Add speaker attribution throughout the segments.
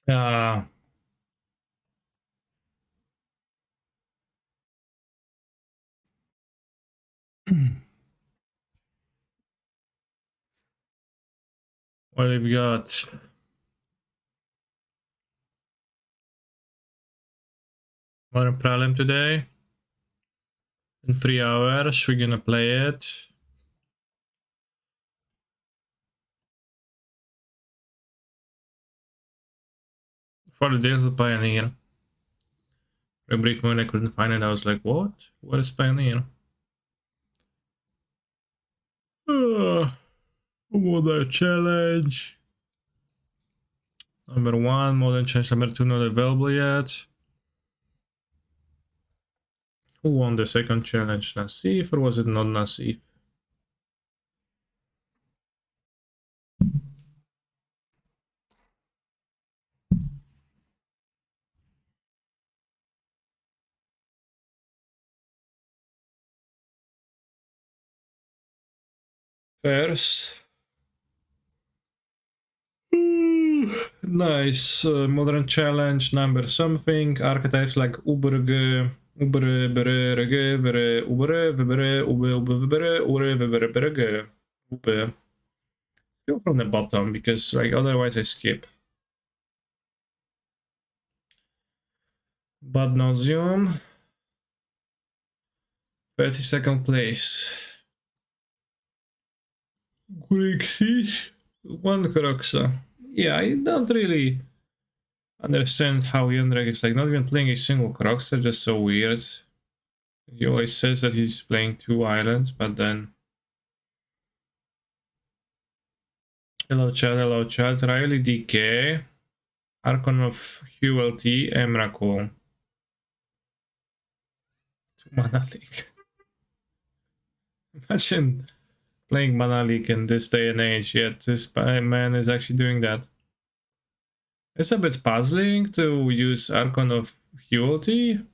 Speaker 1: Uh, what have we got? Modern Prelim today. In 3 hours, we're gonna play it. For the Days of Pioneer. For a brief moment I couldn't find it. I was like, what? What is Pioneer? Modern Challenge. Number 1, Modern Challenge number 2 not available yet. Who won the second challenge? Nasif, or was it not Nasif? First. Nice. Modern Challenge number something. Archetypes like Uberge, Ubere, Bere, Rege, Vere, Ubere, Vebere, Ube, Ube, Vebere, Ure, Vebere, Berege, Ube. Go from the bottom because like otherwise I skip. Bad Nauseum. 32nd place. Grixis. 1 Croxa. Yeah, I don't really understand how Jandrek is like not even playing a single Croxa, just so weird. He always says that he's playing 2 islands, but then... Hello chat, Riley DK, Archon of QLT, Emrakul. 2 Mana League. Imagine playing Mana League in this day and age, yet this man is actually doing that. It's a bit puzzling to use Archon of QLT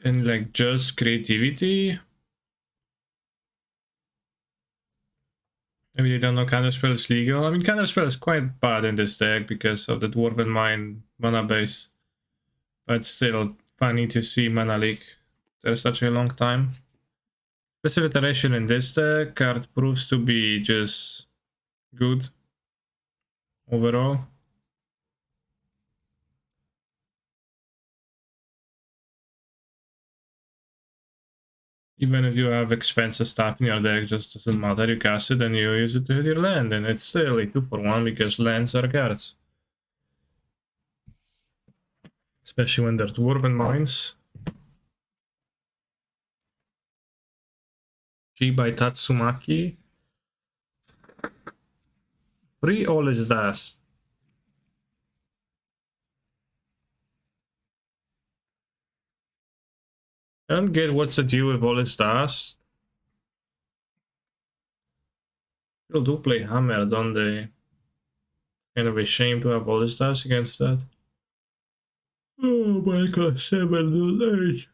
Speaker 1: and like just creativity. Maybe they don't know Counterspell is legal. I mean, Counterspell is quite bad in this deck because of the Dwarven Mine mana base. But still, funny to see Mana League for such a long time. Passive iteration in this deck card proves to be just good overall. Even if you have expensive stuff in your deck, just doesn't matter. You cast it and you use it to hit your land, and it's still a 2-for-1 because lands are cards. Especially when they're Dwarven Mines. G by Tatsumaki. 3 all is dust. I don't get what's the deal with all his dust. People do play Hammer, don't they? Kind of a shame to have all his dust against that. Oh my god, 7 8.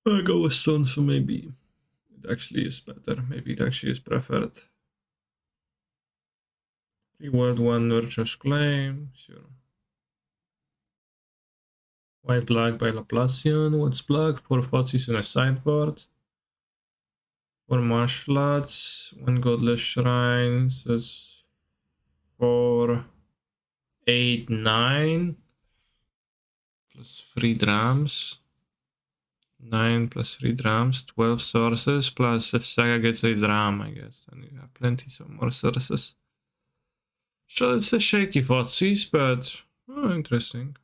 Speaker 1: I'll go with Stone, so maybe it actually is better. Maybe it actually is preferred. Reward 1 Nurture's Claim, sure. White Black by Laplacian. What's black? 4 Fozzies in a sideboard. 4 Marsh Floods. 1 Godless Shrine. So it's 4, 8, 9. Plus 3 drums. 9 plus 3 drums. 12 sources. Plus if Saga gets a drum, I guess. Then you have plenty some more sources. So it's a shaky Fozzies, but interesting.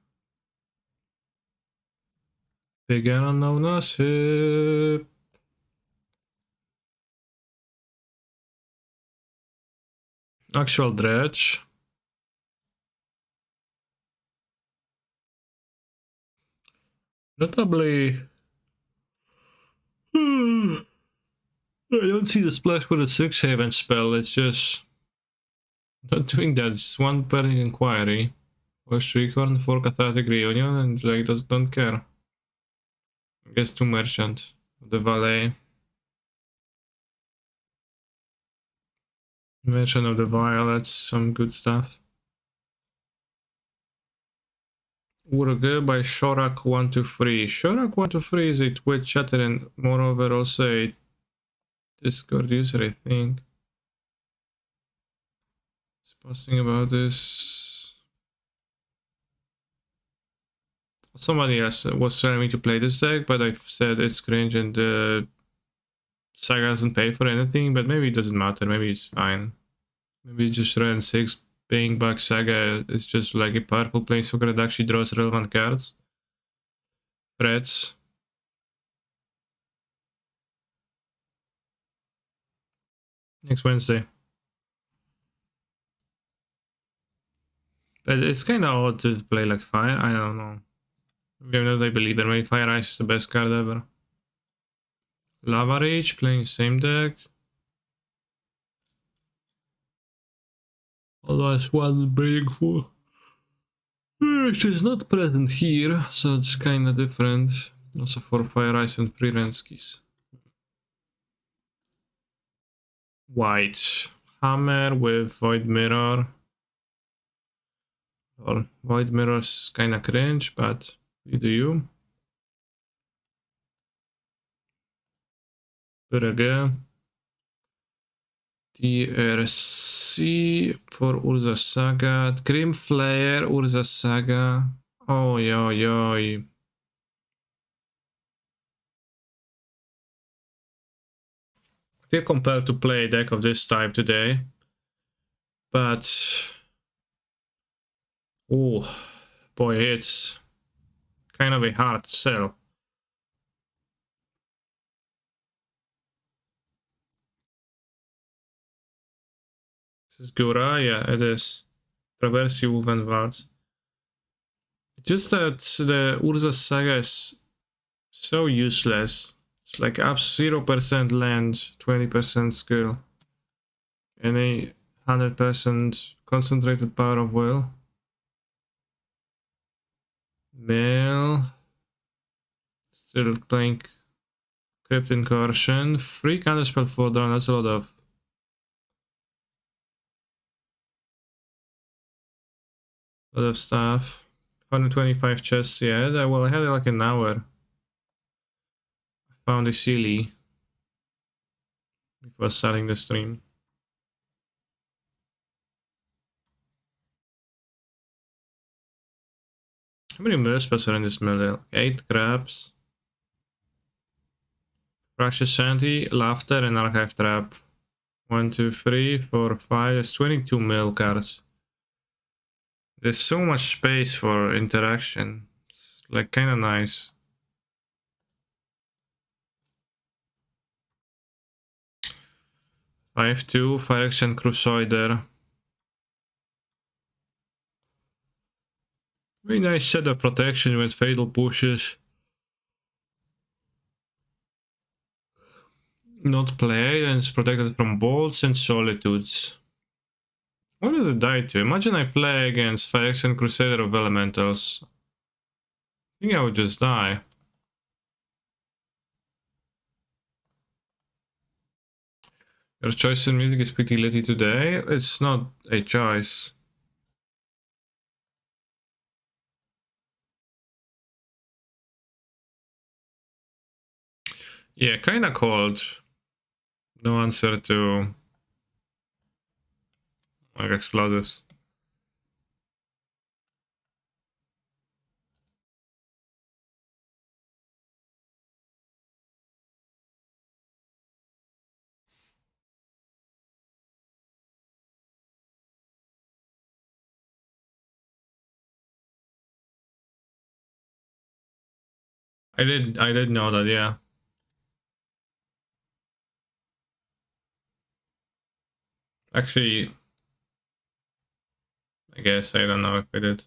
Speaker 1: Bigger unknown hip. Actual dredge. Notably, I don't see the splash with a 6 Haven spell. It's just not doing that. It's 1 Burning Inquiry, or Shriekhorn, 4 Cathartic Reunion, and like just don't care. I guess 2 Merchant, the Valet. Invention of the Violets, some good stuff. Urge by Shorak123. Shorak123 is a Twitch chatter and moreover also a Discord user, I think. He's posting about this. Somebody else was telling me to play this deck, but I said it's cringe and Saga doesn't pay for anything, but maybe it doesn't matter, maybe it's fine. Maybe just run 6 paying back Saga is just like a powerful planeswalker that actually draws relevant cards. Threats. Next Wednesday. But it's kind of odd to play like Fire, I don't know. Maybe not, I believe that maybe Fire Ice is the best card ever. Lava Rage, playing same deck. Otherwise one Breakful. Which is not present here, so it's kinda different. Also for Fire Ice and Free Renskis. White. Hammer with Void Mirror. Or Void Mirror's kinda cringe, but you do you. Urge. TRC for Urza Saga. Grim Flare, Urza Saga. Oj, oj, oj. I feel compelled to play a deck of this type today. But... oh, boy, it's kind of a hard sell. This is Gura, yeah, it is. Traversi Wolvenwald. Just that the Urza Saga is so useless. It's like up 0% land, 20% skill, and a 100% concentrated power of will. Mail. Still playing Crypt Incursion. Free counterspell for down, that's a lot of stuff. 125 chests, yeah. Well, I had it like an hour. I found a silly before starting the stream. How many mill spells are in this mill? 8 crabs. Fractious Shanty, Laughter, and Archive Trap. 1, 2, 3, 4, 5. There's 22 mill cards. There's so much space for interaction. It's like kinda nice. Five-two, Fire Action Crusader. Very nice set of protection with fatal pushes. Not played and it's protected from bolts and solitudes. What does it die to? Imagine I play against Fire Action Crusader of Elementals. I think I would just die. Your choice in music is pretty litty today. It's not a choice. Yeah, kinda cold. No answer to like explosives. I did know that, yeah. Actually, I guess I don't know if I did.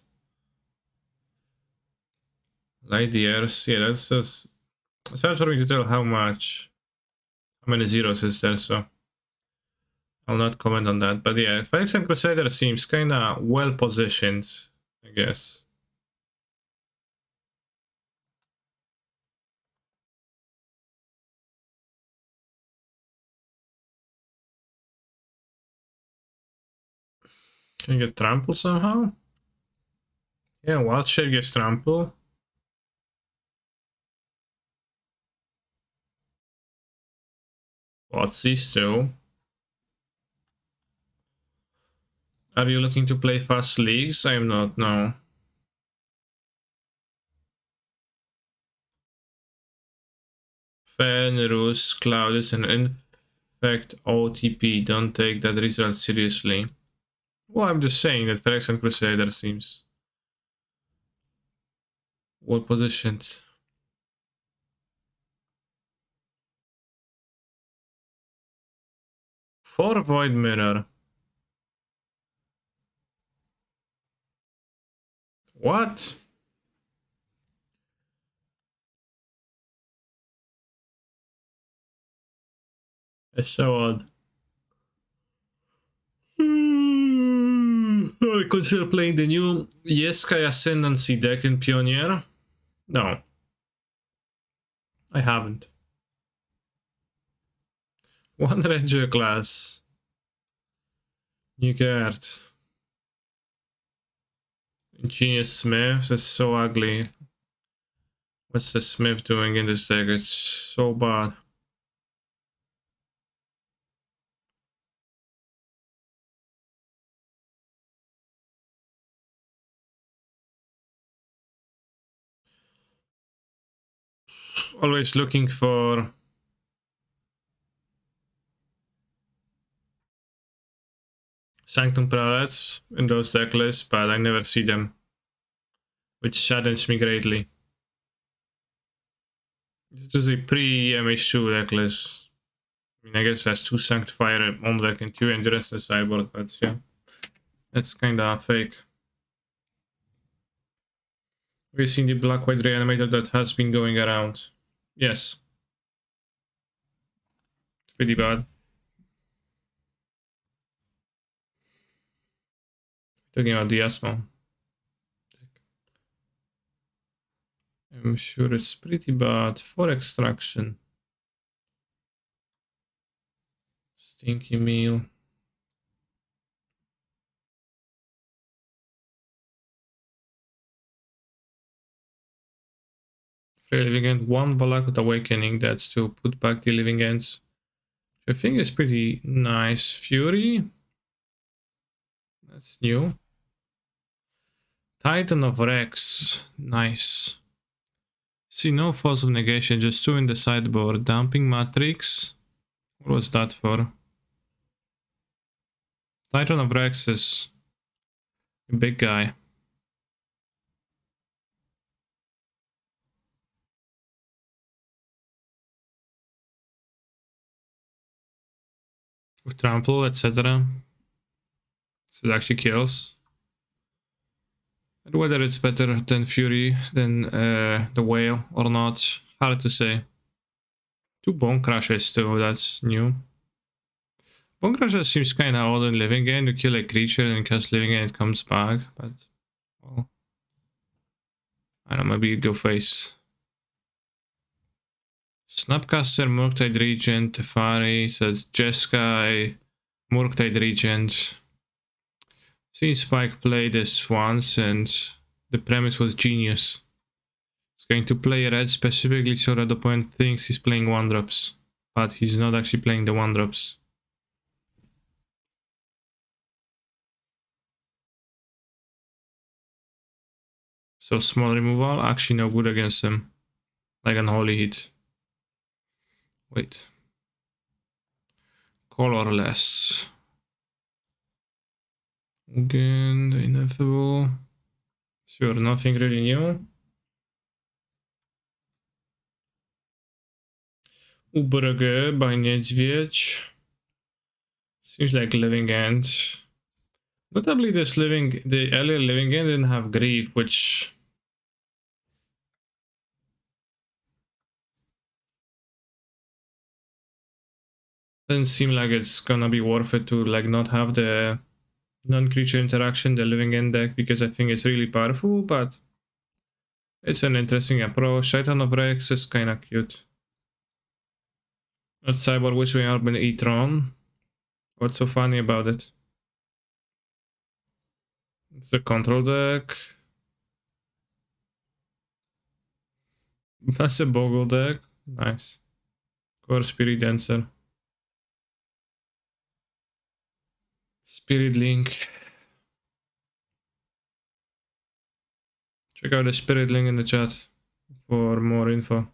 Speaker 1: Light years, yeah, that's just... it's hard for me to tell how many zeros is there, so I'll not comment on that. But yeah, Phoenix and Crusader seems kinda well positioned, I guess. Can you get trample somehow? Yeah, wild shape gets trample. What's these two? Are you looking to play fast leagues? I am not, no. Fenris, Cloudus, and Infect OTP. Don't take that result seriously. Well, I'm just saying that Phyrex and Crusader seems well positioned. 4 Void Mirror. What? It's so odd. I consider playing the new Jeskai Ascendancy deck in Pioneer. No, I haven't. One Ranger class. New card. Ingenious Smith is so ugly. What's the Smith doing in this deck? It's so bad. Always looking for Sanctum Prelates in those deck lists, but I never see them, which saddens me greatly. It's just a pre-MH2 deck list. I mean, I guess it has 2 Sanctifier on deck and 2 Endurance in the sideboard, but yeah, that's kinda fake. We've seen the Black-White Reanimator that has been going around. Yes. It's pretty bad. Talking about the Asmo. I'm sure it's pretty bad for extraction. Stinky meal. Free Living End, 1 Valakut Awakening, that's to put back the Living Ends. I think is pretty nice. Fury. That's new. Titan of Rex. Nice. See, no Force of Negation, just 2 in the sideboard. Dumping Matrix. What was that for? Titan of Rex is a big guy. With trample, etc. So it actually kills. And whether it's better than Fury, than the Whale or not, hard to say. 2 Bone Crushes too, that's new. Bone Crusher seems kinda odd in Living End. You kill a creature and cast Living End, it comes back, but well, I don't know, maybe you go face. Snapcaster, Murktide Regent, Tefari says Jeskai, Murktide Regent. Seen Spike play this once and the premise was genius. It's going to play red specifically so that the opponent thinks he's playing 1-drops, but he's not actually playing the 1-drops. So small removal, actually no good against him. Like an Holy Heat. Wait. Colorless. Again, the ineffable. Sure, nothing really new. Ubrge by Niedźwiedź. Seems like Living End. Notably, the earlier Living End didn't have Grief, which doesn't seem like it's gonna be worth it to like not have the non-creature interaction, the Living End deck, because I think it's really powerful, but it's an interesting approach. Titan of Rex is kinda cute. Not Cyborg, which we are been E-Tron. What's so funny about it? It's a control deck. That's a Bogle deck. Nice. Core Spirit Dancer. Spirit Link. Check out the Spirit Link in the chat for more info.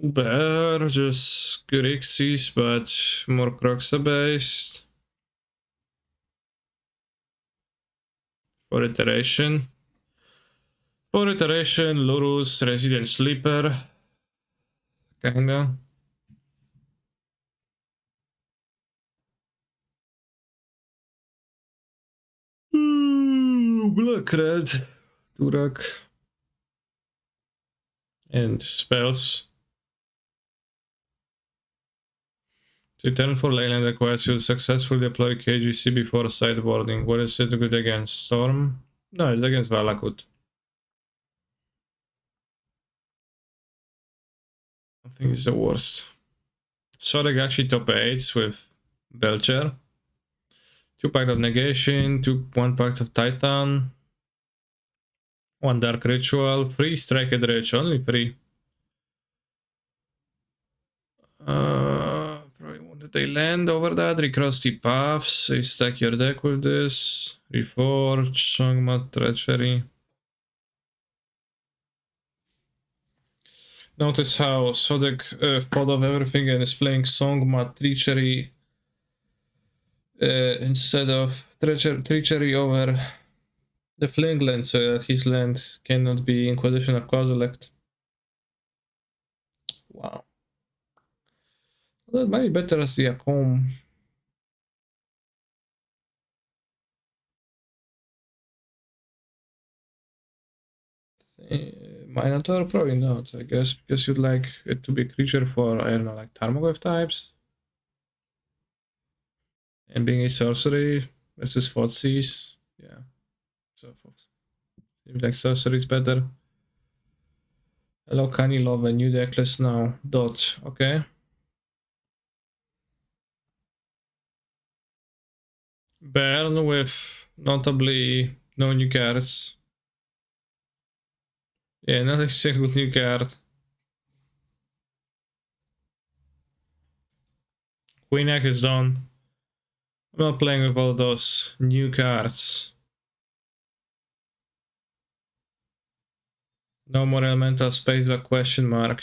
Speaker 1: Bear, just Grixis, but more Croxa based. For iteration. For iteration, Lurus, Resident Sleeper. Kinda. Black Red. Durak. And spells. To turn for Leyland quest, you'll successfully deploy KGC before sideboarding. What is it good against? Storm? No, it's against Valakut. I think it's the worst. Soregashi top 8s with Belcher. 2 Pact of Negation, 1 Pact of Titan, 1 Dark Ritual, 3 Strike at Rich, only 3. Probably wanted they land over that. Recross the paths, so you stack your deck with this. Reforge, Songma, Treachery. Notice how Sodek thought of everything and is playing Songma, Treachery instead of Treachery over the Fling land, so that his land cannot be Inquisition of Kozilek. Wow. That might be better as the Akom. Minotaur? Probably not, I guess, because you'd like it to be a creature for, I don't know, like Tarmogoyf types. And being a sorcery versus Thoughtseize. Yeah. So, maybe like sorcery is better. Hello, Kani Love, a new deck list now. Dot, okay. Burn with notably no new cards. Yeah, not a single new card. Queenac is done. I'm not playing with all those new cards. No more elemental space, but question mark.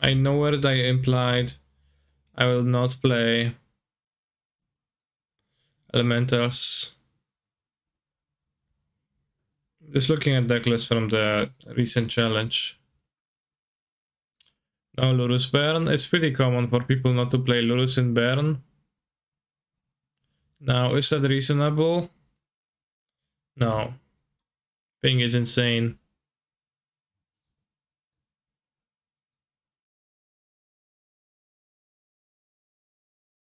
Speaker 1: I know where they implied I will not play elementals. Just looking at deck list from the recent challenge. No Lurus Baron. It's pretty common for people not to play Lurus in Baron. Now, is that reasonable? No. I think it's insane.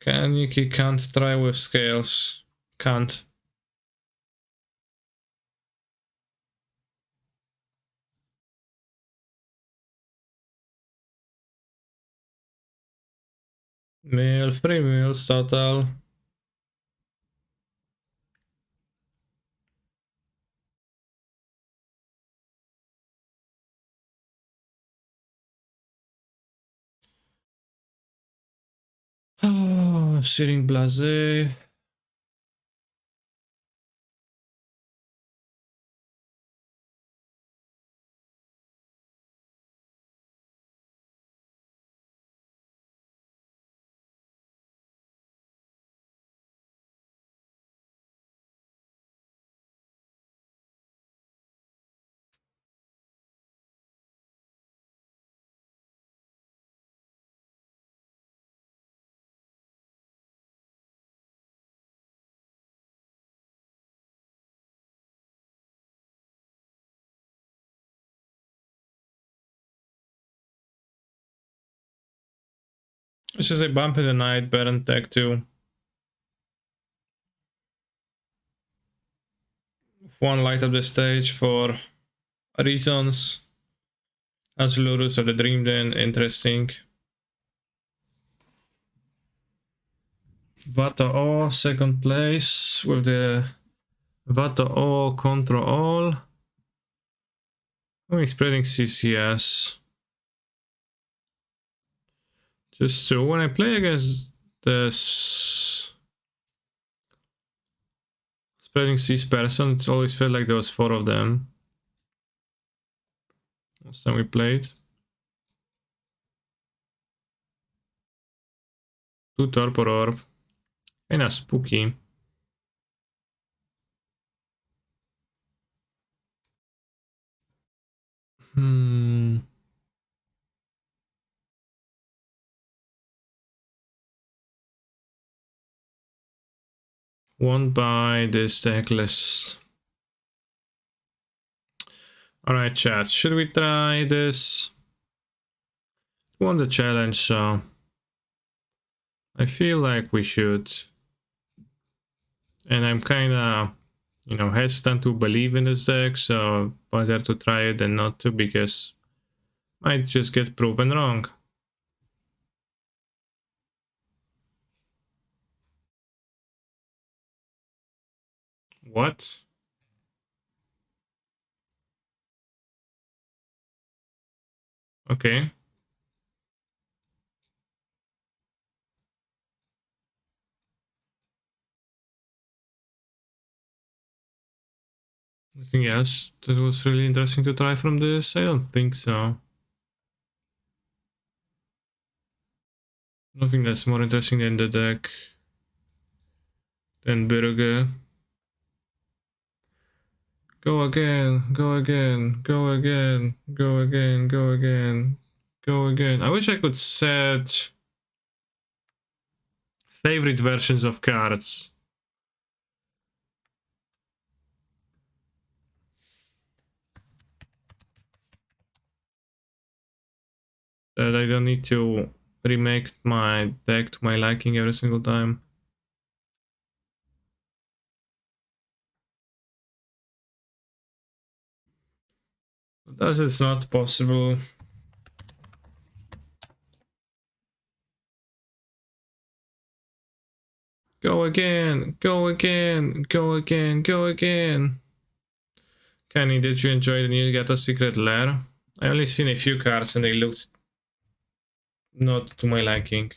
Speaker 1: Kaneki can't try with scales. Can't. Meal, 3 meals total. Oh, sitting blase. This is a bump in the night Baron tech too. One light up the stage for reasons. Azulurus of the Dream Den, interesting. Vata O, second place with the Vata O control all. Oh, spreading CCS. Just so when I play against this spreading CS person, it's always felt like there was 4 of them. Last time we played. 2 Torpor Orb. Kinda spooky. Won't buy this deck list. Alright, chat. Should we try this? Won the challenge, so I feel like we should. And I'm kinda, you know, hesitant to believe in this deck, so better to try it than not to, because I might just get proven wrong. What? Okay. Anything else that was really interesting to try from this? I don't think so. Nothing that's more interesting than the deck. Than Burger. Go again, go again, go again, go again, go again, go again. I wish I could set favorite versions of cards. That I don't need to remake my deck to my liking every single time. Thus it's not possible. Go again, go again, go again, go again. Kenny, did you enjoy the new Gata Secret Lair? I only seen a few cards and they looked not to my liking.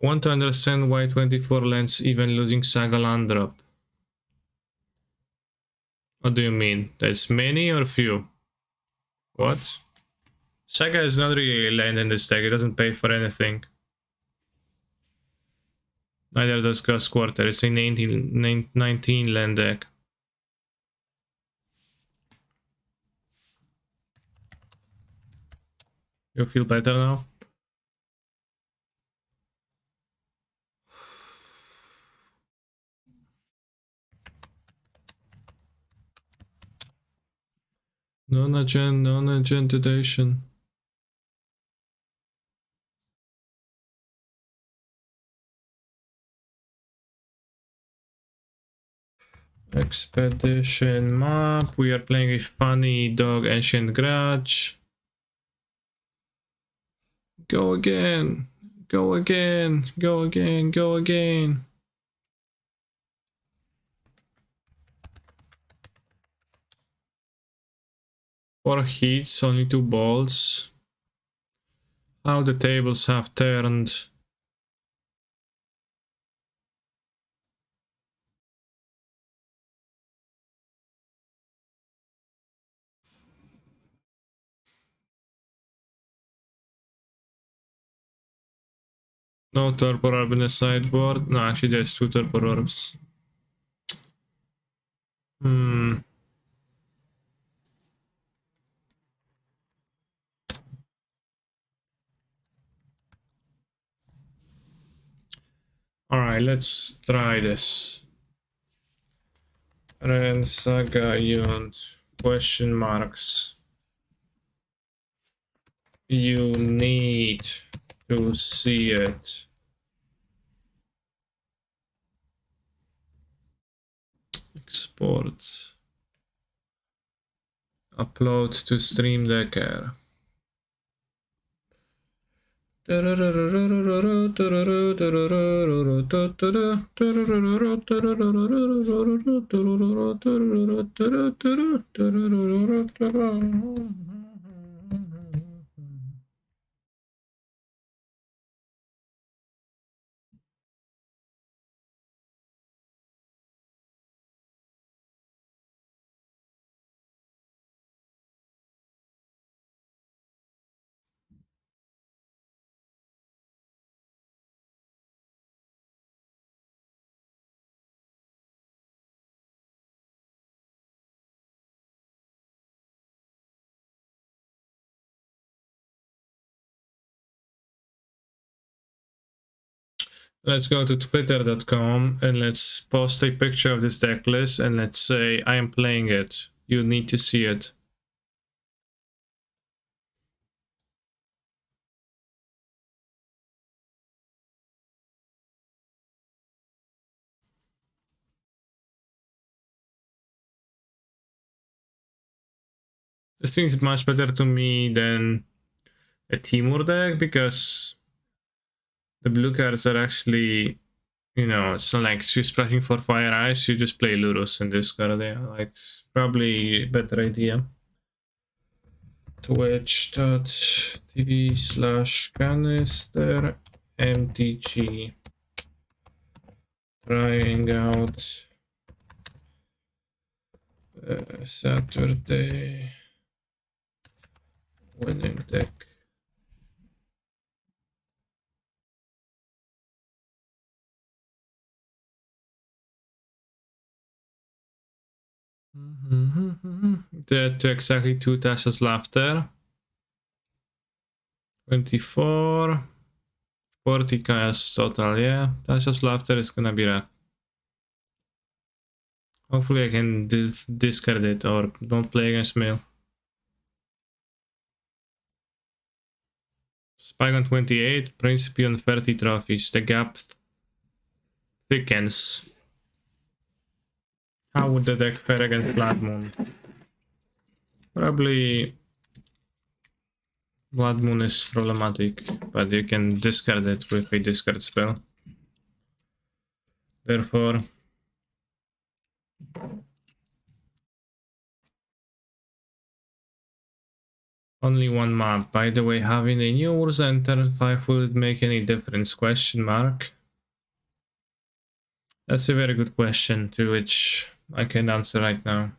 Speaker 1: I want to understand why 24 lands even losing Saga land drop. What do you mean? That's many or few? What? Saga is not really a land in this deck, it doesn't pay for anything. Neither does Ghost Quarter, it's a 19 land deck. You feel better now? Non-agentation. Expedition map. We are playing a funny dog ancient grudge. Go again. Go again. Go again. Go again. Four hits, only 2 balls. How the tables have turned. No Torpor Orb in the sideboard. No, actually there's 2 Torpor Orbs. Alright, let's try this. Ren Saga Yunt. Question marks. You need to see it. Export. Upload to Stream Decker. Let's go to twitter.com and let's post a picture of this deck list and let's say I am playing it. You need to see it. This seems much better to me than a Timur deck because the blue cards are actually, you know, it's not like you're splashing for Fire Ice, you just play Lurus and discard it. Like, it's probably a better idea. Twitch.tv/canister MTG. Trying out Saturday winning deck. That exactly 2 Tasha's Laughter. 24. 40 KS total, yeah. Tasha's Laughter is gonna be rough. Hopefully I can discard it or don't play against Mail. Spike on 28, Principe on 30 trophies. The gap thickens. How would the deck fare against Blood Moon? Probably Blood Moon is problematic, but you can discard it with a discard spell. Therefore, only one map. By the way, having a new Urs enter 5 will it make any difference? Question mark. That's a very good question to which I can answer right now.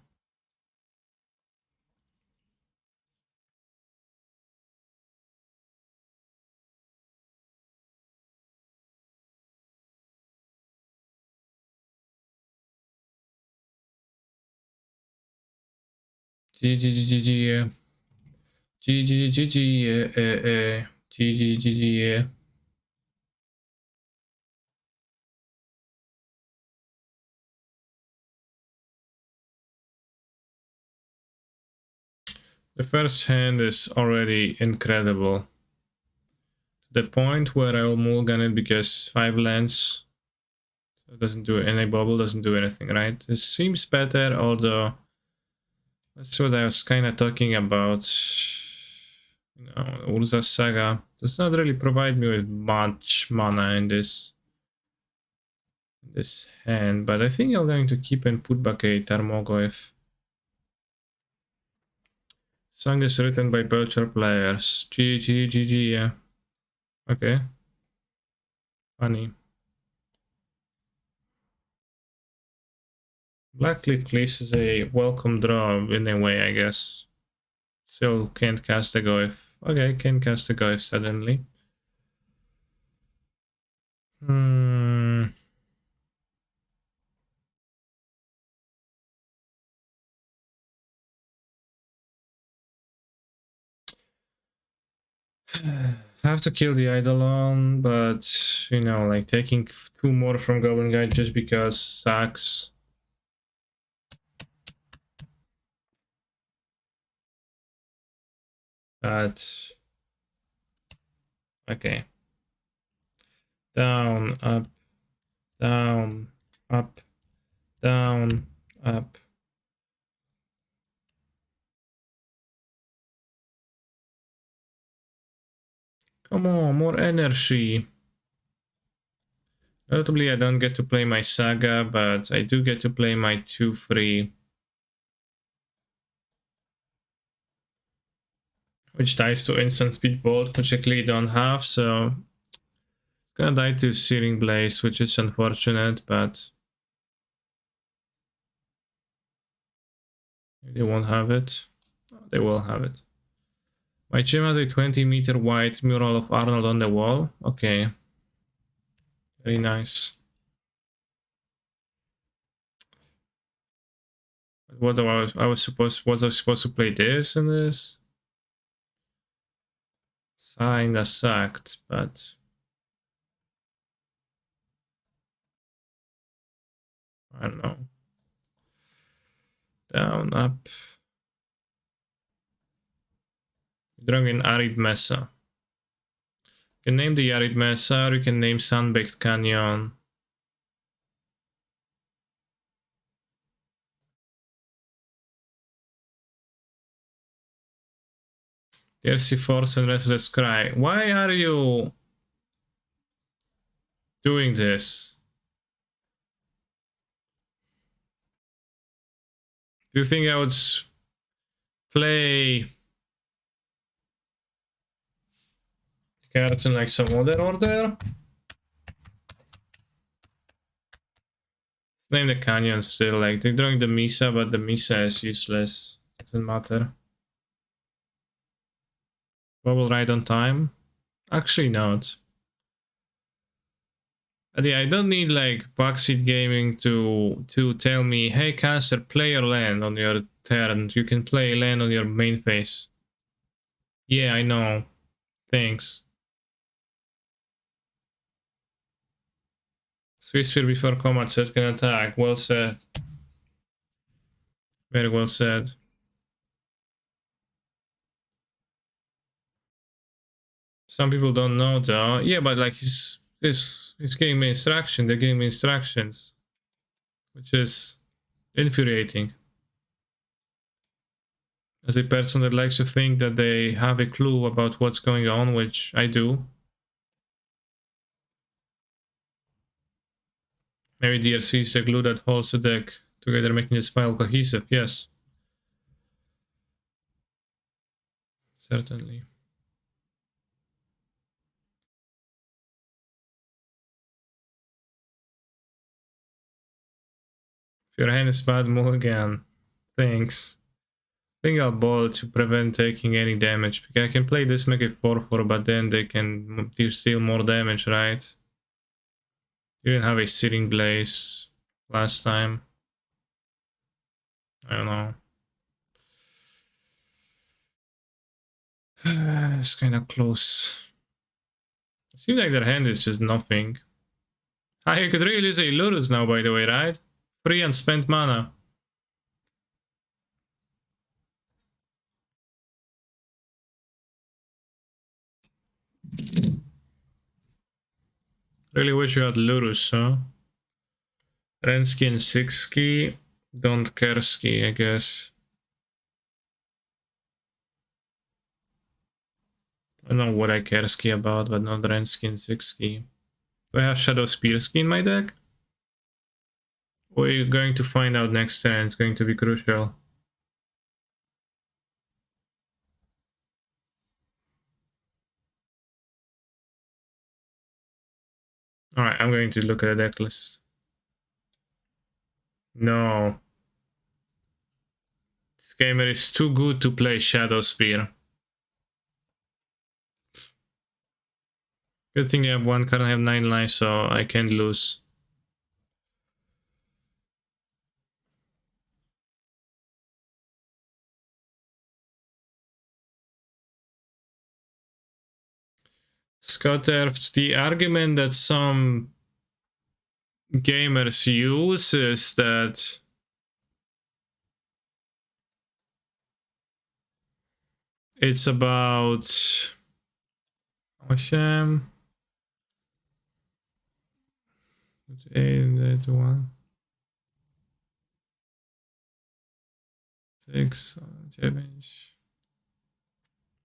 Speaker 1: GG, yeah. GG, yeah. GG, yeah. The first hand is already incredible. The point where I will mulligan it because 5 lands doesn't do it, and a bubble doesn't do anything, right? It seems better, although that's what I was kind of talking about. You know, Urza Saga does not really provide me with much mana in this hand, but I think I'm going to keep and put back a Tarmogoyf. Song is written by Belcher players. GG, yeah. Okay. Funny. Blackcliff Cliffs is a welcome draw in a way, I guess. Still can't cast a Goyf. Okay, can cast a Goyf suddenly. Have to kill the Eidolon, but you know, like taking 2 more from Goblin Guide just because sucks. But okay. Down, up, down, up, Down, up. Come on, more energy. Notably, I don't get to play my Saga, but I do get to play my 2-3. Which dies to instant speed bolt, which I clearly don't have, so it's gonna die to Searing Blaze, which is unfortunate, but they won't have it. They will have it. My gym has a 20-meter wide mural of Arnold on the wall. Okay. Very nice. What I was supposed to play this and this? Kinda sucked, but I don't know. Down, up. Drawing in Arid Mesa. You can name the Arid Mesa, or you can name Sunbaked Canyon. DRC Force and Restless Cry. Why are you doing this? Do you think I would play cards in like some other order? Let's name the canyon still. Like they're drawing the Misa, but the Misa is useless. Doesn't matter. Bubble Ride on time? Actually not. But yeah, I don't need like Backseat Gaming to tell me, hey caster, play your land on your turn. You can play land on your main phase. Yeah, I know. Thanks. Swiss Spear before combat set can attack. Well said. Very well said. Some people don't know though. Yeah, but like he's giving me instruction. They're giving me instructions, which is infuriating. As a person that likes to think that they have a clue about what's going on, which I do. Maybe DRC is the glue that holds the deck together, making the spell cohesive. Yes. Certainly. If your hand is bad, move again. Thanks. I think I'll ball to prevent taking any damage. Because I can play this, make it 4-4, but then they can do still more damage, right? You didn't have a Searing Blaze last time. I don't know. It's kind of close. It seems like their hand is just nothing. Ah, you could really use a Lurus now, by the way, right? Free and spent mana. Really wish you had Lurus, huh? Rensky and Sixky. Don't care ski, I guess. I don't know what I care ski about, but not Rensky and Sixky. Do I have Shadow Spear ski in my deck? We're going to find out next turn. It's going to be crucial. Alright, I'm going to look at the deck list. No. This gamer is too good to play Shadow Spear. Good thing I have one card, I have 9 lives, so I can't lose. Scott Erft, the argument that some gamers use is that it's about Hashem. 6, 9.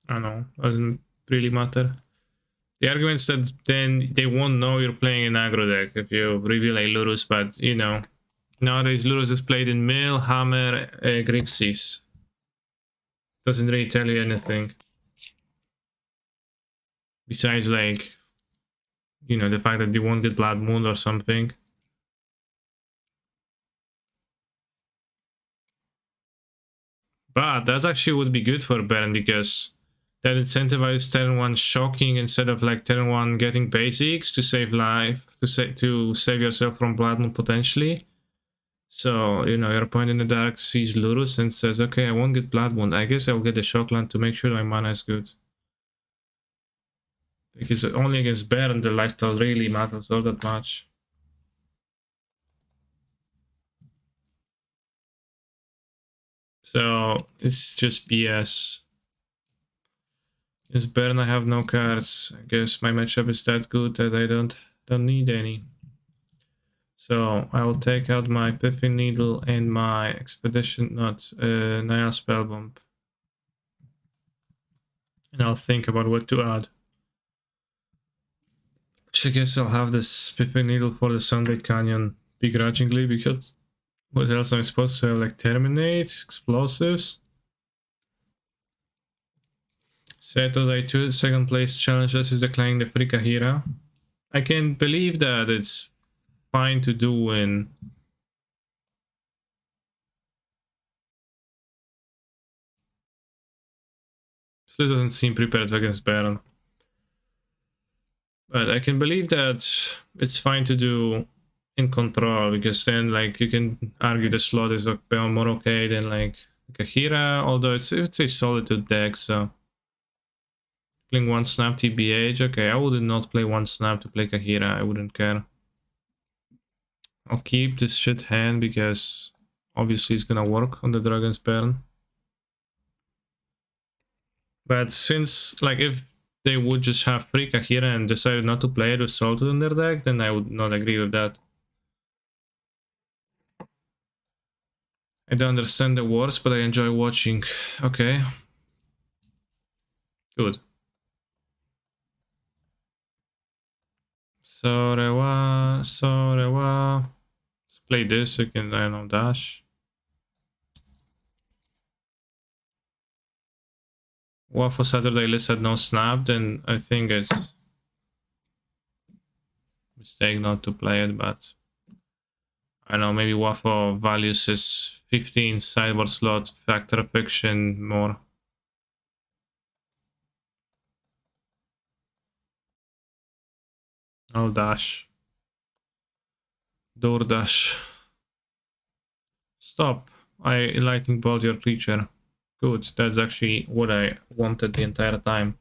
Speaker 1: I don't know, doesn't really matter. The argument's that then they won't know you're playing an aggro deck if you reveal a Lurus, but you know, nowadays Lurus is played in Mill, Hammer, Grixis. Doesn't really tell you anything. Besides, like, you know, the fact that you won't get Blood Moon or something. But that actually would be good for Baron because that incentivizes turn 1 shocking instead of like turn 1 getting basics to save life, to save yourself from Blood Moon potentially. So, you know, your opponent in the dark sees Lurus and says, okay, I won't get Blood Moon. I guess I'll get the Shockland to make sure my mana is good. Because only against Baron the lifestyle really matters all that much. So, it's just BS. Against Baron I have no cards. I guess my matchup is that good that I don't need any. So I'll take out my Piffing Needle and my Expedition, not Naya Spellbomb. And I'll think about what to add. Which I guess I'll have this Piffing Needle for the Sunday Canyon begrudgingly, because what else am I supposed to have? Like Terminate, Explosives? Saturday 2, second place challenges is declining the free Kahira. I can believe that it's fine to do in this doesn't seem prepared against Baron. But I can believe that it's fine to do in Control, because then like you can argue the slot is more okay than like Kahira, although it's a Solitude deck, so playing 1 snap TBH, okay, I would not play 1 snap to play Kahira, I wouldn't care. I'll keep this shit hand because obviously it's gonna work on the Dragon's Baron. But since, like, if they would just have free Kahira and decided not to play it with Solitude in their deck, then I would not agree with that. I don't understand the words, but I enjoy watching. Okay. Good. Sorewa, Sorewa. Let's play this, you can, I don't know, dash. Waffle Saturday list had no snap, then I think it's a mistake not to play it, but I don't know, maybe Waffle values his 15 sideboard slot Factor of Fiction more. I'll dash. Door dash. Stop. I lightning bolt your creature. Good, that's actually what I wanted the entire time.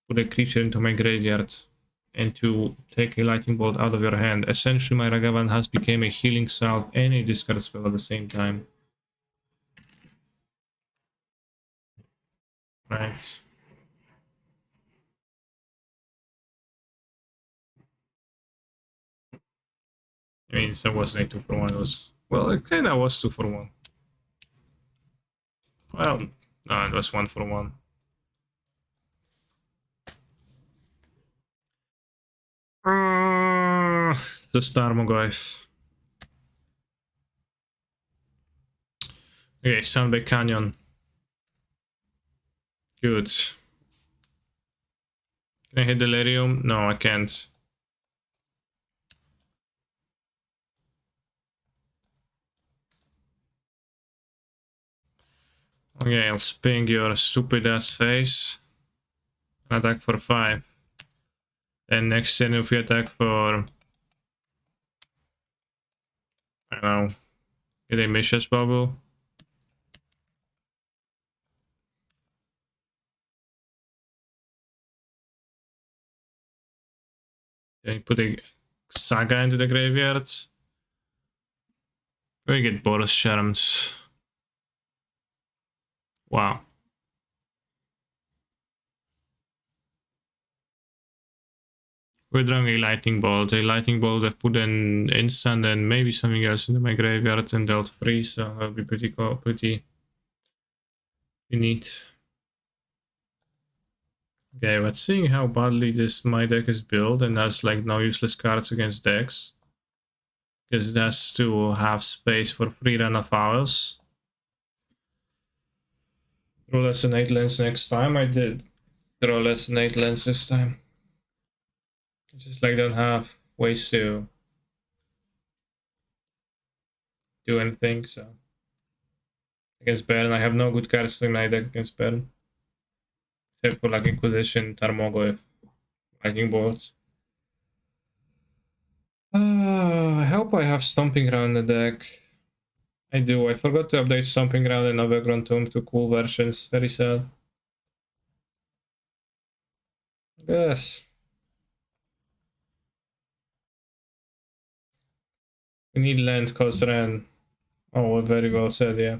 Speaker 1: Put a creature into my graveyard and to take a lightning bolt out of your hand. Essentially, my Ragavan has become a healing salve and a discard spell at the same time. Right. I mean, it wasn't a 2 for 1, it was... Well, it kinda was 2 for 1. Well, no, it was 1 for 1. The Starmoglyph. Okay, Sunbay Canyon. Good. Can I hit Delirium? No, I can't. Okay, I'll spin your stupid ass face. Attack for 5. Then next turn if we attack for... I don't know. Get a Mishra's Bubble. Then put a Saga into the graveyard. We get Boros Charms. Wow. We're drawing a Lightning Bolt. A Lightning Bolt that put an instant and maybe something else into my graveyard and dealt 3, so that'll be pretty cool, pretty you need. Okay, but seeing how badly my deck is built and has like no useless cards against decks, because it has to have space for free run of hours. Draw less than 8 lands next time. I did draw less than 8 lands this time. I just like don't have ways to do anything, so against Baron I have no good cards in my deck against Baron. Except for like Inquisition, Tarmogoyf, Lightning Bolt. I hope I have Stomping Ground in the deck. I do. I forgot to update Stomping Ground and Overgrown Tomb to cool versions. Very sad. Yes. We need land cost Ren. Oh, very well said, yeah.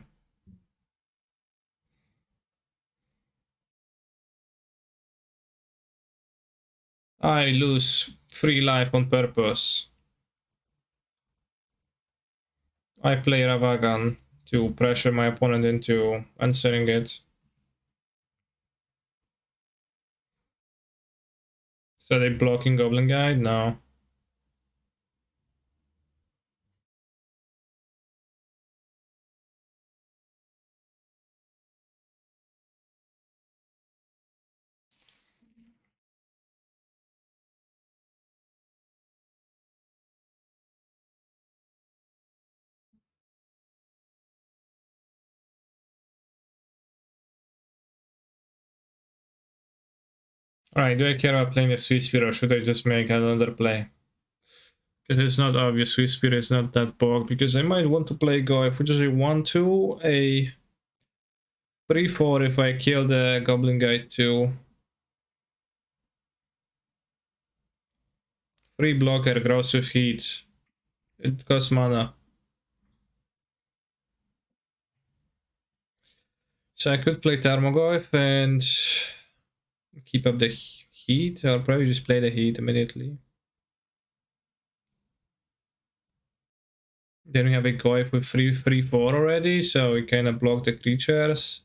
Speaker 1: I lose 3 life on purpose. I play Ravagan to pressure my opponent into answering it. So they blocking Goblin Guide? No. Alright, do I care about playing a Sweet Spear or should I just make another play? Because it's not obvious, Sweet Spear is not that bog, because I might want to play Go if we just want to, a 3-4 if I kill the Goblin Guide too. Free blocker grows with heat. It costs mana. So I could play Tarmogoyf and keep up the heat, or probably just play the heat immediately. Then we have a Goyf with 3-4 already, so we kind of block the creatures.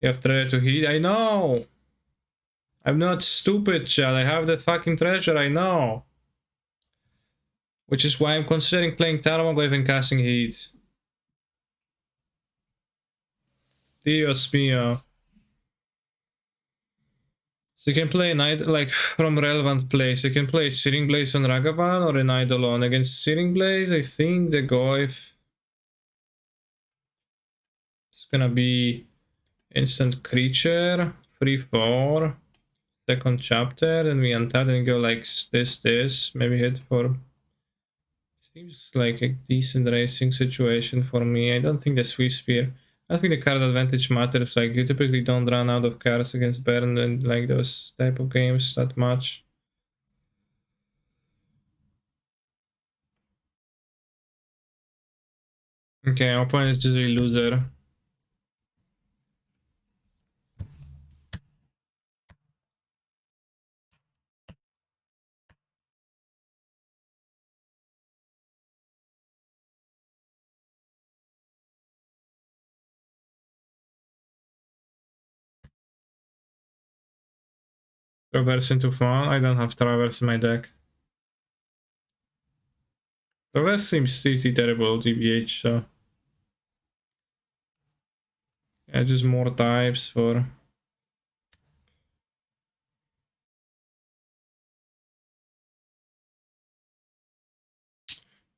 Speaker 1: You have treasure to heat. I know! I'm not stupid, Chad. I have the fucking treasure, I know. Which is why I'm considering playing Tarmogoyf and casting heat. Dios mio. So you can play an idol, like from relevant place. You can play Searing Blaze on Ragavan or an Eidolon. Against Searing Blaze, I think the Goyf is gonna be instant creature, 3-4, second chapter, and we untap and go like this, maybe hit for. Seems like a decent racing situation for me. I don't think the Swift Spear. I think the card advantage matters. Like you typically don't run out of cards against Baron and like those type of games that much. Okay, our opponent is just a loser. Traverse into fun. I don't have Traverse in my deck. Traverse seems pretty terrible, TBH, so. Yeah, just more types for. If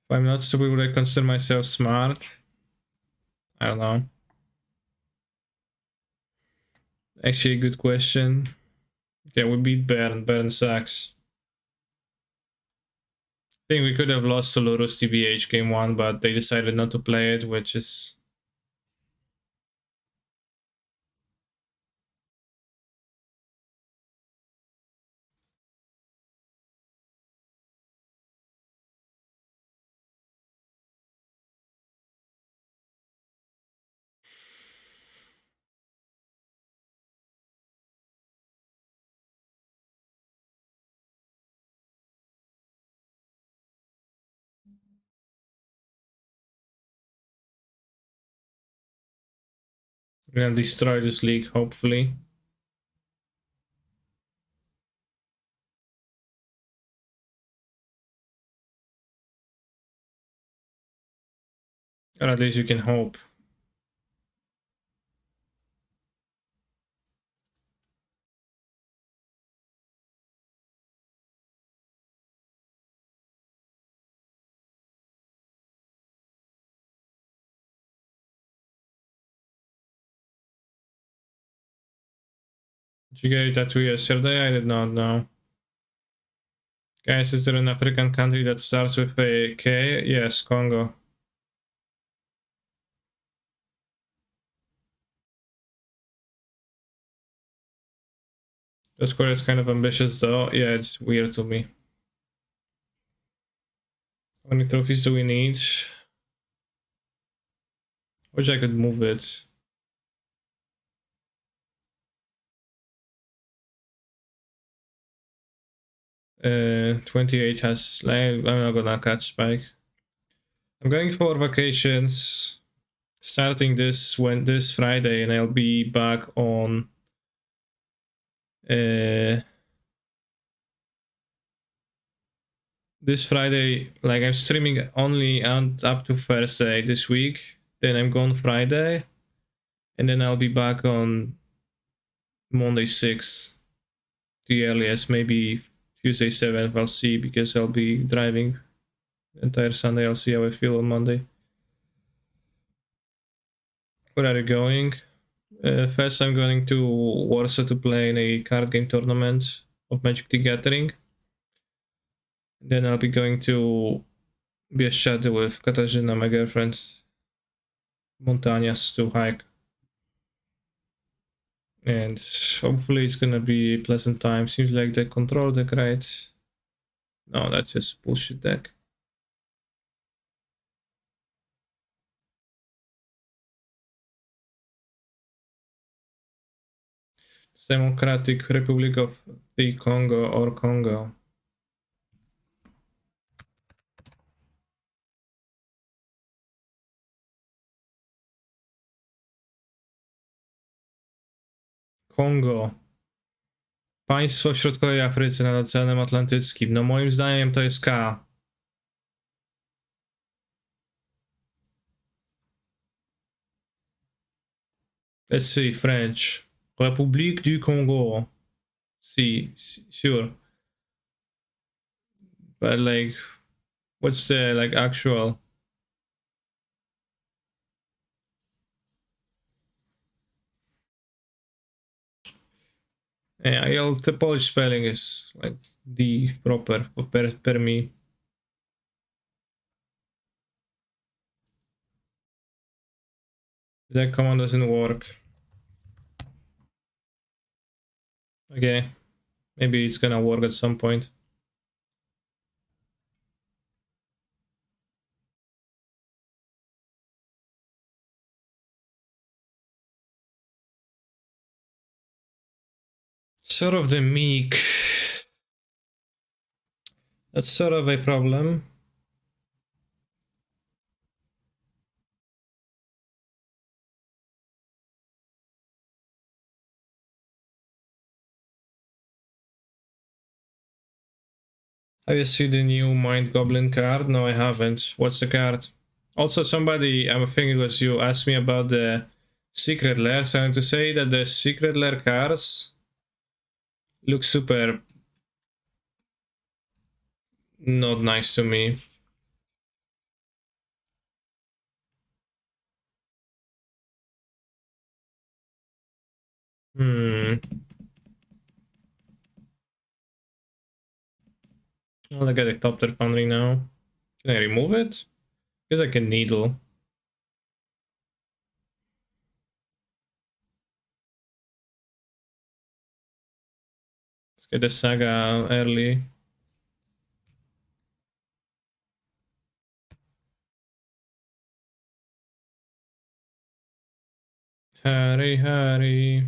Speaker 1: I'm not stupid, would I consider myself smart? I don't know. Actually, a good question. Okay, we beat Baron. Baron sucks. I think we could have lost to Lurus TBH game 1, but they decided not to play it, which is. We're gonna destroy this league, hopefully. Or at least you can hope. Did you get a tattoo yesterday? I did not know. Guys, is there an African country that starts with a K? Yes, Congo. The score is kind of ambitious though. Yeah, it's weird to me. How many trophies do we need? Wish I could move it. 28 has. I'm not gonna catch Spike. I'm going for vacations starting this Friday, and I'll be back on this Friday. Like, I'm streaming only up to Thursday this week. Then I'm gone Friday, and then I'll be back on Monday 6th, the earliest, maybe Tuesday 7th. I'll see, because I'll be driving the entire Sunday. I'll see how I feel on Monday. Where are you going? First, I'm going to Warsaw to play in a card game tournament of Magic the Gathering. Then I'll be going to Bieszczady with Katarzyna, my girlfriend, Montañas to hike. And hopefully it's gonna be a pleasant time. Seems like the control deck, right? No, that's just bullshit deck. Democratic Republic of the Congo or Congo. Kongo. Państwo w środkowej Afryce nad Oceanem Atlantyckim. No moim zdaniem to jest K. Let's see, French. République du Congo. See, sure. But like, what's the like actual? Yeah, the Polish spelling is like the proper per me. That command doesn't work. Okay, maybe it's gonna work at some point. Sort of the meek. That's sort of a problem. Have you seen the new Mind Goblin card? No, I haven't. What's the card? Also, somebody, I think it was you, asked me about the Secret Lair. So I want to say that the Secret Lair cards look super not nice to me. Well, I got a top tier foundry now. Can I remove it? Because I can needle. Let's get the Saga early. Hurry, hurry.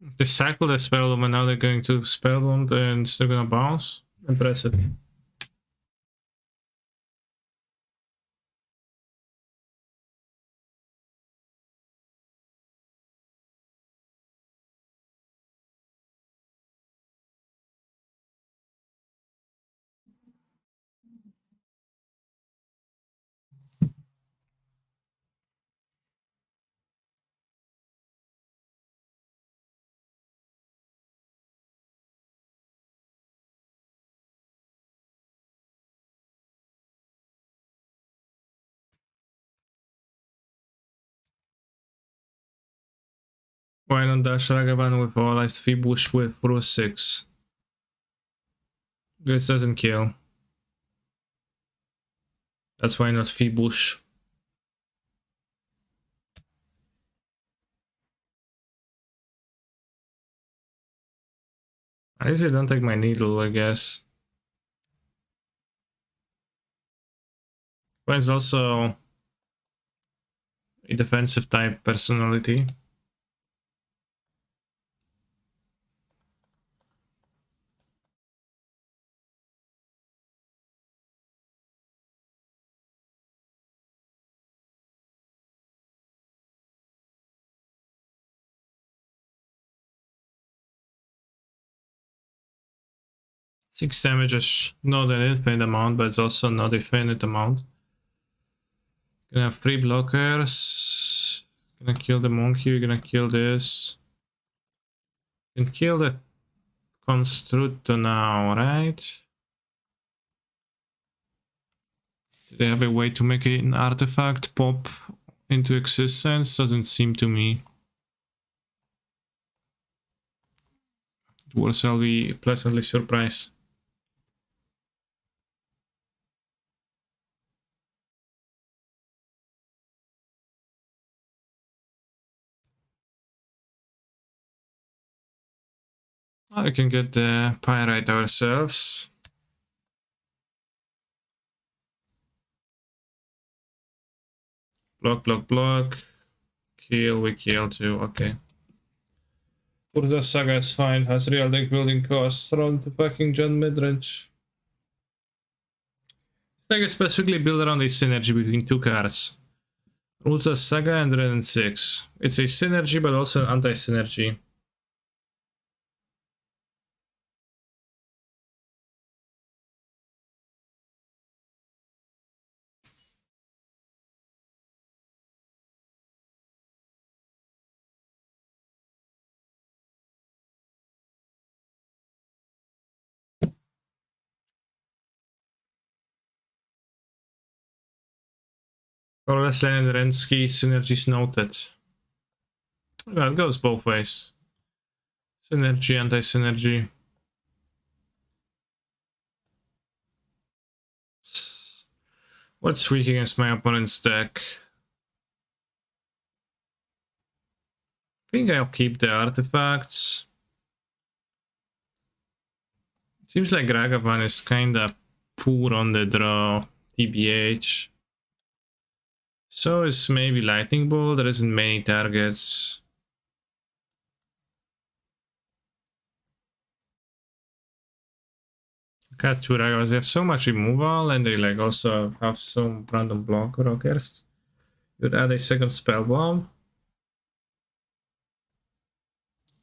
Speaker 1: They cycle the spellbomb and now they're going to spellbomb and they're gonna bounce. Impressive. Why not dash Ragavan with all life Fibush with Rule 6? This doesn't kill. That's why not Fibush. At least I don't take my needle, I guess. But it's also a defensive type personality. Six damage is not an infinite amount, but it's also not a finite amount. Gonna have 3 blockers. Gonna kill the monkey, we're gonna kill this. Can kill the Constructo now, right? Do they have a way to make an artifact pop into existence? Doesn't seem to me. Dwarves, I'll be pleasantly surprised. I can get the pyrite ourselves. Block, block, block. Kill, we kill too. Okay. Urza Saga is fine. Has real deck building costs. Around the fucking John Midrange. Saga specifically built around a synergy between 2 cards. Urza Saga and Ren 6. It's a synergy but also an anti-synergy. Orleslen and Rensky synergies noted. Well, it goes both ways. Synergy, anti-synergy. What's weak against my opponent's deck? I think I'll keep the artifacts. Seems like Ragavan is kinda poor on the draw, TBH. So is maybe Lightning Bolt, there isn't many targets. Got 2 Ragavans, they have so much removal and they like also have some random block rockers. You'd add a second spell bomb.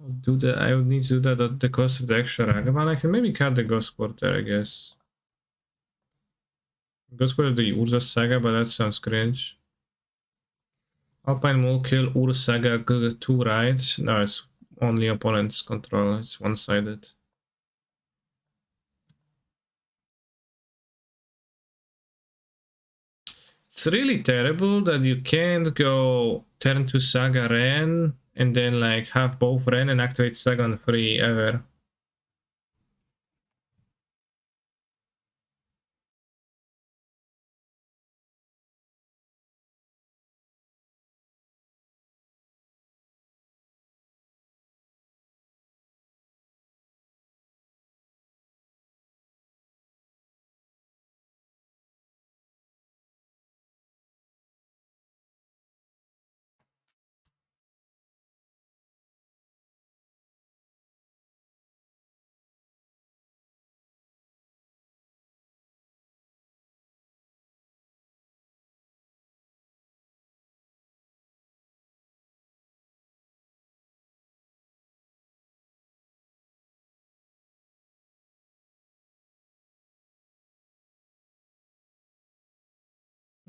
Speaker 1: I would need to do that at the cost of the extra Ragavan. I can maybe cut the Ghost Quarter, I guess. Ghost Quarter the Urza Saga, but that sounds cringe. Alpine Mole kill Urza Saga 2, right? No, it's only opponent's control, it's one-sided. It's really terrible that you can't go turn to Saga Ren and then like have both Ren and activate Saga on free ever.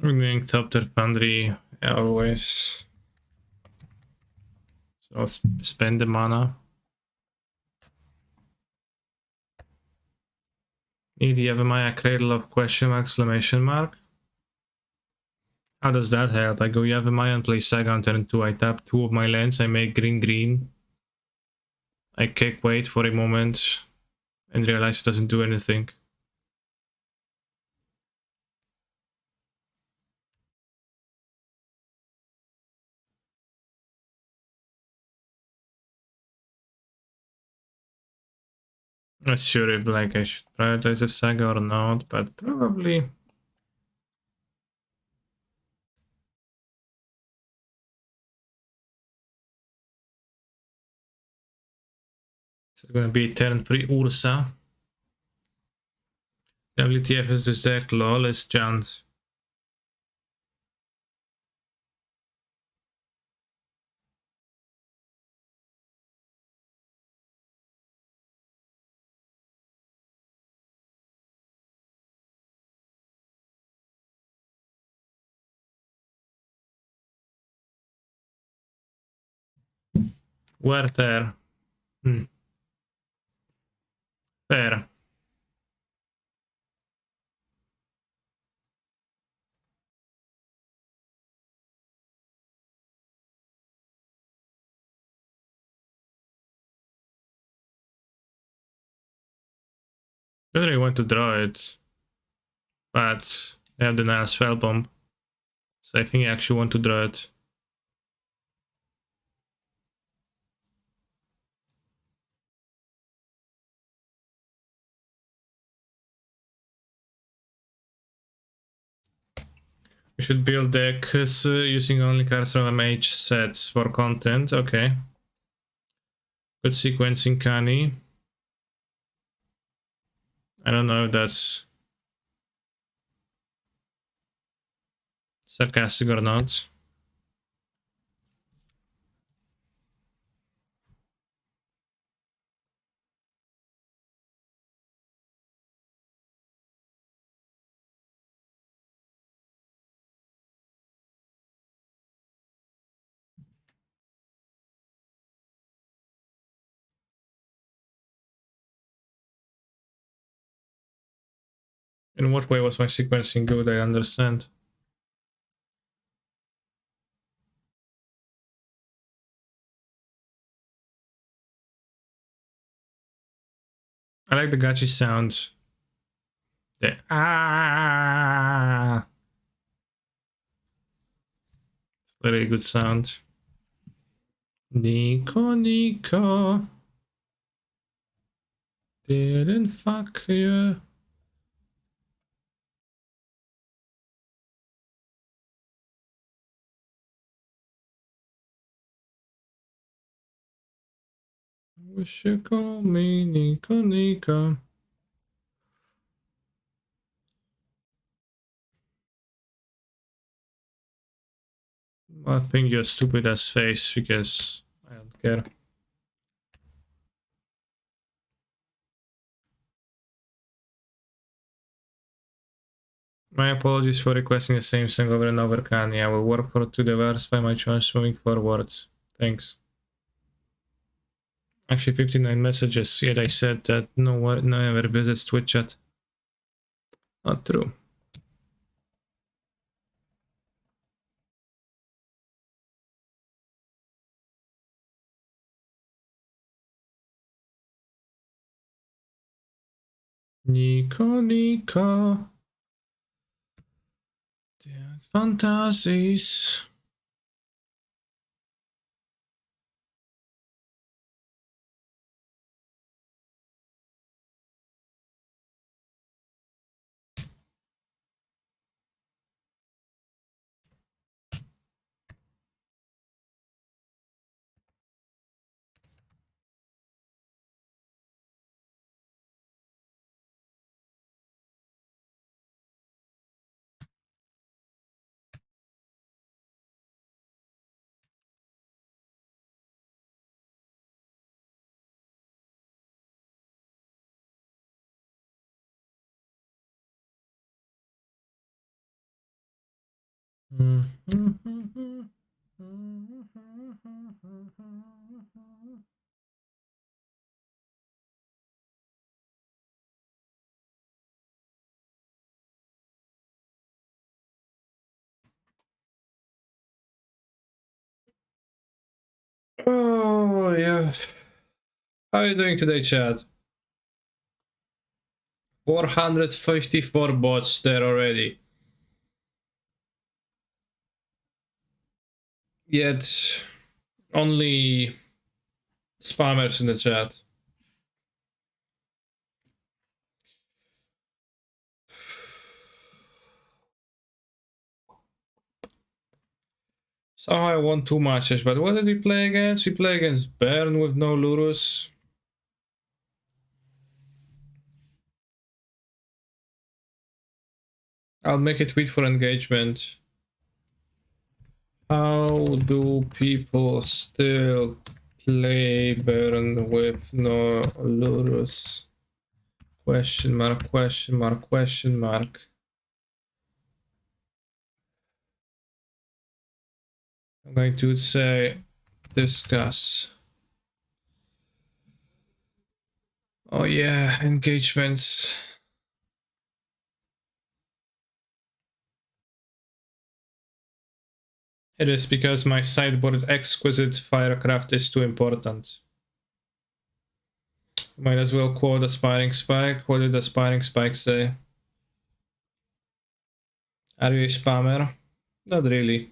Speaker 1: I'm doing top tier Foundry always. So I'll spend the mana. Need the Yavimaya Cradle of question exclamation mark. How does that help? I go Yavimaya and play Saga on turn 2. I tap 2 of my lands, I make green green. I kick wait for a moment and realize it doesn't do anything. Not sure if like I should prioritize the Saga or not, but probably. It's gonna be turn 3 Ursa. WTF is this deck? Lol, it's Chance. Werther. Fair. I don't really want to draw it, but I have the Nile Spellbomb, so I think I actually want to draw it. We should build decks using only cards from MH sets for content. Okay. Good sequencing, Kani. I don't know if that's sarcastic or not. In what way was my sequencing good? I understand. I like the gachi sound. The ah, very good sound. Nico, Nico, didn't fuck you. Wish you call me Nico, Nico. I think you're stupid as face because I don't care. My apologies for requesting the same thing over and over, Kanye. I will work for to diversify my choice moving forwards. Thanks. Actually, 59 messages, yet I said that no one ever visits Twitch chat. Not true. Nico, Nico. Dance fantasies. Oh, yeah. How are you doing today, Chad? 454 bots there already. Yet, only spammers in the chat. So I won 2 matches, but what did we play against? We play against Bern with no Lurus. I'll make a tweet for engagement. How do people still play Bern with no Lurus? Question mark, question mark, question mark. I'm going to say discuss. Oh yeah, engagements. It is because my sideboard exquisite firecraft is too important. Might as well quote Aspiring Spike. What did Aspiring Spike say? Are you a spammer? Not really.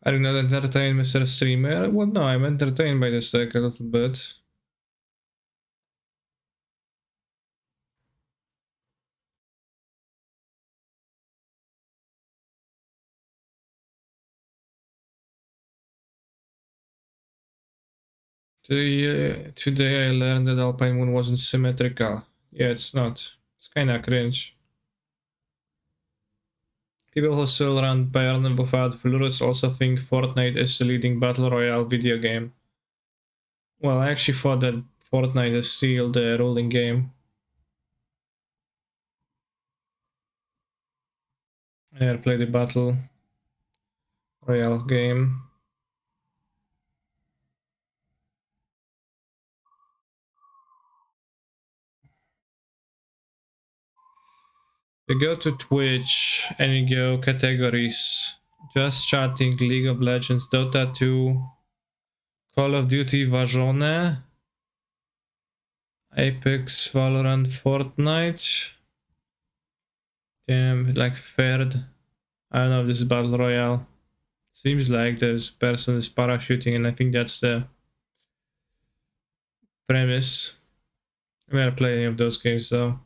Speaker 1: Are you not entertained, Mr. Streamer? Well, no, I'm entertained by this deck a little bit. Today I learned that Alpine Moon wasn't symmetrical. Yeah, it's not. It's kinda cringe. People who still run Bayern without Plurus also think Fortnite is the leading battle royale video game. Well, I actually thought that Fortnite is still the ruling game. I never played the battle royale game. You go to Twitch and you go categories. Just chatting, League of Legends, Dota 2, Call of Duty Warzone, Apex, Valorant, Fortnite. Damn, like third. I don't know if this is Battle Royale. Seems like this person is parachuting, and I think that's the premise. I never played any of those games though.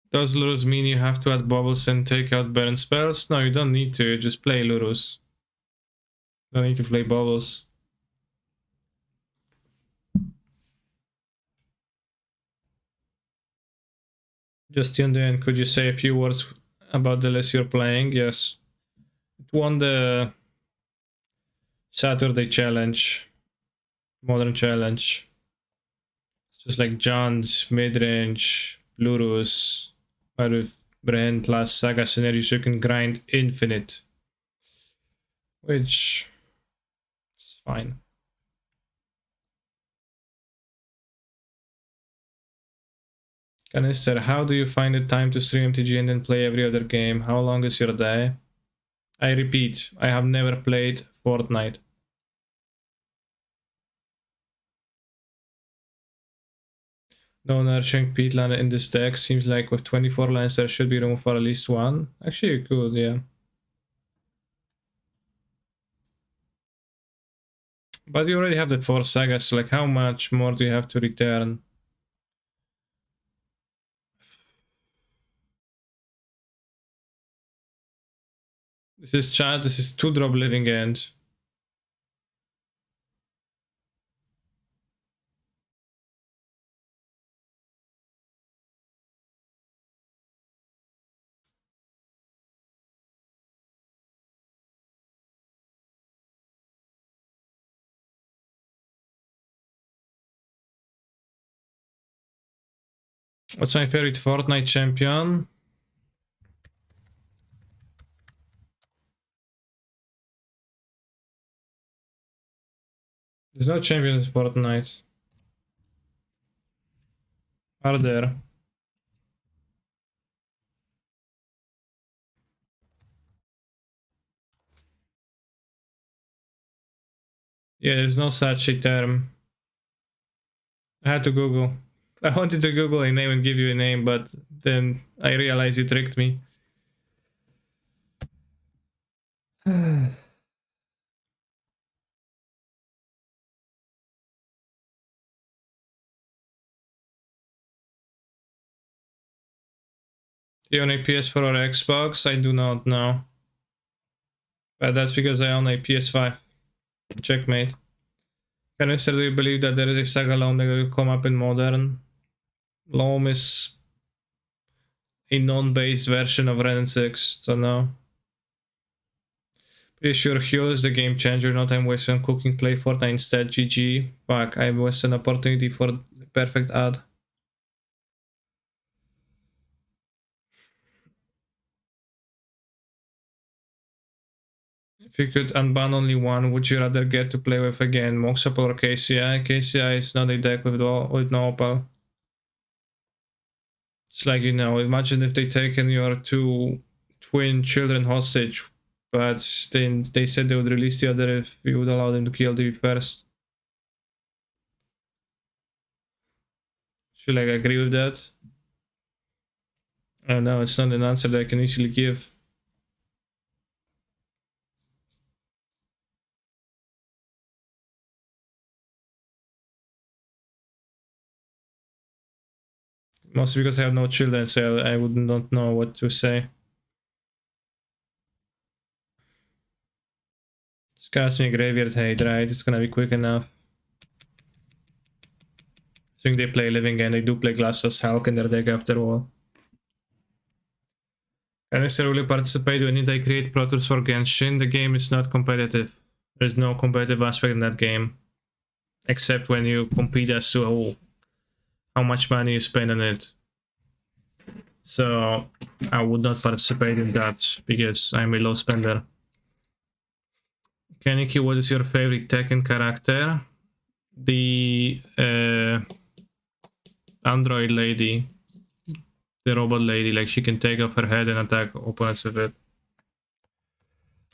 Speaker 1: Does Lurus mean you have to add bubbles and take out burn spells? No, you don't need to, just play Lurus. Don't need to play bubbles. Just tuned in, could you say a few words about the list you're playing? Yes. It won the Saturday challenge, Modern Challenge. It's just like John's, Midrange, Lurus, but with Brain plus Saga synergy, so you can grind infinite. Which is fine. Canister, how do you find the time to stream MTG and then play every other game? How long is your day? I repeat, I have never played Fortnite. No nurturing peatland in this deck. Seems like with 24 lands there should be room for at least one. Actually you could, yeah. But you already have the 4 sagas, so like how much more do you have to return? This is chat, this is 2-drop Living End. What's my favorite Fortnite champion? There's no champions in Fortnite. Are there? Yeah, there's no such a term. I had to Google. I wanted to Google a name and give you a name, but then I realized you tricked me. Do you own a PS4 or Xbox? I do not know. But that's because I own a PS5. Checkmate. Can you certainly believe that there is a Saga loan that will come up in modern? Loam is a non-based version of Ren 6, so no. Pretty sure Huel is the game changer, no time wasted on cooking, play Fortnite instead, GG. Fuck, I wasted an opportunity for the perfect ad. If you could unban only one, would you rather get to play with again, Moxopal or KCI? KCI is not a deck with no opal. It's like, you know, imagine if they taken your two twin children hostage, but then they said they would release the other if you would allow them to kill the first. Should I agree with that? I don't know, it's not an answer that I can easily give. Mostly because I have no children, so I would not know what to say. It's casting a graveyard hate, right? It's gonna be quick enough. I think they play Living and they do play Glassless Hulk in their deck after all. Can I really participate when they create Pro Tours for Genshin? The game is not competitive. There's no competitive aspect in that game. Except when you compete as to how much money you spend on it. So I would not participate in that because I'm a low spender. Kaneki, what is your favorite Tekken character? The android lady. The robot lady, like she can take off her head and attack opponents with it.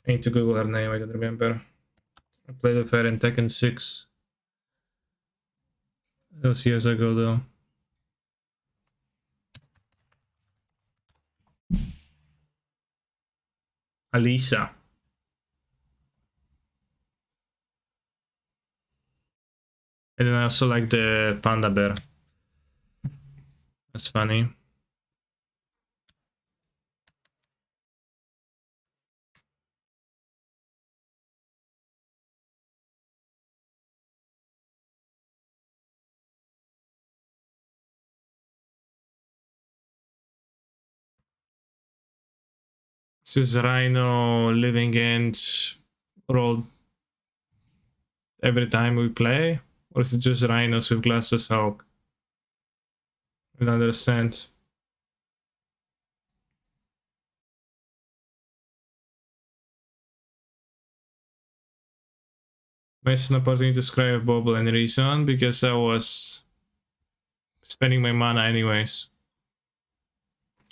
Speaker 1: I need to Google her name, I don't remember. I played with her in Tekken 6. That was years ago though. Alisa. And then I also like the panda bear. That's funny. This is Rhino living end rolled every time we play? Or is it just Rhinos with Glassless Hulk? I don't understand. Missed an opportunity to scry a bubble and reason because I was spending my mana anyways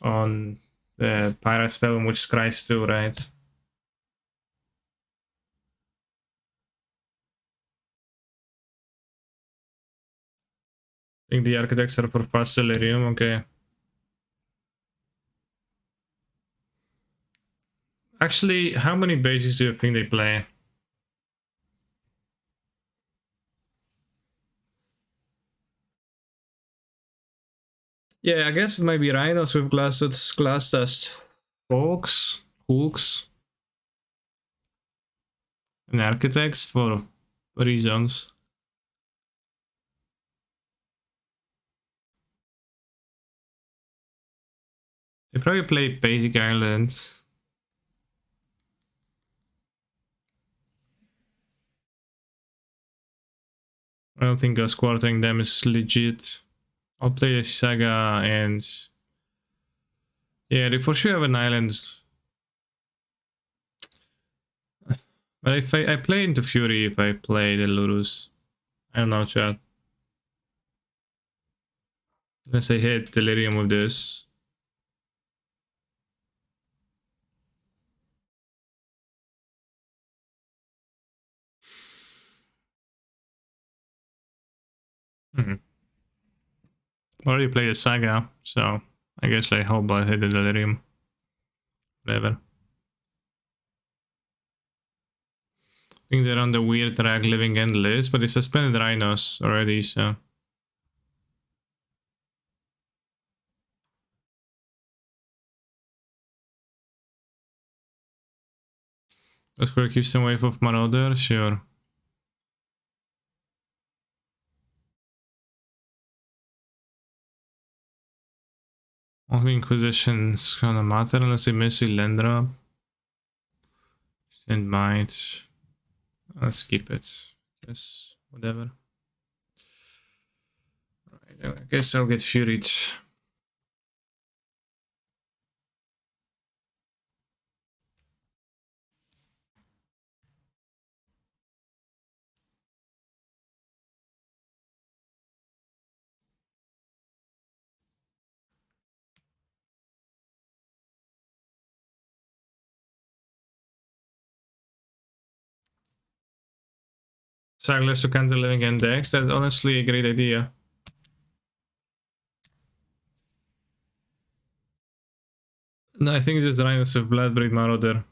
Speaker 1: on the pirate spell, which scries too, right? I think the architects are for fast delirium, okay. Actually, how many bases do you think they play? Yeah, I guess it might be Rhinos with glass dust. Hooks, and architects for reasons. They probably play basic islands. I don't think us quartering them is legit. I'll play a Saga and yeah, they for sure have an island. But if I play into Fury if I play the Lurus. I don't know, chat. Unless I hit Delirium with this. Already played a Saga, so I guess I hope I hit the Delirium. Whatever. I think they're on the weird track Living Endless, but they suspended Rhinos already, so. Square keeps them away from Marauder, sure. Only Inquisition's gonna matter unless they miss Lendra. And might. Let's keep it. Yes, whatever. Right, I guess I'll get Furied. Sagless to counter Living End decks. That's honestly a great idea. No, I think it's just Rhinos of Bloodbreed Marauder.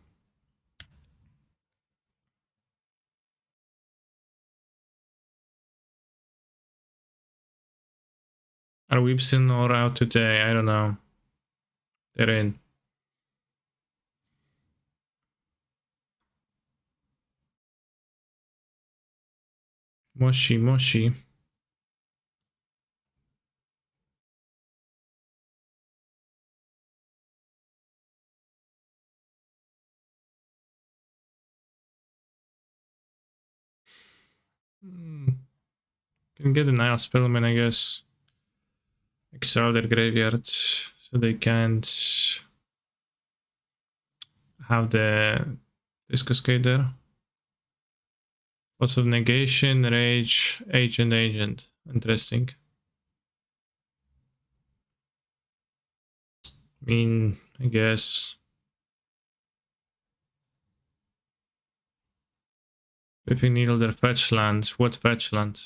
Speaker 1: Are Weeps in or out today? I don't know. They're in. Moshi, Moshi. Can get a Nile Spellman, I guess. Exile their graveyards so they can't have the this cascade there. Lots of negation, rage, agent. Interesting. I mean, I guess. If you needle their fetch lands, what fetch land?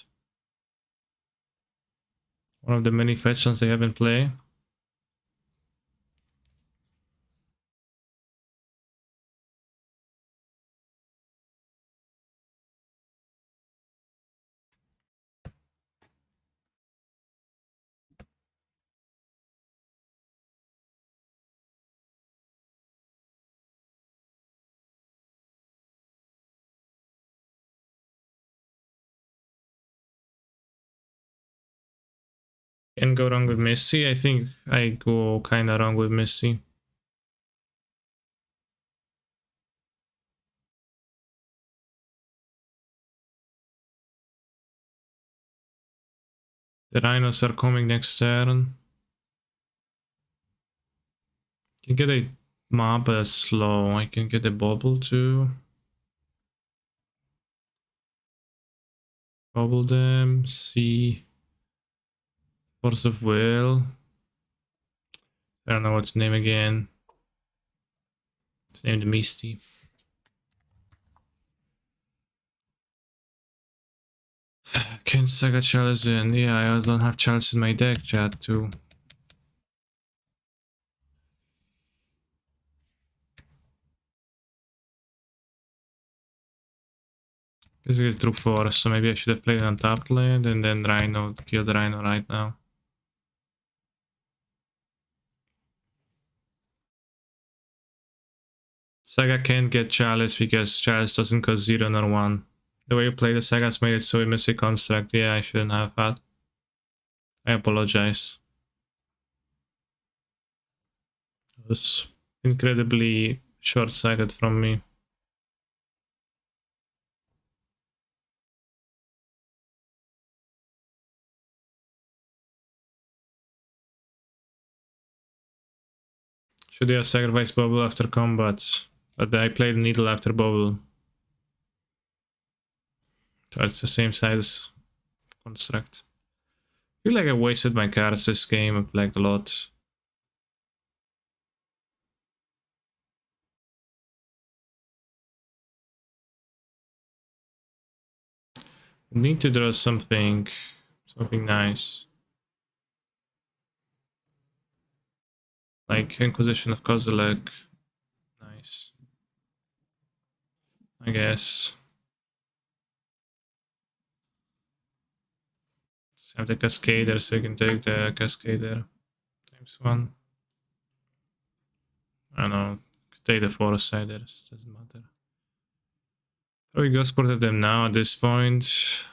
Speaker 1: One of the many fetch lands they have in play. Can go wrong with Misty. I think I go kind of wrong with Misty. The Rhinos are coming next turn. Can get a mob slow. I can get a bubble too. Bubble them. See. Force of Will. I don't know what to name again. It's named Misty. Can Saga Chalice in? Yeah, I don't have Chalice in my deck, chat, too. This is True Force, so maybe I should have played on top land and then Rhino, kill the Rhino right now. Saga can't get Chalice because Chalice doesn't cost 0 nor 1. The way you play the Saga's made it so it misses a construct. Yeah, I shouldn't have had. I apologize. It was incredibly short-sighted from me. Should I sacrifice bubble after combat? But I played needle after bubble. So it's the same size construct. I feel like I wasted my cards this game, like a lot. Need to draw something nice. Like Inquisition of Kozilek. Nice. I guess. Let's have the Cascader so you can take the Cascader. ×1. I don't know. Take the Forest Siders. Doesn't matter. Probably go squirted them now at this point.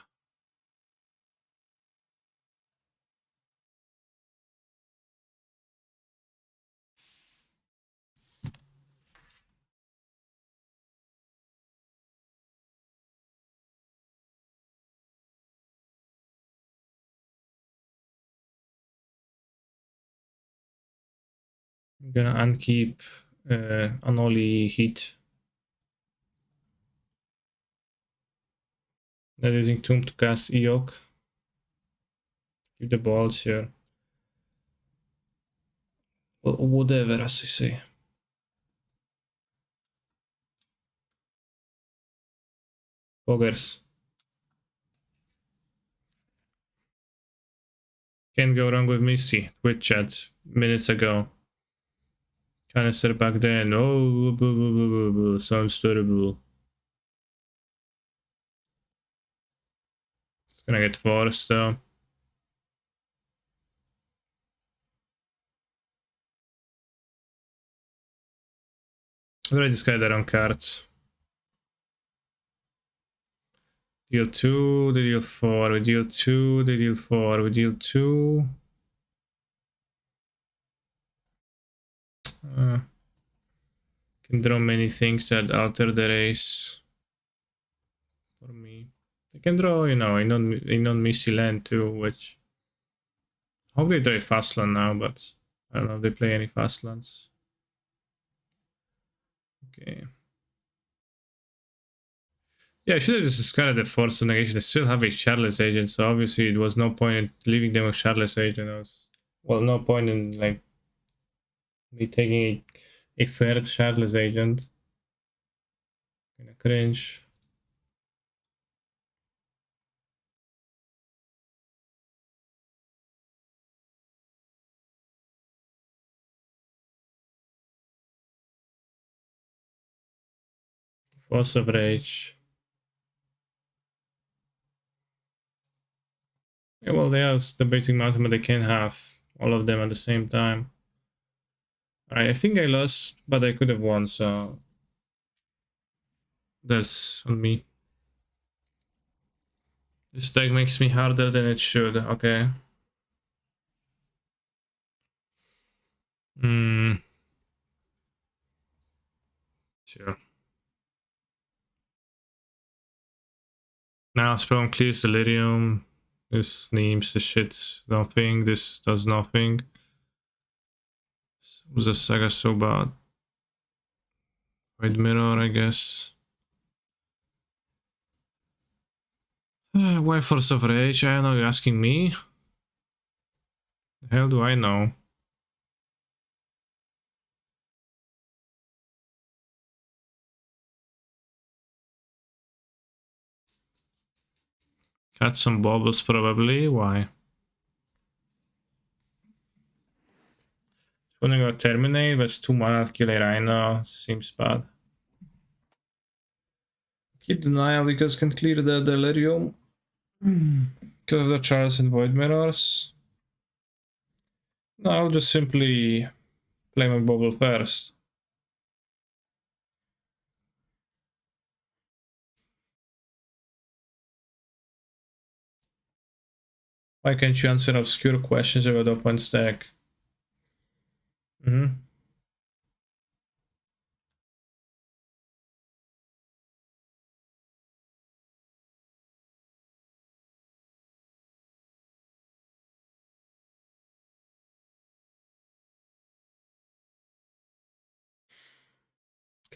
Speaker 1: I'm gonna unkeep Anoli Heat. Not using Tomb to cast Eok. Keep the balls here. Or whatever, as I say. Poggers. Can't go wrong with Missy. Twitch chat minutes ago. Canister back then. Oh, boo, boo, boo, boo, boo. Sounds terrible. It's gonna get forced though. I've already discarded their own cards. Deal 2, they deal 4, we deal 2, they deal 4, we deal 2. Can draw many things that alter the race for me. I can draw, you know, a non-missy land too, which I hope they draw a fast land now, but I don't know if they play any fast lands. Okay. Yeah, I should have just discarded the Force of Negation. They still have a Shardless Agent, so obviously it was no point in leaving them with Shardless Agent. It was, well, no point in like me taking a third Shardless Agent. Kinda cringe. Force of Rage. Yeah, well, they have the basic mountain, but they can't have all of them at the same time. Alright, I think I lost, but I could have won, so that's on me. This deck makes me harder than it should, okay. Sure. Now Spawn clears Delirium. This names the shit nothing. This does nothing. Was the Saga so bad? White Mirror, I guess. Why Force of Rage? I don't know, you're asking me? The hell do I know? Got some bubbles probably. Why? Wanna go Terminate, but it's 2 mana to kill a Rhino. Seems bad. Keep Denial because can clear the Delirium. Because of the Charles and Void Mirrors. No, I'll just simply play my bubble first. Why can't you answer obscure questions about open stack?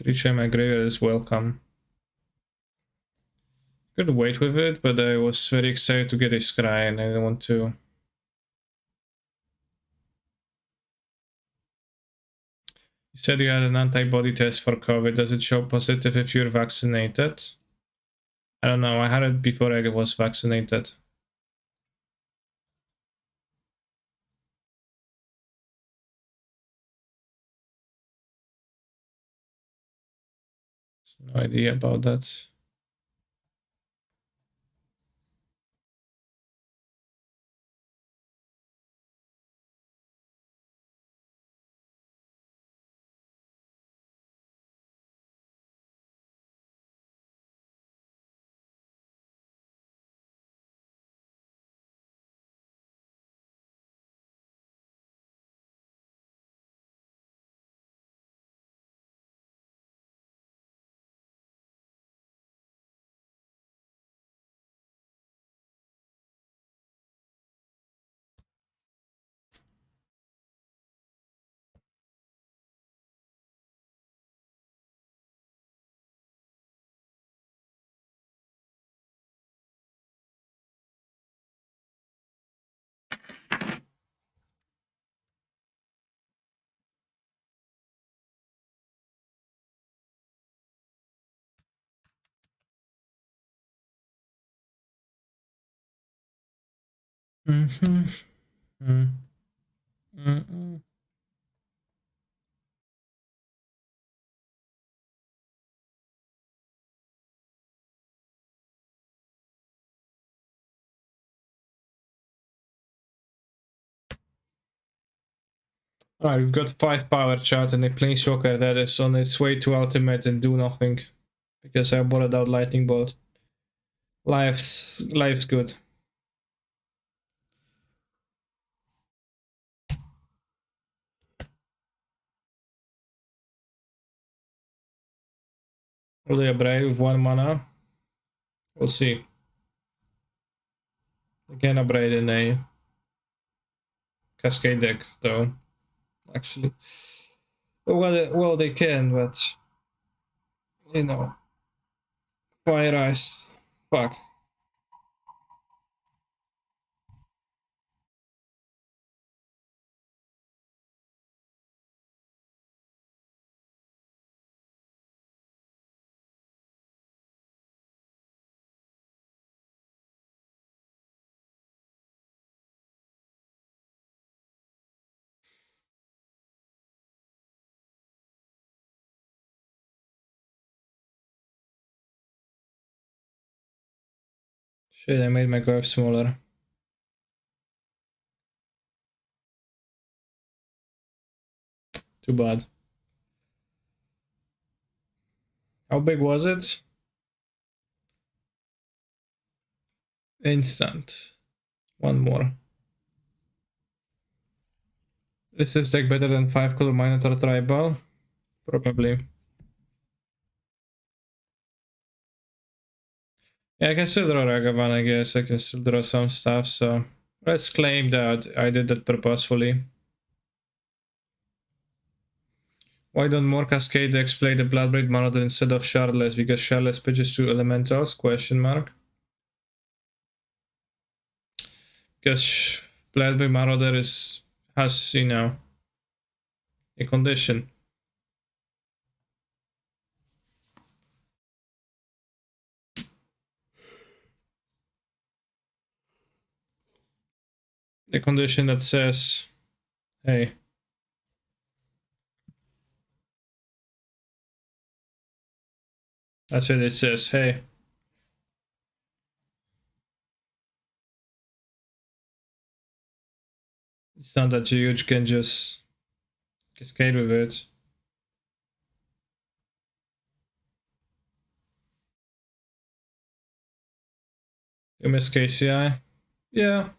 Speaker 1: Creature in my graveyard is welcome. Could wait with it, but I was very excited to get a scry and I didn't want to. You said you had an antibody test for COVID. Does it show positive if you're vaccinated? I don't know. I had it before I was vaccinated. No idea about that. Alright, we've got 5 power chat and a planeswalker that is on its way to ultimate and do nothing. Because I bought out lightning bolt. Life's good. Only a Brave with 1 mana. We'll see. Again, a Brave in a Cascade deck, though. Actually. Well, they can, but... You know. Fire Ice. Fuck. Shit, I made my graph smaller. Too bad. How big was it? Instant. One more. Is this deck better than 5-color Minotaur Tribal? Probably. Yeah, I can still draw Ragavan, I guess. I can still draw some stuff, so... Let's claim that I did that purposefully. Why don't more Cascade decks play the Bloodbraid Marauder instead of Shardless? Because Shardless pitches 2 elementals? Question mark. Because Bloodbraid Marauder has, you know, a condition. A condition that says, hey, that's what it says, hey. It's not that you can just cascade with it. You miss KCI? Yeah.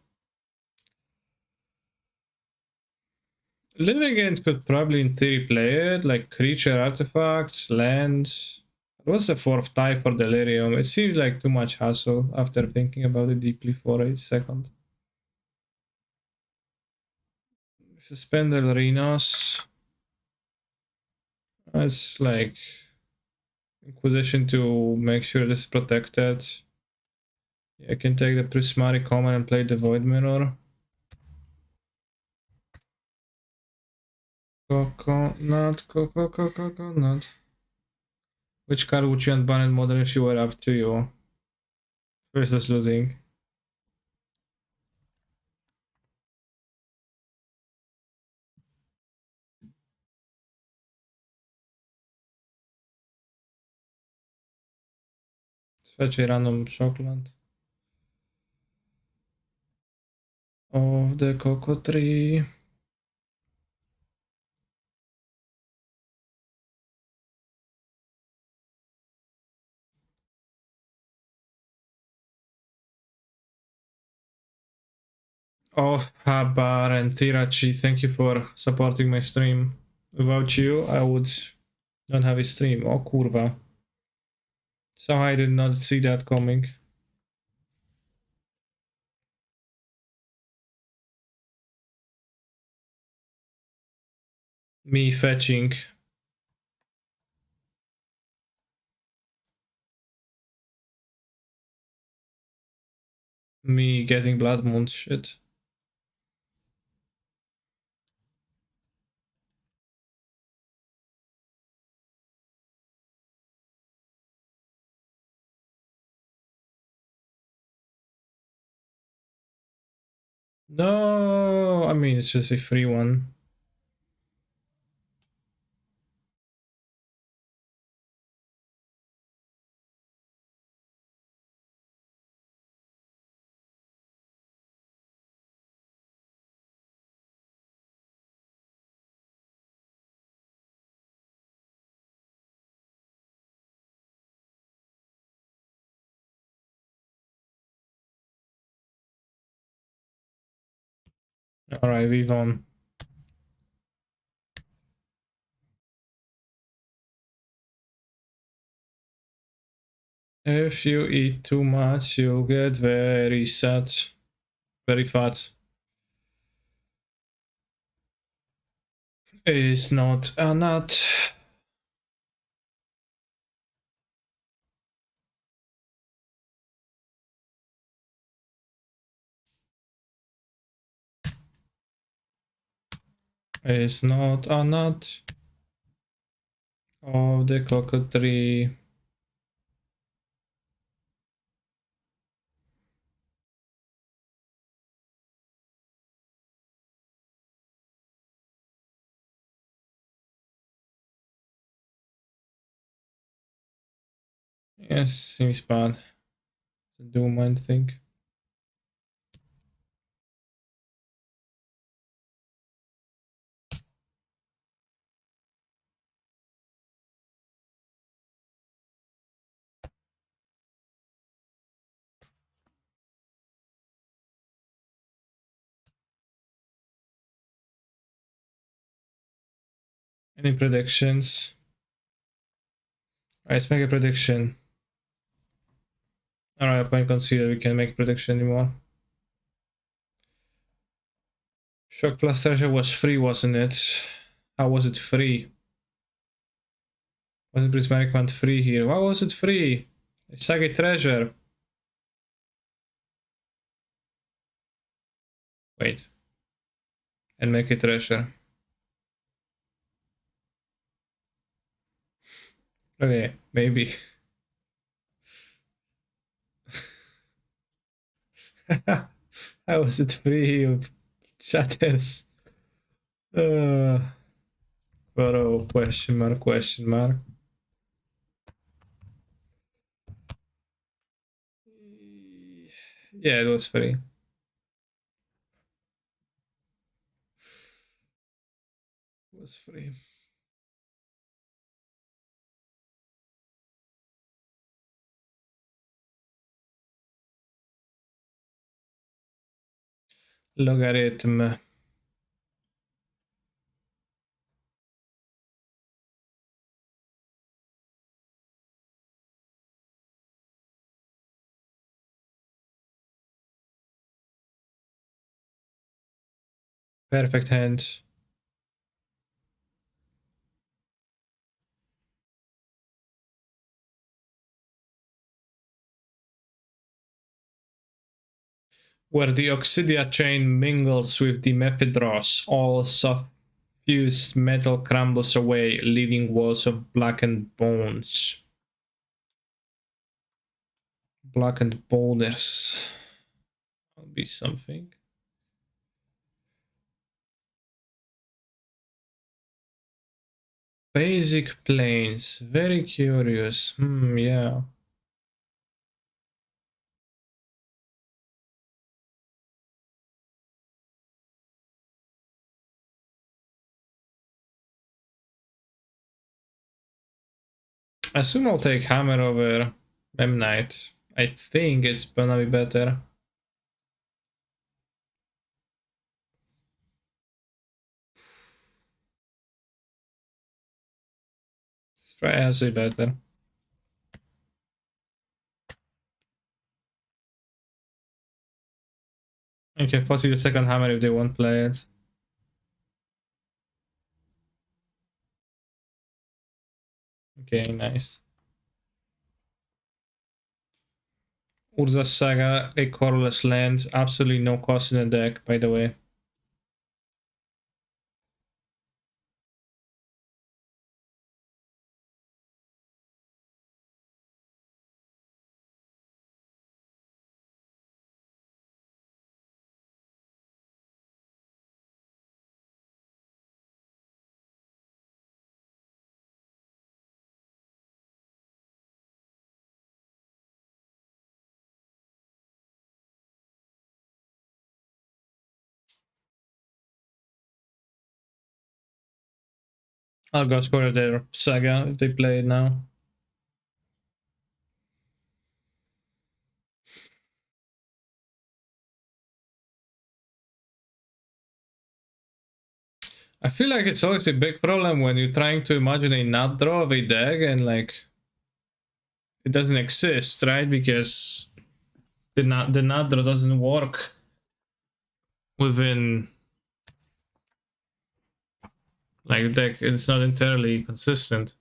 Speaker 1: Living End could probably in theory play it, like creature, artifact, land. What's the 4th type for Delirium? It seems like too much hassle after thinking about it deeply for a second. Suspend Rhinos. That's like Inquisition to make sure this is protected. Yeah, I can take the Prismatic Common and play the Void Mirror. Coconut. Which card would you unban in modern if you were up to you? Versus losing. Fetch a random Shockland. Of the Cocoa Tree. Oh, Habar and Tirachi, thank you for supporting my stream. Without you, I would not have a stream. Oh, kurwa. So I did not see that coming. Me fetching. Me getting Blood Moon shit. No, I mean, it's just a free one. Alright, we've won. If you eat too much, you'll get very sad. Very fat. Is not a nut. Is not a nut of the cocoa tree. Yes, seems bad. The Doom, I think. Any predictions? Alright, let's make a prediction. Alright, I can consider we can make a prediction anymore. Shock Plus Treasure was free, wasn't it? How was it free? Wasn't Prismatic Wand free here? Why was it free? It's Saga Treasure. Wait. And make a treasure. Okay, maybe. How was it free, you chatters? Bro, question mark, question mark. Yeah, it was free. It was free. Logarithm. Perfect hand. Where the Oxidia chain mingles with the Mephidros, all suffused metal crumbles away, leaving walls of blackened bones. Blackened boulders. That'll be something. Basic planes. Very curious. Yeah. I assume I'll take Hammer over Memnite. I think it's gonna be better. It's actually better. I can foresee the second Hammer if they won't play it. Okay, nice. Urza Saga, a colorless land, absolutely no cost in the deck, by the way. I'll go score their Saga if they play it now. I feel like it's always a big problem when you're trying to imagine a nut draw of a deck and like it doesn't exist, right? Because the nut draw doesn't work within like deck. It's not entirely consistent.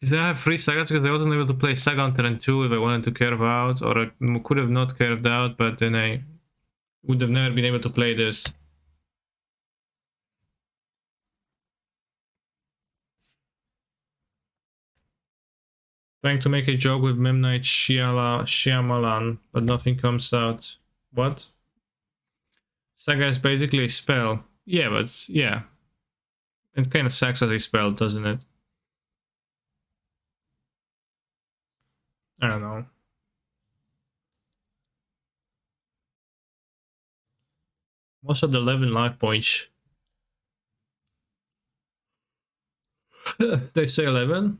Speaker 1: Did I have 3 Sagas because I wasn't able to play Saga on turn 2 if I wanted to curve out, or I could have not curved out, but then I would have never been able to play this. Trying to make a joke with Memnite Shyamalan, but nothing comes out. What? Saga is basically a spell. Yeah, but yeah. It kind of sucks as a spell, doesn't it? I don't know. Most of the 11 life points. They say 11?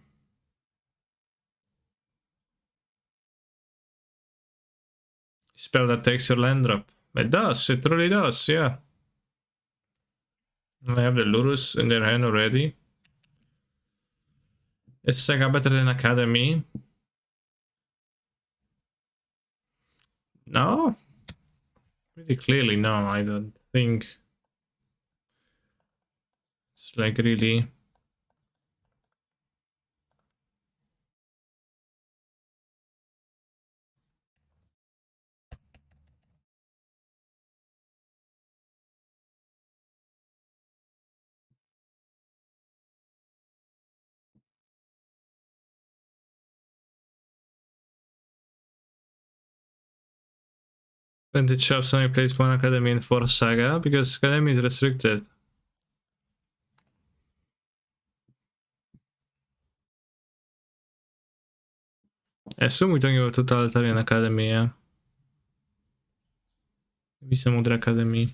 Speaker 1: Spell that takes your land drop. It does, it really does, yeah. They have the Lurus in their hand already. Is Saga better than Academy? No? Pretty clearly, no, I don't think. It's like really. Advantage shops only plays one Academy and 4 Saga because Academy is restricted. I assume we're talking about Totalitarian Academy, yeah. Maybe some other Academy.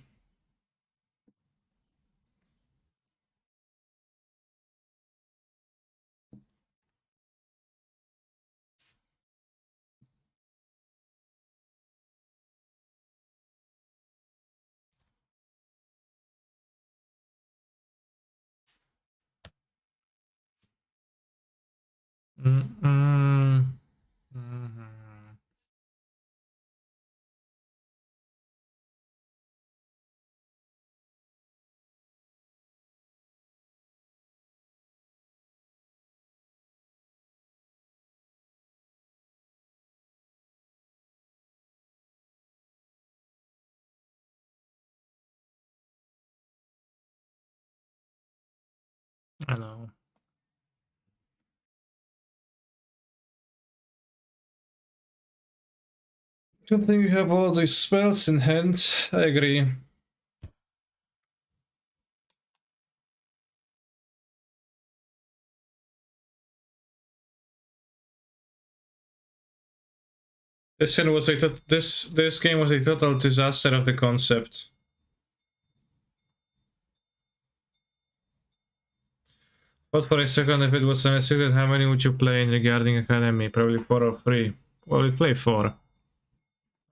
Speaker 1: I know. Good thing you have all these spells in hand. I agree. This game was a total disaster of the concept. But for a second, if it was unrestricted, how many would you play in the Guarding Academy? Probably 4 or 3. Well, we play 4.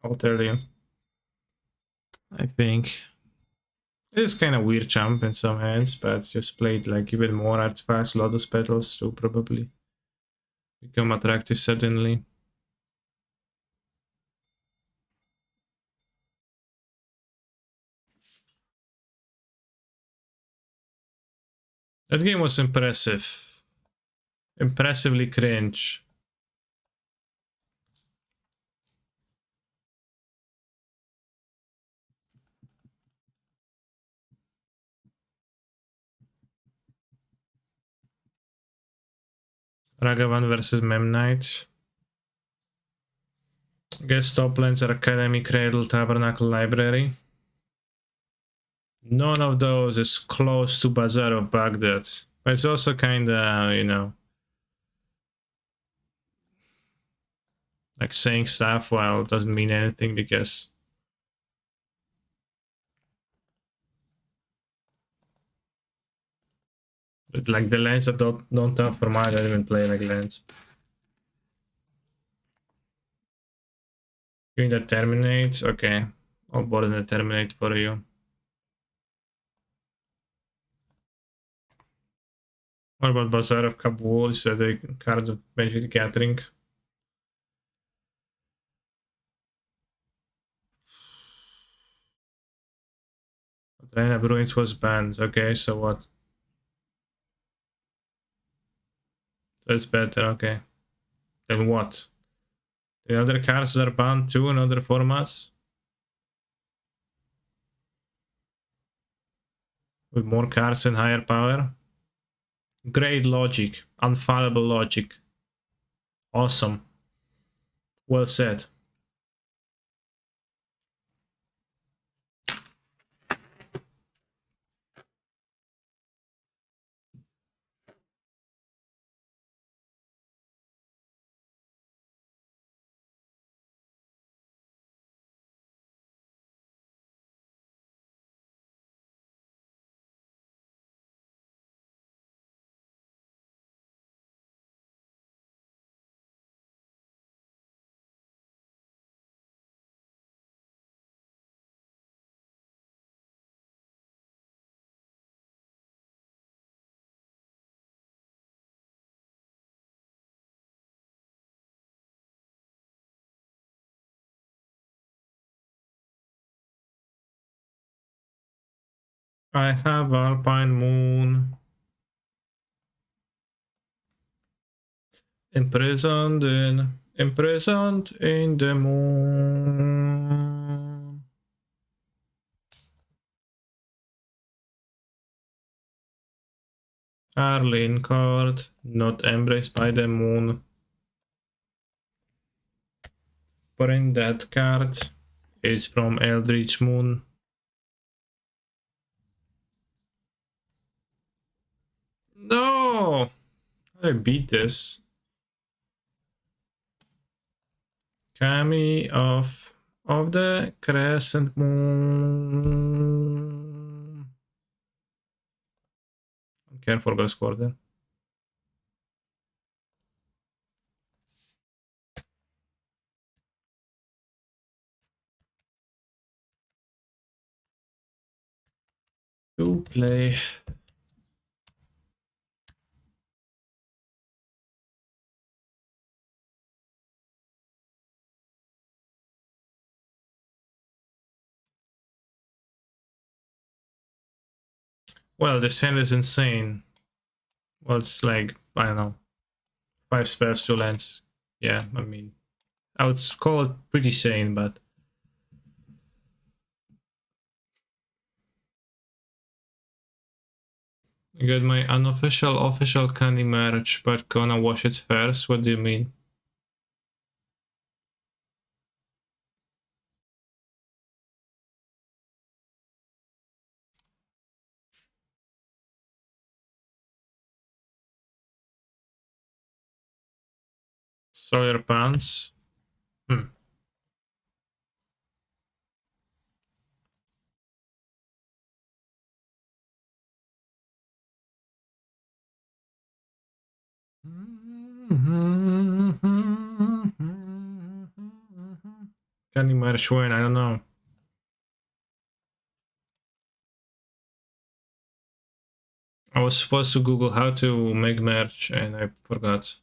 Speaker 1: I'll tell you. I think. It's kind of weird jump in some hands, but just played like even more artifacts, Lotus Petals to probably become attractive suddenly. That game was impressive. Impressively cringe. Ragavan versus Memnite. Guess top lands are Academy, Cradle, Tabernacle, Library. None of those is close to Bazaar of Baghdad. But it's also kinda, you know, like saying stuff while it doesn't mean anything because like the lands that don't have for mine, I don't even play like lands. Doing that terminate, okay. I'll bother the terminate for you. What about Bazaar of Kabul? Is that a card of Magic the Gathering? Train of Ruins was banned. Okay, so what? That's better, okay. Then what? The other cards are banned too in other formats? With more cards and higher power? Great logic. Unfallible logic. Awesome. Well said. I have Alpine Moon. Imprisoned in the moon. Arlene card, not embraced by the moon. Print that card. It's from Eldritch Moon. No! I beat this. Kami of the Crescent Moon. Careful, go score there. To play. Well, this hand is insane. Well, it's like, I don't know, 5 spells, 2 lands. Yeah, I mean, I would call it pretty sane, but You got my unofficial, official candy merch, but gonna wash it first? What do you mean? Solar pants? Hmm. Candy merch when? I don't know. I was supposed to Google how to make merch and I forgot.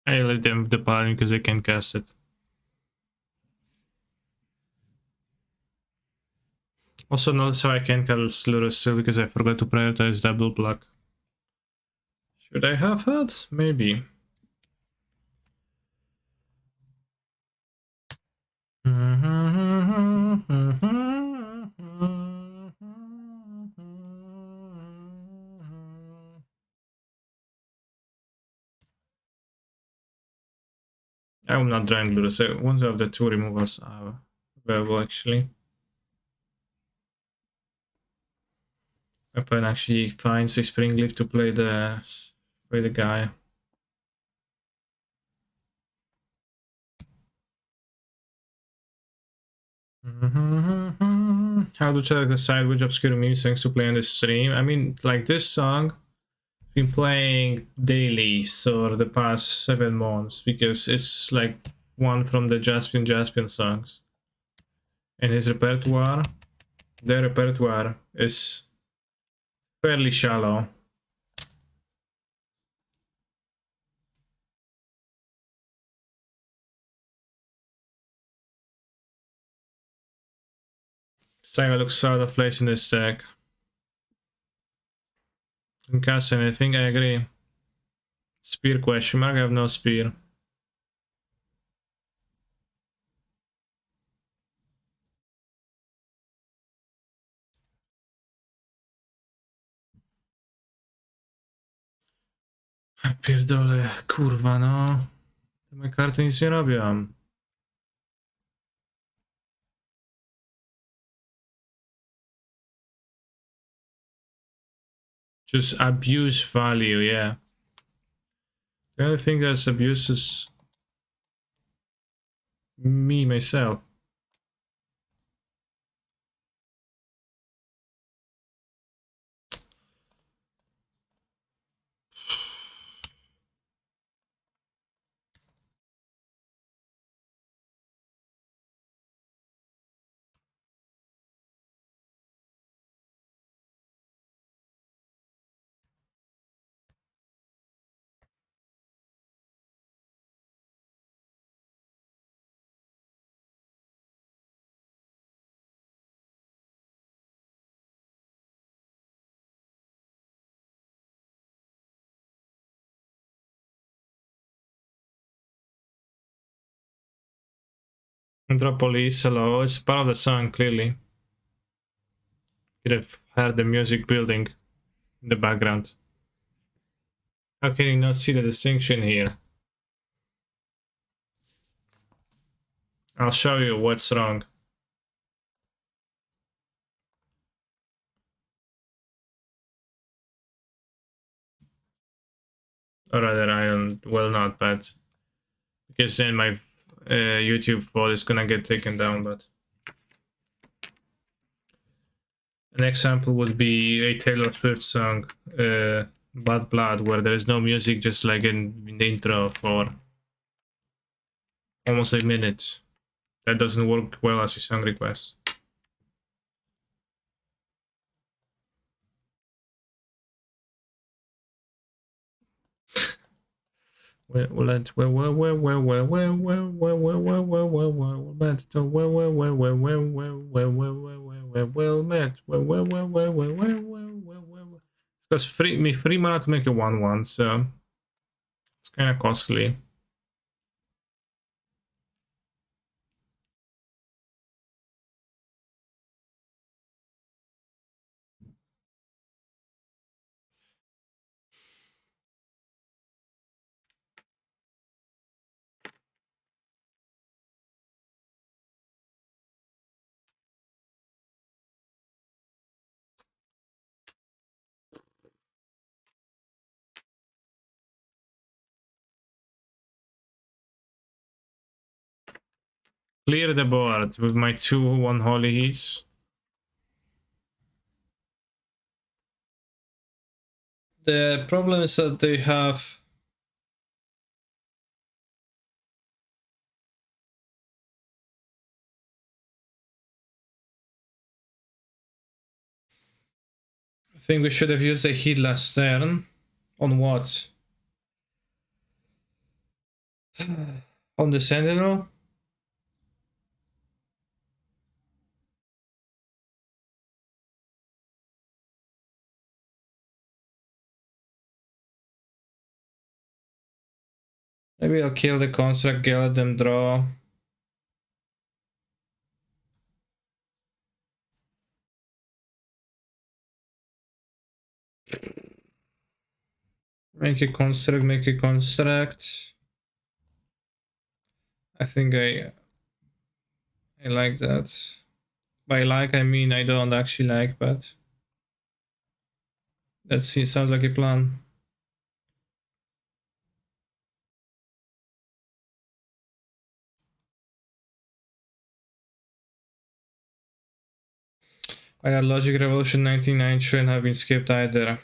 Speaker 1: I let them the paladin because I can cast it. Also notice how I can cast Lurus still because I forgot to prioritize double block. Should I have had? Maybe. I'm not drawing Lurus. I want to have the two removals available actually. Weapon actually finds a spring leaf to play the guy. How to check decide which obscure music to play on the stream? I mean, like this song, been playing daily for the past 7 months because it's like one from the Jaspion songs. And his repertoire, their repertoire is fairly shallow. Saga looks out of place in this deck. Can cast anything, I agree. Spear question mark, I have no spear. Pierdolę, kurwa no. Te moje karty nic nie robią. Just abuse value, yeah. The only thing that's abuse is me, myself. Metropolis, hello. It's part of the song, clearly. You'd have heard the music building in the background. How can you not see the distinction here? I'll show you what's wrong. Or rather, I don't, well, not, but because then my YouTube file is gonna get taken down. But an example would be a Taylor Swift song, Bad Blood, where there is no music, just like in the intro for almost a minute. That doesn't work well as a song request. Well, because free mana to make a 1/1, so it's kind of costly. Clear the board with my 2 Unholy Heats. The problem is that they have I think we should have used a heat last turn. On what? On the Sentinel? Maybe I'll kill the construct, let them draw. Make a construct, make a construct. I think I like that. By like, I mean I don't actually like, but let's see, sounds like a plan. I got Logic Revolution 99, shouldn't have been skipped either.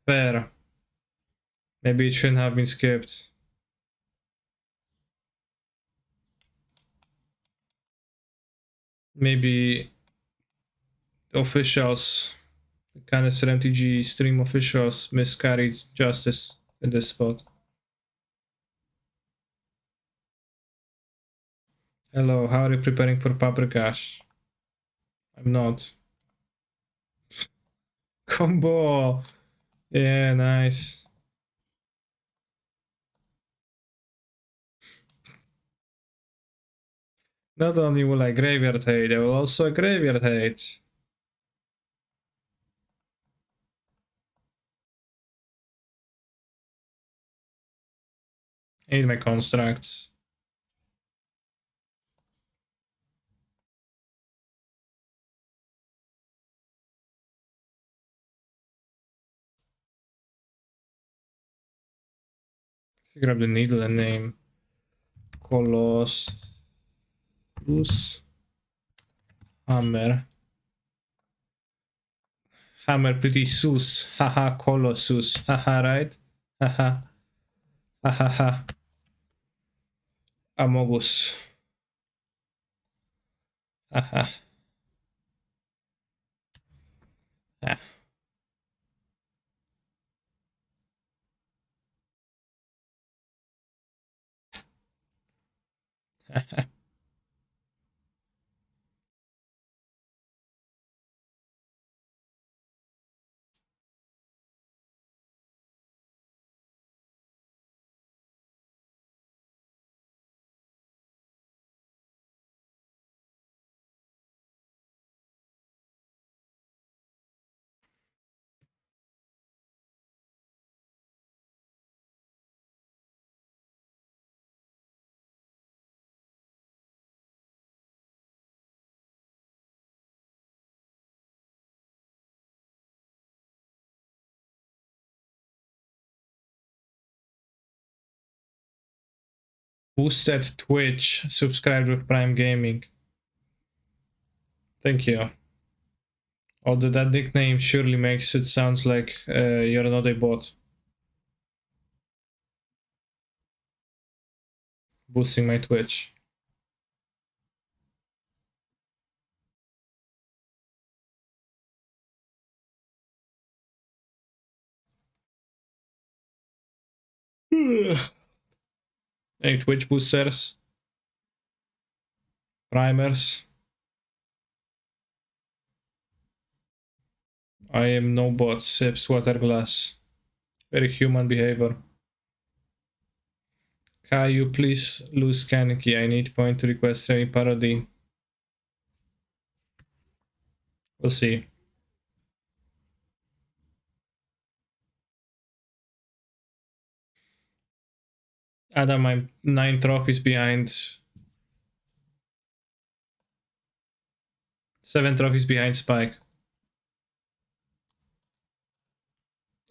Speaker 1: Fair. Maybe it shouldn't have been skipped. Maybe officials, the Canister MTG stream officials miscarried justice in this spot. Hello, how are you preparing for Paprikash? I'm not. Combo! Yeah, nice. Not only will I graveyard hate, I will also graveyard hate. I need my constructs. Let's grab the needle and name. Colossus Hammer. Hammer pretty sus. Haha, Colossus. Haha, right? Haha. Haha. Amogus. Haha. Ah. Boosted Twitch, subscribed with Prime Gaming. Thank you. Although that nickname surely makes it sounds like you're not a bot. Boosting my Twitch. Hey, Twitch boosters. Primers. I am no bot, sips water glass. Very human behavior. Caillou, please lose Kaneki. I need point to request any parody. We'll see. Adam, I'm 9 trophies behind. 7 trophies behind Spike.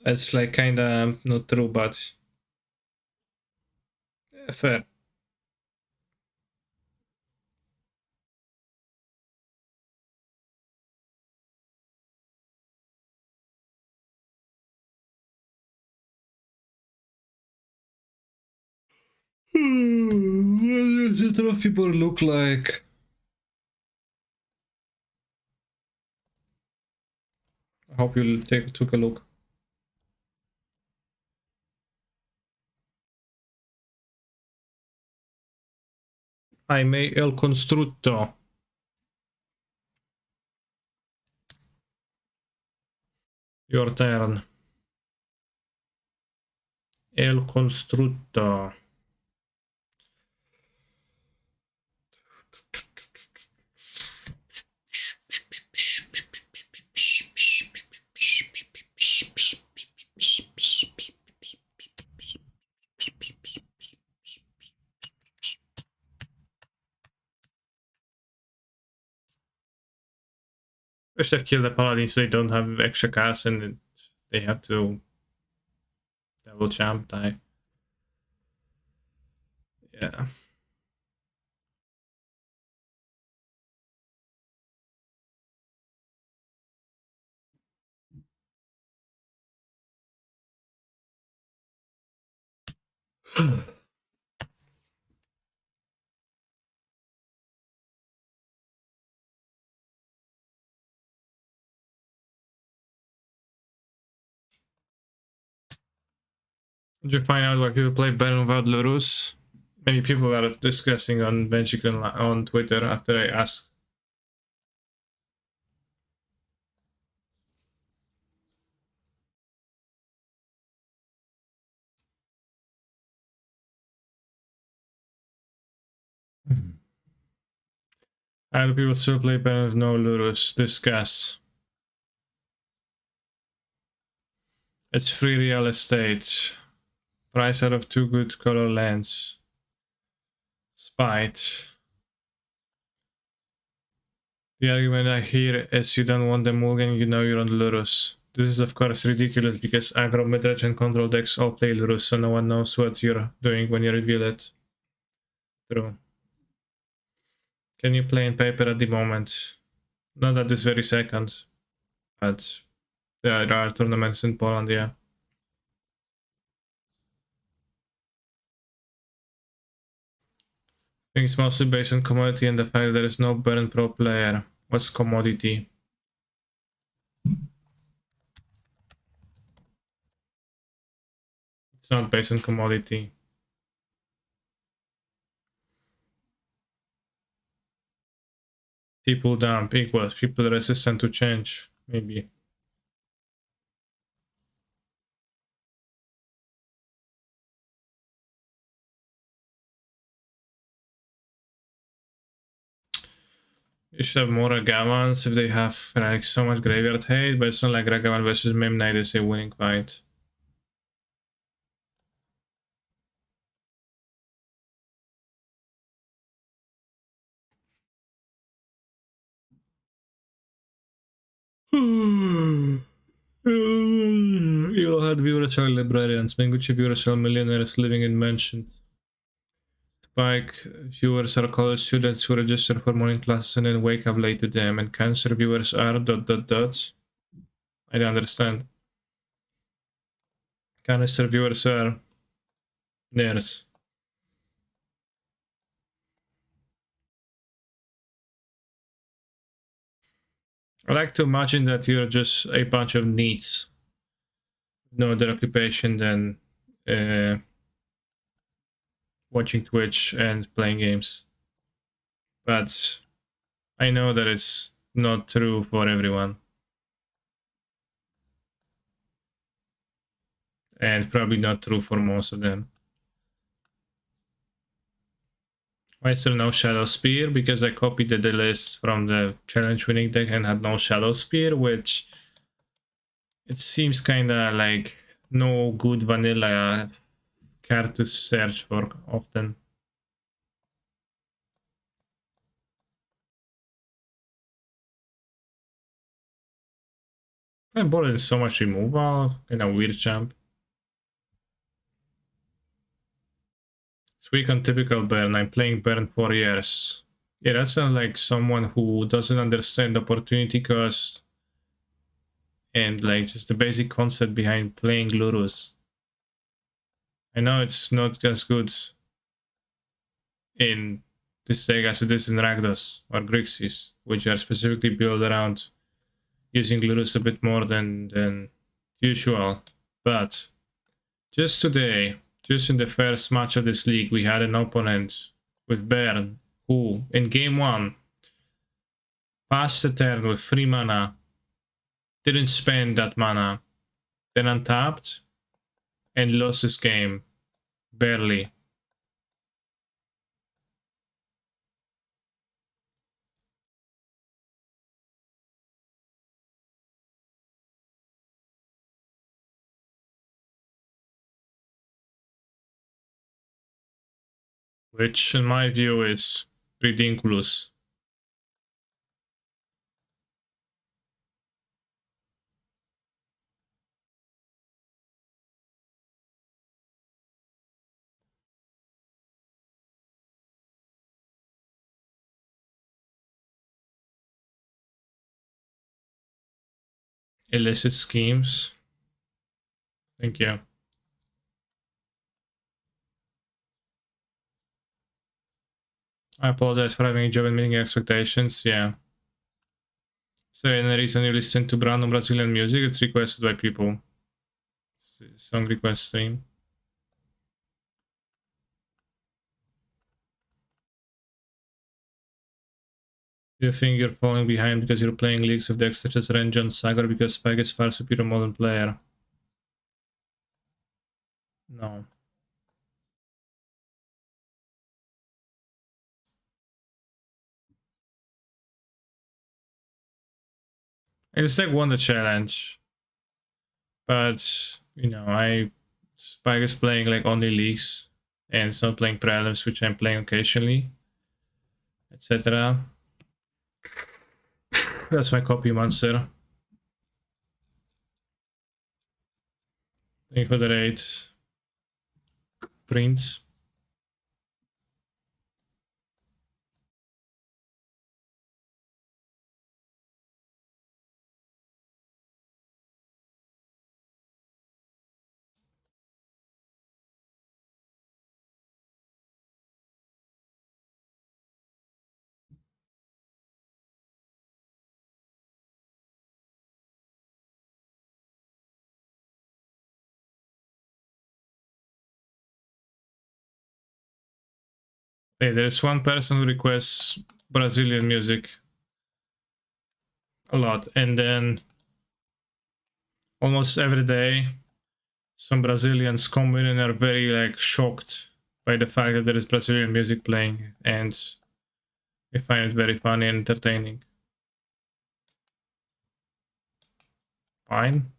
Speaker 1: It's like kinda not true, but fair. What does the trophy board look like? I hope you'll took a look. I may el constructo. Your turn. El constructo. Wish they've killed the paladins so they don't have extra cast and they have to double champ die. Yeah. Did you find out why people play Baron without Lurus? Maybe people are discussing on Benchican on Twitter after I asked. How do people still play Baron with no Lurus? Discuss. It's free real estate. Price out of 2 good color lands. Spite. The argument I hear is you don't want the Mulligan, you know you're on Lurus. This is of course ridiculous because aggro, midrange and control decks all play Lurus, so no one knows what you're doing when you reveal it. True. Can you play in paper at the moment? Not at this very second, but there are tournaments in Poland, yeah. I think it's mostly based on commodity and the fact there is no Baron Pro player. What's commodity? It's not based on commodity. People dump equals people resistant to change, maybe. You should have more Ragavans if they have like so much graveyard hate, but it's not like Ragavan versus Mem Knight is a winning fight. You had viewer child librarians, Benguchi viewer child millionaires living in mansions. Spike viewers are college students who register for morning classes and then wake up late to them, and cancer viewers are ... I don't understand. Cancer viewers are nerds. I like to imagine that you're just a bunch of neats, no other occupation than watching Twitch and playing games. But I know that it's not true for everyone. And probably not true for most of them. Why is there no Shadow Spear? Because I copied the list from the challenge winning deck and had no Shadow Spear, which it seems kinda like no good vanilla card to search for often. And board is so much removal, kinda weird champ. It's weak on typical burn. I'm playing burn for years. Yeah, that sounds like someone who doesn't understand opportunity cost and like just the basic concept behind playing Lurus. I know it's not as good in this deck as it is in Rakdos or Grixis, which are specifically built around using Lurus a bit more than usual. But just today, just in the first match of this league, we had an opponent with Bern who, in game 1, passed the turn with 3 mana, didn't spend that mana, then untapped, and lost this game. Barely. Which, in my view, is ridiculous. Illicit schemes. Thank you. I apologize for having a job and meeting expectations. Yeah. Is there any reason you listen to random Brazilian music? It's requested by people. Song request stream. Do you think you're falling behind because you're playing leagues with decks such as Renja and Saga, or because Spike is far superior modern player? No. And this deck won the challenge. But, you know, Spike is playing like only leagues, and it's not playing prelims, which I'm playing occasionally, etc. That's my copy monster. Thank you for the raid. Prince. Hey, there's one person who requests Brazilian music a lot, and then almost every day some Brazilians come in and are very like shocked by the fact that there is Brazilian music playing, and I find it very funny and entertaining. Fine.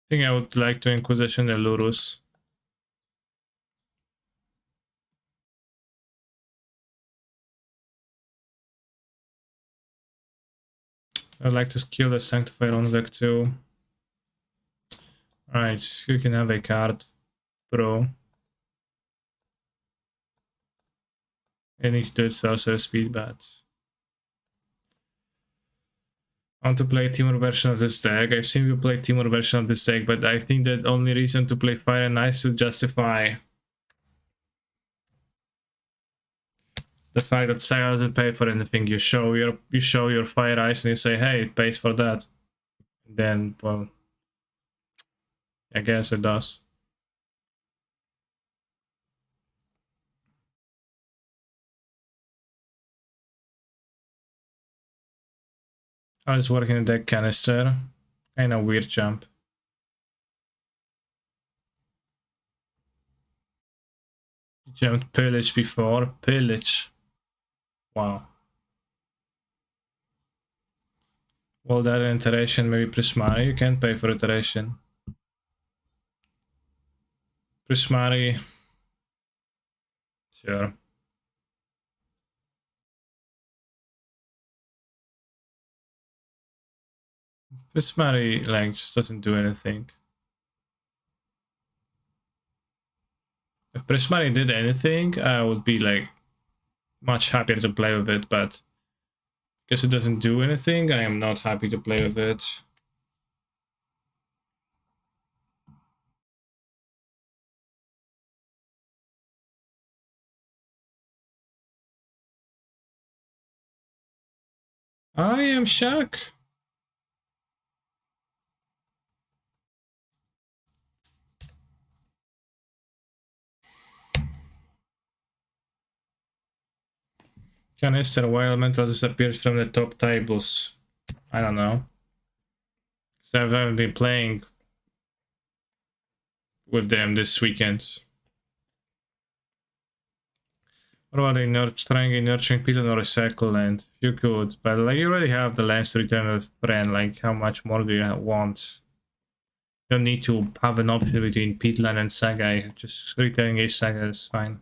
Speaker 1: I think I would like to Inquisition the Lurus. I'd like to kill the Sanctifier on deck too. Alright, you can have a card, bro. And you do it also a speed bat. I want to play Timur version of this deck. I've seen you play Timur version of this deck, but I think that only reason to play Fire and Ice is justify the fact that Saga doesn't pay for anything. You show your Fire Ice and you say, hey, it pays for that. Then, well, I guess it does. I was working a deck canister. Kind of weird jump. Jumped Pillage before. Pillage. Wow. Well, that iteration, maybe Prismari. You can't pay for iteration. Prismari. Sure. Prismari, like, just doesn't do anything. If Prismari did anything, I would be, like, much happier to play with it, but because it doesn't do anything, I am not happy to play with it. I am shocked. Canister, why elemental disappears from the top tables? I don't know. Because I haven't been playing with them this weekend. What about trying a nurturing pillar or a cycle land? You could, but like you already have the lands to return a friend. Like, how much more do you want? You don't need to have an option between Peatland and Saga. Just returning a Saga is fine.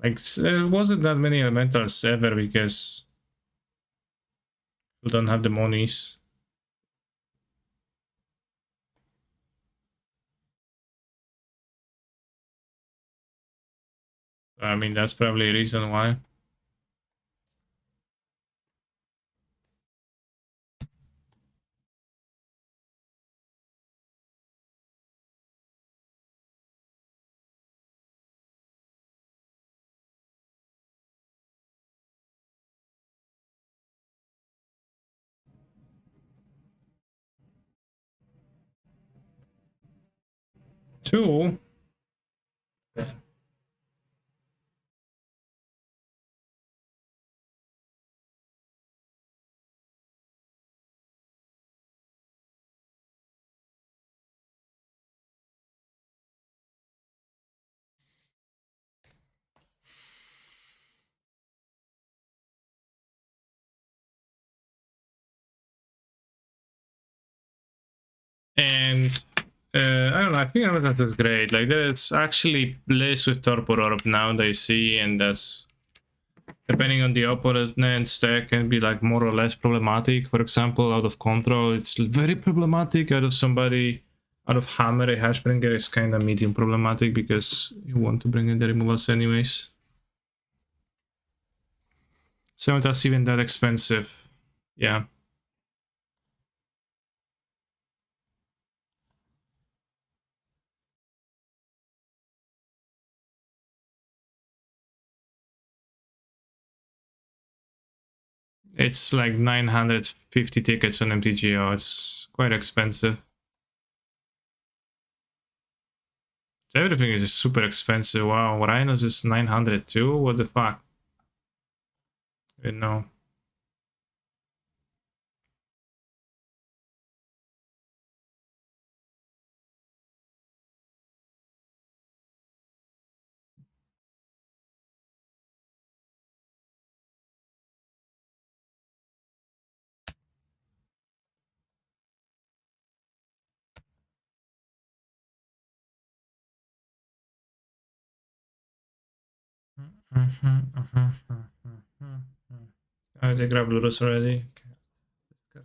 Speaker 1: Like, there wasn't that many elementals ever because we don't have the monies. I mean, that's probably a reason why. Two. And I don't know, I think that is great. Like, there's actually plays with Torpor Orb now they see, and that's depending on the opponent's deck can be like more or less problematic. For example, out of control, it's very problematic. Out of somebody, out of Hammer, a Hashbringer is kind of medium problematic because you want to bring in the removals anyways. So that's even that expensive. Yeah. It's like 950 tickets on MTGO. It's quite expensive. So everything is super expensive. Wow, Rhinos is 900 too? What the fuck? I didn't know. They grab Lurus already. Okay.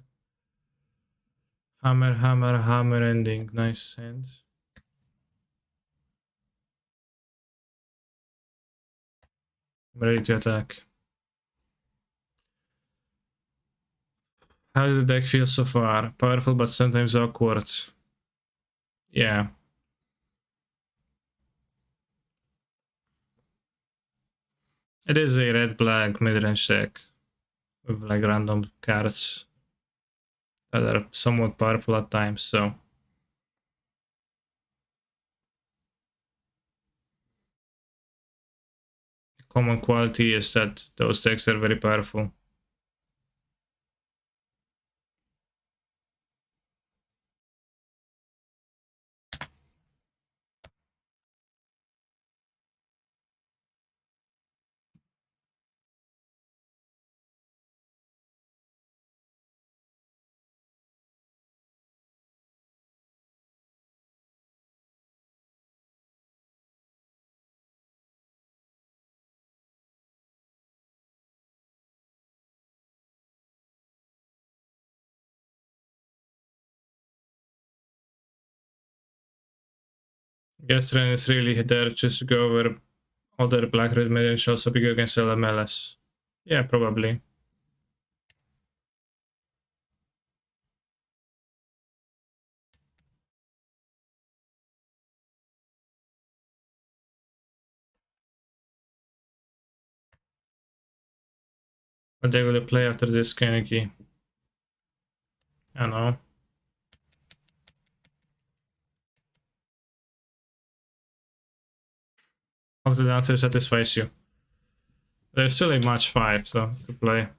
Speaker 1: Hammer, hammer, hammer ending. Nice hand. I'm ready to attack. How did the deck feel so far? Powerful but sometimes awkward. Yeah. It is a red-black mid-range deck with like random cards that are somewhat powerful at times, so. The common quality is that those decks are very powerful. Gastran is really there just to go over other black-red mid-range also be good against LMLS. Yeah, probably. What they will play after this Kaneki? I don't know. Hope the answer satisfies you. There's still a match 5, so to play.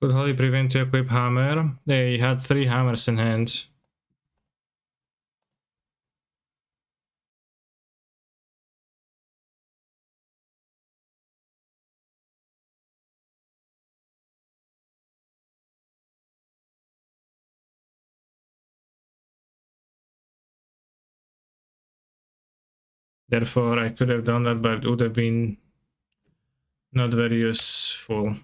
Speaker 1: Could Holly prevent to equip hammer? They had 3 hammers in hand. Therefore, I could have done that, but it would have been not very useful.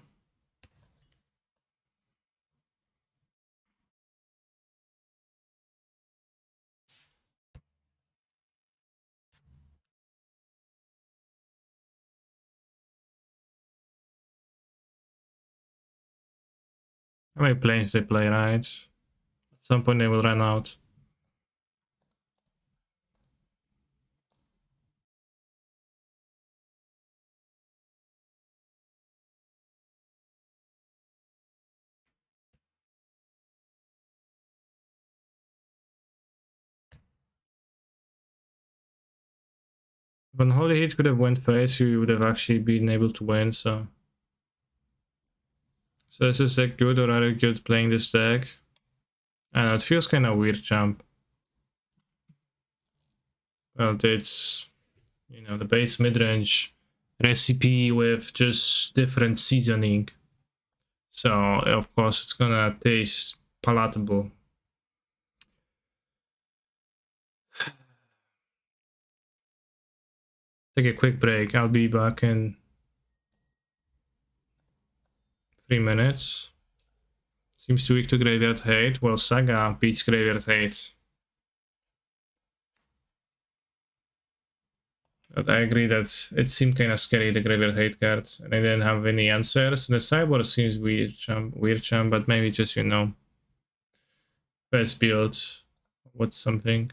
Speaker 1: How many planes they play, right? At some point they will run out. When Holy Heat could have went face, you would have actually been able to win, so. So is this deck good or are you good playing this deck? I don't know, it feels kind of weird jump. Well, it's, you know, the base mid-range recipe with just different seasoning. So, of course, it's gonna taste palatable. Take a quick break. I'll be back in 3 minutes. Seems too weak to Graveyard Hate. Well, Saga beats Graveyard Hate. But I agree that it seemed kind of scary, the Graveyard Hate card, and I didn't have any answers. The sideboard seems weird champ, but maybe just, you know, best build. What's something?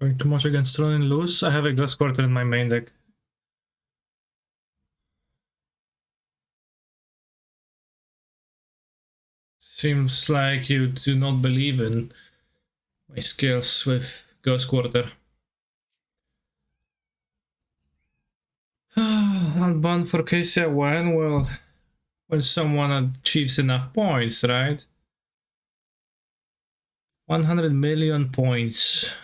Speaker 1: Going too much against Tron and lose. I have a Glass Quarter in my main deck. Seems like you do not believe in my skills with Ghost Quarter. Unban for KCA when? Well, when someone achieves enough points, right? 100 million points.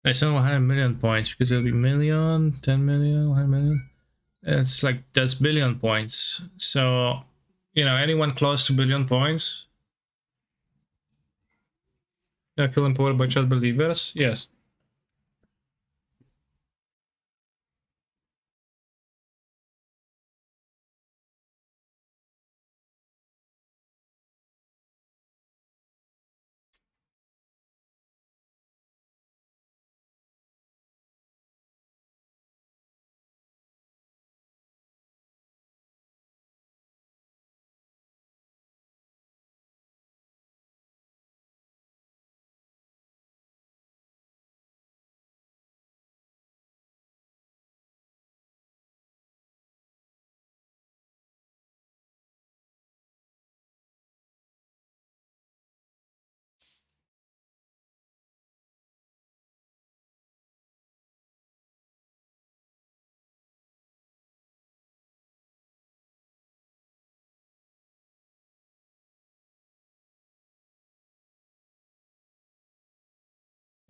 Speaker 1: It's not 100 million points because it'll be million, 10 million, 100 million. It's like that's billion points. So, you know, anyone close to billion points. I feel empowered by chat believers. Yes.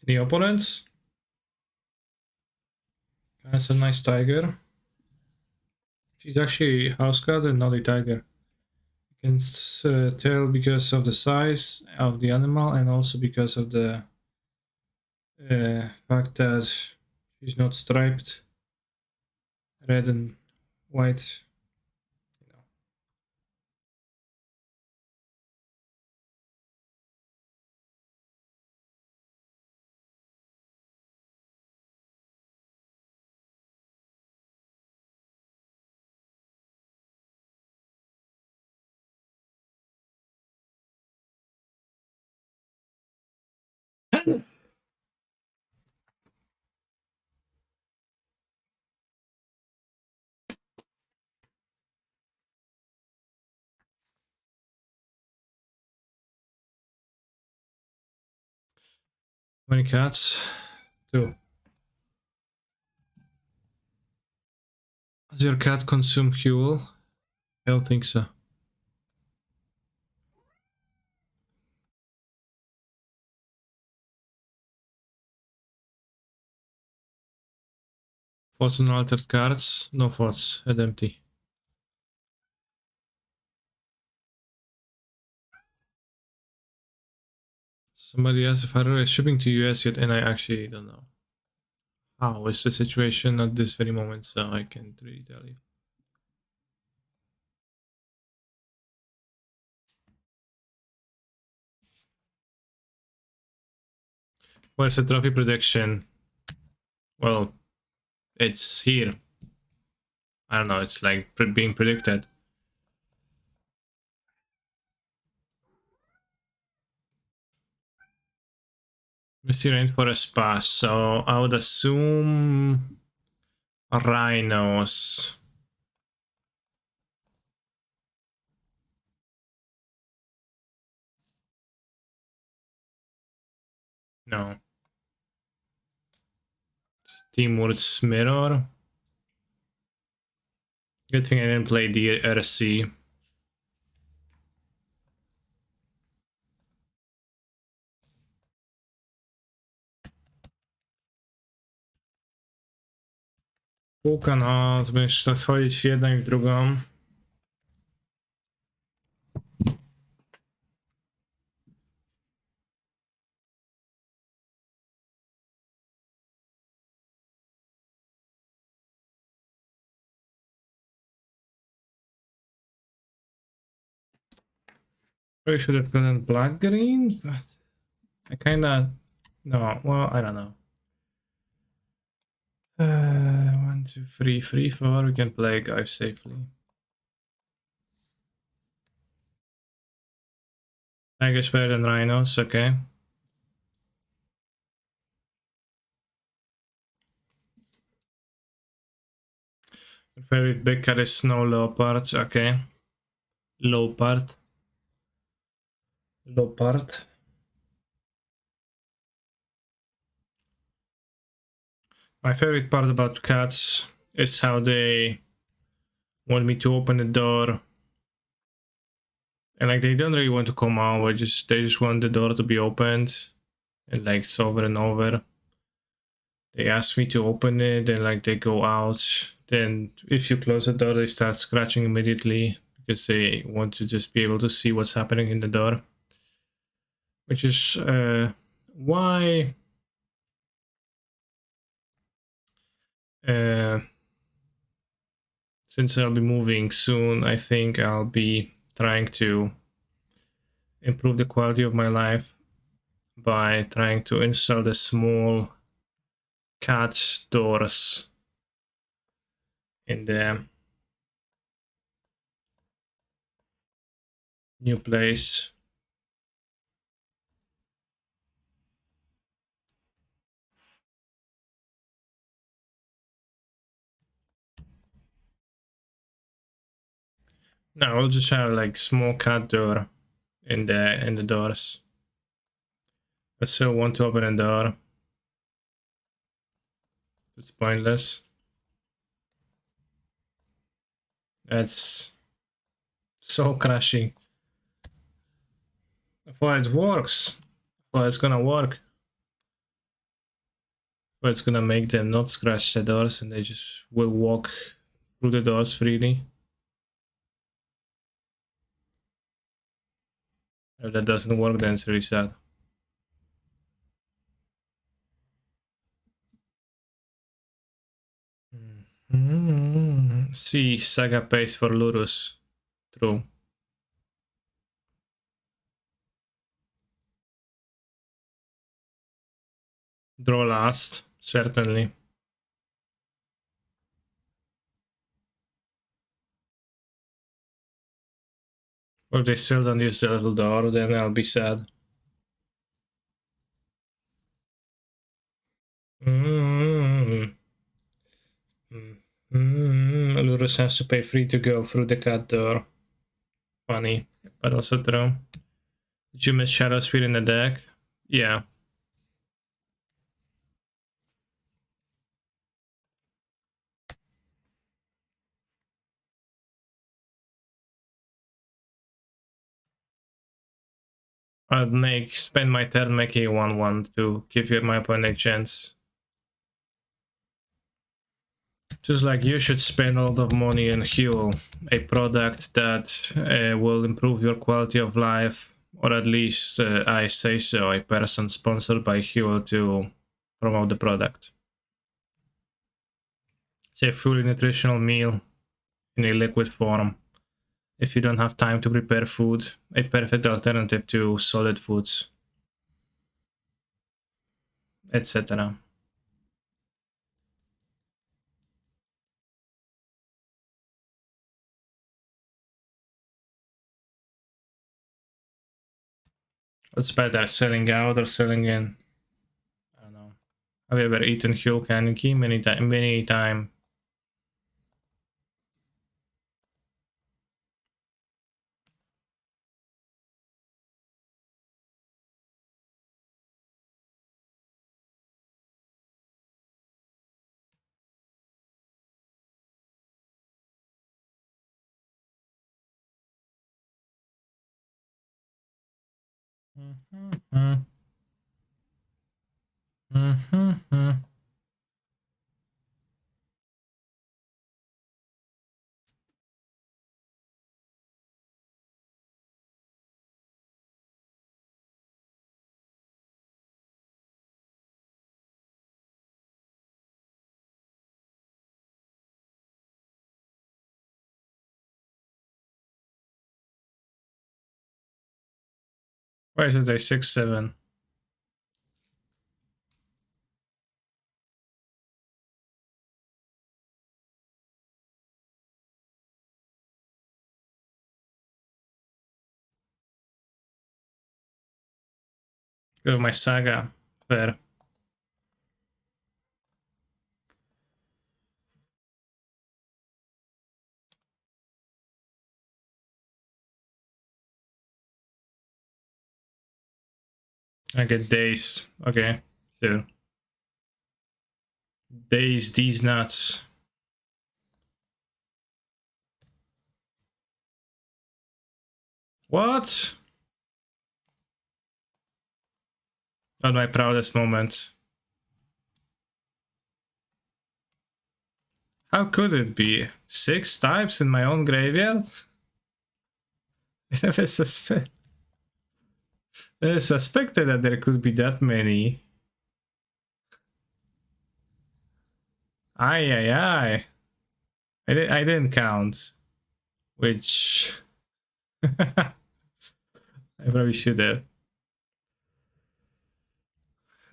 Speaker 1: The opponents. That's a nice tiger. She's actually house cat and not a tiger. You can tell because of the size of the animal and also because of the fact that she's not striped, red and white. How many cats? 2. Does your cat consume fuel? I don't think so. Thoughts on altered cards? No thoughts. Head empty. Somebody asked if Harare is shipping to US yet, and I actually don't know. How is the situation at this very moment, so I can't really tell you. Where's the trophy prediction? Well, it's here. I don't know, it's like being predicted. Misty Rainforest Pass, so I would assume rhinos. No. Timur's Mirror. Good thing I didn't play the RC. Puka, no, to będziesz teraz chodzić w jedną i w drugą. Probably should have gone black green, but I kinda no. Well, I don't know. 1, 2, 3, 3, 4. We can play guys safely. Tigers better than rhinos, okay. Your favorite big cat is snow leopard, okay. Leopard. Leopard. My favorite part about cats is how they want me to open the door. And like they don't really want to come out, they just want the door to be opened. And like it's over and over. They ask me to open it, and like they go out. Then if you close the door, they start scratching immediately because they want to just be able to see what's happening in the door. Which is why since I'll be moving soon, I think I'll be trying to improve the quality of my life by trying to install the small cat doors in the new place. No, I'll just have like small cat door in the doors. I still want to open a door. It's pointless. That's soul crushing. Well, it works. Well, it's gonna work. Well, it's gonna make them not scratch the doors and they just will walk through the doors freely. If that doesn't work, then it's really sad. See, Saga pays for Lurus. True. Draw last, certainly. Or if they still don't use the little door, then I'll be sad. Lurus has to pay free to go through the cat door. Funny, but also true. Did you miss Shadow Speed in the deck? Yeah. I'd spend my turn making a 1/1 to give you my opponent a chance. Just like you should spend a lot of money and heal a product that will improve your quality of life, or at least I say so, a person sponsored by Heal to promote the product. It's a fully nutritional meal in a liquid form. If you don't have time to prepare food, a perfect alternative to solid foods, etc. What's better, selling out or selling in? I don't know. Have you ever eaten Huel Kaneki? Many time. Why is it a 6/7? Go with my Saga. Fair. I get days. Okay, sure. Days, these nuts. What? Not my proudest moment. How could it be? 6 types in my own graveyard? I never suspected that there could be that many. Aye, aye, aye. I didn't count. Which... I probably should have.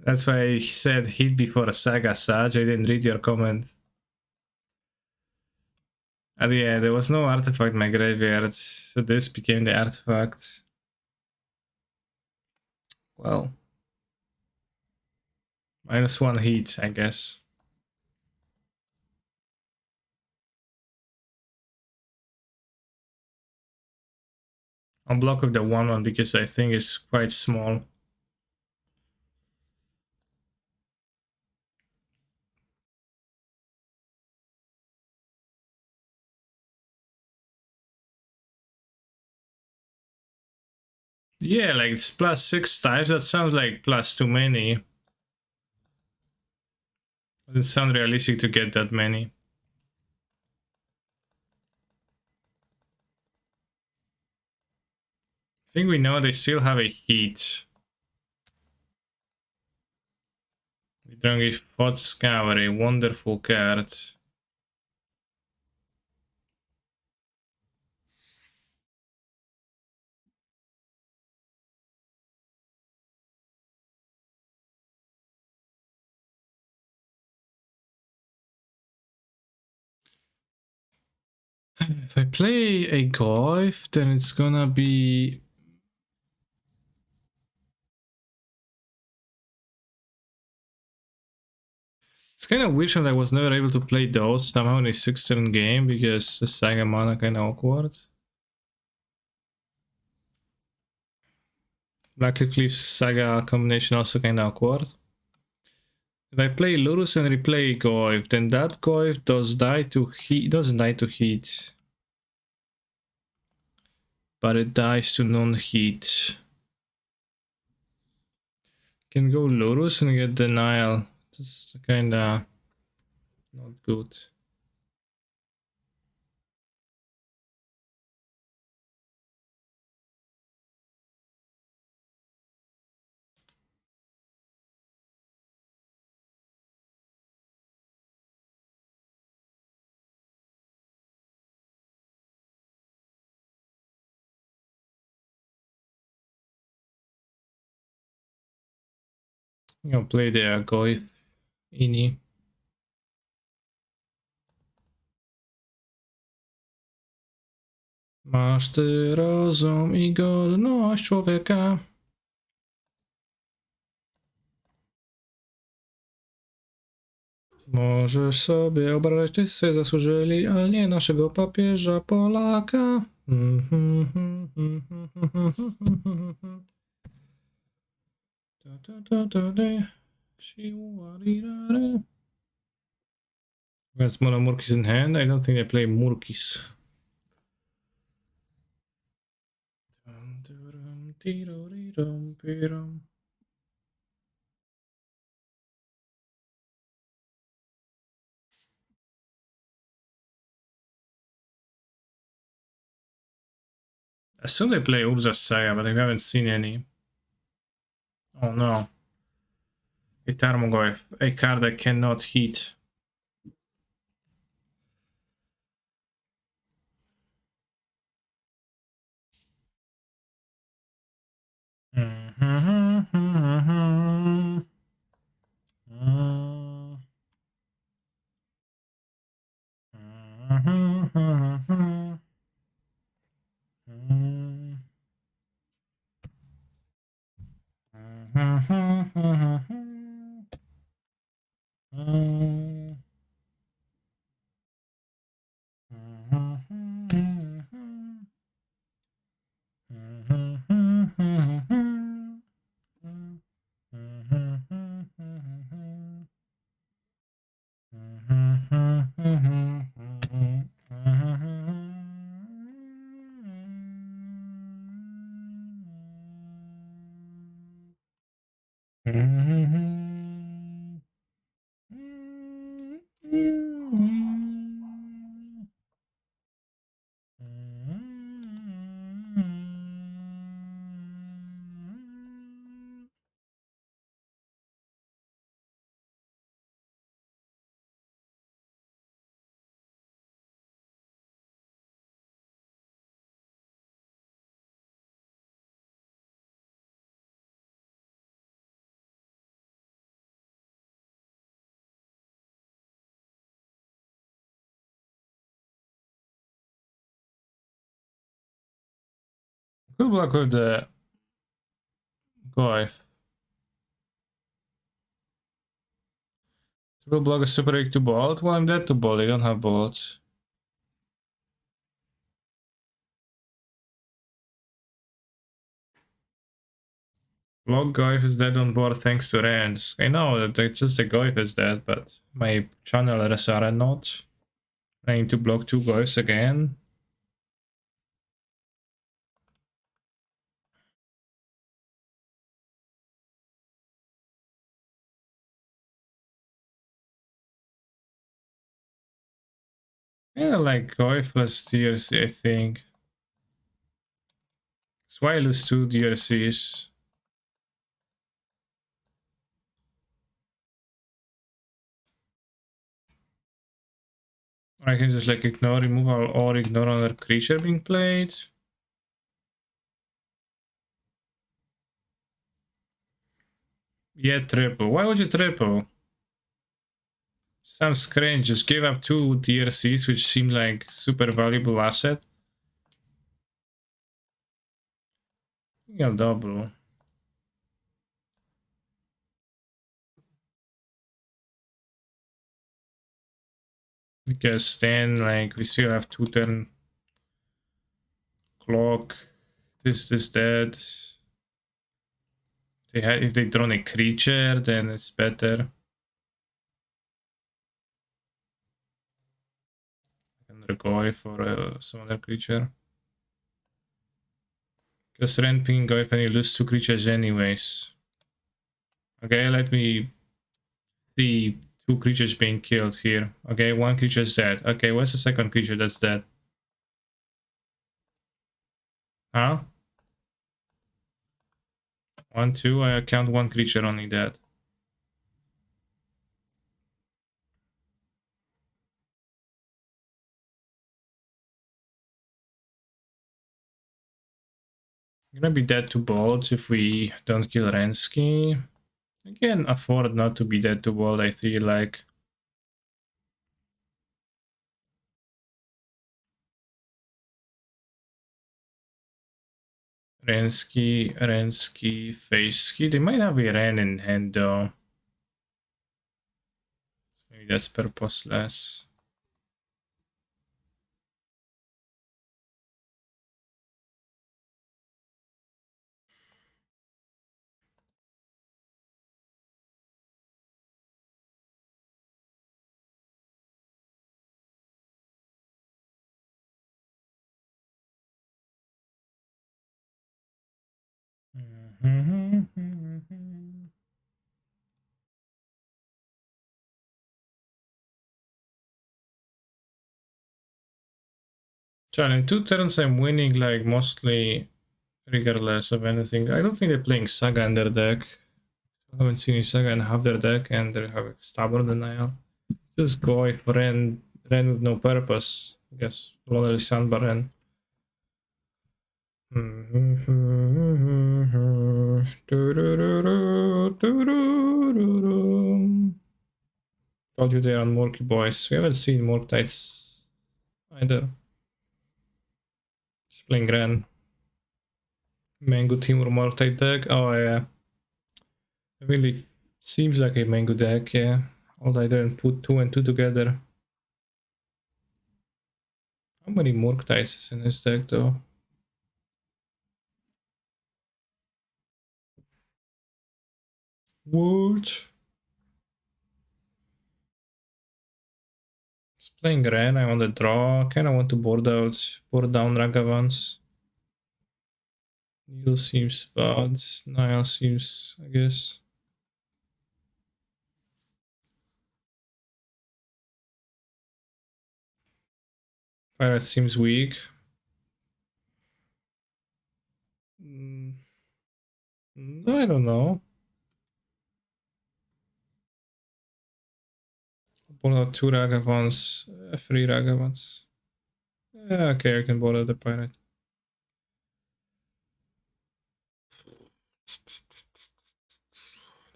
Speaker 1: That's why I said hit before a Saga Sage. I didn't read your comment. And yeah, there was no artifact in my graveyard, so this became the artifact. Well, -1 heat, I guess. I'll block with the 1/1 because I think it's quite small. Yeah, like it's +6 types. That sounds like plus too many. It doesn't sound realistic to get that many. I think we know they still have a heat. We don't give Scour, a wonderful card. If I play a Goif, then it's gonna be... It's kind of weird that I was never able to play those somehow in a 6-turn game because the Saga mana kind of awkward. Blackcliff Saga combination also kind of awkward. If I play Lurus and replay Goif, then that Goif doesn't die to heat. But it dies to non-heat. Can go Lurus and get Denial. That's kinda not good. I'll play the Goif Ini. Masz ty rozum i godność człowieka. Możesz sobie obrażać, ty sobie zasłużyli, ale nie naszego papieża Polaka. That's Mono Murkis in hand. I don't think they play Murkis. I assume they play Urza Saga, but I haven't seen any. Oh no. A Tarmogoyf, a card I cannot hit. Good luck with the Goif. Triple block is super weak to bolt. Well, I'm dead to bolt. I don't have bolts. Block Goif is dead on board thanks to range. I know that just the Goif is dead, but my channelers are not. I need to block 2 Goifs again. Yeah, like Goif plus DRC, I think. That's why I lose 2 DRCs. I can just like ignore removal or ignore another creature being played. Yeah, triple. Why would you triple? Sounds strange. Just give up 2 DRCs, which seem like super valuable asset. Yeah, double. Because then, like, we still have 2 turn clock. This, dead. If they draw a creature, then it's better. Another Goy for some other creature. Because ramping Goy and you lose 2 creatures anyways. Okay, let me see 2 creatures being killed here. Okay, 1 creature is dead. Okay, what's the second creature that's dead? Huh? 1, 2, I count 1 creature only dead. I'm gonna be dead to bolt if we don't kill Rensky. I can afford not to be dead to bolt, I feel like. Rensky, Facesky. They might have a Ren in hand though. Maybe that's purposeless. So in 2 turns I'm winning like mostly regardless of anything. I don't think they're playing Saga in their deck. I haven't seen any Saga in half their deck and they have a Stubborn Denial. Just go if Ren with no purpose. I guess Lonely Sandbar Ren. Told you they're on Murky Boys. We haven't seen Murktides either. Just playing Ren. Mango team or Murktide deck. Oh yeah. It really seems like a Mango deck, yeah. Although I didn't put 2 and 2 together. How many Murktides is in this deck though? What? It's playing Ren, I want to draw. Kinda want to board down Ragavans. Needle seems bad. Nile seems, I guess. Pirate seems weak. I don't know. Pull out 2 Ragavans, 3 Ragavans. Yeah, okay, I can bother the pirate.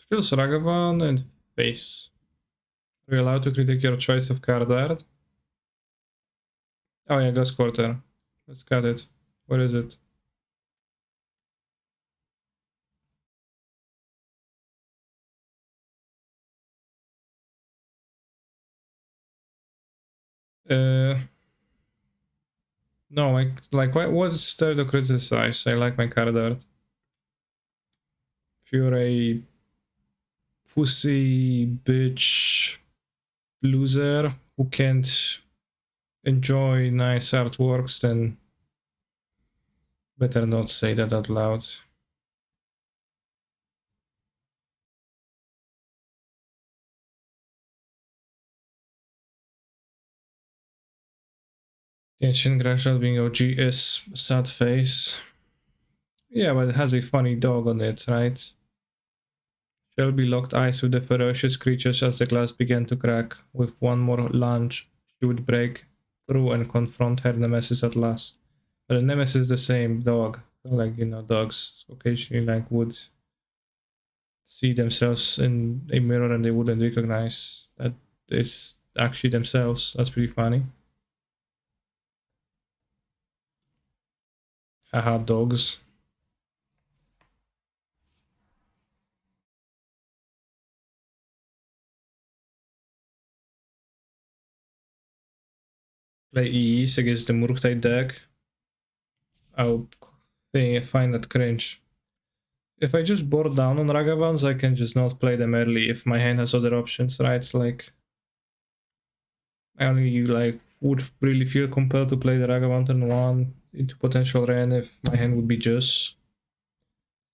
Speaker 1: Kills Ragavan and face. Are you allowed to critique your choice of card art? Oh yeah, Ghost Quarter. Let's cut it. What is it? Uh, no, like what's there to criticize? I like my card art. If you're a pussy bitch loser who can't enjoy nice artworks, then better not say that out loud. Genshin Gradual being OG is sad face. Yeah, but it has a funny dog on it, right? Shelby locked eyes with the ferocious creatures as the glass began to crack. With one more lunge, she would break through and confront her nemesis at last. But the nemesis is the same dog. Like, you know, dogs occasionally like would see themselves in a mirror and they wouldn't recognize that it's actually themselves. That's pretty funny. Haha, dogs. Play EEs against the Murktide deck. I'll find that cringe. If I just board down on Ragavans, I can just not play them early if my hand has other options, right? Like, I only like would really feel compelled to play the Ragavan turn 1 into potential Ren if my hand would be just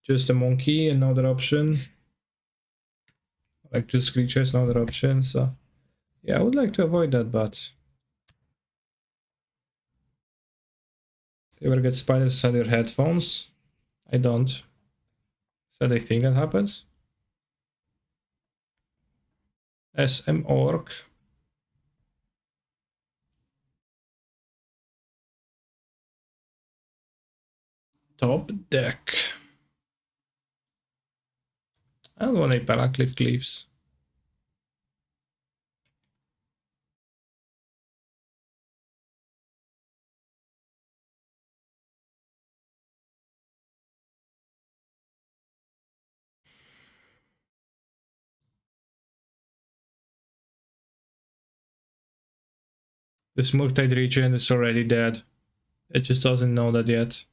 Speaker 1: a monkey, another option. Like just creatures, another option. So yeah, I would like to avoid that, but you ever get spiders inside your headphones? I don't. Is that a thing that happens? SM Orc. Top deck. I don't want a Palacliff Cleaves. This Murktide region is already dead. It just doesn't know that yet.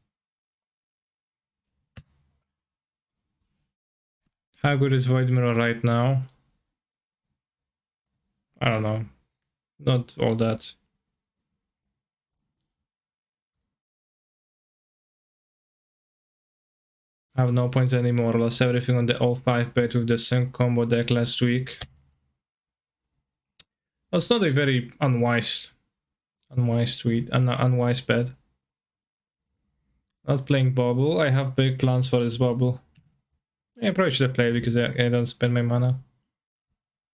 Speaker 1: How good is Void Mirror right now? I don't know. Not all that. I have no points anymore. Lost everything on the 05 bet with the same combo deck last week. That's not a very unwise tweet, unwise bet. Not playing bubble. I have big plans for this bubble. I probably should have played because I don't spend my mana.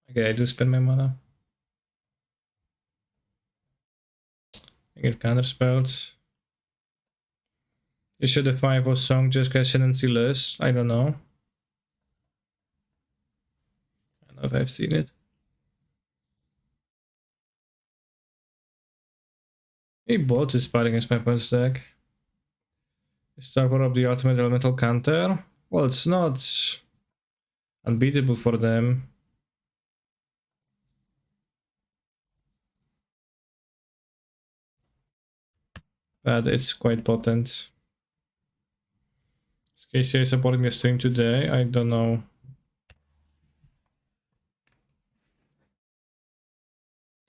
Speaker 1: Okay, I do spend my mana. I get counter spells. You should have 5 song just ascendancy list. I don't know. I don't know if I've seen it. He bought is fighting against my opponent's deck. Starboard of the ultimate elemental counter. Well, it's not unbeatable for them. But it's quite potent. Is KCA supporting the stream today? I don't know.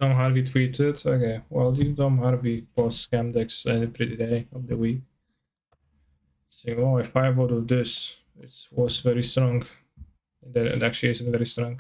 Speaker 1: Tom Harvey tweeted. Okay, well, Tom Harvey posts scam decks every day of the week. Saying, oh, if I vote of this, it was very strong. It actually isn't very strong.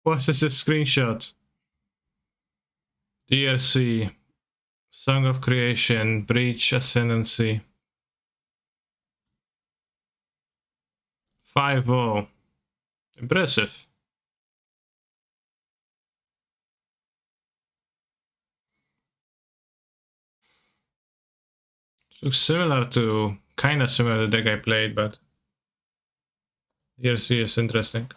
Speaker 1: What is this screenshot? DRC. Song of Creation. Breach Ascendancy. 5-0. Impressive. Looks similar to, kinda similar to the deck I played, but DRC is interesting.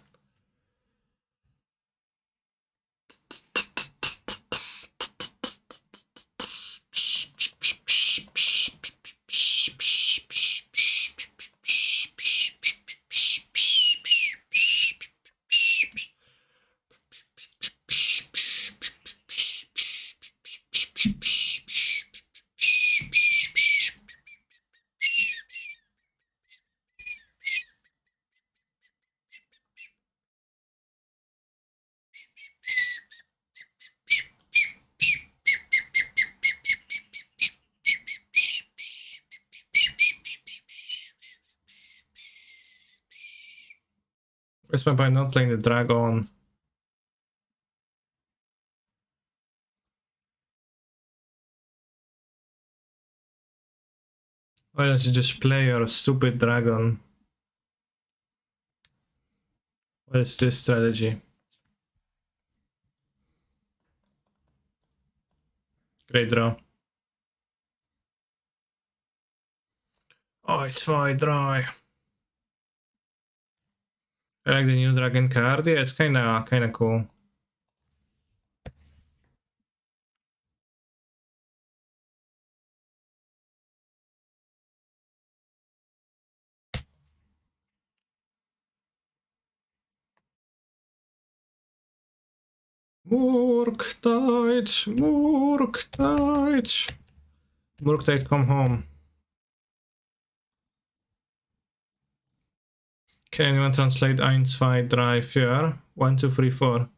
Speaker 1: Where's my point not playing the dragon? Why don't you just play your stupid dragon? What is this strategy? Great draw. Oh, it's very dry. I like the new dragon card. Yeah, it's kinda cool. Murktide, Murktide. Murktide, come home. Can anyone translate 1, 2, 3, 4? 1, 2, 3, 4.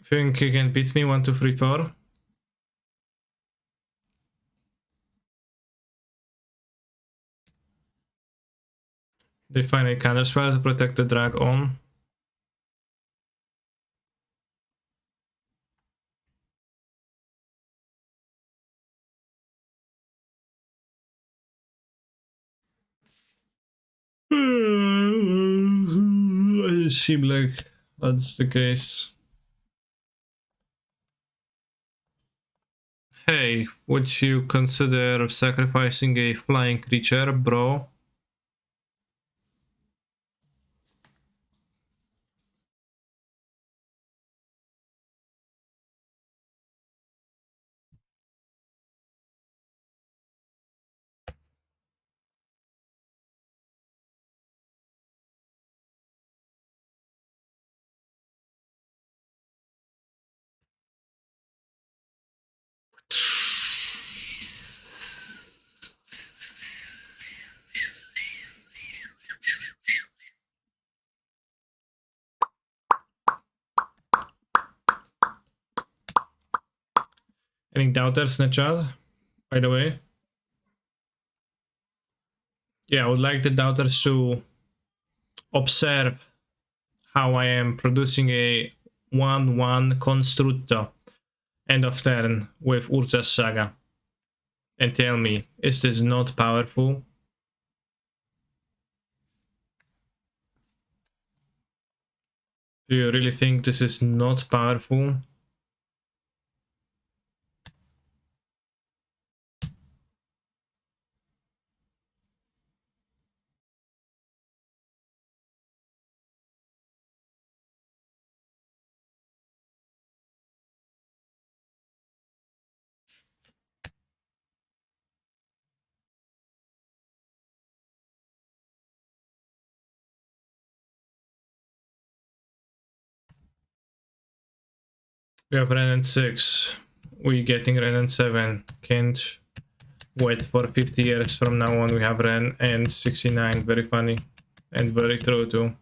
Speaker 1: Think you can beat me? 1, 2, 3, 4. Define a counterspell to protect the dragon. It seems like that's the case. Hey, would you consider sacrificing a flying creature, bro? Any doubters in the chat, by the way? Yeah, I would like the doubters to observe how I am producing a 1-1 Constructo end of turn with Urza's Saga. And tell me, is this not powerful? Do you really think this is not powerful? We have Ren and 6. We getting Ren and 7. Can't wait for 50 years from now on. We have Ren and 69. Very funny. And very true too.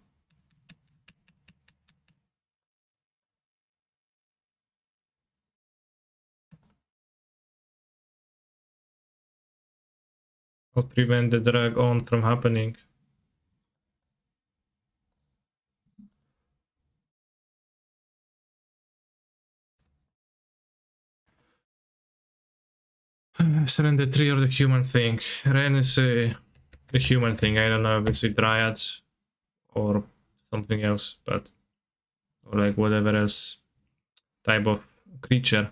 Speaker 1: Or prevent the drag on from happening. Surrender 3 or the human thing. Ren is the human thing. I don't know if it's a dryad or something else, but or like whatever else type of creature.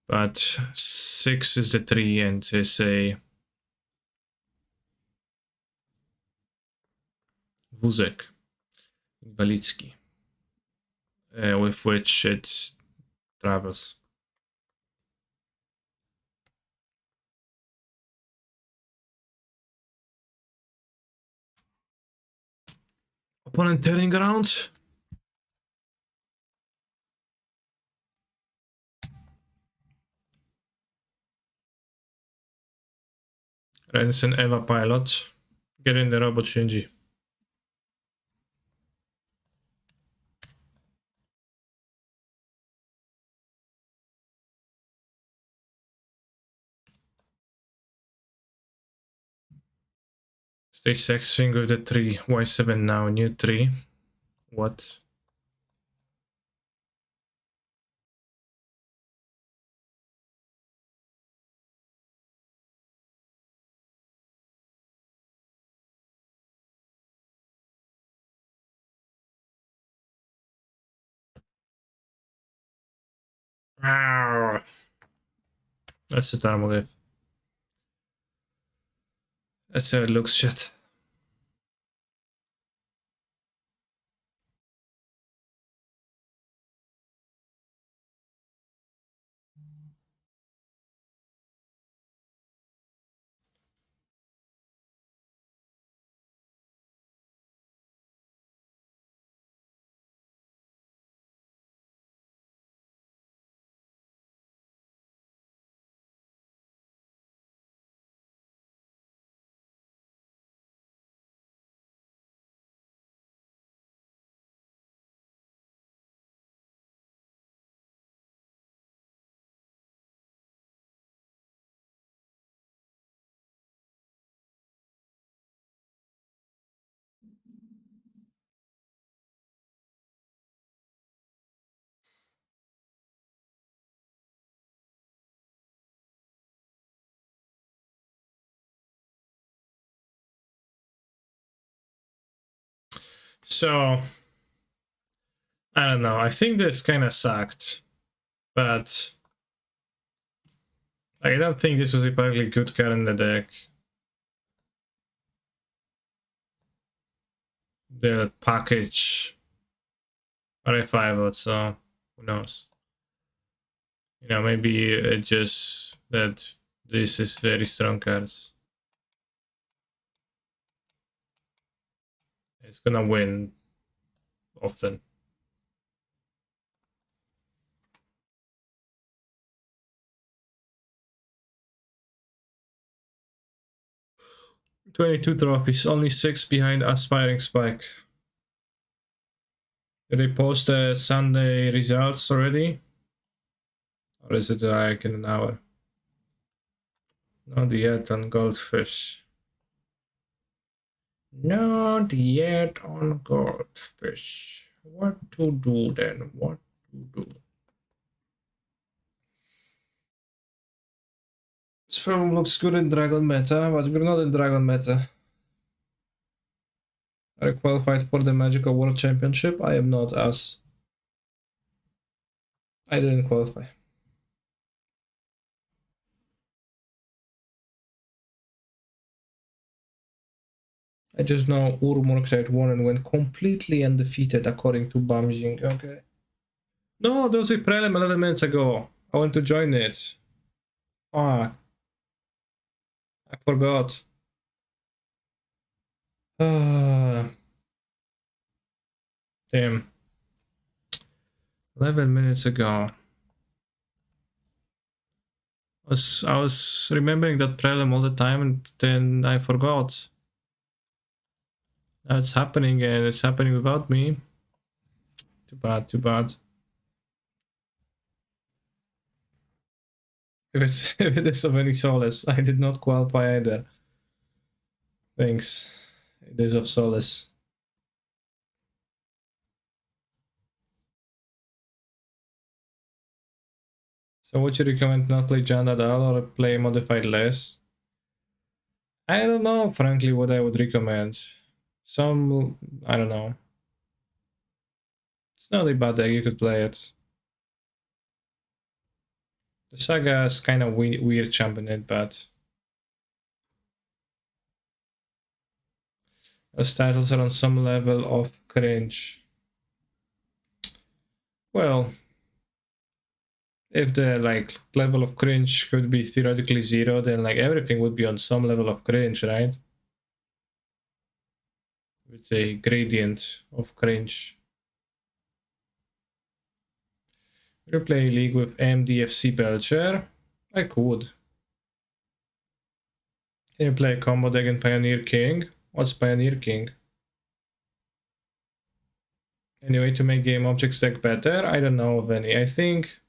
Speaker 1: But 6 is the 3 and is a wózek inwalidzki, with which it travels. Opponent turning around. Ren's an Eva pilot. Get in the robot, Shinji. Stay sexing with the 3. Y7 now, new 3. What? Ow. That's the time of it. That's how it looks, shit. So, I don't know. I think this kind of sucked, but I don't think this was a particularly good card in the deck. The package RFI, so who knows? You know, maybe it just that this is very strong cards. It's gonna win often. $22 trophies, only 6 behind Aspiring Spike. Did they post the Sunday results already? Or is it like in an hour? Not yet on Goldfish. Not yet on Goldfish. What to do then? What to do? This film looks good in Dragon Meta, but we're not in Dragon Meta. Are you qualified for the Magical World Championship? I am not, as I didn't qualify. I just know Murktide won and went completely undefeated according to Bamjing, okay? No, there was a prelim 11 minutes ago. I went to join it. Fuck. I forgot. Damn. 11 minutes ago. I was remembering that prelim all the time and then I forgot. Now it's happening and it's happening without me. Too bad, too bad. If it is of any solace, I did not qualify either. Thanks. Days of Solace. So would you recommend not play Jund at all or play modified less? I don't know, frankly, what I would recommend. Some, I don't know. It's not a bad deck, you could play it. The Saga is kind of weird champ in it, but those titles are on some level of cringe. Well, if the like level of cringe could be theoretically zero, then like everything would be on some level of cringe, right? It's a gradient of cringe. You play League with MDFC Belcher? I could. Can you play a combo deck in Pioneer King? What's Pioneer King? Any way to make game objects deck better? I don't know of any. I think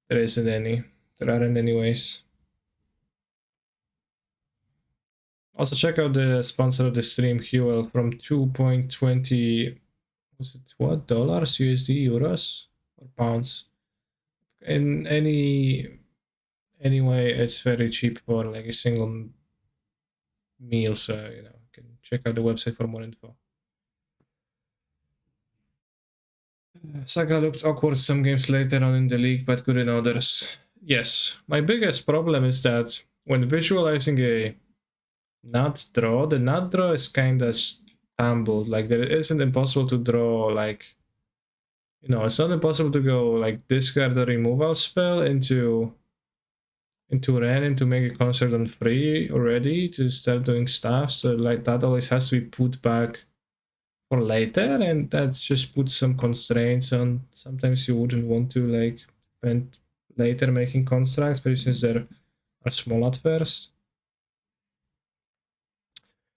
Speaker 1: there isn't any. There aren't any ways. Also check out the sponsor of the stream, Huel, from 2.20, was it what, dollars, USD, euros, or pounds? In anyway, it's very cheap for like a single meal, so you can check out the website for more info. Saga looked awkward some games later on in the league, but good in others. Yes, my biggest problem is that when visualizing a nut draw, the nut draw is kind of stumbled. Like there isn't impossible to draw like, it's not impossible to go like discard a removal spell into Ren and to make a concert on free already to start doing stuff. So like that always has to be put back for later, and that just puts some constraints on. Sometimes you wouldn't want to like spend later making constructs, but since they are small at first.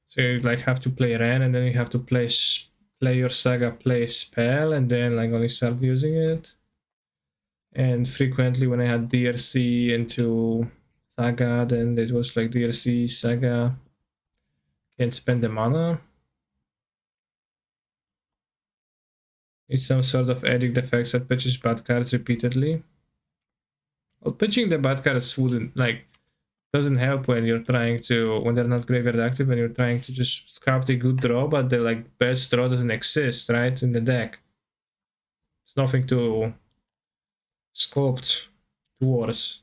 Speaker 1: So you like have to play Ren, and then you have to play your Saga, play spell, and then like only start using it. And frequently when I had DRC into Saga, then it was like DRC, Saga, can't spend the mana. It's some sort of edict effects that pitches bad cards repeatedly. Well, pitching the bad cards wouldn't like doesn't help when you're trying to when they're not graveyard active and you're trying to just sculpt a good draw, but the like best draw doesn't exist, right, in the deck. It's nothing to sculpt towards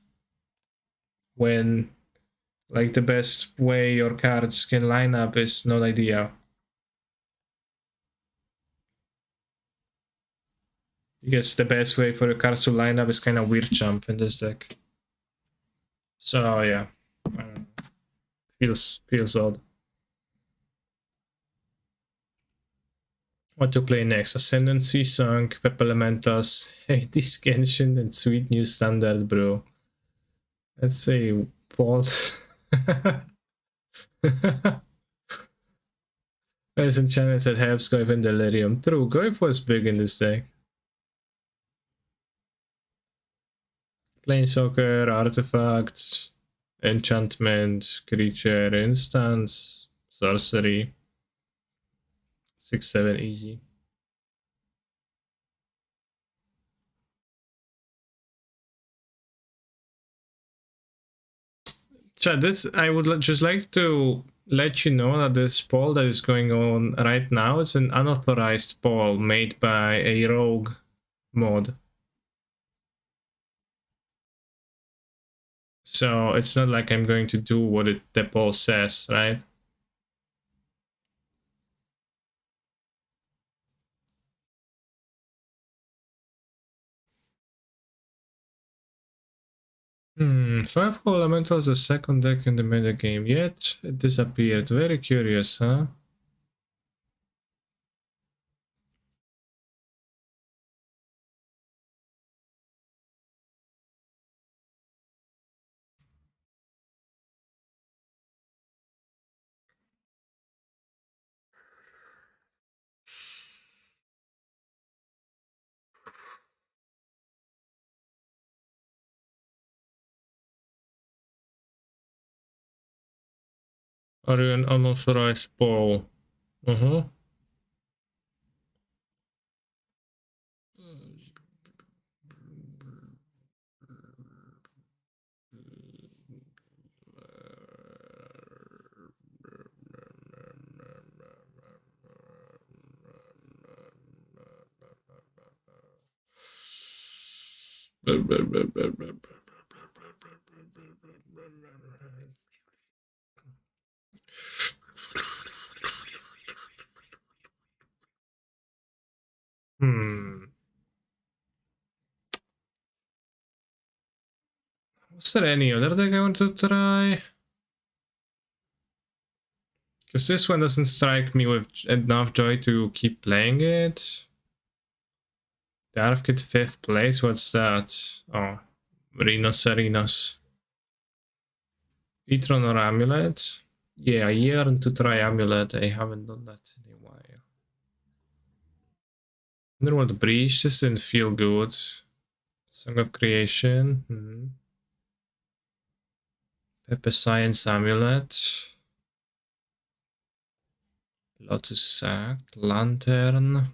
Speaker 1: when like the best way your cards can line up is not ideal. Because the best way for your cards to line up is kind of weird jump in this deck. So yeah, feels odd. What to play next? Ascendancy, Sunk, Pep Elementals, Hades, Genshin, and sweet new standard, bro. Let's say Pulse. There's some channels that helps Goif and Delirium. True, Goif was big in this deck. Planeswalker, artifacts, enchantment, creature, instance, sorcery. 6-7 easy. Chat, this I would just like to let you know that this poll that is going on right now is an unauthorized poll made by a rogue mod. So it's not like I'm going to do what the poll says, right? Five Elemental is the second deck in the metagame, yet it disappeared. Very curious, huh? Are you an unauthorized ball? Uh-huh. Hmm. Was there any other deck I want to try? Because this one doesn't strike me with enough joy to keep playing it. The Arfkit 5th place, what's that? Oh, Rhinoceros. Etron or Amulet? Yeah, a year to try Amulet. I haven't done that in a while. Underworld Breach just didn't feel good. Song of Creation. Pepe Science Amulet. Lotus Sack. Lantern.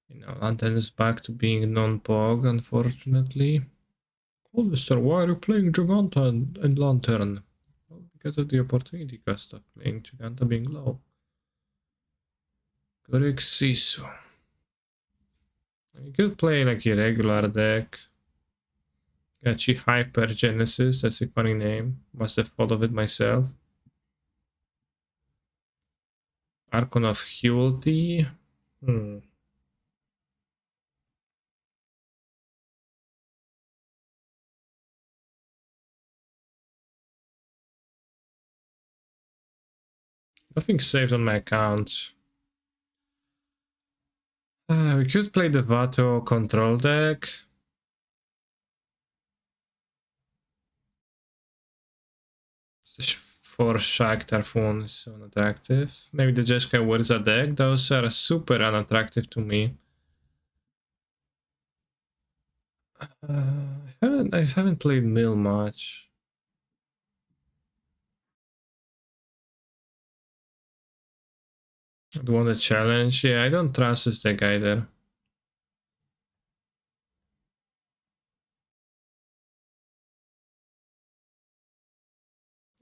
Speaker 1: You know, Lantern is back to being non-pog, unfortunately. Oh, mister, why are you playing Giganta and Lantern? Well, because of the opportunity cost of playing Giganta being low. Correct Sisu. You could play like a regular deck. Gachi Hyper Genesis, that's a funny name. Must have thought of it myself. Archon of Huilty. Nothing saved on my account. We could play the Vato control deck. For Shag Typhoon is unattractive. Maybe the Jeska Wirza deck. Those are super unattractive to me. I haven't played Mill much. I won the challenge. Yeah, I don't trust this deck either.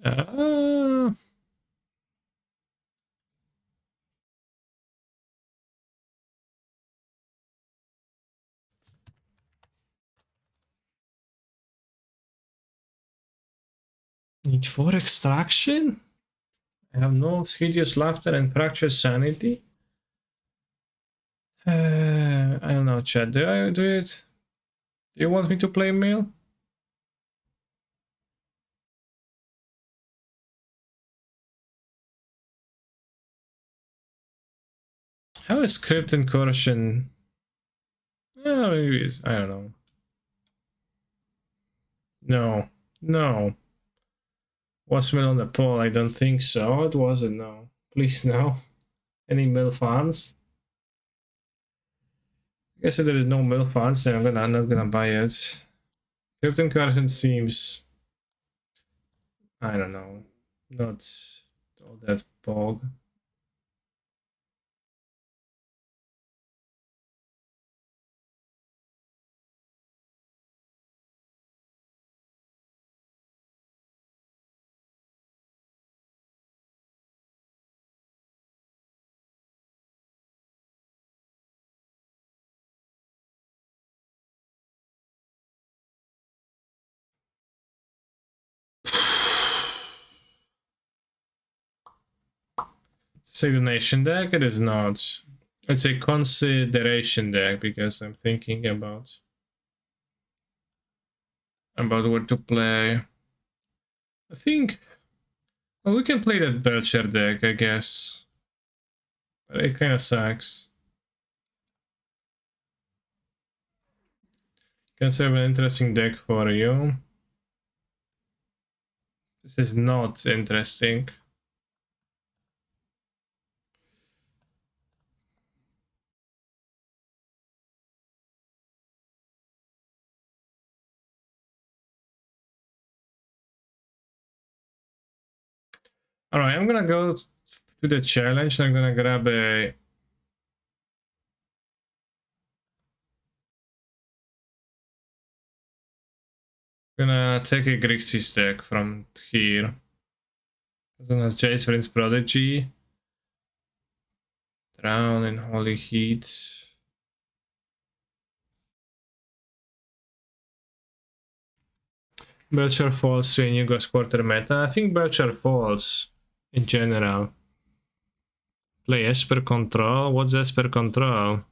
Speaker 1: Uh, Need 4 extraction? I have no hideous laughter and fractured sanity. I don't know, Chad. Do I do it? Do you want me to play Mill? How is Crypt Incursion? Yeah, maybe it's, I don't know. No. No. Was Mill on the poll? I don't think so. It wasn't, no. Please, no. Any Mill fans? I guess if there is no Mill fans, then I'm not gonna buy it. Crypt Incursion seems... I don't know. Not all that bog. Save the Nation deck? It is not. It's a consideration deck because I'm thinking about what to play. I think, well, we can play that Belcher deck, I guess. But it kind of sucks. Can have an interesting deck for you. This is not interesting. Alright, I'm gonna go to the challenge and I'm gonna grab a... Gonna take a Grixis deck from here. As long as Jace Prince Prodigy. Drown in Holy Heat. Belcher Falls to a new Ghost Quarter meta. I think Belcher Falls in general. Play Esper Control. What's Esper Control?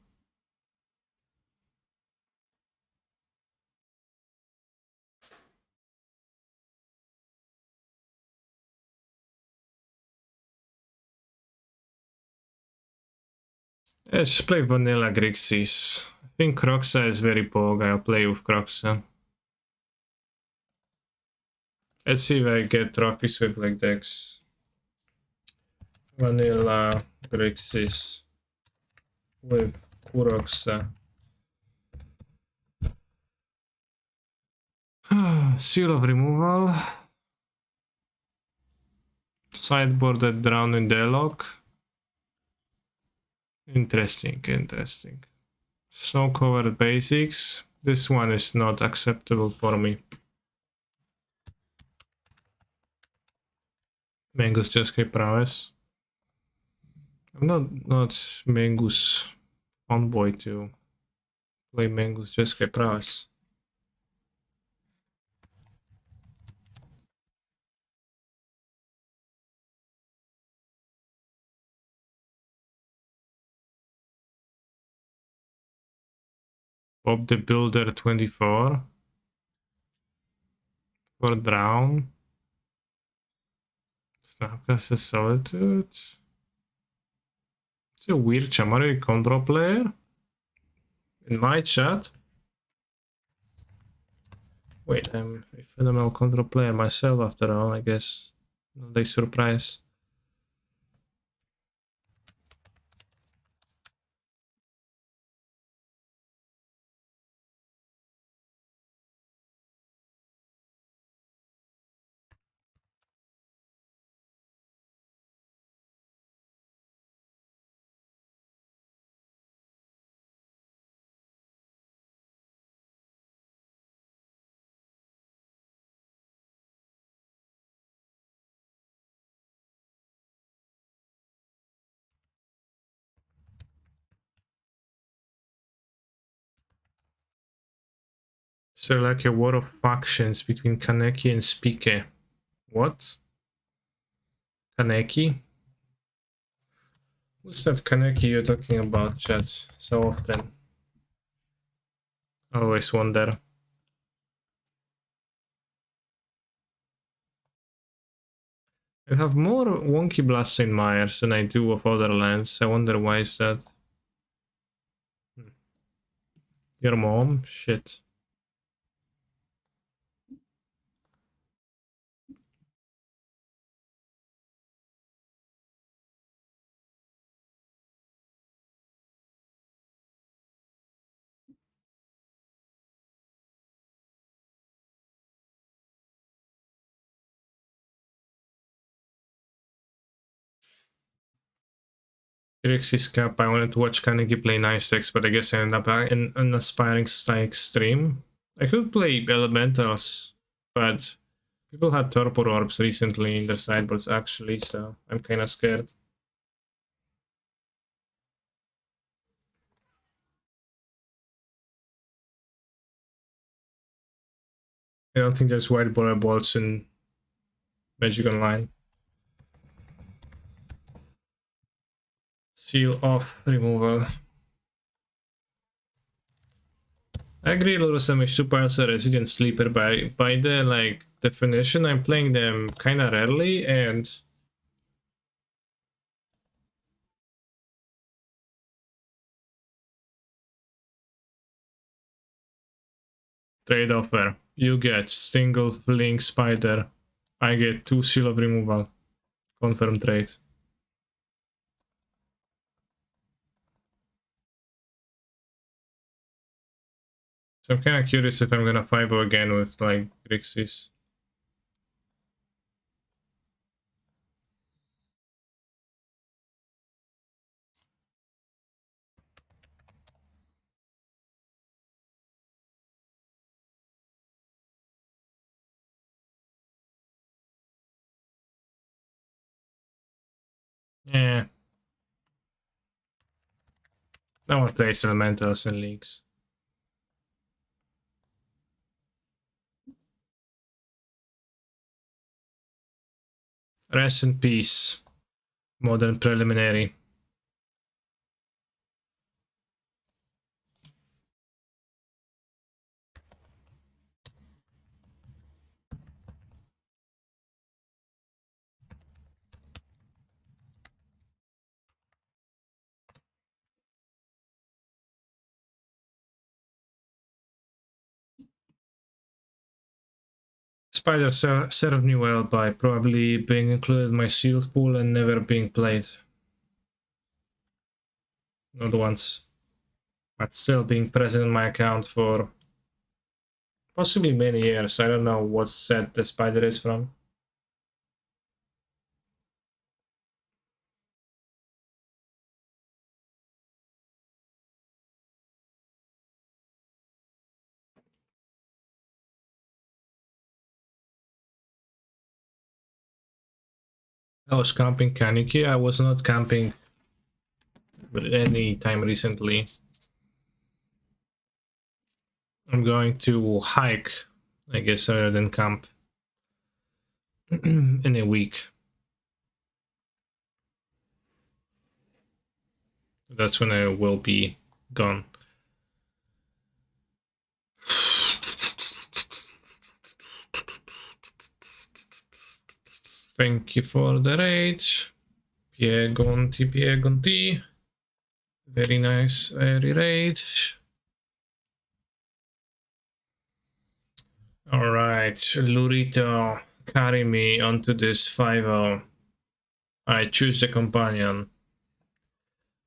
Speaker 1: Let's just play Vanilla Grixis. I think Croxa is very poor. I'll play with Croxa. Let's see if I get trophy sweep like decks. Vanilla Grixis with Croxa. Seal of Removal. Sideboarded Drown in Deadlock. Interesting, interesting. Snow Covered Basics. This one is not acceptable for me. Mangus Jeskai Prowess. I'm not Mangus fanboy to play Mangus Jeskai Prowess. Bob the Builder 24 for Drown. Snapcast Solitude. It's a weird Chamari control player in my chat. Wait, I'm a phenomenal control player myself after all, I guess. No big surprise. Is there like a war of factions between Kaneki and Spike? What? Kaneki? Who's that Kaneki you're talking about, chat, so often? I always wonder. I have more Wonky Blast St. Myers than I do of other lands. I wonder why is that? Your mom? Shit. Grixis Cup. I wanted to watch Kaneki play nice decks, but I guess I ended up in an aspiring strike stream. I could play Elementals, but people had Torpor Orbs recently in their sideboards actually, so I'm kinda scared. I don't think there's white border bolts in Magic Online. Seal off removal. I agree, Lorusam is super as a resident sleeper by the like definition. I'm playing them kinda rarely and trade offer. You get single Link Spider. I get 2 Seal of Removal. Confirm trade. So I'm kinda curious if I'm gonna 5-0 again with like Grixis. Yeah. No one plays elementals in leagues. Rest in peace. Modern preliminary. Spider served me well by probably being included in my sealed pool and never being played. Not once. But still being present in my account for possibly many years. I don't know what set the spider is from. I was camping Kaniki. I was not camping any time recently. I'm going to hike, I guess, rather than camp in a week. That's when I will be gone. Thank you for the rage. Piegonti. Very nice rage. Alright, Lurito, carry me onto this 5-0. I choose the companion.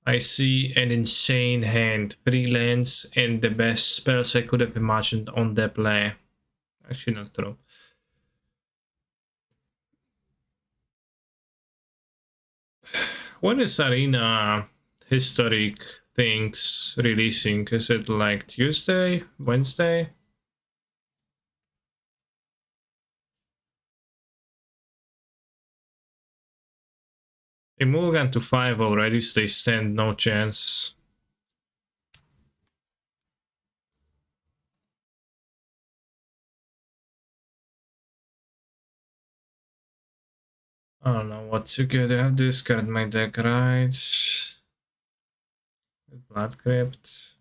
Speaker 1: I see an insane hand, 3 lands, and the best spells I could have imagined on the play. Actually, not true. When is Arena Historic things releasing? Is it like Tuesday? Wednesday? They Mulligan to 5 already, so they stand no chance. I don't know what to get. I have discard my deck, right? Blood Crypt.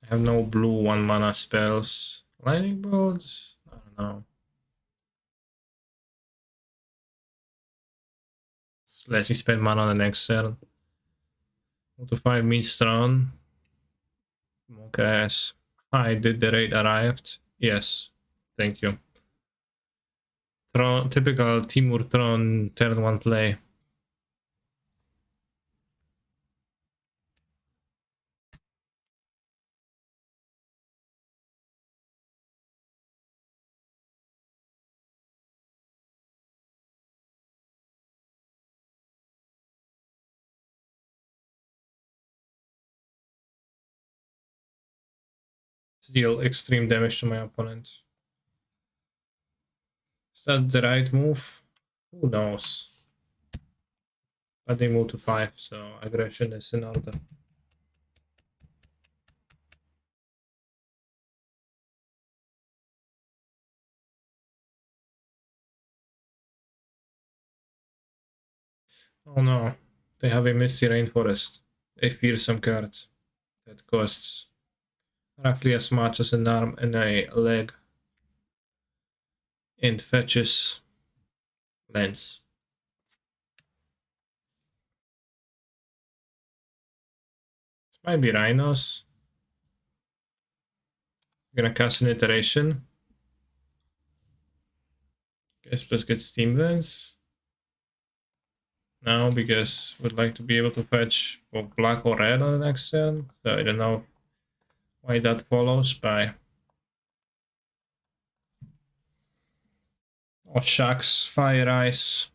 Speaker 1: I have no blue 1 mana spells. Lightning Bolts? I don't know. Let's me spend mana on the next turn. 1 to 5 means Tron. Okay, yes. Hi, did the raid arrived? Yes. Thank you. Tron, typical Timur Tron turn 1 play. Deal extreme damage to my opponent. Is that the right move? Who knows? But they move to 5, so aggression is in order. Oh no, they have a Misty Rainforest, a fearsome card that costs roughly as much as an arm and a leg and fetches lands. This might be Rhinos. I'm gonna cast an iteration. Guess let's get Steam Vents. Now, because we'd like to be able to fetch black or red on the next turn. So I don't know why that follows by. Oh shucks, Fire Ice.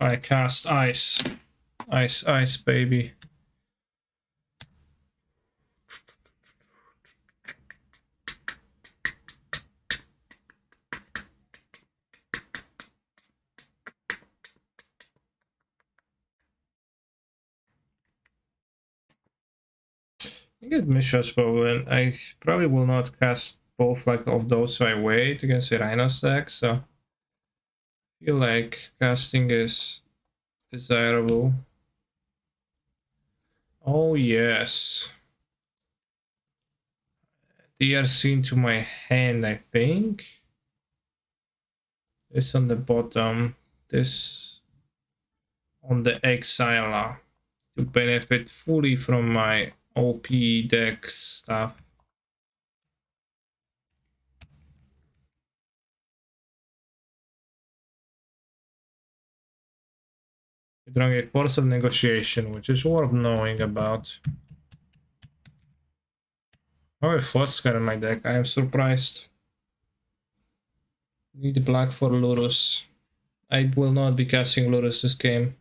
Speaker 1: I cast Ice. Ice, ice, baby. get Mishra's Bow, and I probably will not cast both like of those I wait against the Rhino's deck, so I feel like casting is desirable. Oh yes. DRC into my hand, I think. This on the bottom, this on the Exile to benefit fully from my OP deck stuff. Drawing a Force of Negotiation, which is worth knowing about. I have a Foscar in my deck, I am surprised. Need black for Lurus. I will not be casting Lurus this game.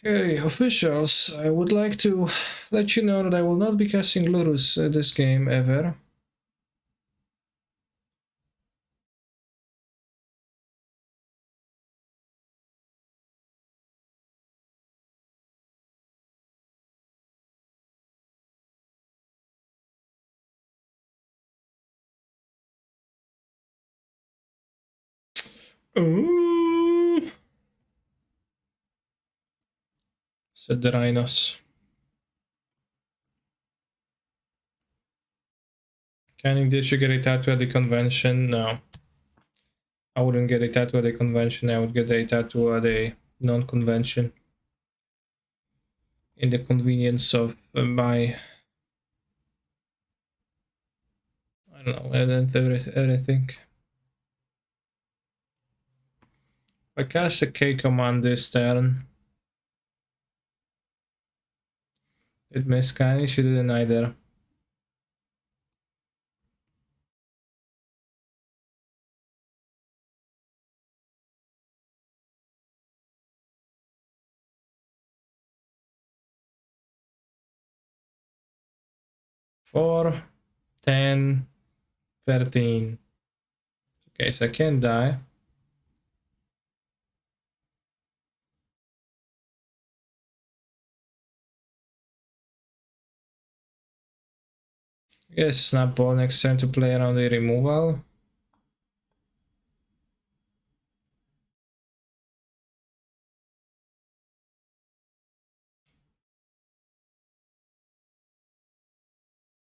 Speaker 1: Hey, officials, I would like to let you know that I will not be casting Lurus this game ever. Ooh. Said the Rhinos. Did you get a tattoo at the convention? No. I wouldn't get a tattoo at a convention, I would get a tattoo at a non-convention. In the convenience of my... I don't know, everything. I cast a K command this turn. It missed Kani, she didn't either. Four, 10, 13. Okay, so I can't die. Yes, snap ball next time to play around the removal.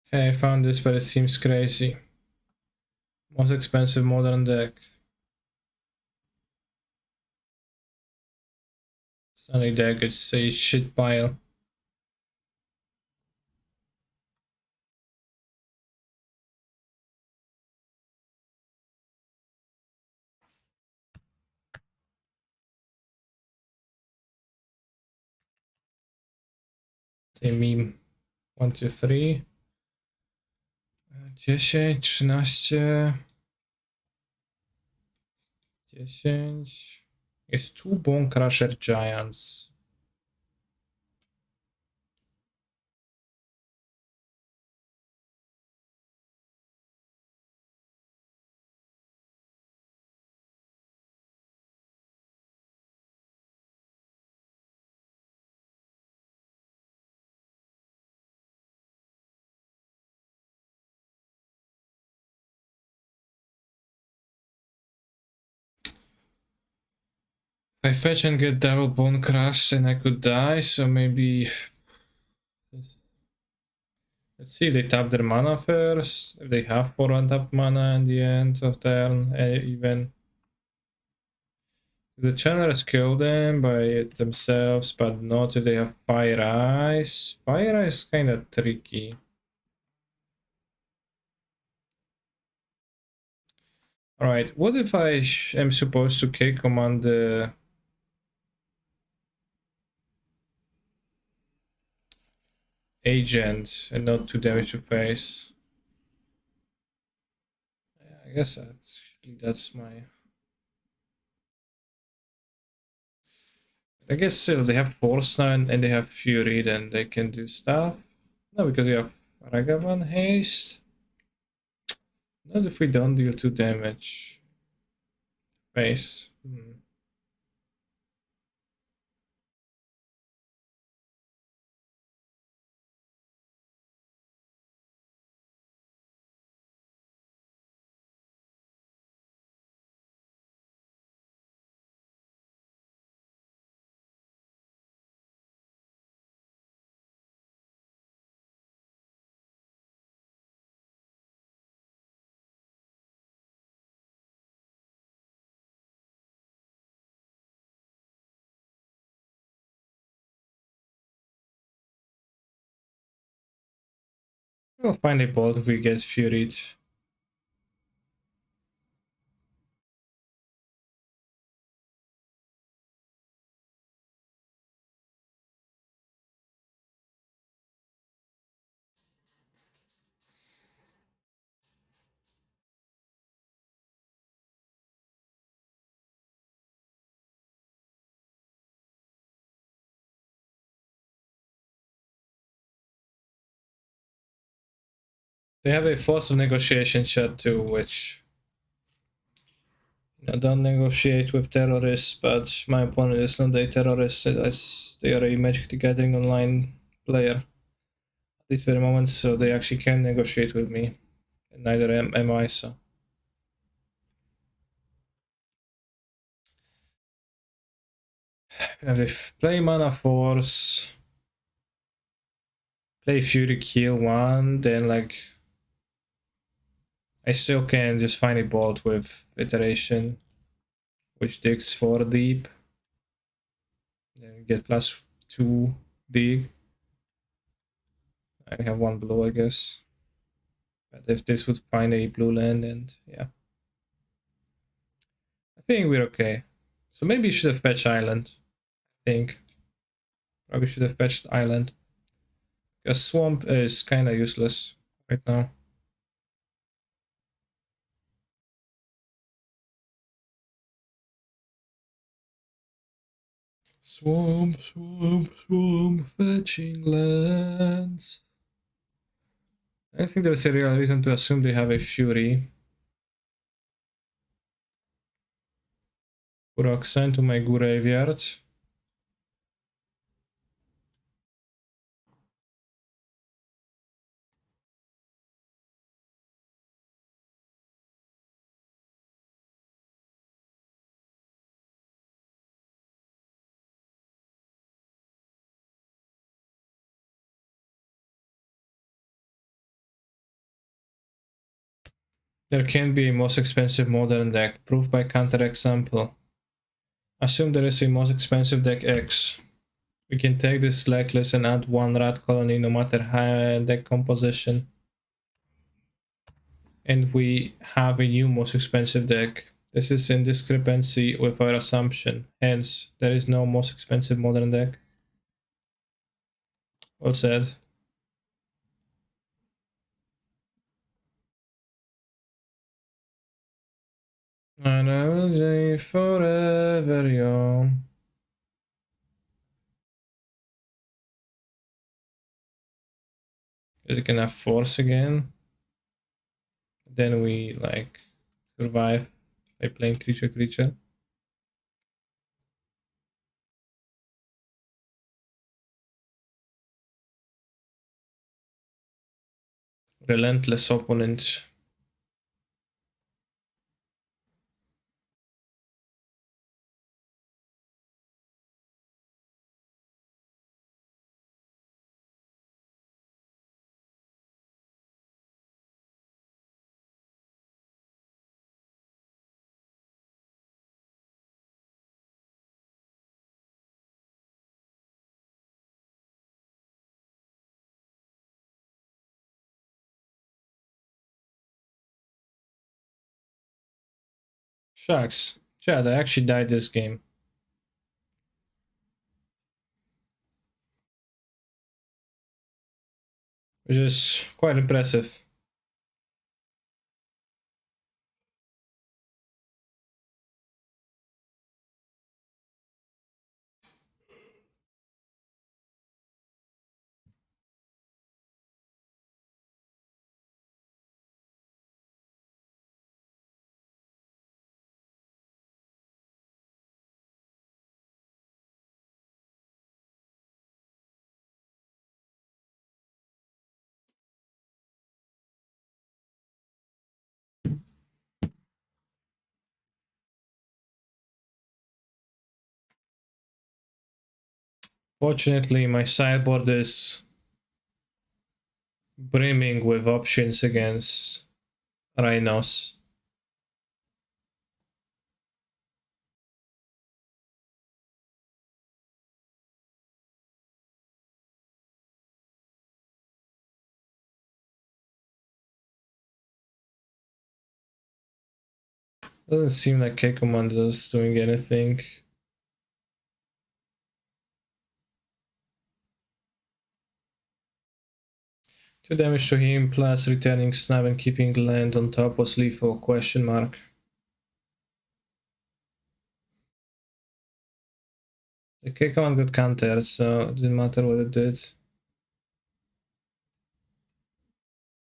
Speaker 1: Okay, I found this, but it seems crazy. Most expensive modern deck. Sunny deck, it's a shit pile. Say meme. 1, 2, 3. 10, 13. 10. Jest two Bone Crusher Giants. If I fetch and get double Bone Crush, then I could die, so maybe... Let's see, they tap their mana first. If they have 4 untap mana in the end of turn, even. The channelers kill them by themselves, but not if they have Fire Eyes. Fire Eyes is kind of tricky. Alright, what if I am supposed to K command the agent and not 2 damage to face? Yeah, I guess that's my... I guess if they have Force now and they have Fury, then they can do stuff. No, because you have Ragavan Haste. Not if we don't deal 2 damage. Face. We'll find a bolt if we get Furied. They have a forced negotiation shot too, which don't negotiate with terrorists, but my opponent is not a terrorist as they are a Magic the Gathering online player at this very moment, so they actually can negotiate with me. And neither am I, so. And if play Mana Force, play Fury kill one, then like I still can just find a bolt with iteration, which digs 4 deep. Then get +2 dig. I have 1 blue, I guess. But if this would find a blue land, and yeah. I think we're okay. So maybe you should have fetched island. I think. Probably should have fetched island. Because swamp is kinda useless right now. Swamp, swamp, swamp, fetching lands. I think there's a real reason to assume they have a Fury. Put Oxine to my graveyard. There can be a most expensive modern deck, proved by counterexample. Assume there is a most expensive deck X. We can take this Slacklist and add 1 rat colony no matter how deck composition. And we have a new most expensive deck. This is in discrepancy with our assumption. Hence, there is no most expensive modern deck. Well said. And I will be forever young. You can have force again. Then we like survive by playing creature. Relentless opponent. Shucks. Chad, I actually died this game. Which is quite impressive. Fortunately, my sideboard is brimming with options against rhinos. Doesn't seem like K Commando's doing anything. 2 damage to him plus returning snap and keeping land on top was lethal, question mark. The K command got countered, so it didn't matter what it did.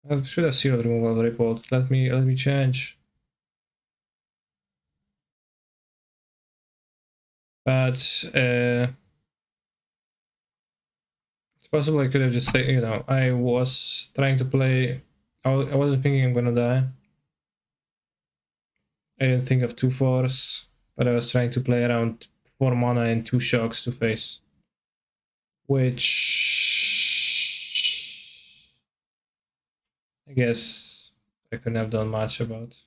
Speaker 1: I should have sealed removal report. Let me change. But it's possible I could have just said, you know, I was trying to play. I wasn't thinking I'm gonna die. I didn't think of 2/4s, but I was trying to play around 4 mana and 2 shocks to face. Which I guess I couldn't have done much about.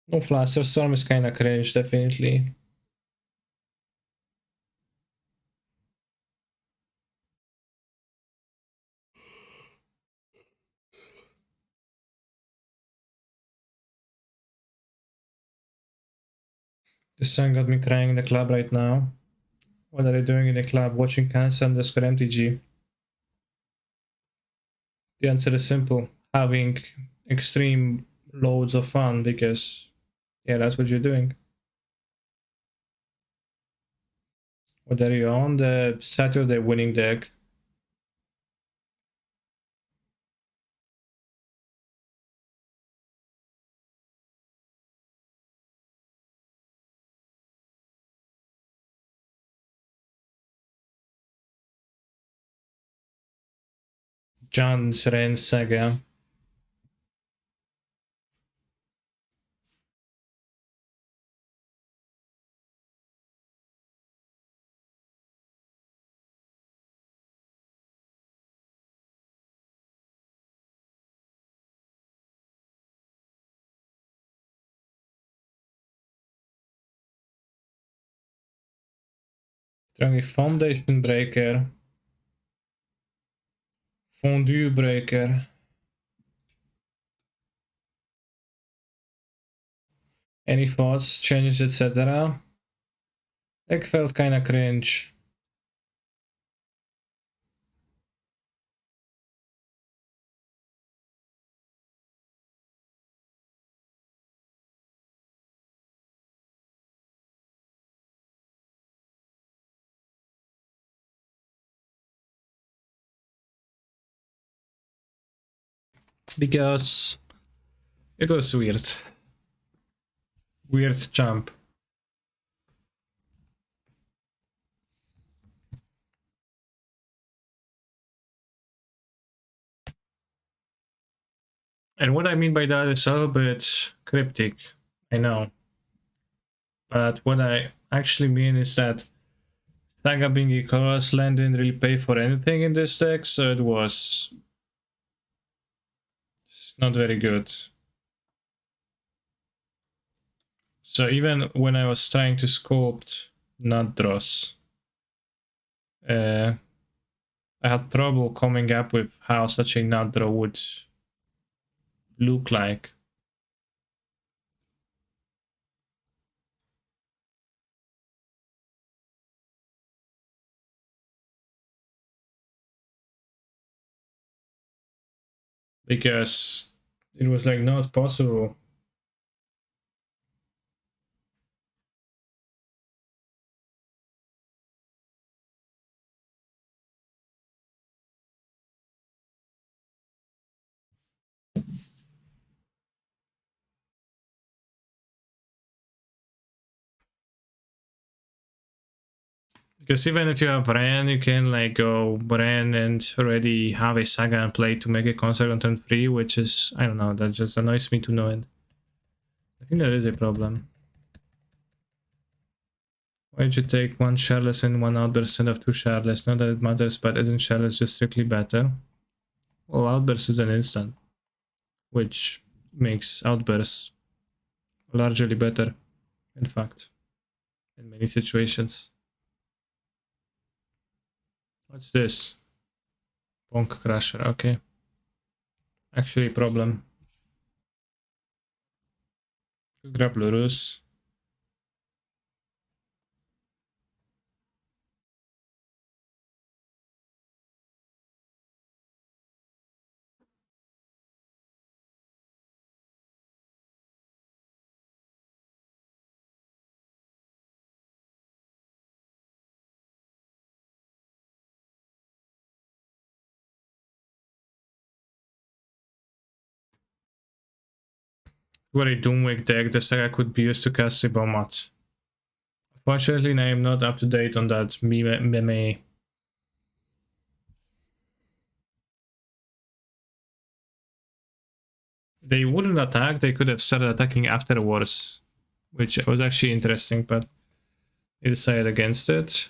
Speaker 1: No, Fluster Storm is kinda cringe, definitely. This song got me crying in the club right now. What are they doing in the club? Watching Cancer underscore MTG. The answer is simple. Having extreme loads of fun, because yeah, that's what you're doing. What are you on? The Saturday winning deck. John's Ren Saga. Throwing a Foundation Breaker. Fondue Breaker. Any thoughts, changes, etc.? Deck felt kinda cringe. Because it was weird. Weird jump. And what I mean by that is a little bit cryptic, I know. But what I actually mean is that Saga being a colorless land didn't really pay for anything in this deck, so it was not very good. So even when I was trying to sculpt nut draws, I had trouble coming up with how such a nut draw would look like. Because it was like not possible. Because even if you have Ren, you can like go Ren and already have a Saga and play to make a concert on turn 3, which is, I don't know, that just annoys me to no end. I think that is a problem. Why'd you take one Charless and one Outburst instead of two Charless? Not that it matters, but isn't Charless just strictly better? Well, Outburst is an instant, which makes Outburst largely better, in fact, in many situations. What's this? Bonk Crusher, okay. Actually, problem. Grab Lurus. Very Doomwake deck, the Saga could be used to cast Sibomat. Fortunately, I am not up to date on that meme. They wouldn't attack, they could have started attacking afterwards, which was actually interesting, but they decided against it.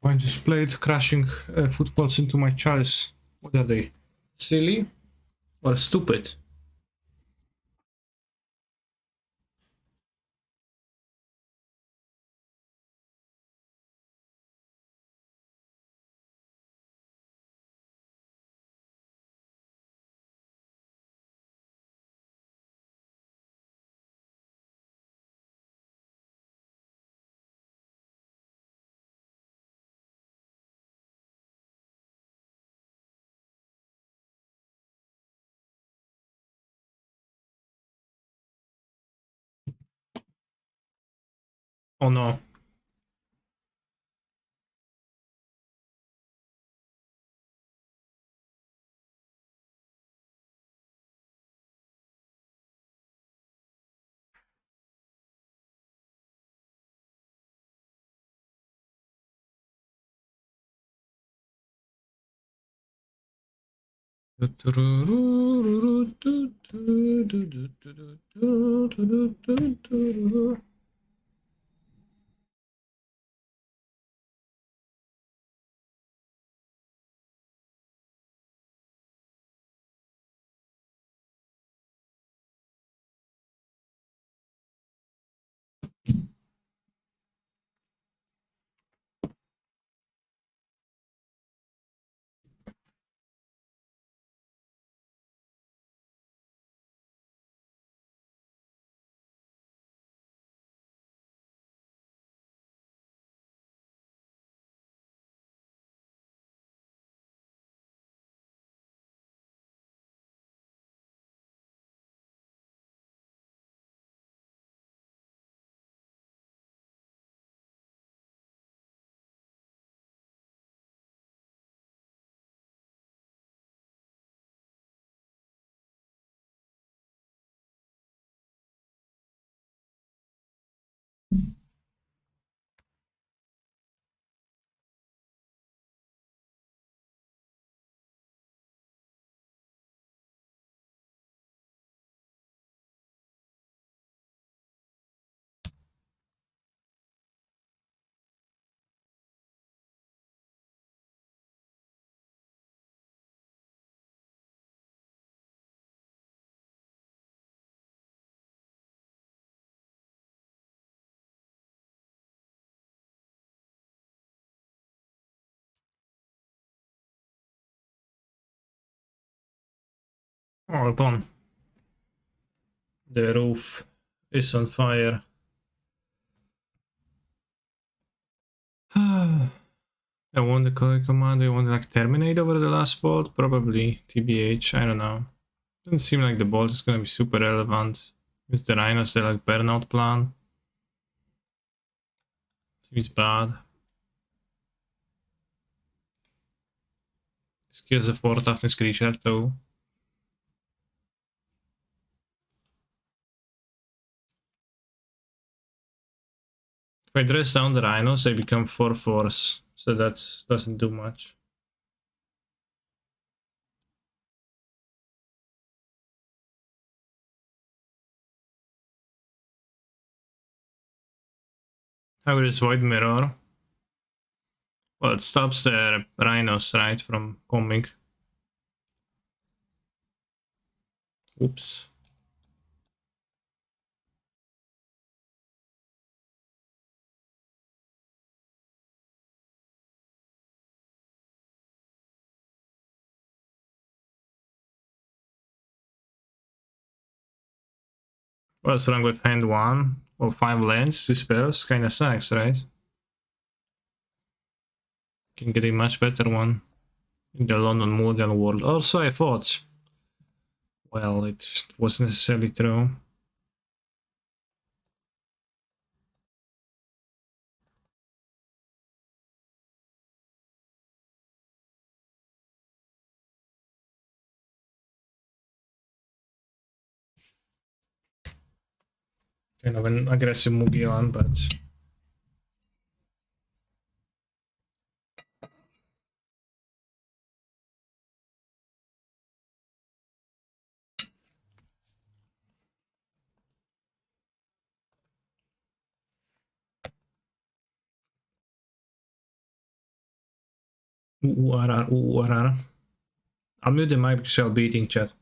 Speaker 1: I just played crashing footballs into my chalice. What are they? Silly or stupid? Oh no. Hold on. The roof is on fire. I won the command. I want to like terminate over the last bolt. Probably TBH. I don't know. Doesn't seem like the bolt is gonna be super relevant. With the rhinos, they like burnout plan. Seems bad. This kills a 4 toughness creature too. If I dress down the rhinos, they become 4 force. So that doesn't do much. How is Void Mirror? Well, it stops the rhinos, right, from coming. Oops. What's wrong with hand 1? Well, 5 lands, 2 spells, kinda sucks, right? Can get a much better one in the London Mulligan world. Also, I thought, well, it wasn't necessarily true. Kind of an aggressive Mugilan, but URR. I'll mute the mic because I'll be eating, chat.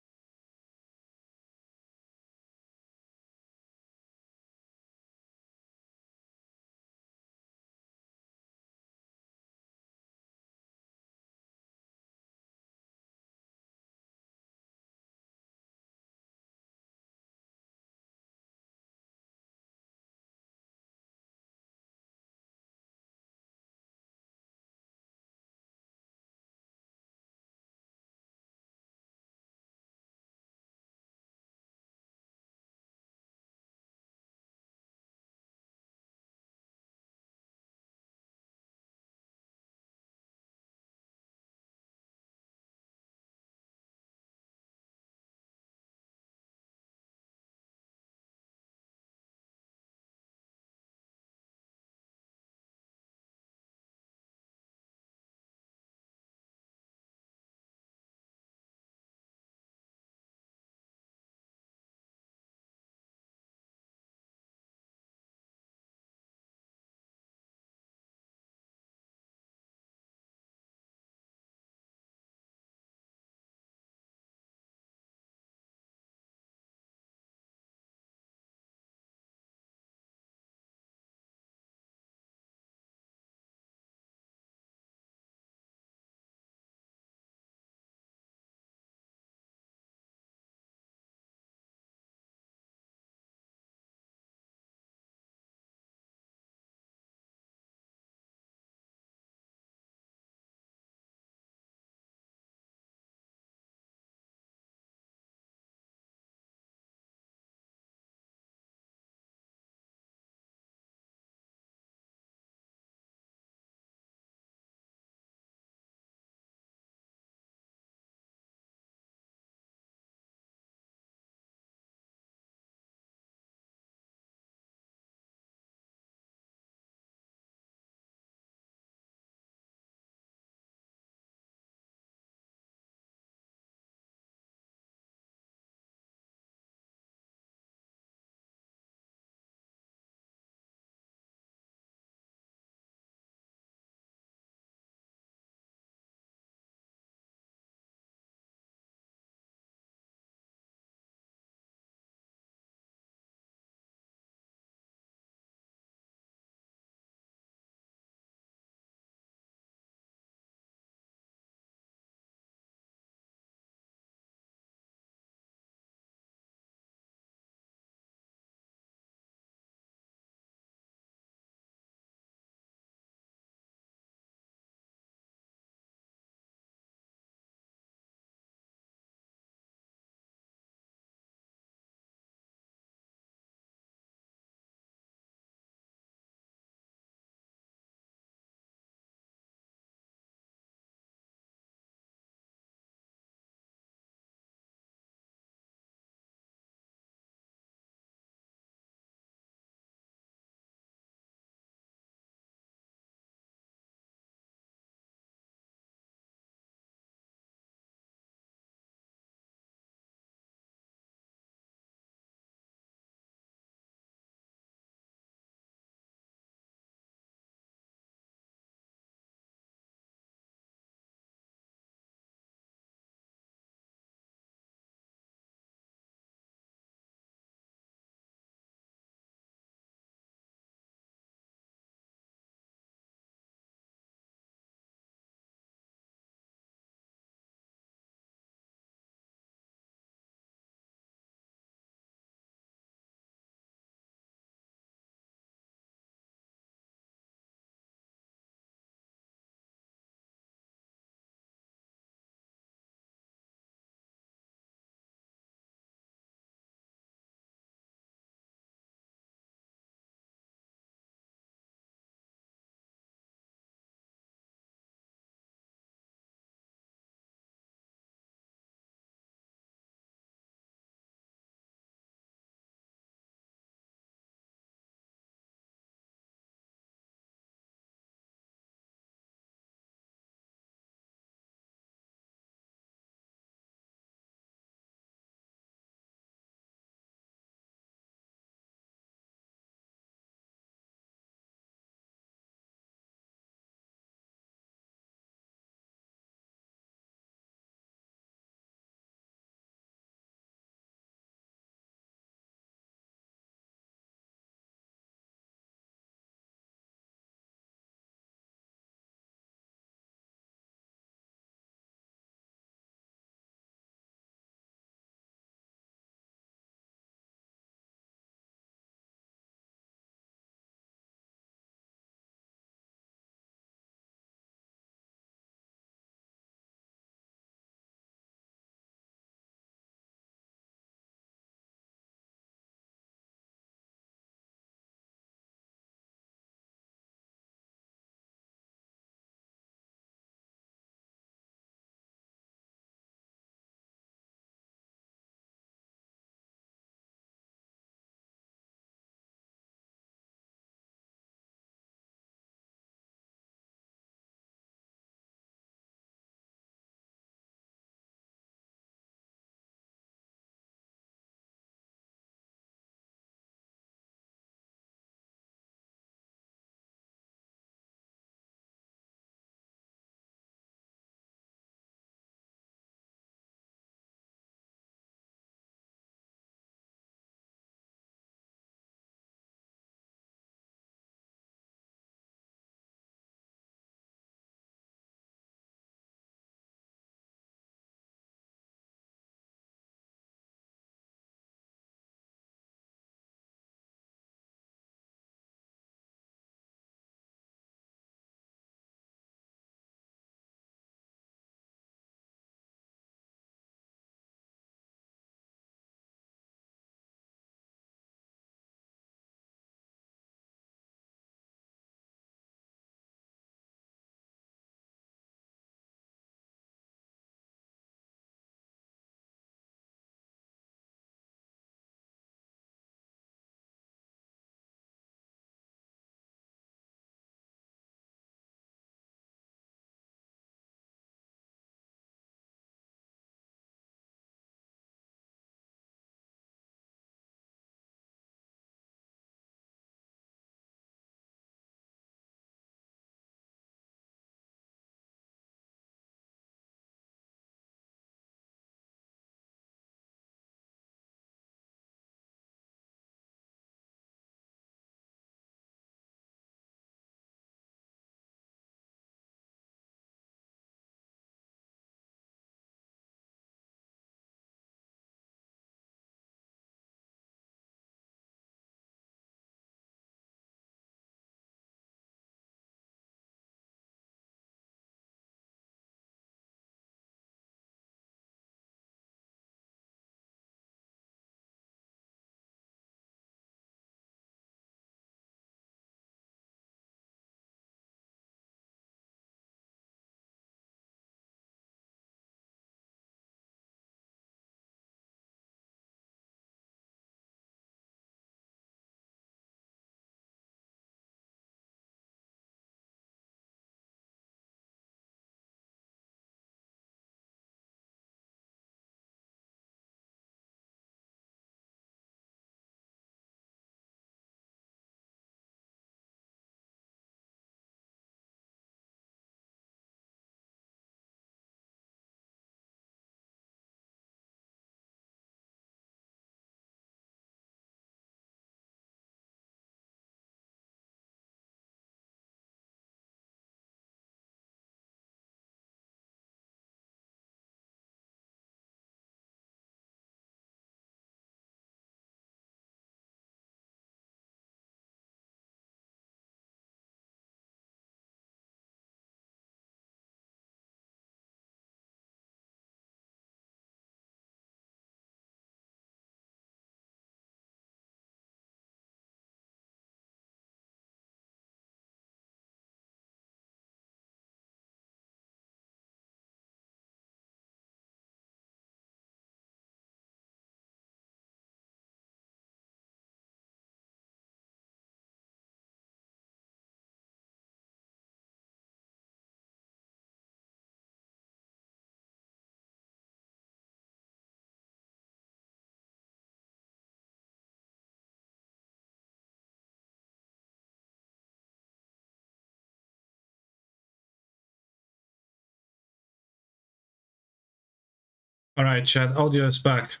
Speaker 1: Alright, chat, audio is back.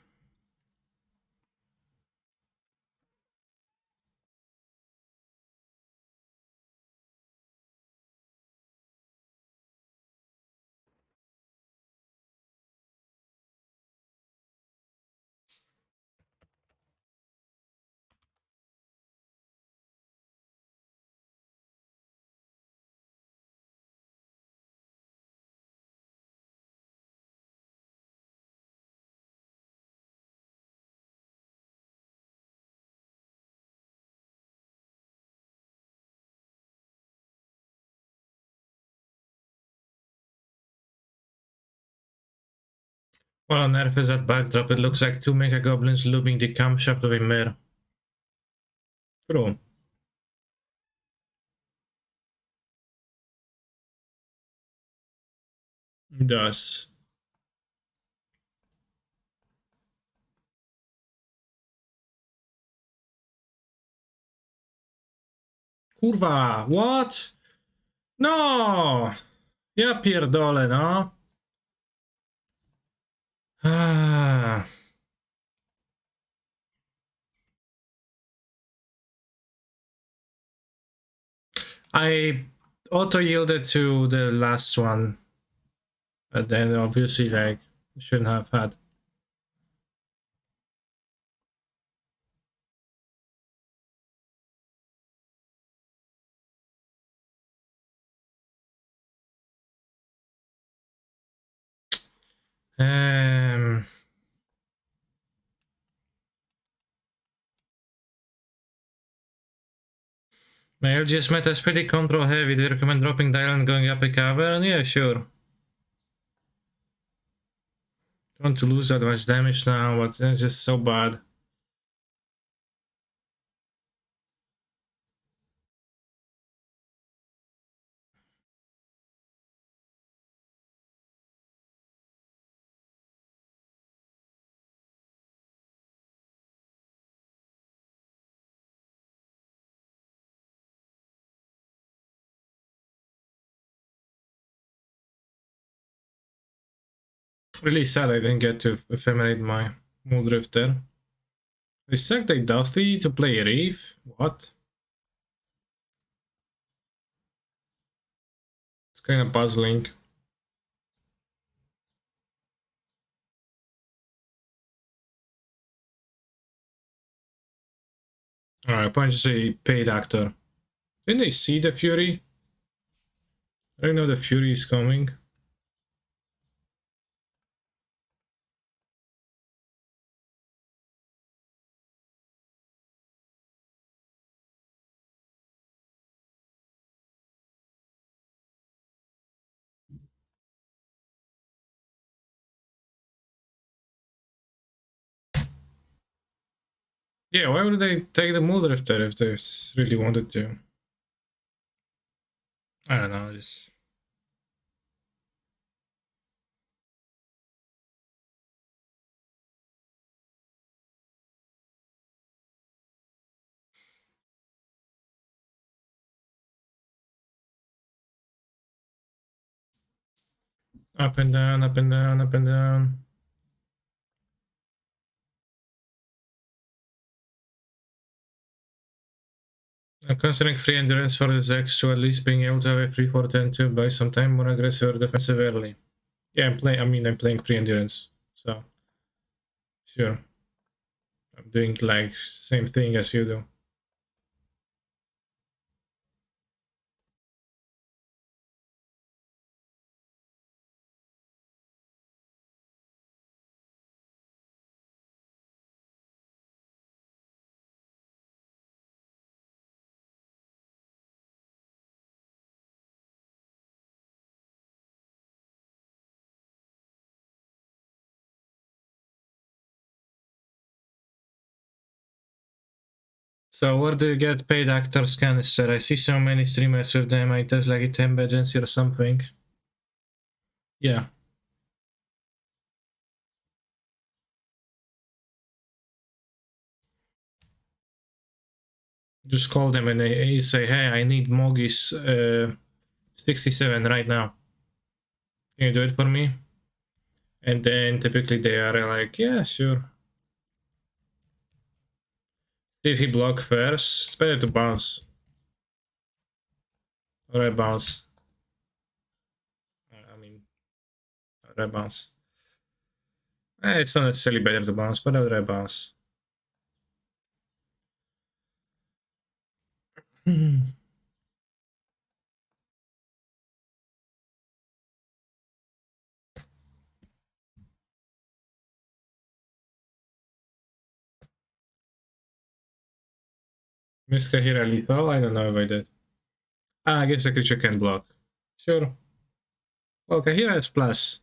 Speaker 1: Well, on Earth is that backdrop, it looks like two mega goblins looping the camshaft of a mare. True. It does. Kurwa, what? No! Ja pierdolę, no. Ah. I auto-yielded to the last one. But then obviously, like, shouldn't have had. My LGS meta is pretty control heavy. Do you recommend dropping dial and going up a cavern? Yeah, sure. Don't want to lose that much damage now, but it's just so bad. Really sad I didn't get to ephemerate my Muldrift there. They sacked a Duffy to play Reef? What? It's kind of puzzling. Alright, point to say paid actor. Didn't they see the Fury? I don't know the Fury is coming. Yeah, why would they take the Muldrift there if they really wanted to? I don't know, just... Up and down, up and down, up and down. I'm considering free endurance for the Zex to at least being able to have a free 410 to buy some time more aggressive or defensive early. Yeah, I'm playing free endurance, so sure. I'm doing like same thing as you do. So where do you get paid actors canister? I see so many streamers with them. I test like a temp agency or something. Yeah. Just call them and they say, hey, I need Mogis 67 right now. Can you do it for me? And then typically they are like, yeah, sure. If he block first, it's better to bounce. Or I bounce. I mean, or I bounce. It's not necessarily better to bounce, but I would bounce. Miss Kahira lethal? I don't know if I did. I guess the creature can block. Sure. Well, Kahira is plus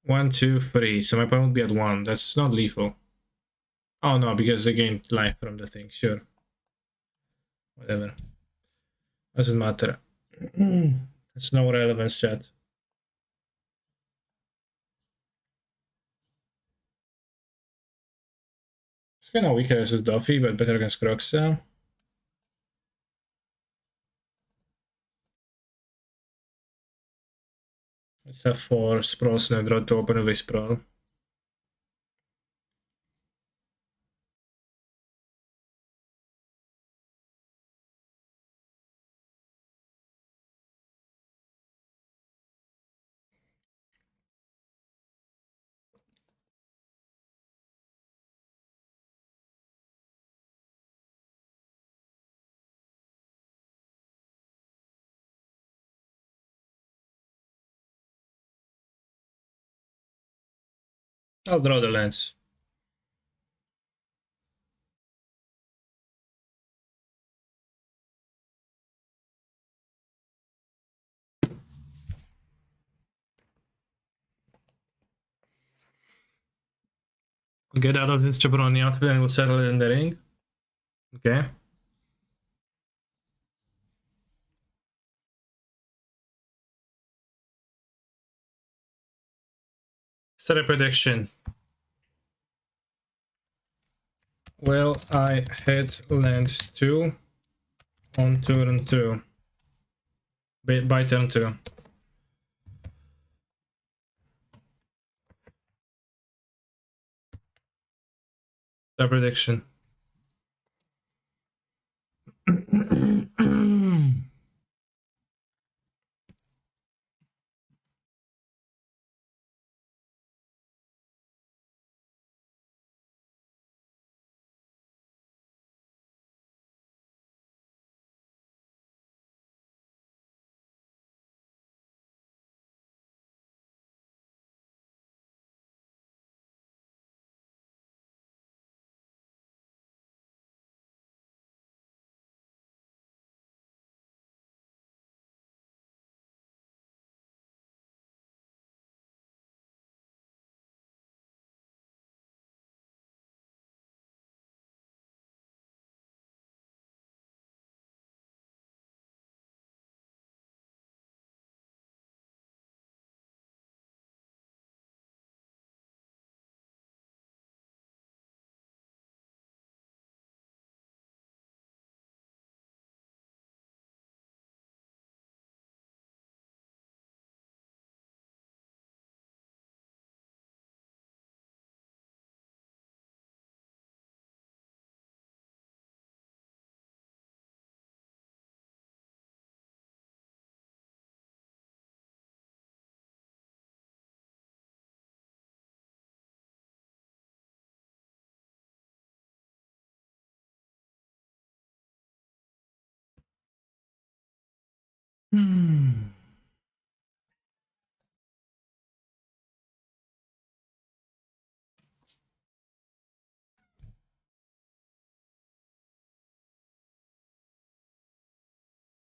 Speaker 1: 1, 2, 3, so my opponent would be at 1. That's not lethal. Oh no, because they gained life from the thing. Sure. Whatever. Doesn't matter. That's no relevance, chat. It's kind of weaker versus Duffy, but better against Croxa. Let's have 4 sprawls and draw to open with sprawl. I'll draw the lens. Get out of this jabroni outfit and we'll settle it in the ring. Okay. Set a prediction. Will I hit land 2 on turn 2? By turn 2. Set a prediction.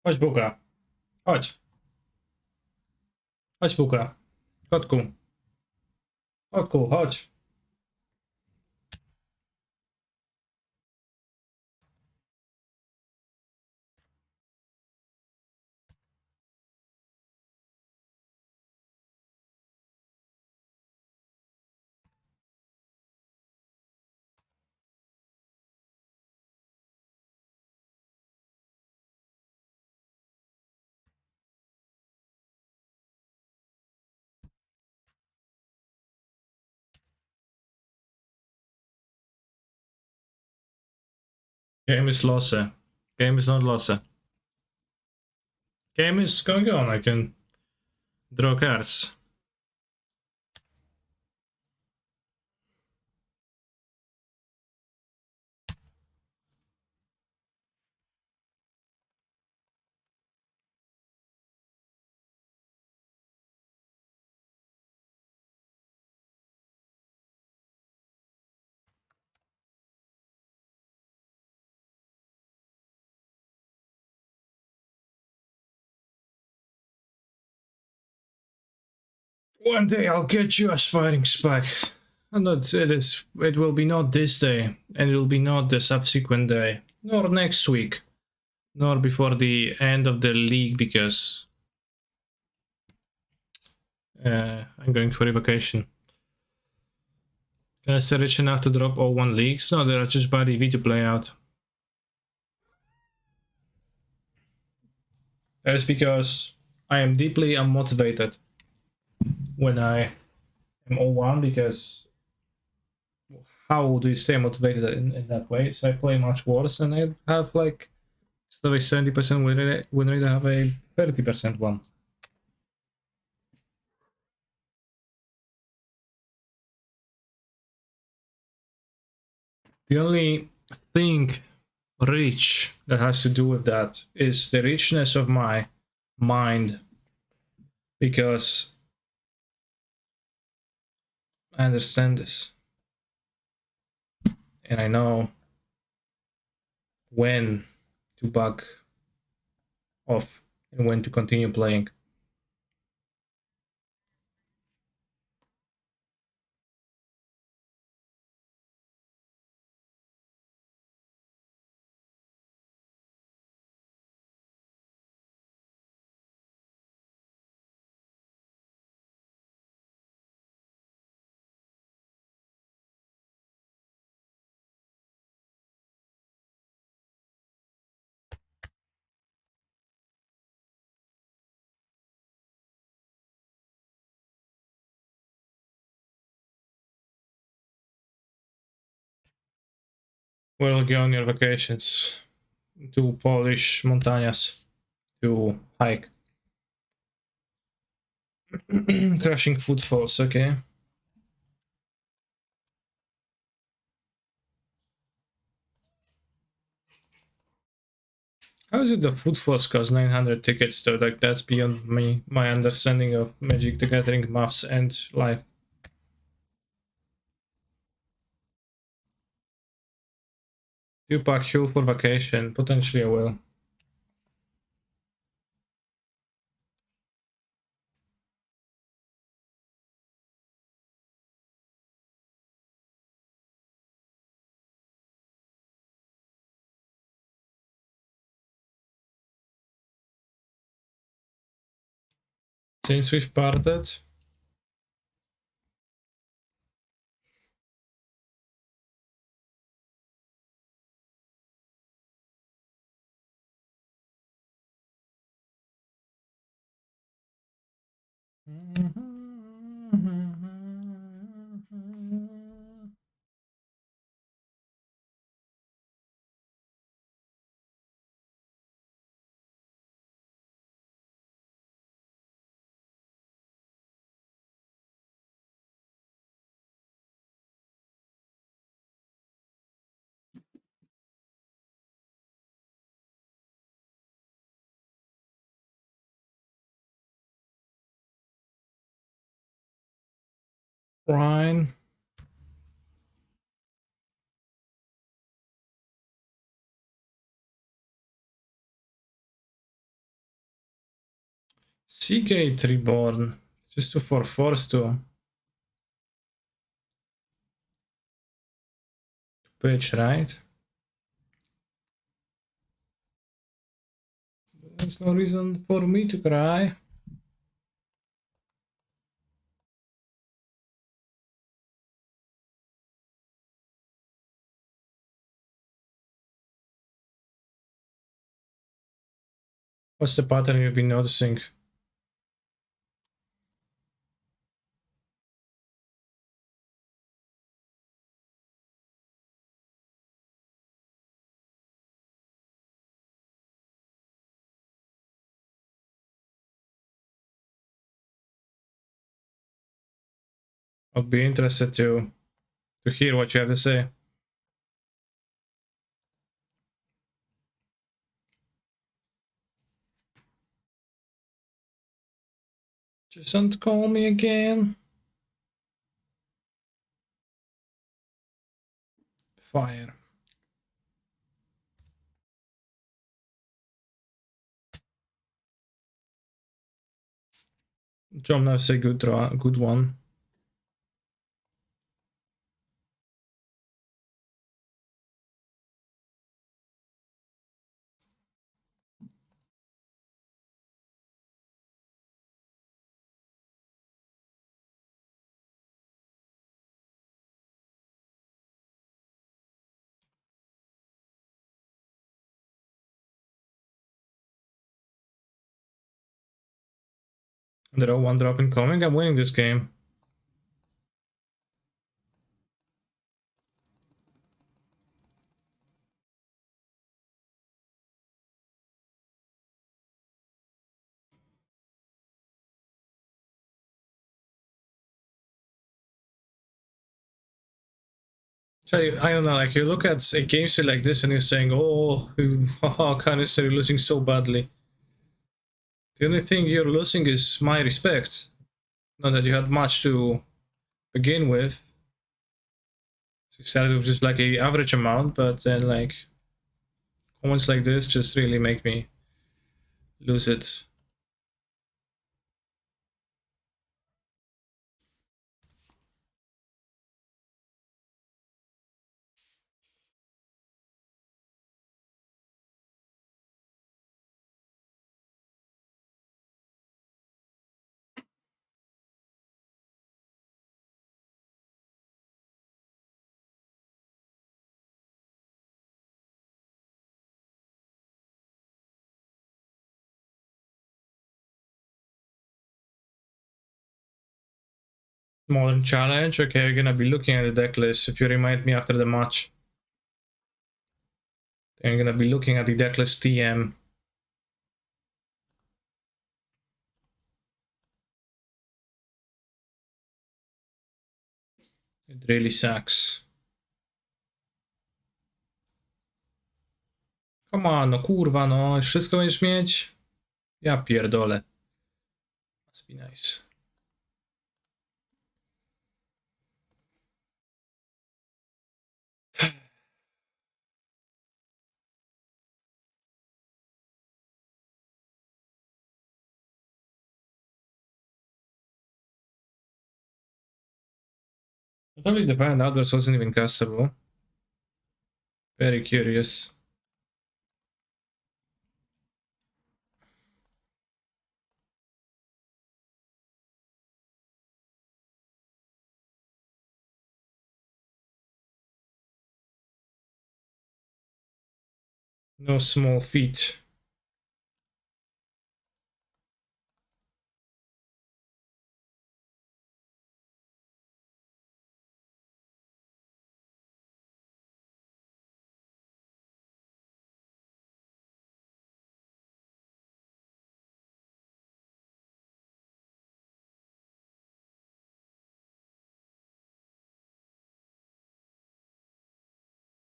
Speaker 1: Chodź, Buka. Chodź. Chodź, Buka. Kotku. Kotku, chodź. Game is lost. Game is not lost. Game is going on. I can draw cards. One day I'll get you, aspiring spec. And not it will be not this day, and it will be not the subsequent day, nor next week, nor before the end of the league, because I'm going for a vacation. Guys are rich enough to drop all 1 leagues? No, they're just by the EV to play out. That is because I am deeply unmotivated when I am all 1, because how do you stay motivated in that way? So I play much worse, and I have like, instead of a 70% win rate, I have a 30% one. The only thing rich that has to do with that is the richness of my mind, because I understand this and I know when to back off and when to continue playing. Where will you go on your vacations? To Polish montañas to hike. Crushing footfalls, okay. How is it the footfalls cost 900 tickets though? Like, that's beyond my understanding of Magic the Gathering maths and life. Do you pack Hull for vacation? Potentially I will. Since we've parted, Ryan. Seagate Reborn. Just to for force to pitch, right? There's no reason for me to cry. What's the pattern you've been noticing? I'd be interested to hear what you have to say. Just don't call me again. Fire. John, that's a good one. Draw 1 drop incoming. I'm winning this game. So I don't know, like you look at a game set like this and you're saying, oh, haha, Canister, you're losing so badly. The only thing you're losing is my respect. Not that you had much to begin with. So you started with just like a average amount, but then like comments like this just really make me lose it. Modern challenge. Okay, we're gonna be looking at the deck list. If you remind me after the match, then I'm gonna be looking at the deck list TM. It really sucks. Come on, no kurwa, no. Wszystko będziesz mieć? Ja pierdolę. Must be nice. Totally the band outdoors wasn't even castable. Very curious. No small feat.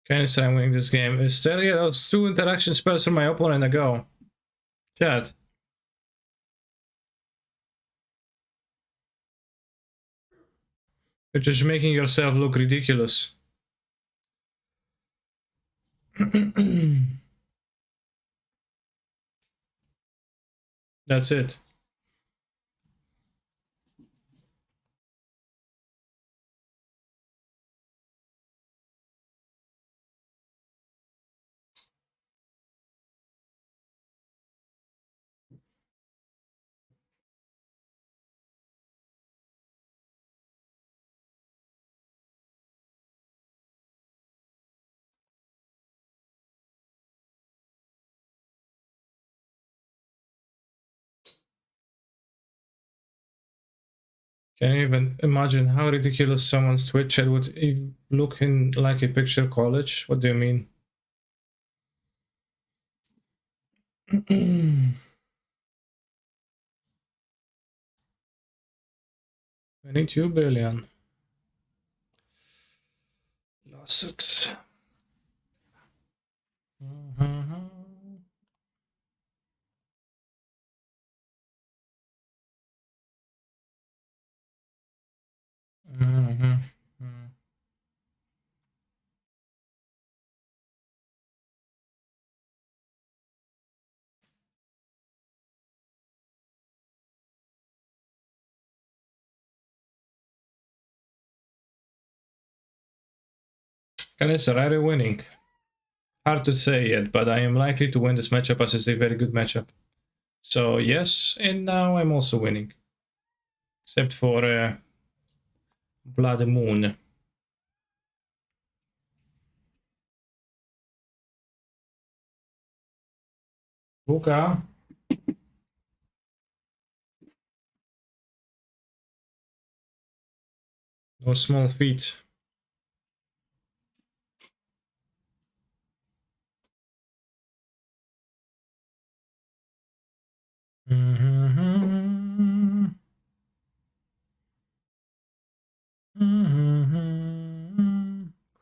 Speaker 1: Can say I'm winning this game. Is there those 2 interaction spells from my opponent ago? Chat. You're just making yourself look ridiculous. That's it. Can you even imagine how ridiculous someone's Twitch chat would look in like a picture college? What do you mean? I need 2 billion. Faucet. Can is Rare winning? Hard to say yet, but I am likely to win this matchup as it's a very good matchup. So yes, and now I'm also winning. Except for Blood Moon. Luka? No small feet.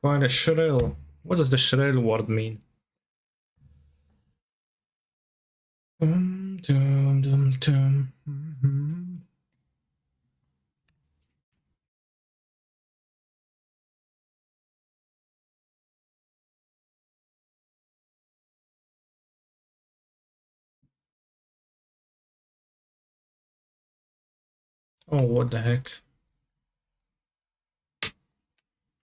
Speaker 1: Quite a shrill. What does the shrill word mean? Oh, what the heck?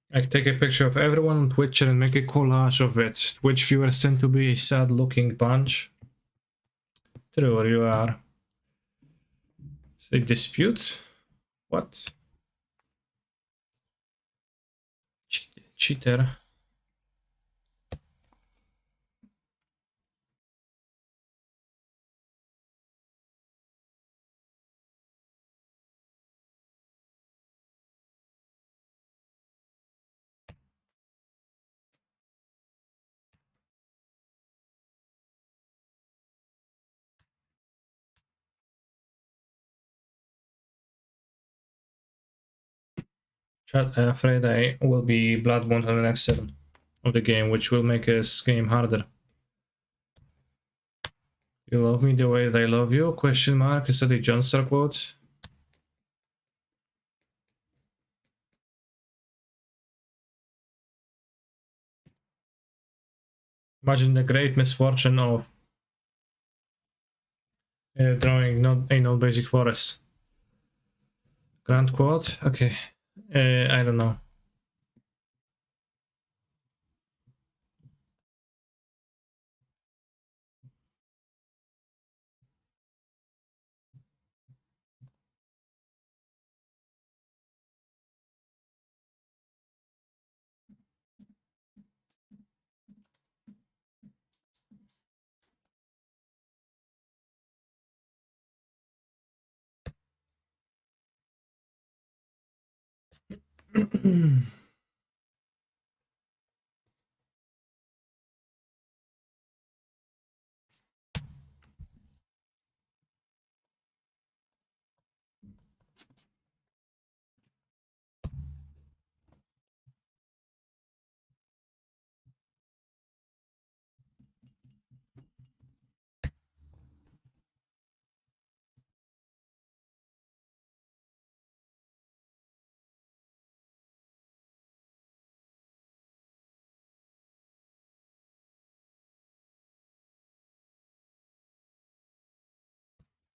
Speaker 1: I take a picture of everyone on Twitch and make a collage of it. Twitch viewers tend to be a sad-looking bunch. True, you are. Say dispute? What? Cheater. Chat, I'm afraid I will be Blood Moon on the next 7 of the game, which will make this game harder. You love me the way that I love you? Question mark. Is that a Johnstar quote? Imagine the great misfortune of drawing not a non-basic forest. Grand quote? Okay. I don't know.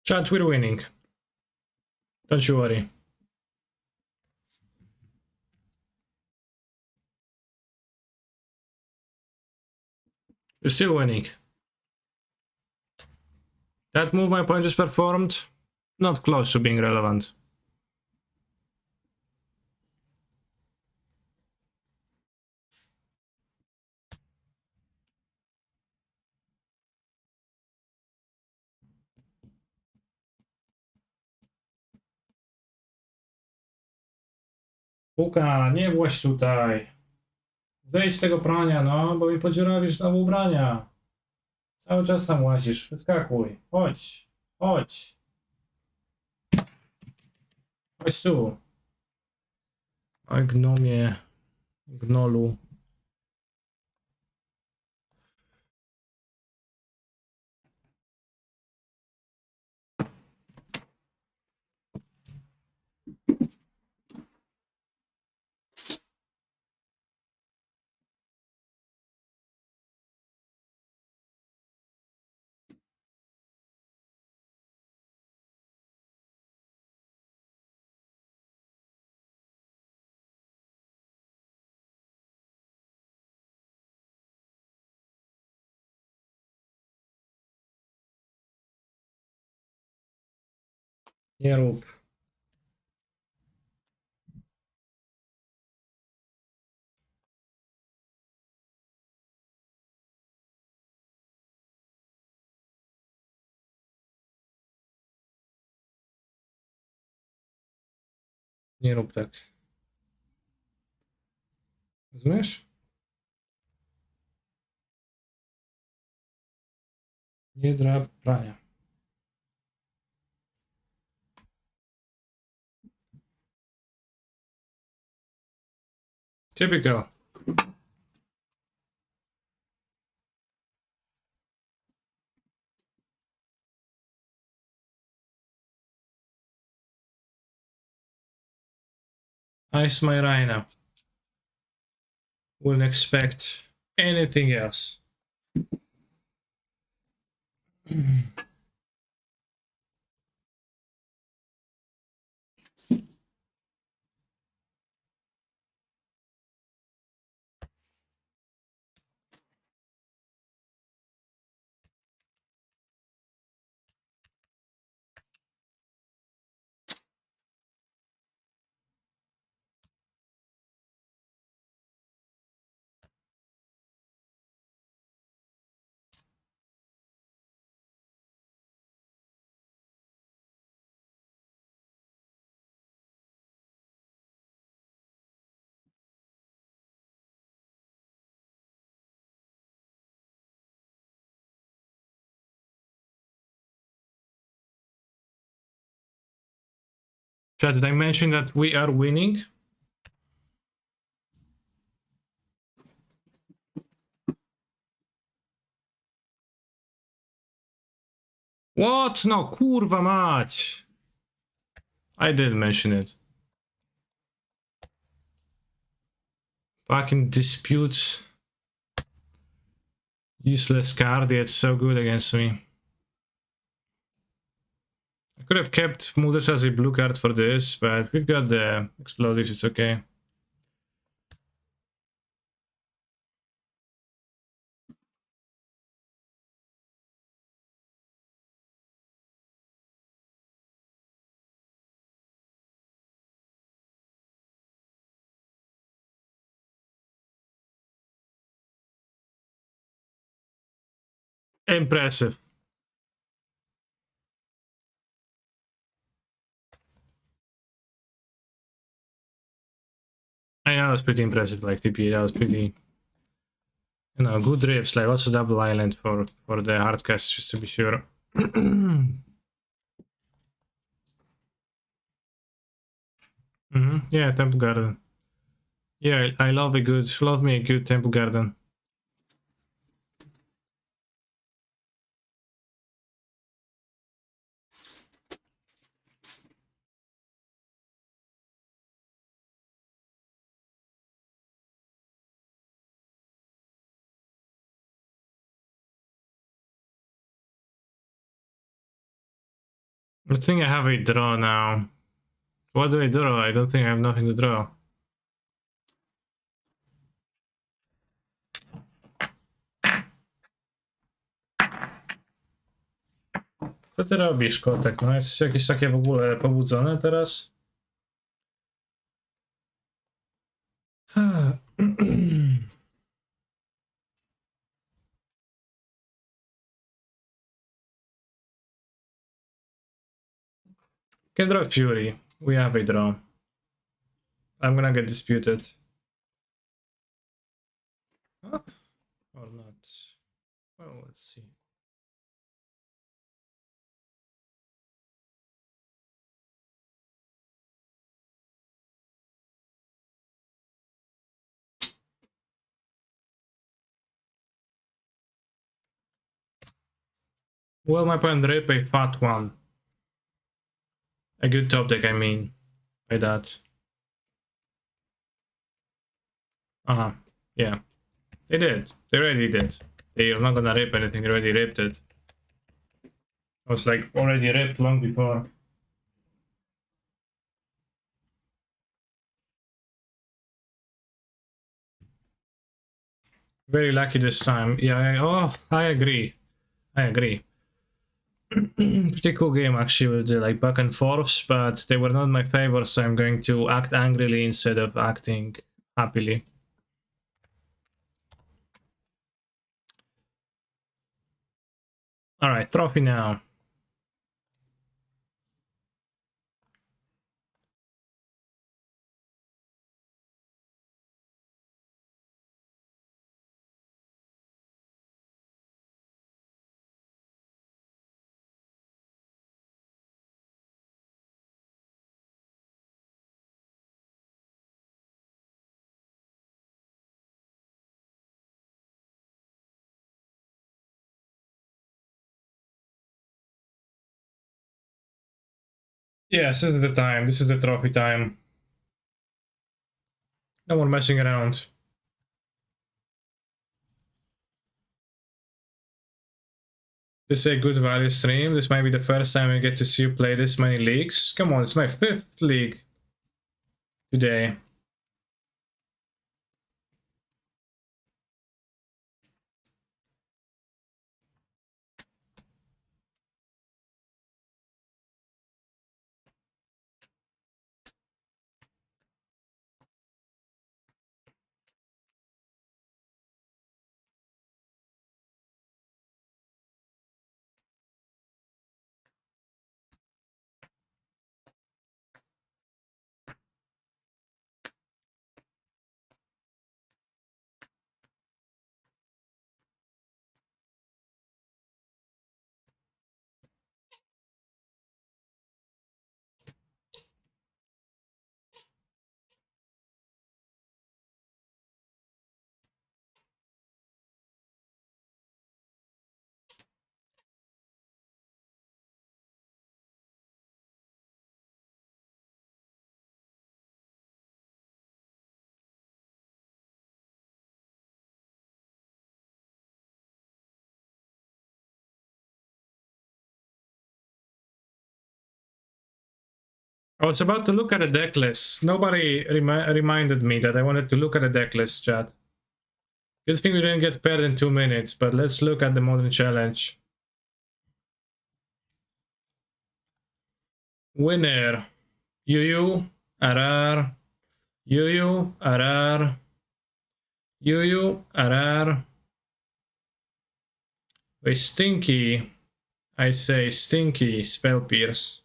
Speaker 1: Chat, we're winning. Don't you worry. We're still winning. That move my point just performed, not close to being relevant. Puka, nie właź tutaj. Zejdź z tego prania, no, bo mi podziurawisz znowu ubrania. Cały czas tam łazisz, wyskakuj. Chodź, chodź. Chodź tu. Oj, gnomie, gnolu. Nie rób. Nie rób tak. Rozumiesz? Nie drap prania. Typical. Ice my rhino. Wouldn't expect anything else. Chat, did I mention that we are winning? What? No, kurwa mać! I did mention it. Fucking disputes. Useless card, it's so good against me. I could have kept Mulders as a blue card for this, but we've got the explosives, it's okay. Impressive. I know, that was pretty impressive, like TP, that was pretty... You know, good rips, like also double island for the hard cast, just to be sure. Yeah, Temple Garden. Yeah, I love me a good Temple Garden. I think I have a draw now. What do I draw? I don't think I have nothing to draw. Co ty robisz, kotek? No jest jakieś takie w ogóle pobudzone teraz? Can draw Fury. We have a draw. I'm gonna get disputed. Huh? Or not. Well, let's see. Well, my opponent rip a fat one. A good top deck, I mean, by that. Uh-huh, yeah. They did. They already did. They are not gonna rip anything, they already ripped it. I was like, already ripped long before. Very lucky this time. Yeah, I agree. I agree. Pretty cool game actually with the like back and forths, but they were not my favor, so I'm going to act angrily instead of acting happily. Alright, trophy now. Yes, this is the time. This is the trophy time. No more messing around. This is a good value stream. This might be the first time I get to see you play this many leagues. Come on, it's my 5th league today. I was about to look at a deck list. Nobody reminded me that I wanted to look at a deck list, chat. Good thing we didn't get paired in 2 minutes, but let's look at the Modern Challenge. Winner. Yu RR. Yu RR. Yu RR. Wait, Stinky. I say Stinky. Spell Pierce.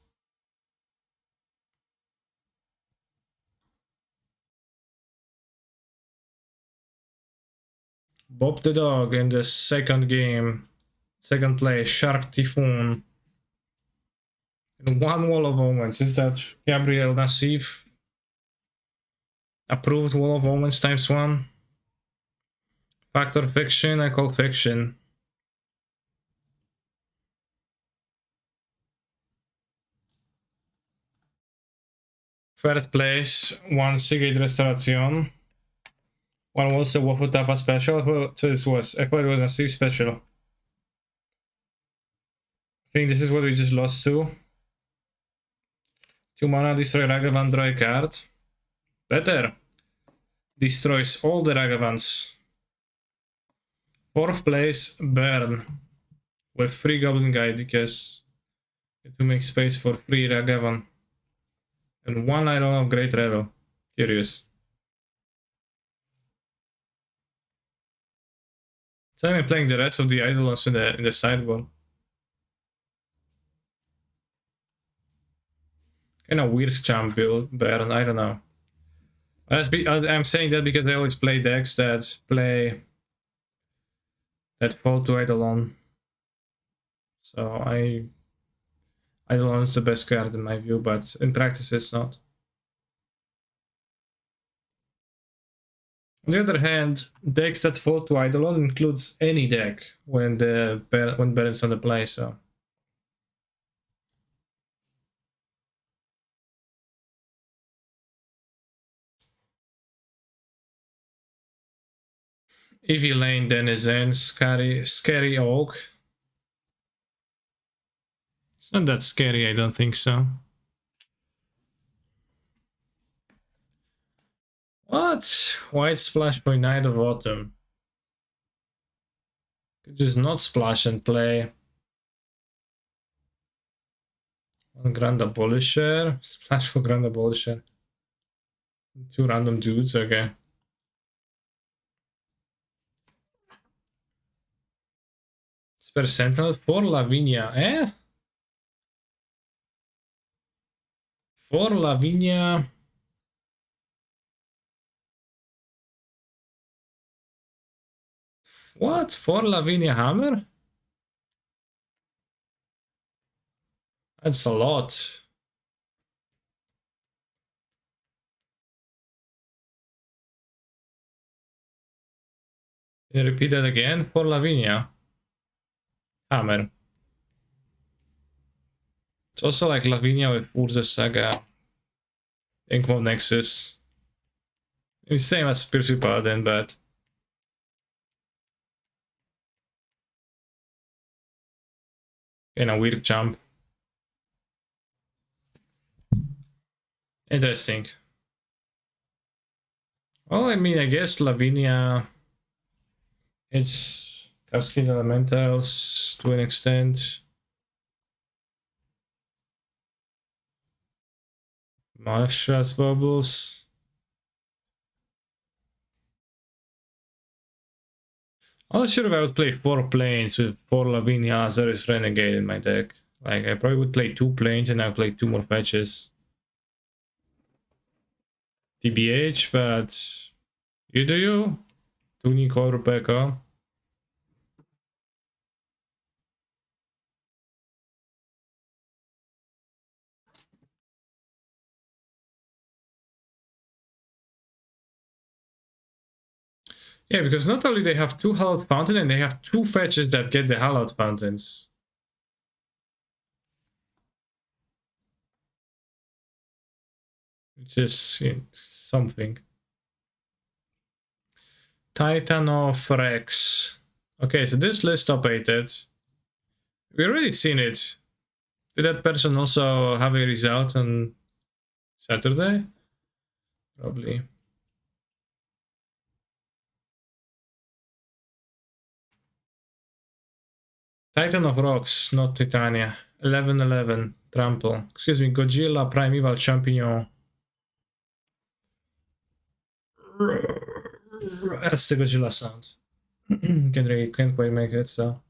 Speaker 1: Bob the Dog in the second game. Second place, Shark Typhoon. And 1 Wall of Omens. Is that Gabriel Nassif? Approved Wall of Omens times 1. Factor Fiction, I call Fiction. Third place, 1 Seagate Restoration. 1 was a Waffle Tapa special. So this was, I thought it was a Steve special. I think this is what we just lost to. 2 mana, destroy Ragavan, draw a card. Better. Destroys all the Ragavans. 4th place, Burn. With 3 Goblin Guide because to make space for 3 Ragavan. And 1 Idol of Great Revel. Curious. So I'm playing the rest of the Eidolons in the sideboard. Kind of weird champ build, Baron, I don't know. I'm saying that because I always play decks that fall to Eidolon. So Eidolon is the best card in my view, but in practice it's not. On the other hand, decks that fall to Eidolon includes any deck when Baron's on the play, so. Evil Lane, Denizen, Scary Oak. It's not that scary, I don't think so. What? White splash for Night of Autumn. Could just not splash and play. One Grand Abolisher. Splash for Grand Abolisher. 2 random dudes, okay. Spare Sentinel for Lavinia, eh? For Lavinia. What? For Lavinia Hammer? That's a lot. Can you repeat that again? For Lavinia Hammer. It's also like Lavinia with Urza Saga. Inkmo Nexus. It's same as Spiritual Paladin, but in a weird jump. Interesting. Well, I mean, I guess Lavinia, it's Cascade Elementals to an extent. Marshall's Bubbles. I'm not sure if I would play 4 planes with 4 Lavinia Lazarus Renegade in my deck. Like, I probably would play 2 planes and I'd play 2 more fetches. TBH, but you do you. Tuni Rebecca. Yeah, because not only they have 2 Hallowed Fountain, and they have 2 fetches that get the Hallowed Fountains. Which is something. Titan of Rex. Okay, so this list updated. We already seen it. Did that person also have a result on Saturday? Probably. Titan of Rocks, not Titania. 11-11. Trample. Excuse me, Godzilla Primeval Champignon. That's the Godzilla sound. Can't quite make it, so.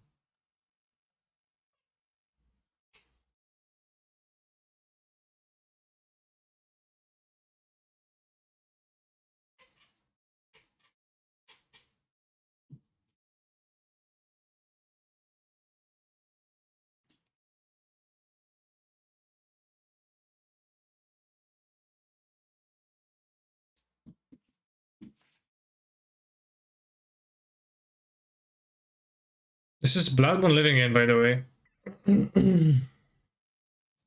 Speaker 1: This is Bloodborne living in, by the way.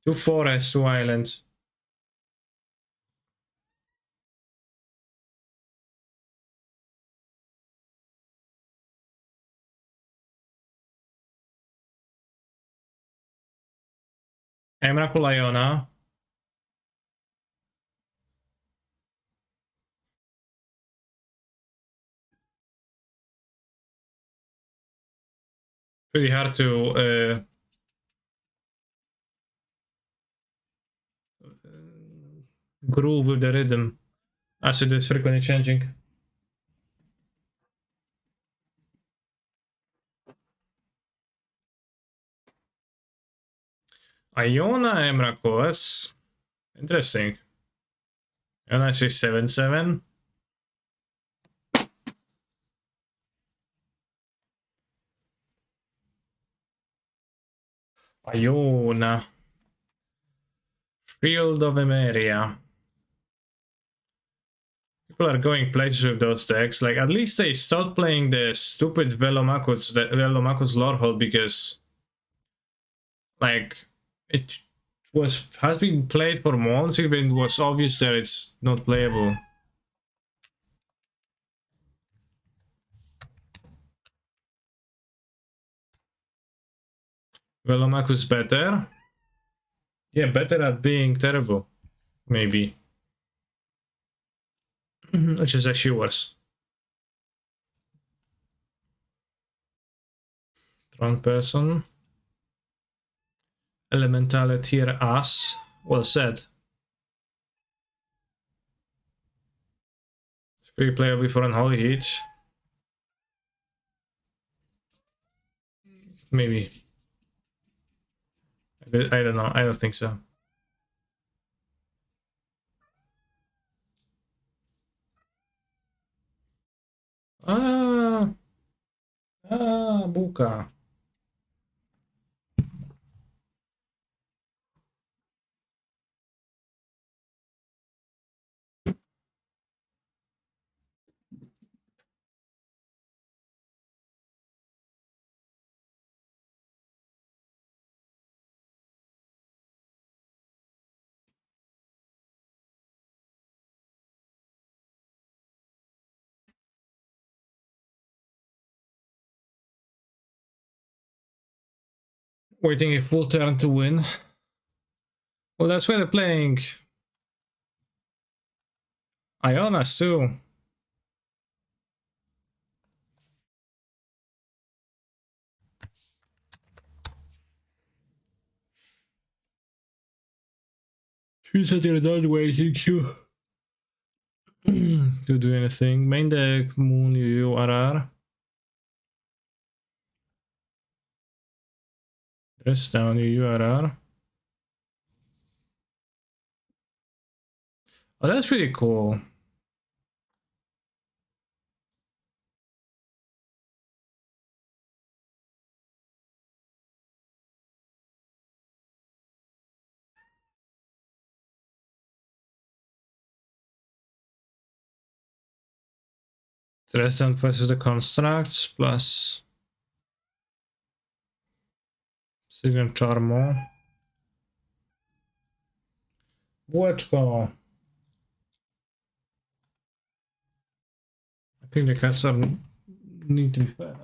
Speaker 1: 2 forests, 2 islands. Emrakul Iona. Pretty hard to groove with the rhythm as it is frequently changing. Iona Emrakul, that's interesting. And actually 7-7. Iona. Field of Emeria. People are going places with those decks. Like, at least they stopped playing the stupid Velomachus Lorehold, because, like, it has been played for months, even it was obvious that it's not playable. Velomachus better? Yeah, better at being terrible, maybe. Which is actually worse. Wrong person. Elementale tier As. Well said. Free player before unholy heat. Maybe. I don't know. I don't think so. Ah, buka. Waiting a full turn to win. Well, that's why they're playing Ionas too. She said you're not waiting to do anything. Main deck, Moon, Yu, RR. Dress down, Yu, RR. Oh, that's pretty cool. Dress down versus the constructs plus Signal Charmo. Bułeczko. I think the cats are need to be fed.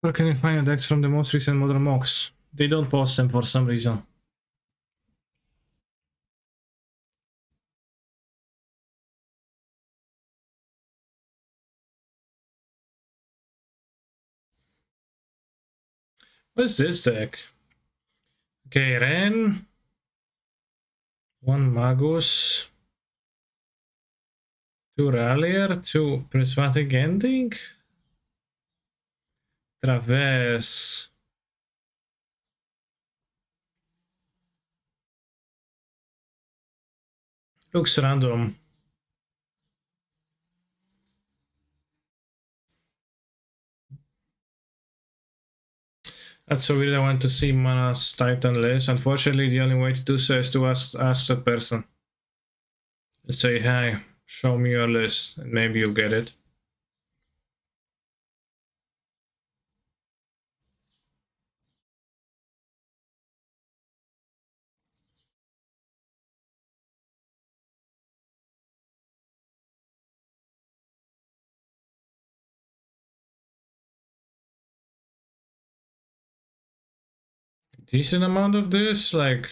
Speaker 1: Where can you find the decks from the most recent modern mocks? They don't post them for some reason. What's this deck? Okay, Ren. One Magus. Two Rallier. Two Prismatic Ending. Traverse. Looks random. That's so weird. I want to see Mana's Titan list. Unfortunately, the only way to do so is to ask that person. And say, hey, show me your list, and maybe you'll get it. Decent amount of this, like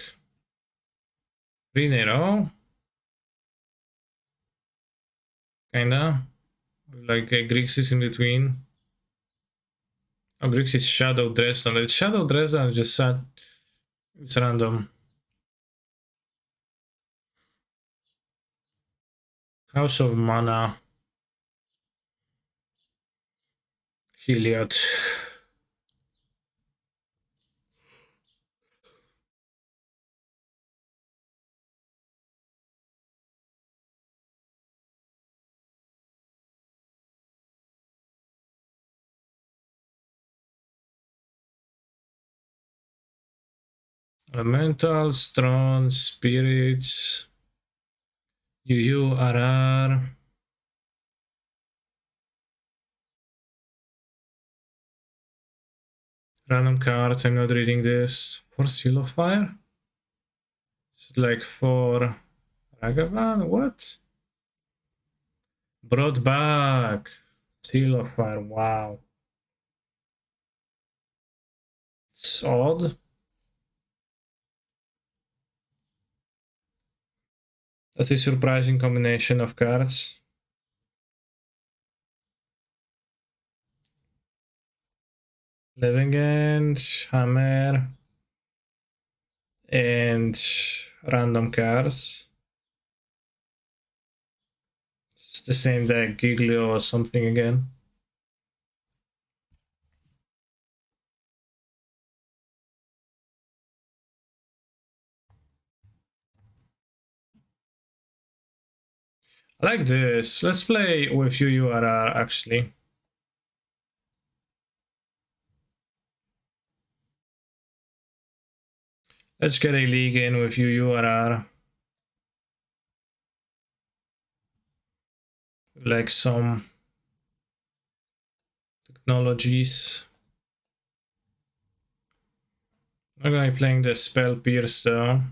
Speaker 1: 3 in a row. Kinda. Like Grixis in between. Oh, Grixis Shadow Dresden. It's Shadow Dresden, just sad. It's random. House of Mana. Heliod. Elementals, Thrones, Spirits, UURR. Random cards, I'm not reading this. For Seal of Fire? Is it like for Ragavan? What? Brought back. Seal of Fire, wow. It's odd. That's a surprising combination of cards. Living End, Hammer, and random cards. It's the same deck, Giglio or something again. I like this. Let's play with UURR actually. Let's get a league in with UURR. Like some technologies. I'm gonna be playing the Spell Pierce though.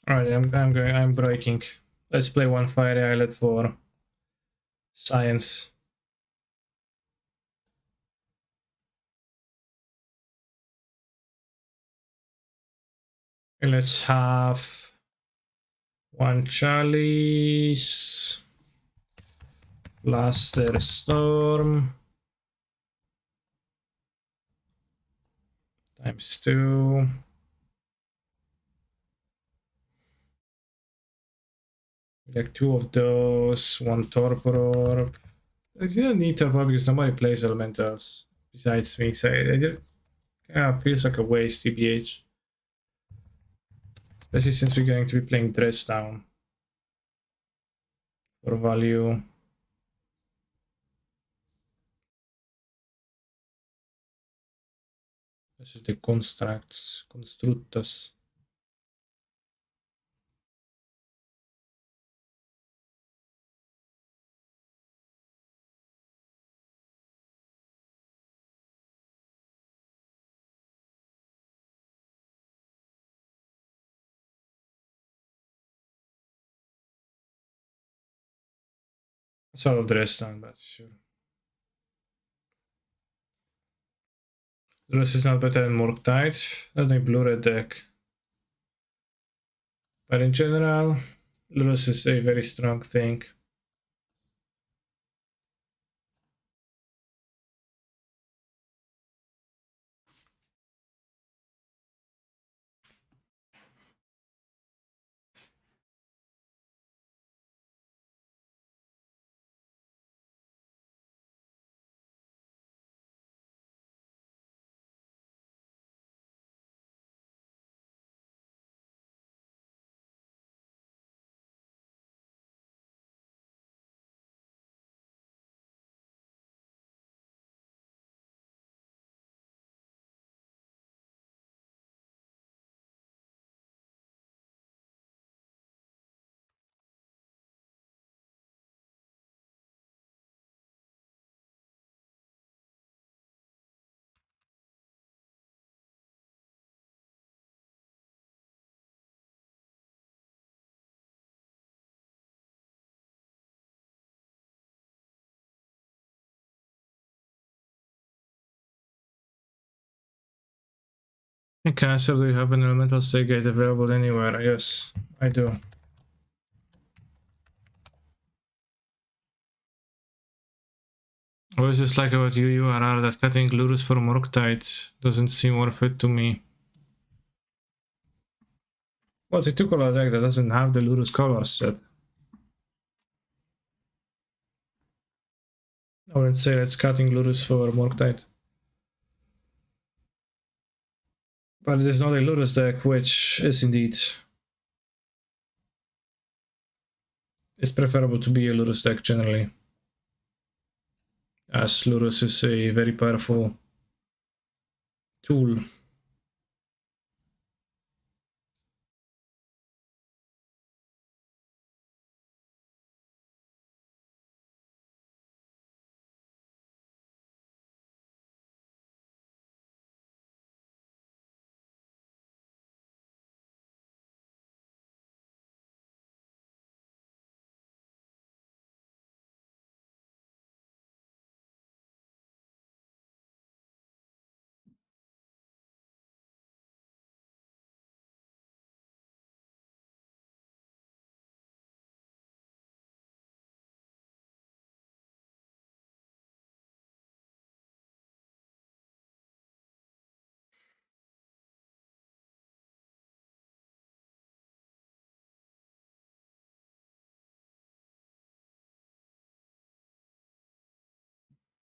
Speaker 1: Alright, I'm breaking. Let's play one Fiery Islet for science. And let's have one Chalice, Blaster Storm, ×2. Like two of those, one Torpor Orb. I didn't need Torpor Orb because nobody plays Elementals besides me, so it feels like a waste, TBH. Especially since we're going to be playing Dress Down for value. This is the constructs, constructus. It's all of Dress Down, but sure. Lurus is not better than Murktide. Not a blue-red deck. But in general, Lurus is a very strong thing. Hey Caster, do you have an elemental stake gate available anywhere? Yes, I do. What is this like about you, URR, that cutting lures for Murktide doesn't seem worth it to me? Well, it's a two-color deck that doesn't have the Lurus colors yet. I wouldn't say it's cutting Lurus for Murktide. But it is not a Lurus deck, which is indeed... It's preferable to be a Lurus deck generally, as Lurus is a very powerful tool.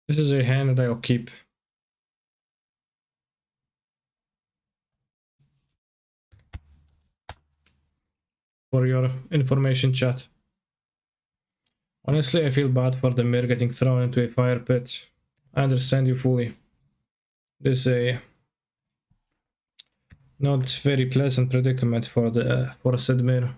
Speaker 1: This is a hand that I'll keep. For your information, chat. Honestly, I feel bad for the mirror getting thrown into a fire pit. I understand you fully. This is a not very pleasant predicament for said mirror.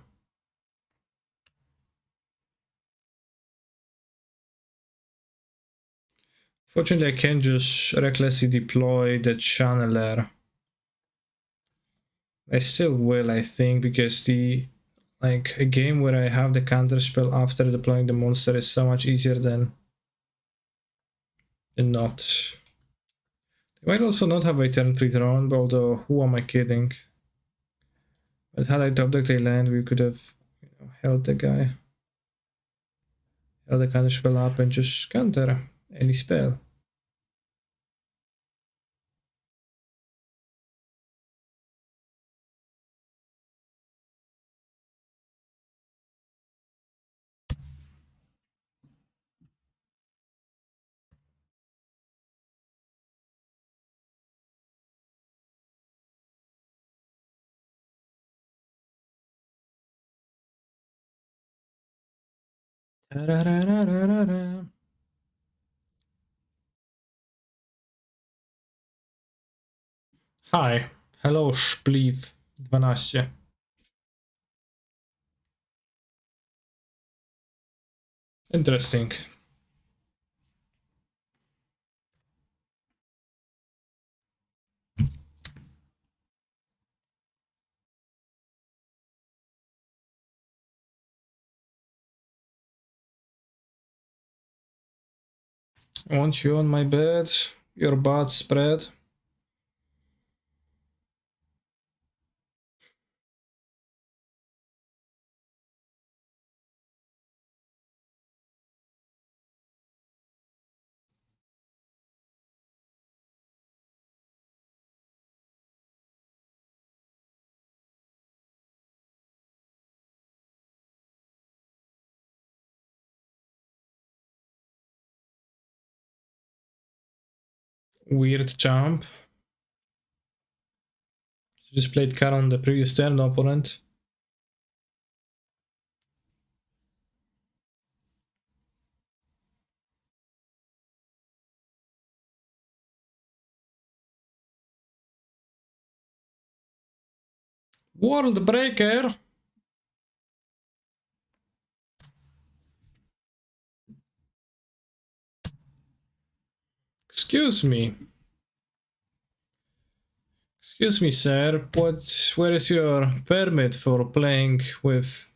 Speaker 1: Fortunately, I can just recklessly deploy the channeler. I still will, I think, because a game where I have the counter spell after deploying the monster is so much easier than not. They might also not have a turn 3 round, although who am I kidding? But had I top decked a land, we could have held the guy. Held the counter spell up and just counter any spell. Hi, hello Szpliw 12. Interesting. I want you on my bed, your butt spread. Weird jump. Just played card on the previous turn, the opponent. World Breaker! Excuse me. Excuse me, sir. Where is your permit for playing with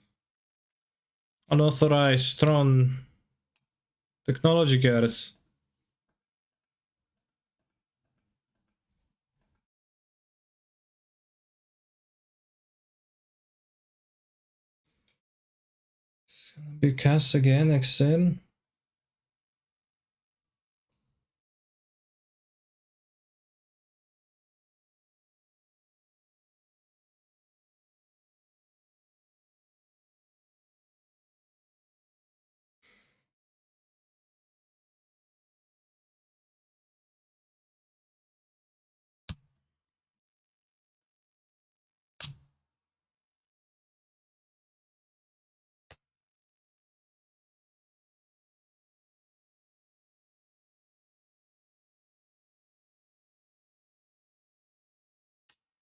Speaker 1: unauthorized Tron technology cards? It's gonna be cast again next turn.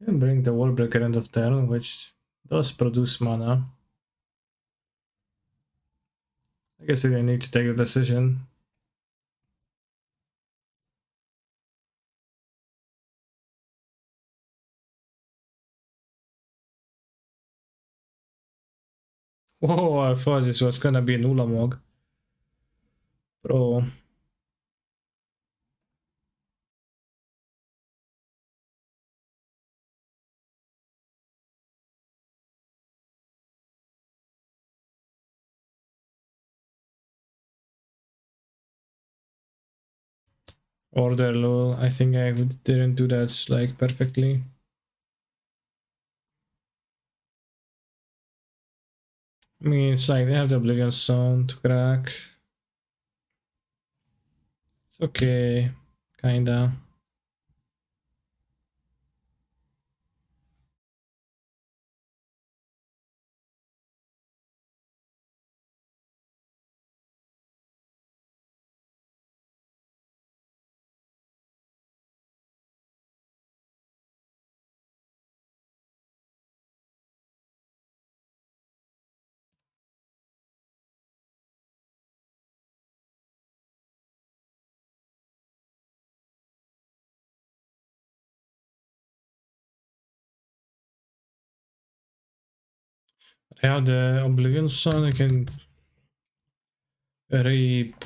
Speaker 1: And bring the Wallbreaker end of turn, which does produce mana. I guess I need to take a decision. Whoa, I thought this was gonna be an Ulamog. Bro. Order lol. I think I didn't do that like perfectly. I mean, it's like they have the Oblivion Stone to crack. It's okay, kinda. I have the Oblivion Stone. I can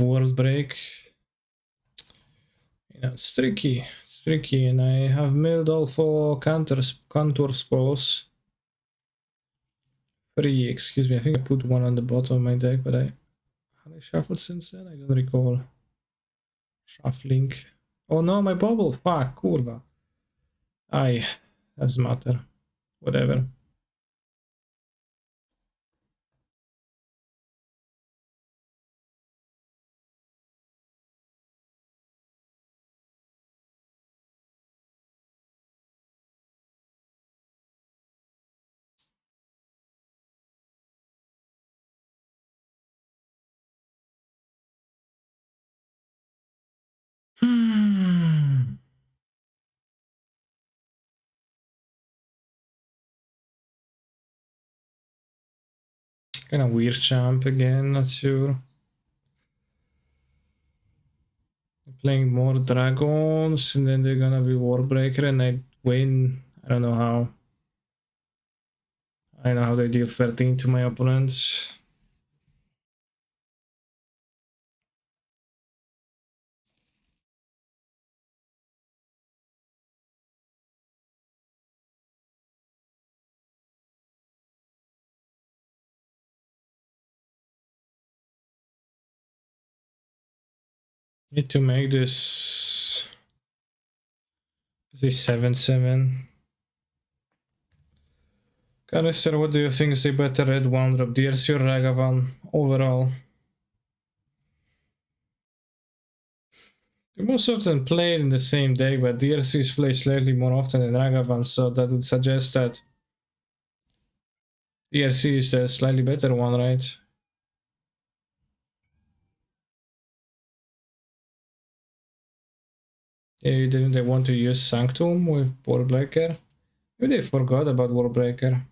Speaker 1: world break. You know, it's tricky. It's tricky, and I have milled all 4 contour spells. 3, excuse me. I think I put 1 on the bottom of my deck, but have I shuffled since then? I don't recall. Shuffling. Oh no, my bubble. Fuck, kurwa. Aye, doesn't matter. Whatever. Hmm. Kind of weird champ again, not sure. Playing more dragons, and then they're gonna be Warbreaker, and I win. I don't know how. I know how they deal 13 to my opponents. Need to make this 7/7. Canister, what do you think is a better red one drop? DRC or Ragavan overall? Most of them play in the same deck, but DRCs play slightly more often than Ragavan, so that would suggest that DRC is the slightly better one, right? Yeah, didn't they want to use Sanctum with Warbreaker? Maybe they forgot about Warbreaker.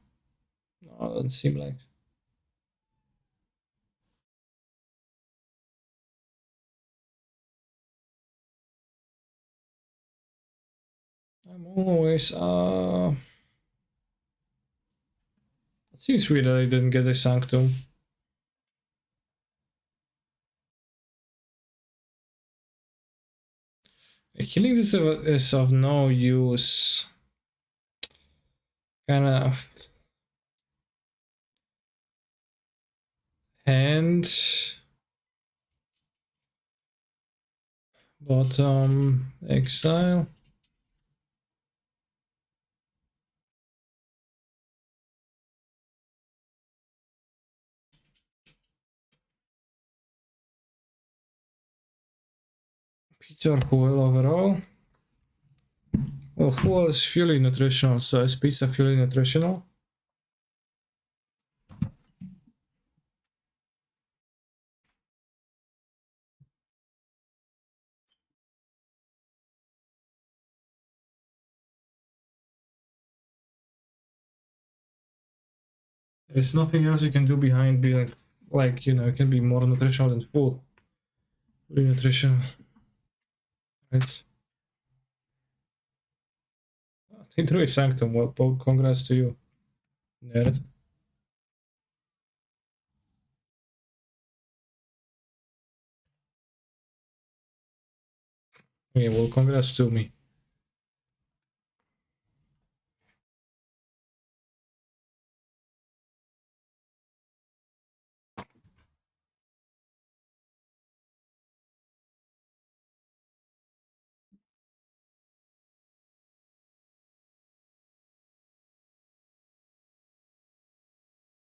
Speaker 1: No, doesn't seem like. I'm always it seems weird that I didn't get a Sanctum. Killing this is of no use. Kinda. And bottom exile. Pizza or Huel overall? Well, Huel is fully nutritional, so is pizza fully nutritional? There's nothing else you can do behind being like, you know, it can be more nutritional than full. Fully nutritional. Right. Intro is Sanctum. Well, congrats to you, nerd. Yeah, well, congrats to me.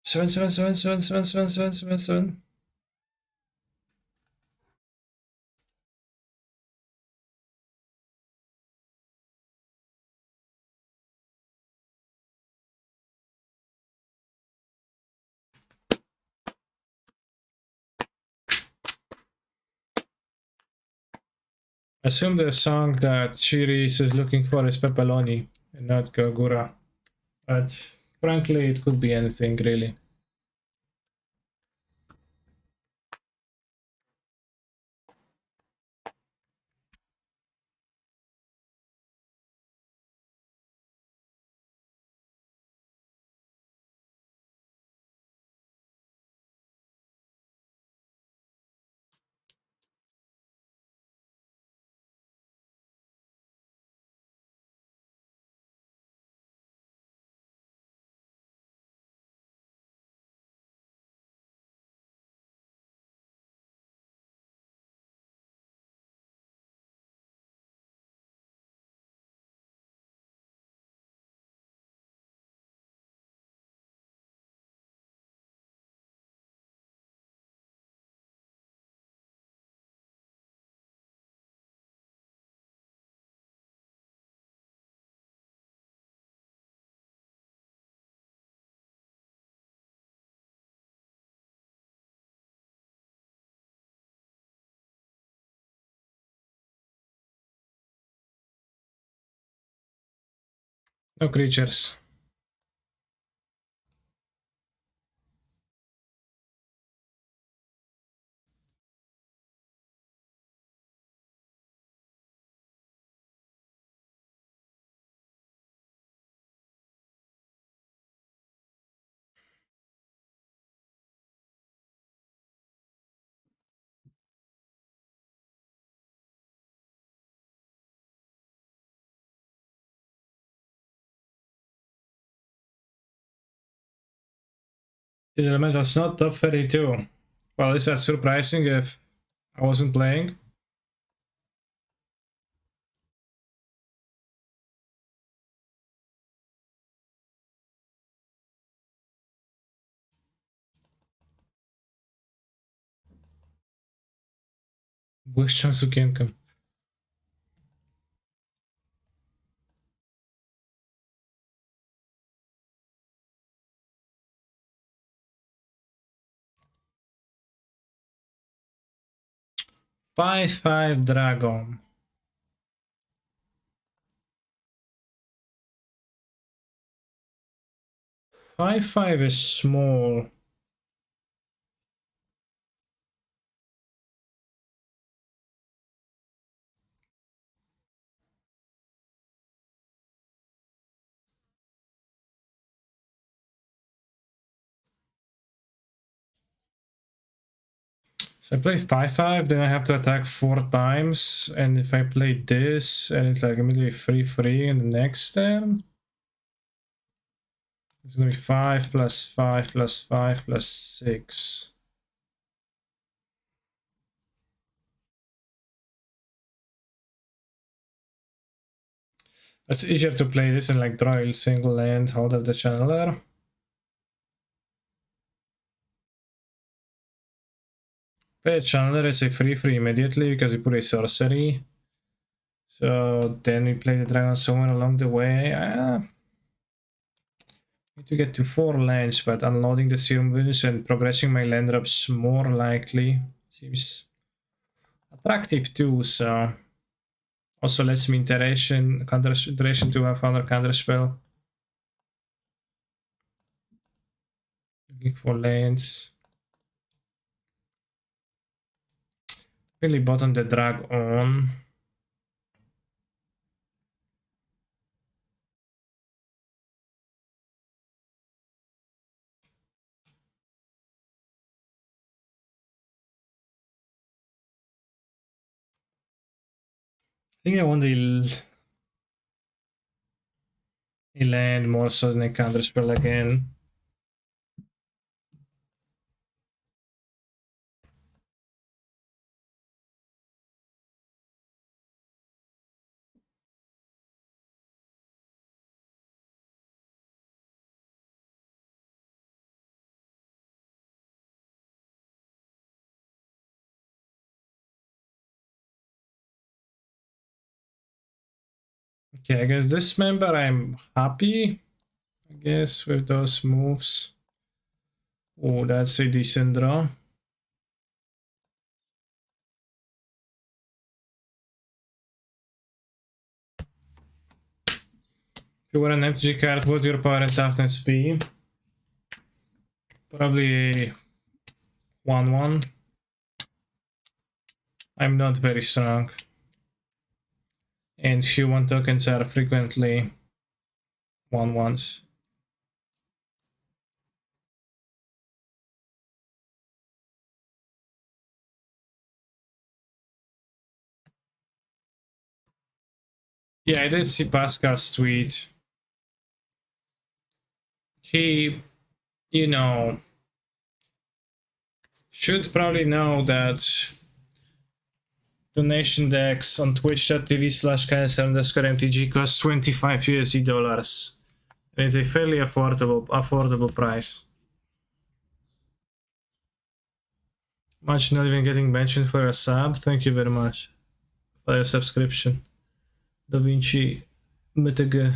Speaker 1: Seven. Assume the song that Chiris is looking for is Pepperoni and not Gagura. But frankly, it could be anything, really. No creatures. This elemental's not top 32. Well, is that surprising if I wasn't playing? Błyszczą sukienkę. Five dragon. 5/5 is small. So I play 5/5, then I have to attack 4 times, and if I play this, and it's like immediately 3/3 in the next turn, it's gonna be 5 plus 5 plus 5 plus 6. It's easier to play this in like draw single land, hold up the channeler. Play a channeler as a free immediately because you put a sorcery. So then we play the dragon somewhere along the way. Need to get to 4 lands, but unloading the serum wounds and progressing my land drops more likely. Seems attractive too, so also lets me iteration to have another counter spell. Looking for lands. Really bottom the drag on. I think I want the land more so than a counter spell again. Okay, I guess this member I'm happy. I guess with those moves. Oh, that's a decent draw. If you were an MTG card, what would your power and toughness be? Probably 1-1. I'm not very strong. And human tokens are frequently 1-1s. Yeah, I did see Pascal's tweet. He, you know, should probably know that donation decks on twitch.tv/KS_MTG cost 25 USD dollars. And it's a fairly affordable price. Much not even getting mentioned for a sub. Thank you very much for your subscription. Da Vinci Mitige.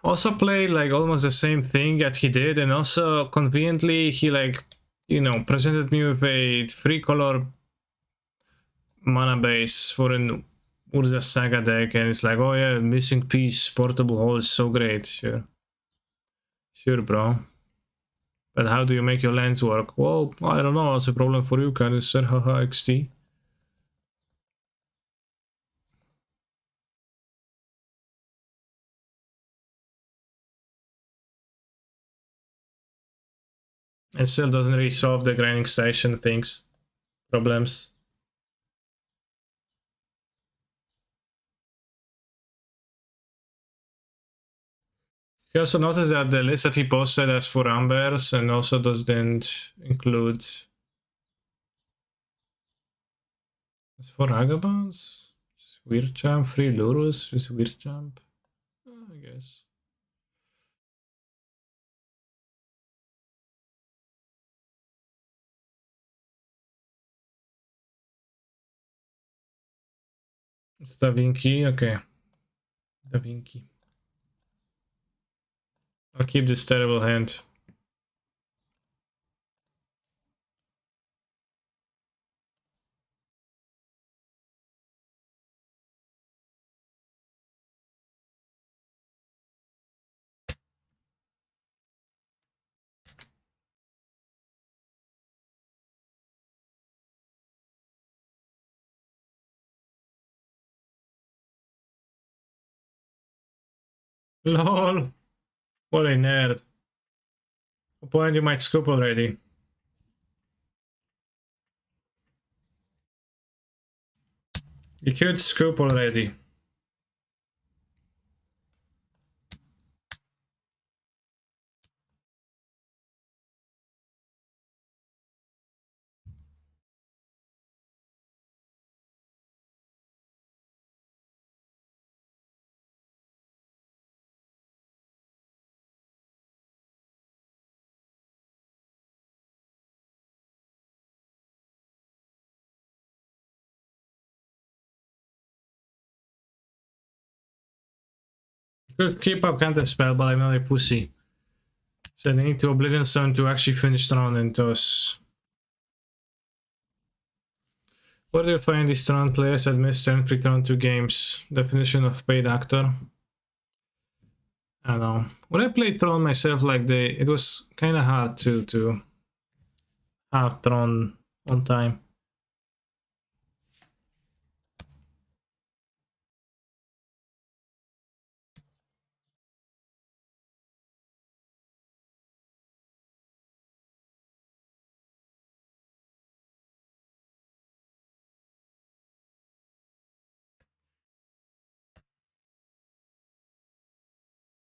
Speaker 1: Also played like almost the same thing that he did, and also conveniently he like, you know, presented me with a 3-color mana base for an Urza Saga deck, and it's like, oh yeah, missing piece, portable hole is so great. Sure. Sure, bro. But how do you make your lands work? Well, I don't know, it's a problem for you, kind of, sir. Haha, XT. It still doesn't really solve the grinding station things, problems. You also notice that the list that he posted as for Ambers and also doesn't include as for Vagabonds. Weird jump, free Lurus with weird jump. I guess. It's Da Vinci, okay. Da Vinci. I'll keep this terrible hand. LOL! What a nerd. Opponent, you might scoop already. You could scoop already. Could keep up counter spell, but I'm not a pussy. So they need to Oblivion Stone to actually finish the round in those. Where do you find these Tron players that missed and return to games? Definition of paid actor. I don't know. When I played Tron myself, like it was kind of hard to have Tron on time.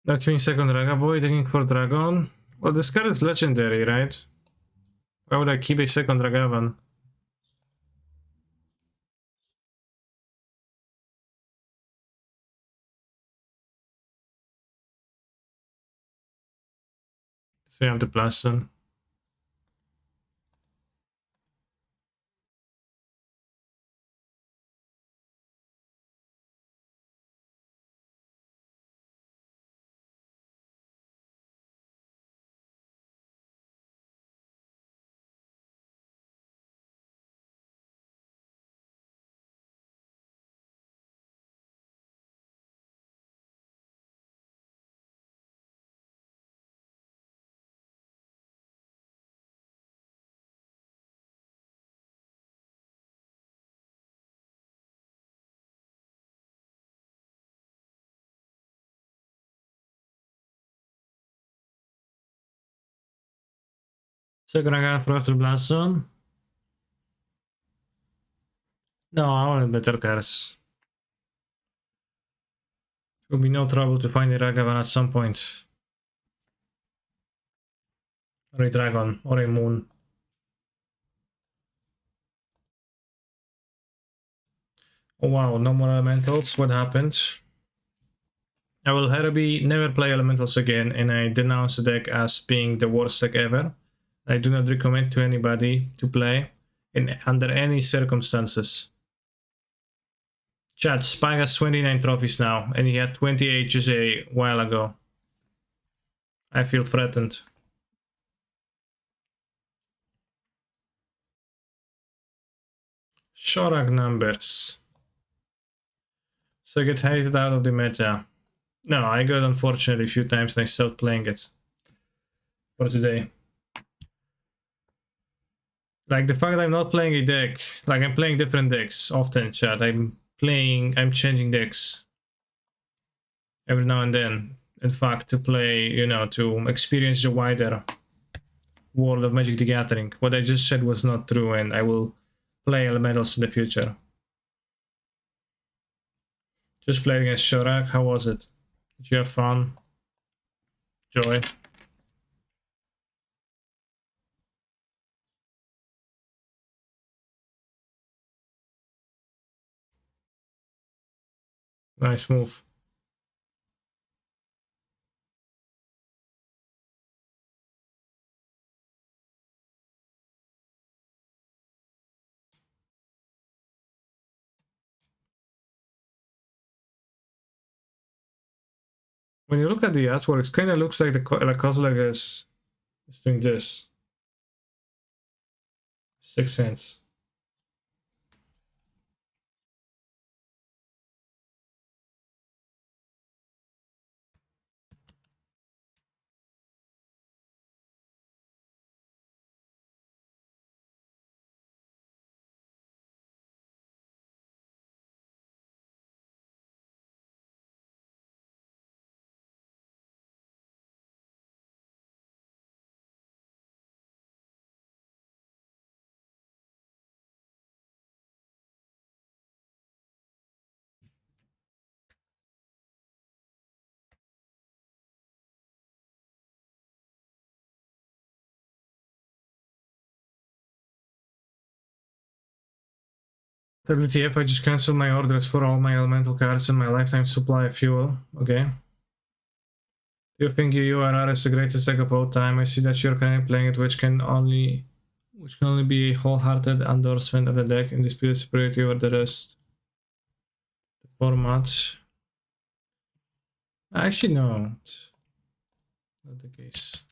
Speaker 1: That means second Draga Boy taking for Dragon. Well, this card is legendary, right? Why would I keep a second Dragavan? So you have the plus one. Second Draga for after Blast Zone. No, I wanted better cards. It will be no trouble to find a Ragavan at some point. Or a Dragon, or a Moon. Oh wow, no more Elementals, what happened? I will never play Elementals again, and I denounce the deck as being the worst deck ever. I do not recommend to anybody to play under any circumstances. Chat, Spike has 29 trophies now, and he had 28 just a while ago. I feel threatened. Shorak numbers. So I get hated out of the meta. No, I got unfortunately a few times and I stopped playing it. For today. Like the fact that I'm not playing a deck, like I'm playing different decks often, chat. I'm changing decks every now and then. In fact, to play, you know, to experience the wider world of Magic the Gathering. What I just said was not true, and I will play Elementals in the future. Just played against Shorak, how was it? Did you have fun? Joy? Nice move. When you look at the artwork, it kind of looks like the Kozilek is doing this. 6 cents. WTF, I just cancelled my orders for all my elemental cards and my lifetime supply of fuel. Okay. Do you think URR is the greatest deck of all time? I see that you're currently playing it, which can only be a wholehearted endorsement of the deck and disputed superiority over the rest. The format. Actually, no. It's not the case.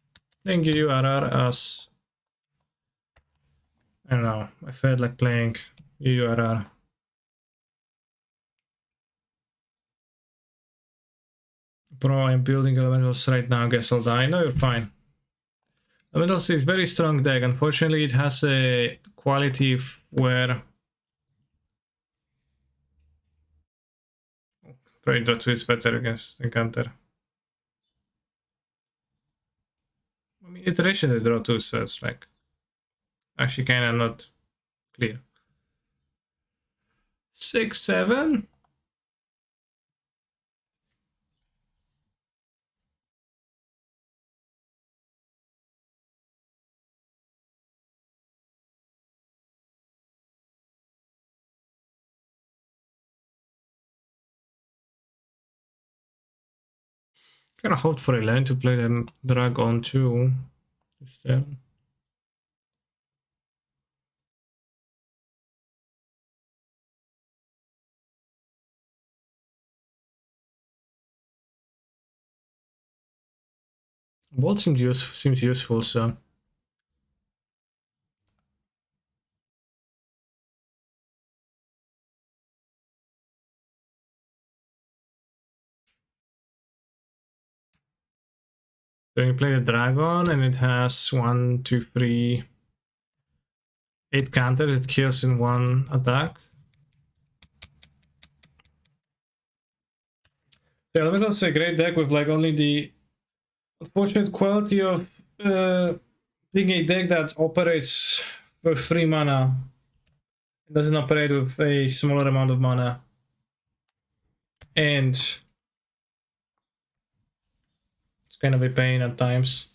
Speaker 1: Thank you, RR, as... I don't know. I felt like playing URR. Bro, I'm building elementals right now. Guess I'll die. No, you're fine. Elementals is very strong deck. Unfortunately, it has a quality where... Probably draw 2 is better against Encounter. I mean, iteration is draw 2, so it's like... Actually, kinda not clear. 6, 7? Gonna hold for a lane to play them drag on 2. Both seems useful, so... So you play the dragon, and it has 1, 2, 3, 8 counters. It kills in 1 attack. The Elemental is a great deck with like only the unfortunate quality of being a deck that operates with 3 mana. It doesn't operate with a smaller amount of mana. And it's kind of a pain at times.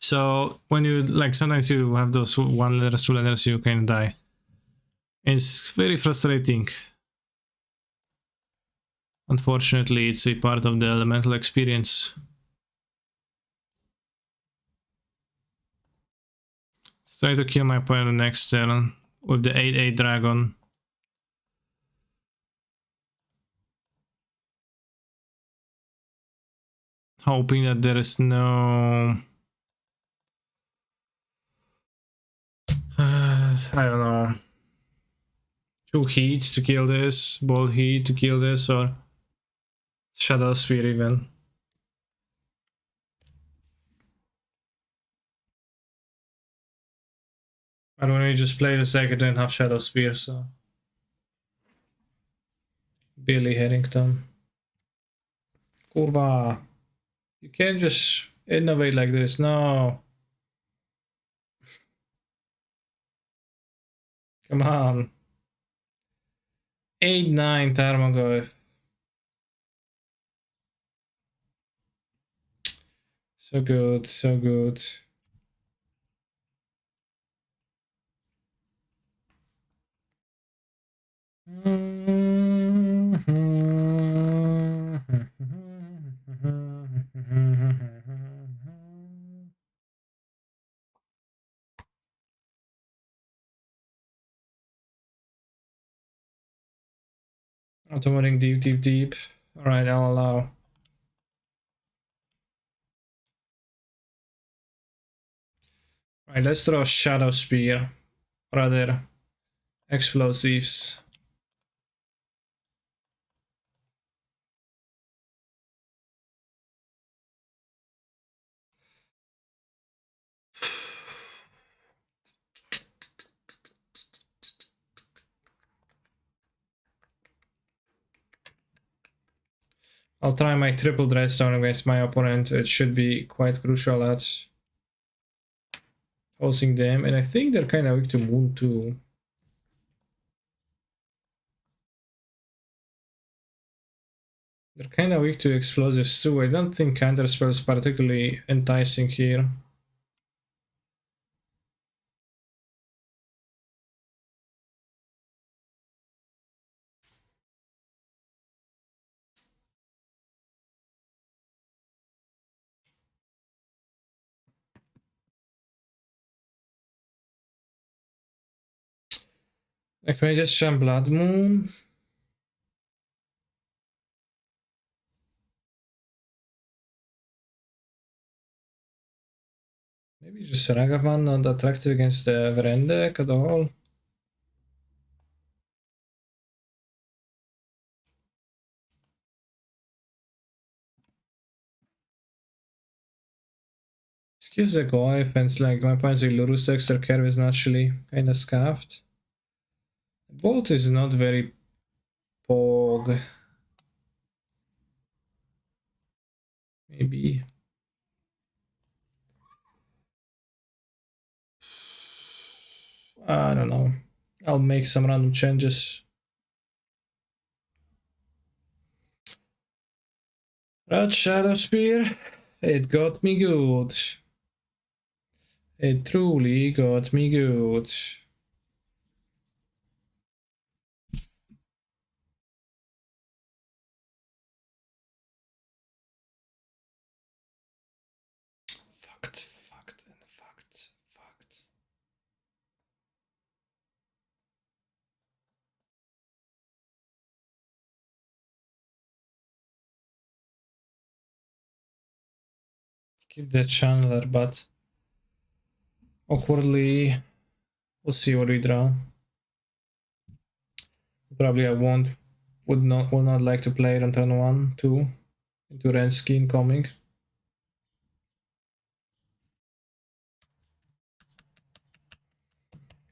Speaker 1: So when you like, sometimes you have those 1 letters, 2 letters, you can die. It's very frustrating. Unfortunately, it's a part of the elemental experience. Let's try to kill my opponent next turn with the 8/8 dragon. Hoping that there is no... I don't know. 2 heats to kill this, ball heat to kill this, or shadow spear even. I don't really just play the second and have shadow spear, so... Billy Harrington. Kurva. You can't just innovate like this, no. Come on. 8/9 Tarmogoyf. So good, so good. Automating deep, deep, deep. Alright, I'll allow. Alright, let's throw Shadow Spear. Rather, explosives. I'll try my triple Dreadstone against my opponent. It should be quite crucial at hosting them. And I think they're kind of weak to Moon too. They're kind of weak to explosives too. I don't think Counterspell is particularly enticing here. Like Magician Blood Moon. Maybe just Ragavan not attractive against the Verendek at all. Excuse the Goif and like my points like Lurus Dexter Curve is naturally kinda scuffed. Bolt is not very pog. Maybe. I don't know. I'll make some random changes. Red Shadow Spear. It got me good. It truly got me good. Fucked. Keep the channeler, but awkwardly. We'll see what we draw. Probably I will not like to play it on turn 1, 2 into Rensky incoming.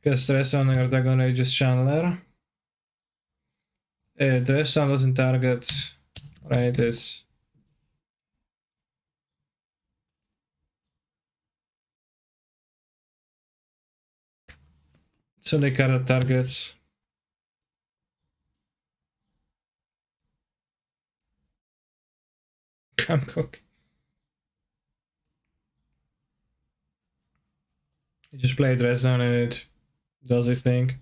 Speaker 1: Because stress on your Dragon Age's channeler. The sound doesn't target, right? This. So they card targets. I'm cook. You just play dress down and it does a thing.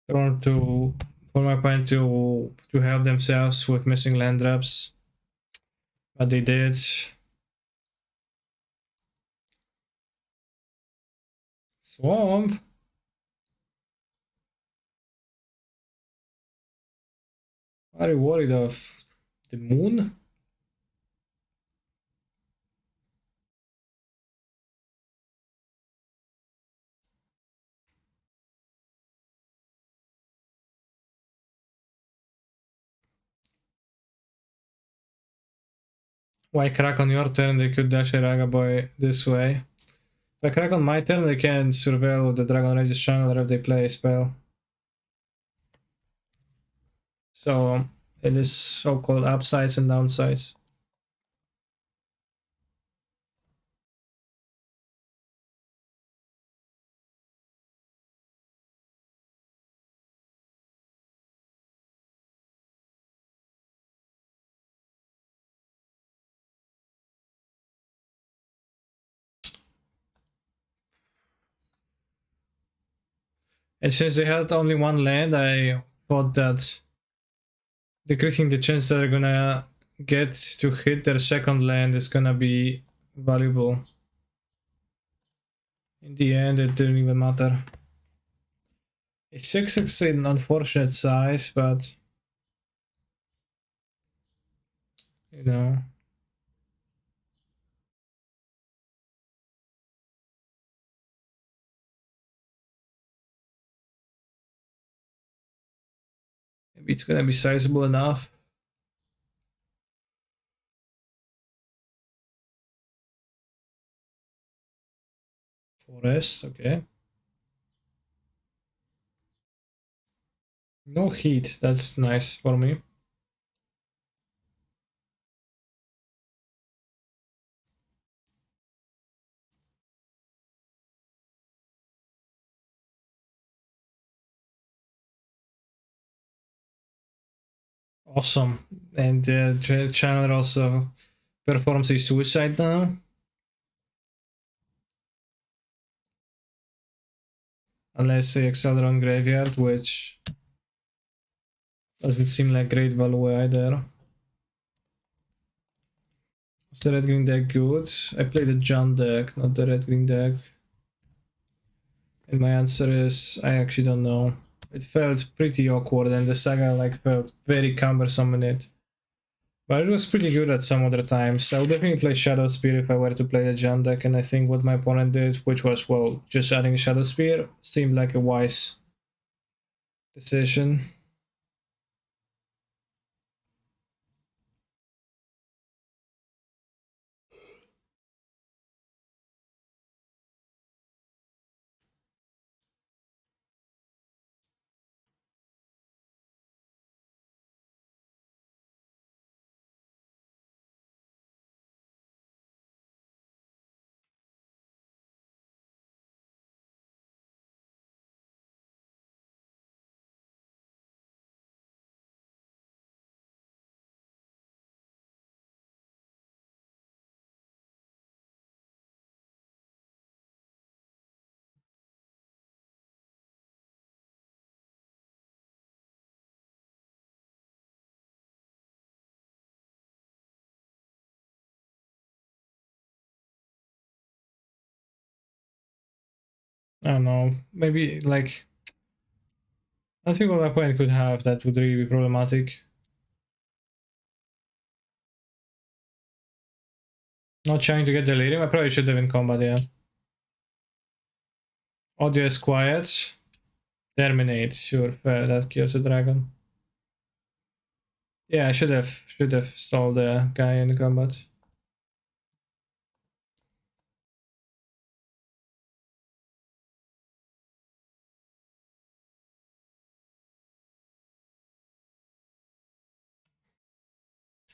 Speaker 1: Or to, for my point, to help themselves with missing land drops. But they did. Swamp. Are you worried of the moon? Why crack on your turn? They could dash a Raga Boy this way. If I crack on my turn, they can surveil with the Dragon Age's Channeler if they play a spell. So it is so-called upsides and downsides. And since they had only one land, I thought that decreasing the chance that they're gonna get to hit their second land is gonna be valuable. In the end, it didn't even matter. A 6 is an unfortunate size, but you know. Maybe it's gonna be sizable enough. Forest, okay. No heat, that's nice for me. Awesome. And the channel also performs a suicide now. Unless they excel on graveyard, which doesn't seem like great value either. Is the red green deck good? I played the John deck, not the red green deck. And my answer is I actually don't know. It felt pretty awkward, and the Saga like felt very cumbersome in it. But it was pretty good at some other times. I would definitely play Shadow Spear if I were to play the John deck, and I think what my opponent did, which was, well, just adding Shadow Spear, seemed like a wise decision. I don't know, maybe like I think what my opponent could have that would really be problematic. Not trying to get delirium, I probably should have in combat, yeah. Audio is quiet. Terminate, sure, fair, that kills the dragon. Yeah, I should have stalled the guy in the combat.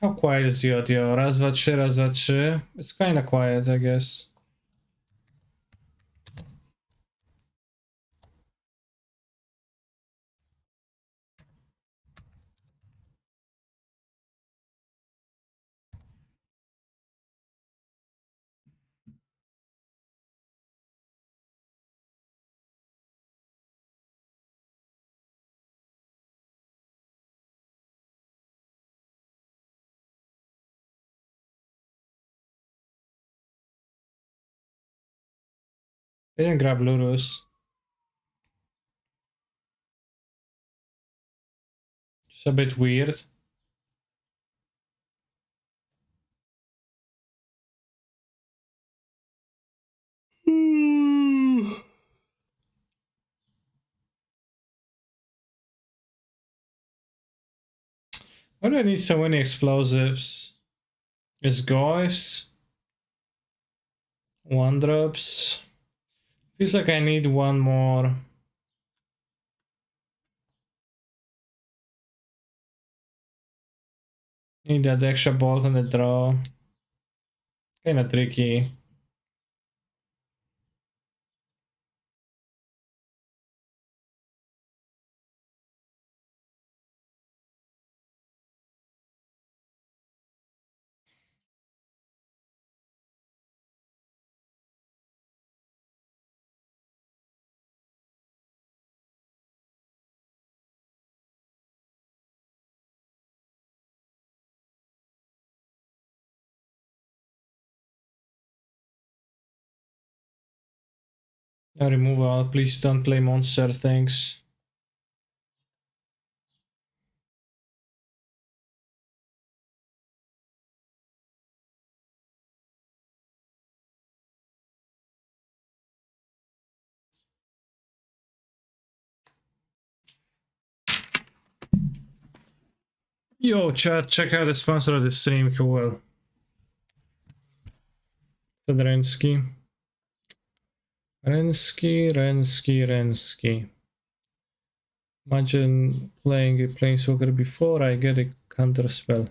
Speaker 1: How quiet is the audio? Raz, dwa, trzy, raz, dwa, trzy. It's kinda quiet, I guess. I didn't grab Lurus. It's a bit weird. Why do I need so many explosives? Is Goifs? One drops. Feels like I need one more. Need that extra bolt on the draw. Kinda tricky. No removal, please don't play monster, thanks. Yo, chat, check out the sponsor of the stream, cool. Rensky. Rensky. Imagine playing a Planeswalker before I get a counter spell.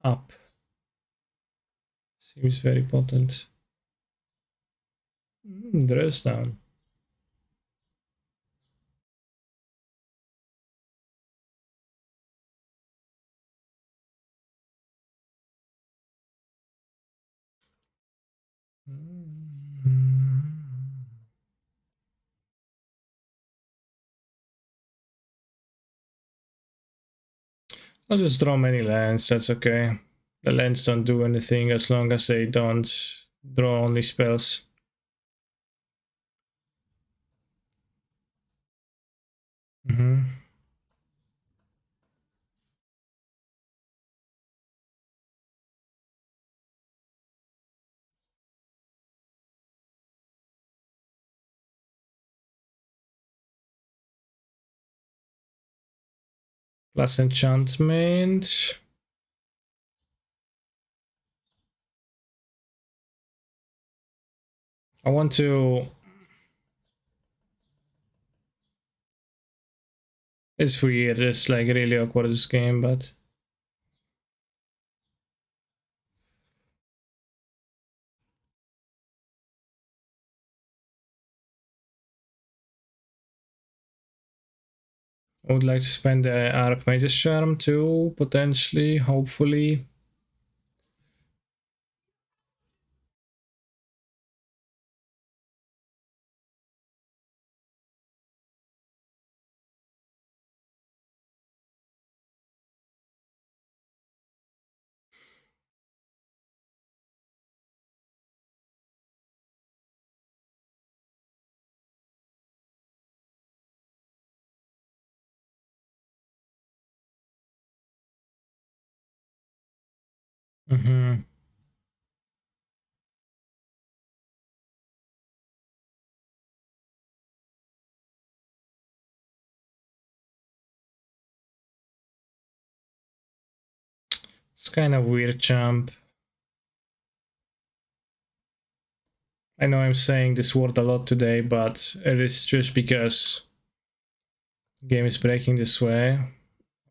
Speaker 1: Up. Seems very potent. Dress down. I'll just draw many lands, that's okay. The lands don't do anything as long as they don't draw only spells. Plus enchantment. I want to... It's weird, it's like really awkward this game, but... I would like to spend the Archmage's Charm too, potentially, hopefully. It's kind of weird jump. I know I'm saying this word a lot today, but it is just because the game is breaking this way.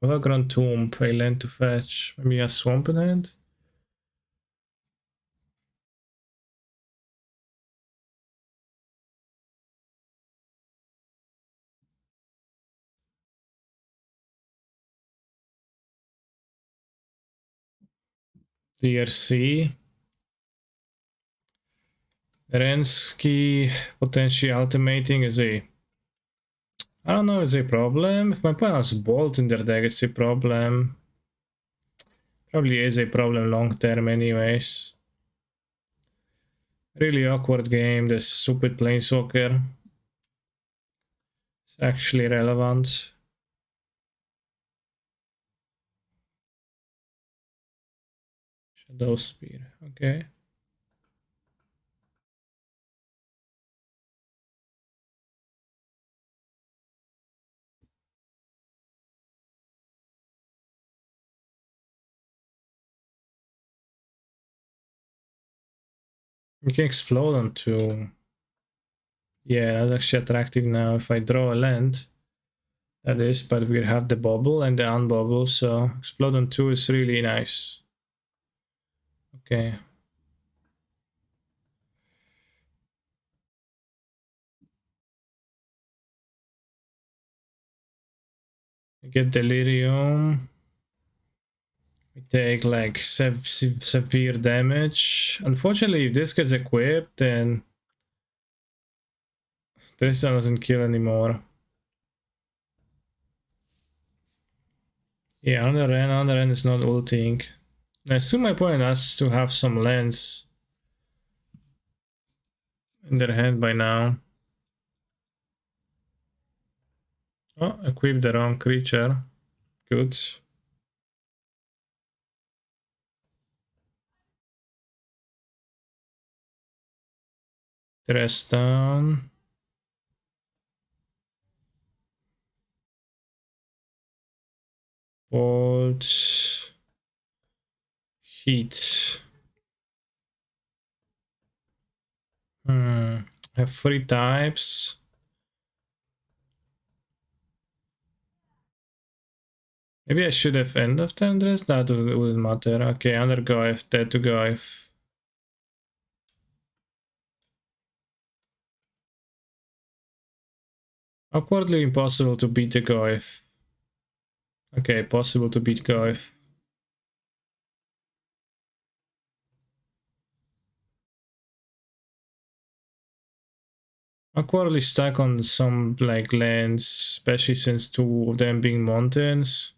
Speaker 1: Overgrown Tomb, a land to fetch. Maybe a swamp in hand? DRC. Rensky potentially ultimating is a... I don't know, is a problem. If my opponent has Bolt in their deck, it's a problem. Probably is a problem long term anyways. Really awkward game, this stupid Planeswalker. It's actually relevant. Shadow Spear, okay. You can explode on 2. Yeah, that's actually attractive now. If I draw a land, that is, but we have the bubble and the unbubble, so explode on 2 is really nice. Okay. We get Delirium. We take like severe damage. Unfortunately, if this gets equipped, then this doesn't kill anymore. Yeah, on the end is not ulting. I assume my opponent has to have some lands in their hand by now. Oh, equip the wrong creature. Good. Rest down. Bolt. Heat. Have 3 types. Maybe I should have end of turn dress. That wouldn't matter. Okay, under Goif, dead to Goif. Awkwardly impossible to beat the Goif. Okay, possible to beat Goif. Aquarly stack on some like lands, especially since two of them being mountains.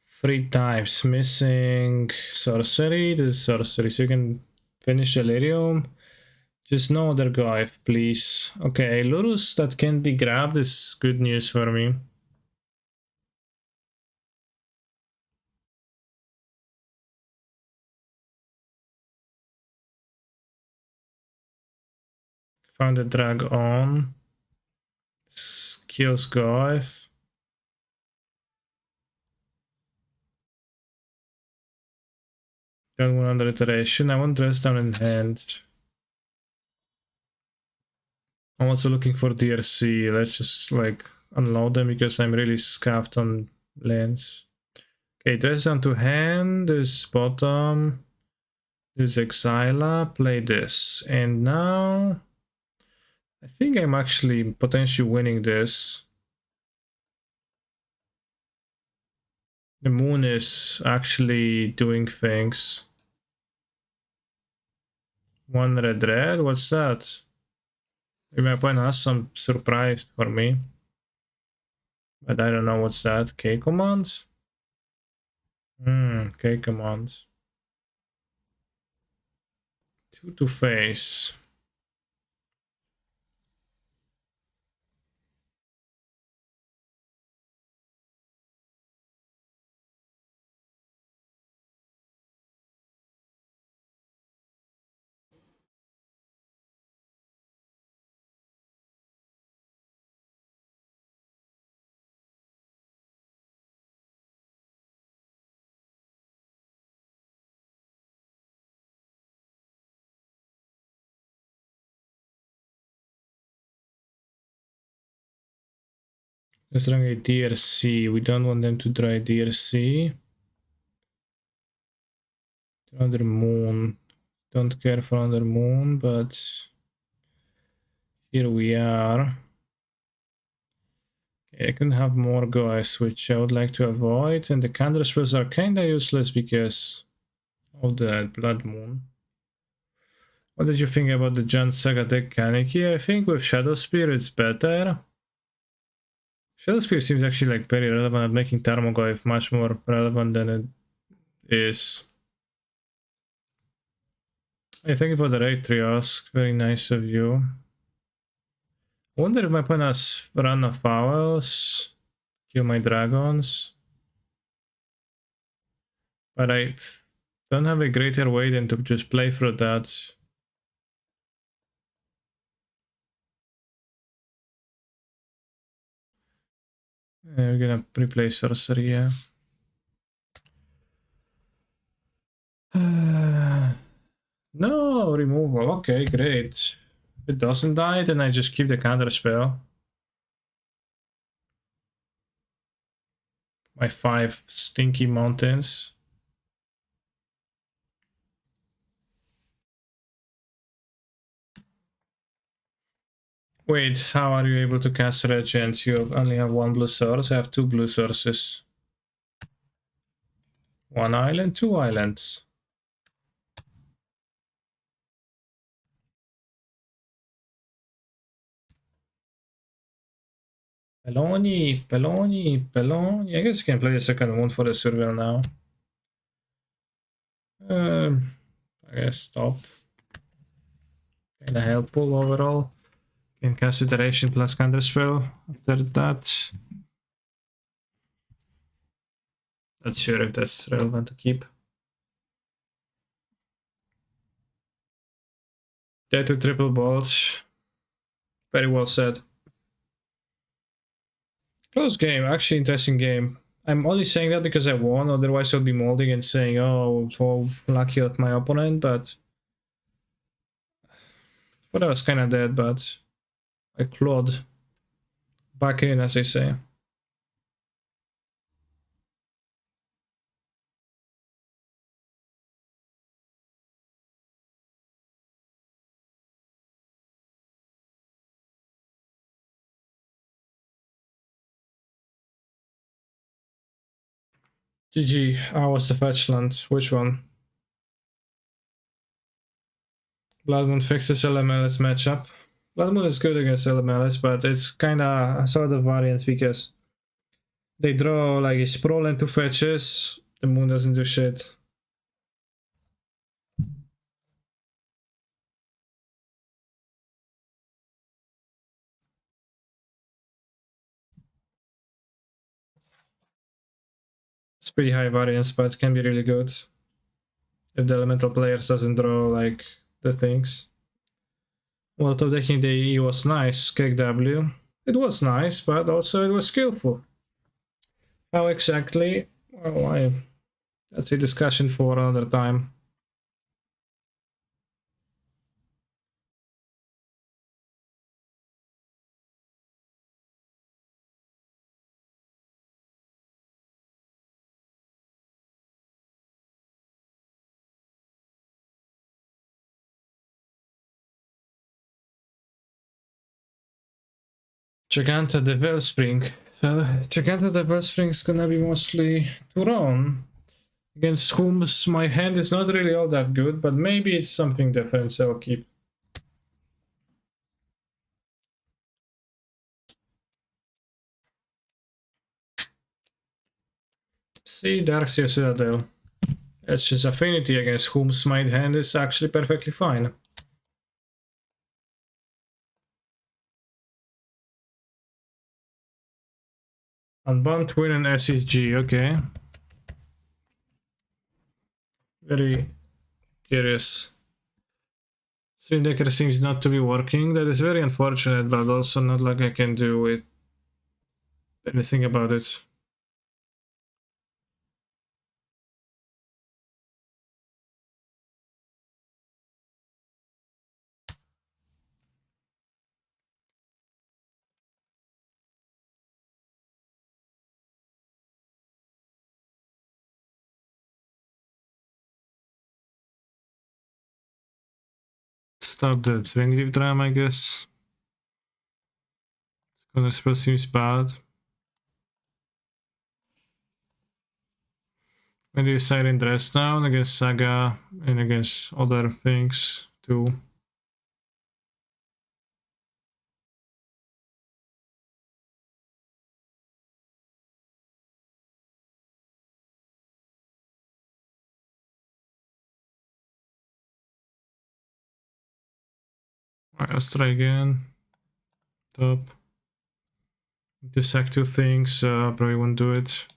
Speaker 1: Three types missing sorcery. This is sorcery, so you can finish Delirium. Just no other guy, please. Okay, Lurus that can be grabbed is good news for me. Found a drag on. Skills Goif. Don't want under iteration. I want dress down in hand. I'm also looking for DRC. Let's just like unload them because I'm really scuffed on lands. Okay, dress down to hand. This bottom. This Exila. Play this. And now I think I'm actually potentially winning this. The moon is actually doing things. One red. What's that? Maybe my opponent has some surprise for me. But I don't know what's that. K commands? K commands. Two to face. Let's try a DRC. We don't want them to try DRC. Another moon. Don't care for another moon, but here we are. Okay, I can have more guys, which I would like to avoid. And the counter spells are kinda useless because of the blood moon. What did you think about the Giant Saga deck, Kaneki? I think with Shadow Spear it's better. Shadow Spear seems actually like very relevant at making Tarmogoyf much more relevant than it is. Hey, thank you for the raid, Trios. Very nice of you. I wonder if my opponent has run of fouls, kill my dragons. But I don't have a greater way than to just play through that. We're gonna replay sorcery, yeah. No, removal. Okay, great. If it doesn't die, then I just keep the counter spell. My 5 stinky mountains. Wait, how are you able to cast Regent? You only have 1 blue source. I have 2 blue sources. 1 island, 2 islands. Peloni. I guess you can play the second one for the surveil now. I guess stop. Kinda helpful overall. Can cast iteration plus counterspell after that. Not sure if that's relevant to keep. Dead to triple bolts. Very well said. Close game, actually interesting game. I'm only saying that because I won, otherwise I'd be molding and saying, oh, so lucky at my opponent, but I was kinda dead, but I clawed back in, as I say. GG, was the fetch land. Which one? Blood Moon fixes LMLS matchup. Blood Moon is good against LMLS, but it's kinda sort of variance because they draw like a sprawl and two fetches. The Moon doesn't do shit. It's pretty high variance, but can be really good if the elemental players doesn't draw like the things. Well, top decking the E was nice, Cake W. It was nice, but also it was skillful. How exactly? Well, that's a discussion for another time. Giganta the Wellspring. Giganta the Wellspring is gonna be mostly Turon, against whom my hand is not really all that good, but maybe it's something different, so I'll keep. See, Darkseer Citadel. It's just affinity against whom my hand is actually perfectly fine. Unbound Twin and SSG, okay. Very curious. Swindecker seems not to be working. That is very unfortunate, but also not like I can do anything about it. Stop the Twin Drama, I guess. Counter spell seems bad. When do you Siren Dress down against Saga and against other things too? Alright, let's try again. Top. To sack two things, probably won't do it.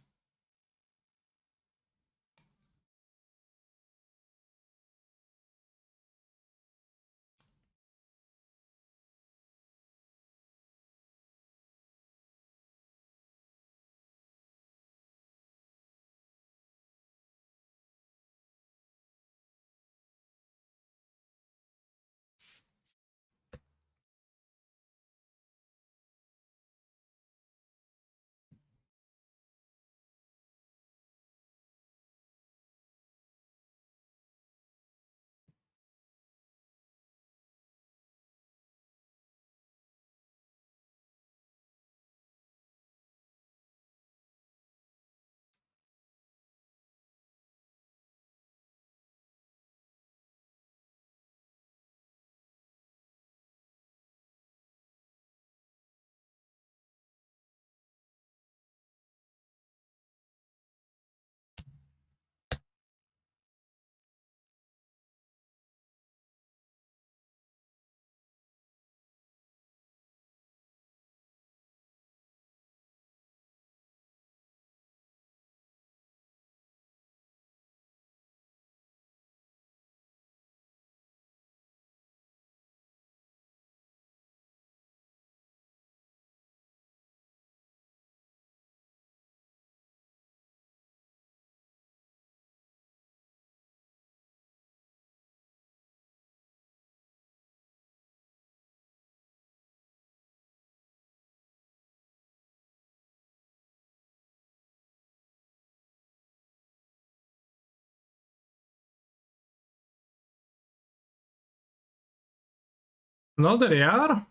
Speaker 1: Another AR?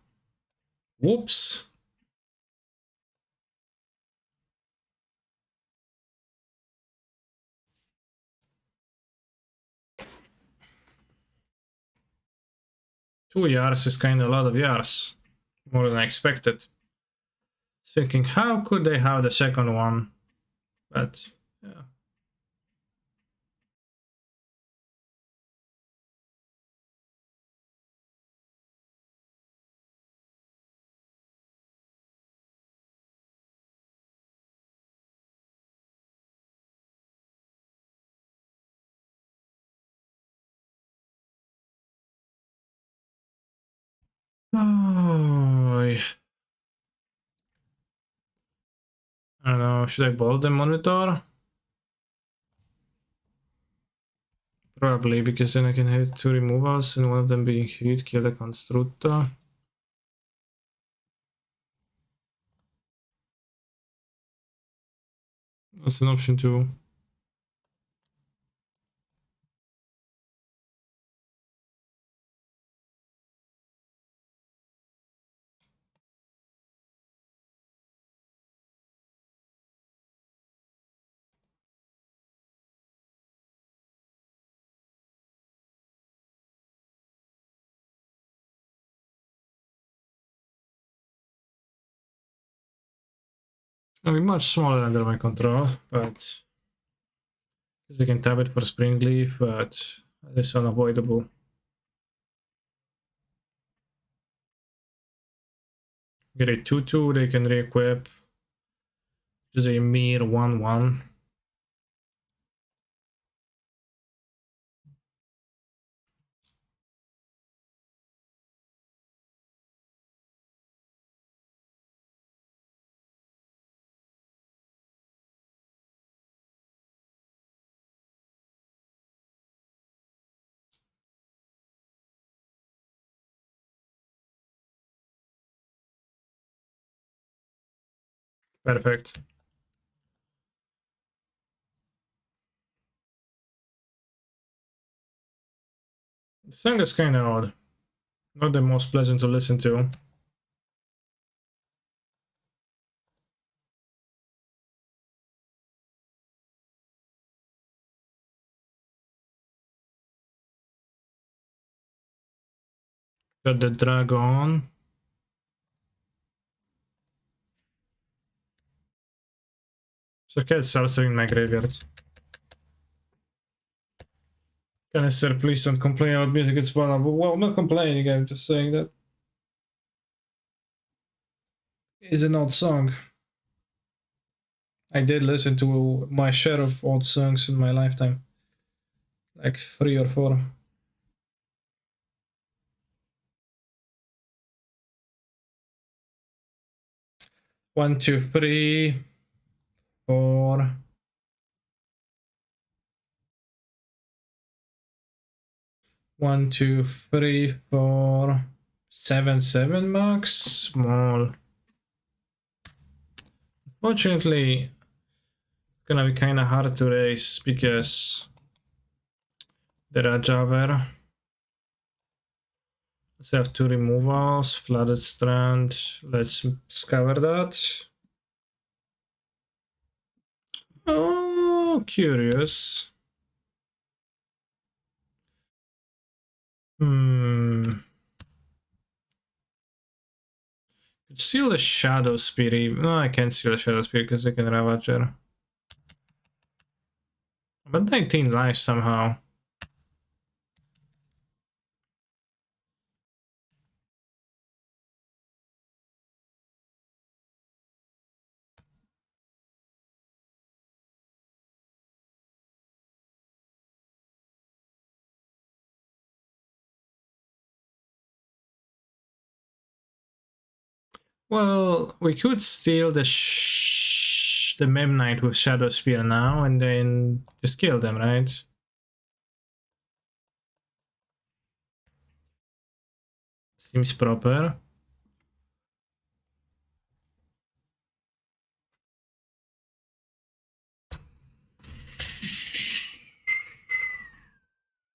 Speaker 1: Whoops. 2 yards is kind of a lot of yards. More than I expected. Thinking, how could they have the second one? But, yeah. Oh, I don't know, should I bolt the monitor? Probably, because then I can hit 2 removals and one of them being hit, kill the constructor. That's an option too. It's gonna be much smaller under my control, but because I can tap it for Spring Leaf, but it's unavoidable. Get a 2-2, they can re-equip. Just a mere 1-1. Perfect. The song is kind of odd. Not the most pleasant to listen to. Got the dragon. So cats also in my graveyard. Canister, please don't complain about music, it's vulnerable. Well, I'm not complaining, I'm just saying that it's an old song. I did listen to my share of old songs in my lifetime. Like 3 or 4. One, two, three, 4. 1, 2, 3, 4, 7, 7 max. Small. Fortunately, it's gonna be kind of hard to race because there are Javer. Let's have 2 removals, flooded strand. Let's scour that. Oh, curious. Could steal the Shadow Spirit. No, I can't steal the Shadow Spirit because I can Ravager. But 19 lives somehow. Well, we could steal the Mem Knight with Shadow Spear now and then just kill them, right? Seems proper.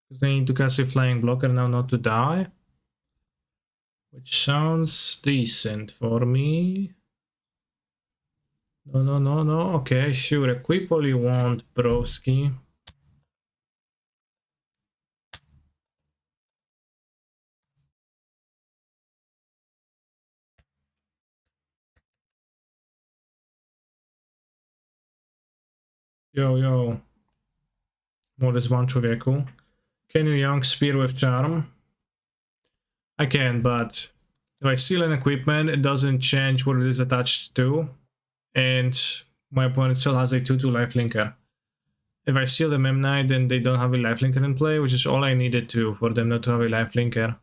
Speaker 1: Because they need to cast a flying blocker now not to die. Which sounds decent for me. No, no, no, no. Okay, sure. Equip all you want, broski. Yo, yo. More is one człowieku. Can you young spear with charm? I can, but if I steal an equipment, it doesn't change what it is attached to, and my opponent still has a 2/2 lifelinker. If I steal the Memnite, then they don't have a lifelinker in play, which is all I needed to for them not to have a lifelinker.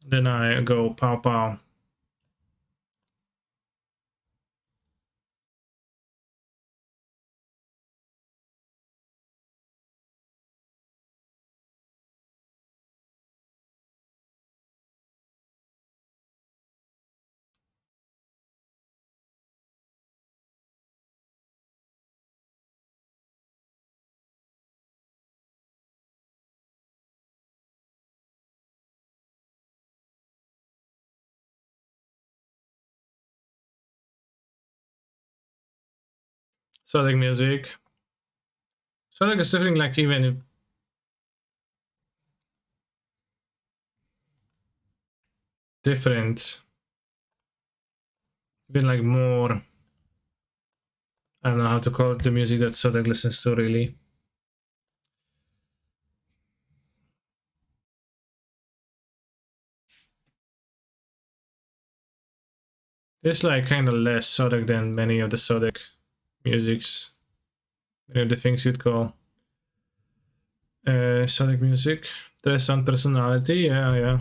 Speaker 1: Then I go pow pow. Sonic music. Sonic is definitely like even different. Even like more. I don't know how to call it, the music that Sonic listens to really. It's like kind of less Sonic than many of the Sonic musics. Many of the things you'd call Sonic music. There's some personality, yeah.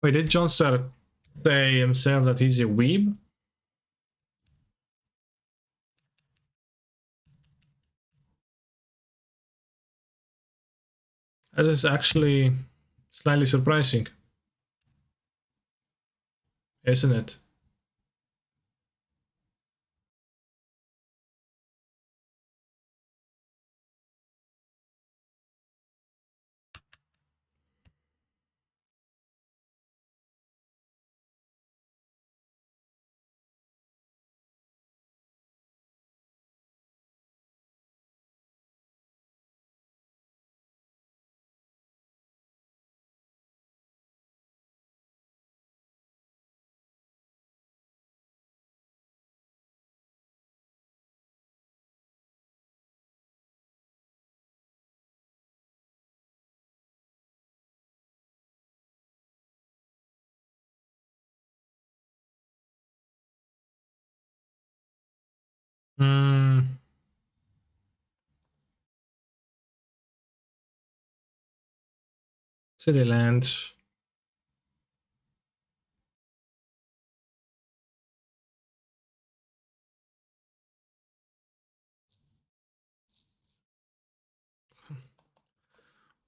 Speaker 1: Wait, did John Star say himself that he's a weeb? That is actually slightly surprising, isn't it? Hmm. City land.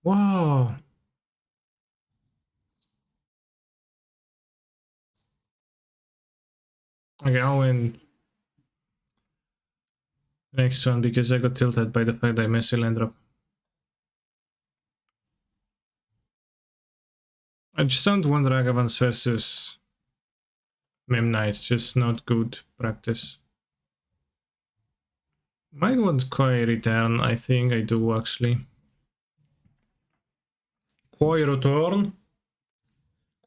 Speaker 1: Wow. Okay, I'll win the next one because I got tilted by the fact that I missed a land drop. I just don't want Ragavans versus Memnite, just not good practice. Might want Koi return, I think I do actually. Koi return.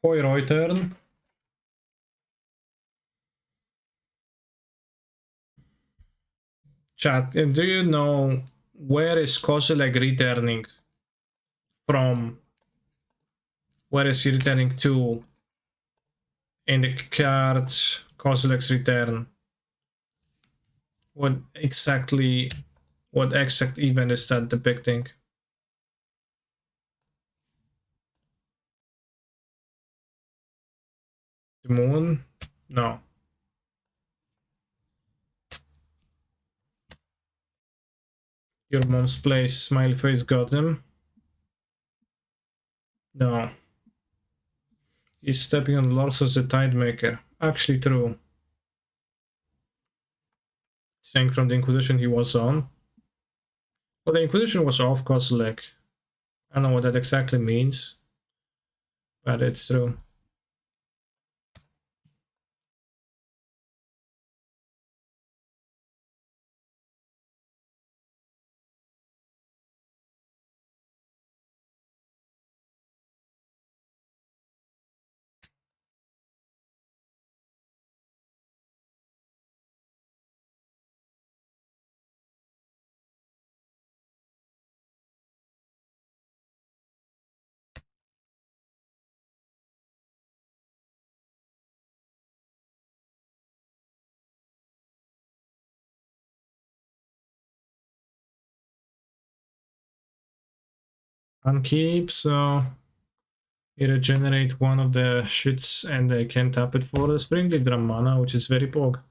Speaker 1: Koi return. Chat, do you know where is Kozilek returning from? Where is he returning to in the cards Kozilek's return? What exact event is that depicting? The moon? No. Your mom's place, smiley face, got him? No. He's stepping on Lars as the tide maker. Actually true. Saying from the Inquisition he was on. Well, the Inquisition was off Kozilek. I don't know what that exactly means, but it's true. Unkeep, so you regenerate one of the shits and they can tap it for the Springleaf Drum mana, which is very pog.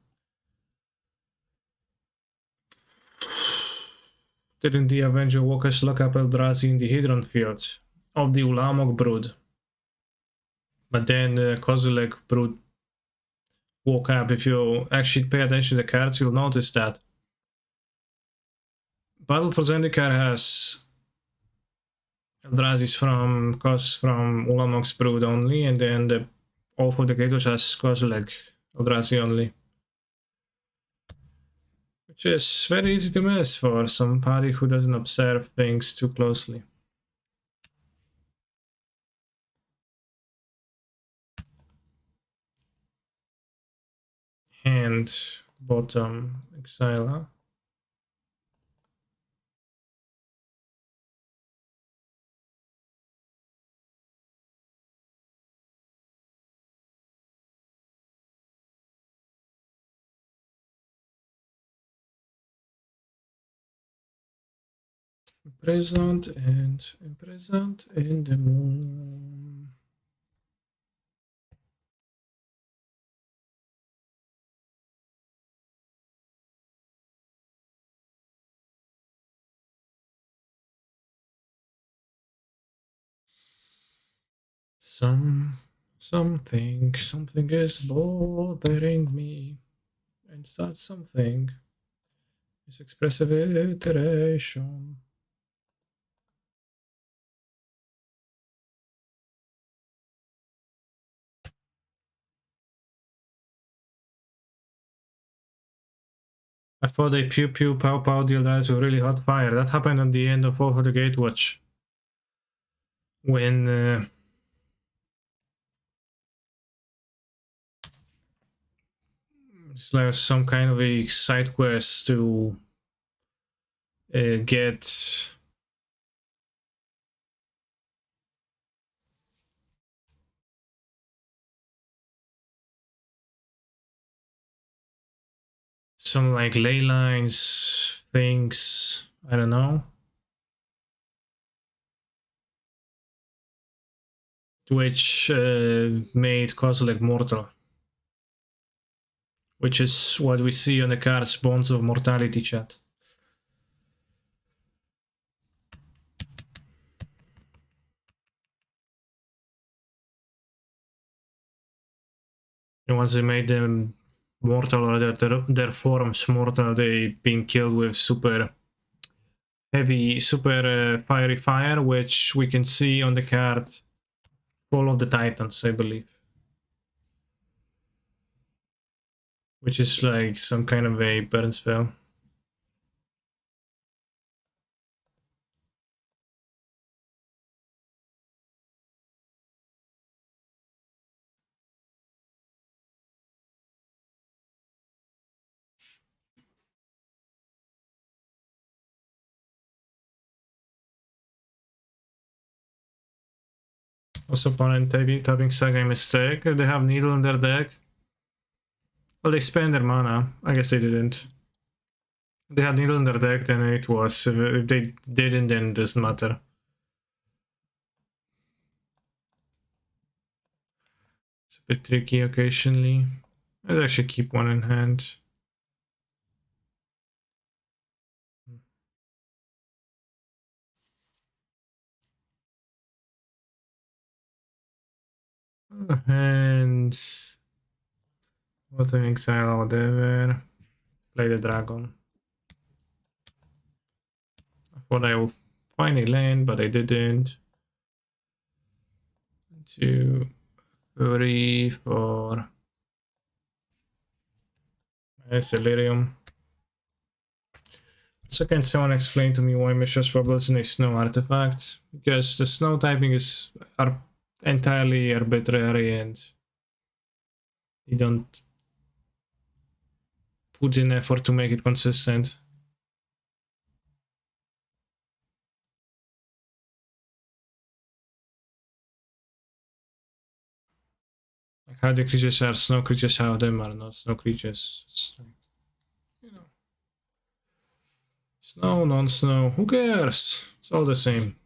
Speaker 1: Didn't the Avenger Walkers lock up Eldrazi in the Hydron field of the Ulamog brood? But then the Kozilek brood woke up. If you actually pay attention to the cards, you'll notice that Battle for Zendikar has Eldrazi's from Ulamog's brood only, and then the Oath of the Gators has Kozilek Eldrazi only. Which is very easy to miss for somebody who doesn't observe things too closely. And bottom Exile. Imprisoned in the moon. Something is bothering me, and that something is expressive iteration. I thought they pew pew pow pow the Eldrazi with really hot fire. That happened at the end of Over the Gatewatch. When it's like some kind of a side quest to get some like ley lines things, I don't know, which made Kozilek mortal, which is what we see on the cards Bonds of Mortality, chat. And once they made them mortal, or their forms mortal, they've been killed with super heavy, super fiery fire, which we can see on the card Fall of the Titans, I believe. Which is like some kind of a burn spell. Also, opponent tapping Saga mistake. If they have Needle in their deck, well, they spend their mana. I guess they didn't. If they had Needle in their deck, then it was. If they didn't, then it doesn't matter. So a bit tricky occasionally. I'd actually keep one in hand. And what an exile or whatever. Play the dragon. I thought I would finally land, but I didn't. 2, 3, 4. Nice delirium. So can someone explain to me why Mishra's Wobble is a snow artifact? Because the snow typing is entirely arbitrary and you don't put in effort to make it consistent. Like how the creatures are snow creatures, how them are not snow creatures. It's like, you know, snow, non-snow, who cares? It's all the same.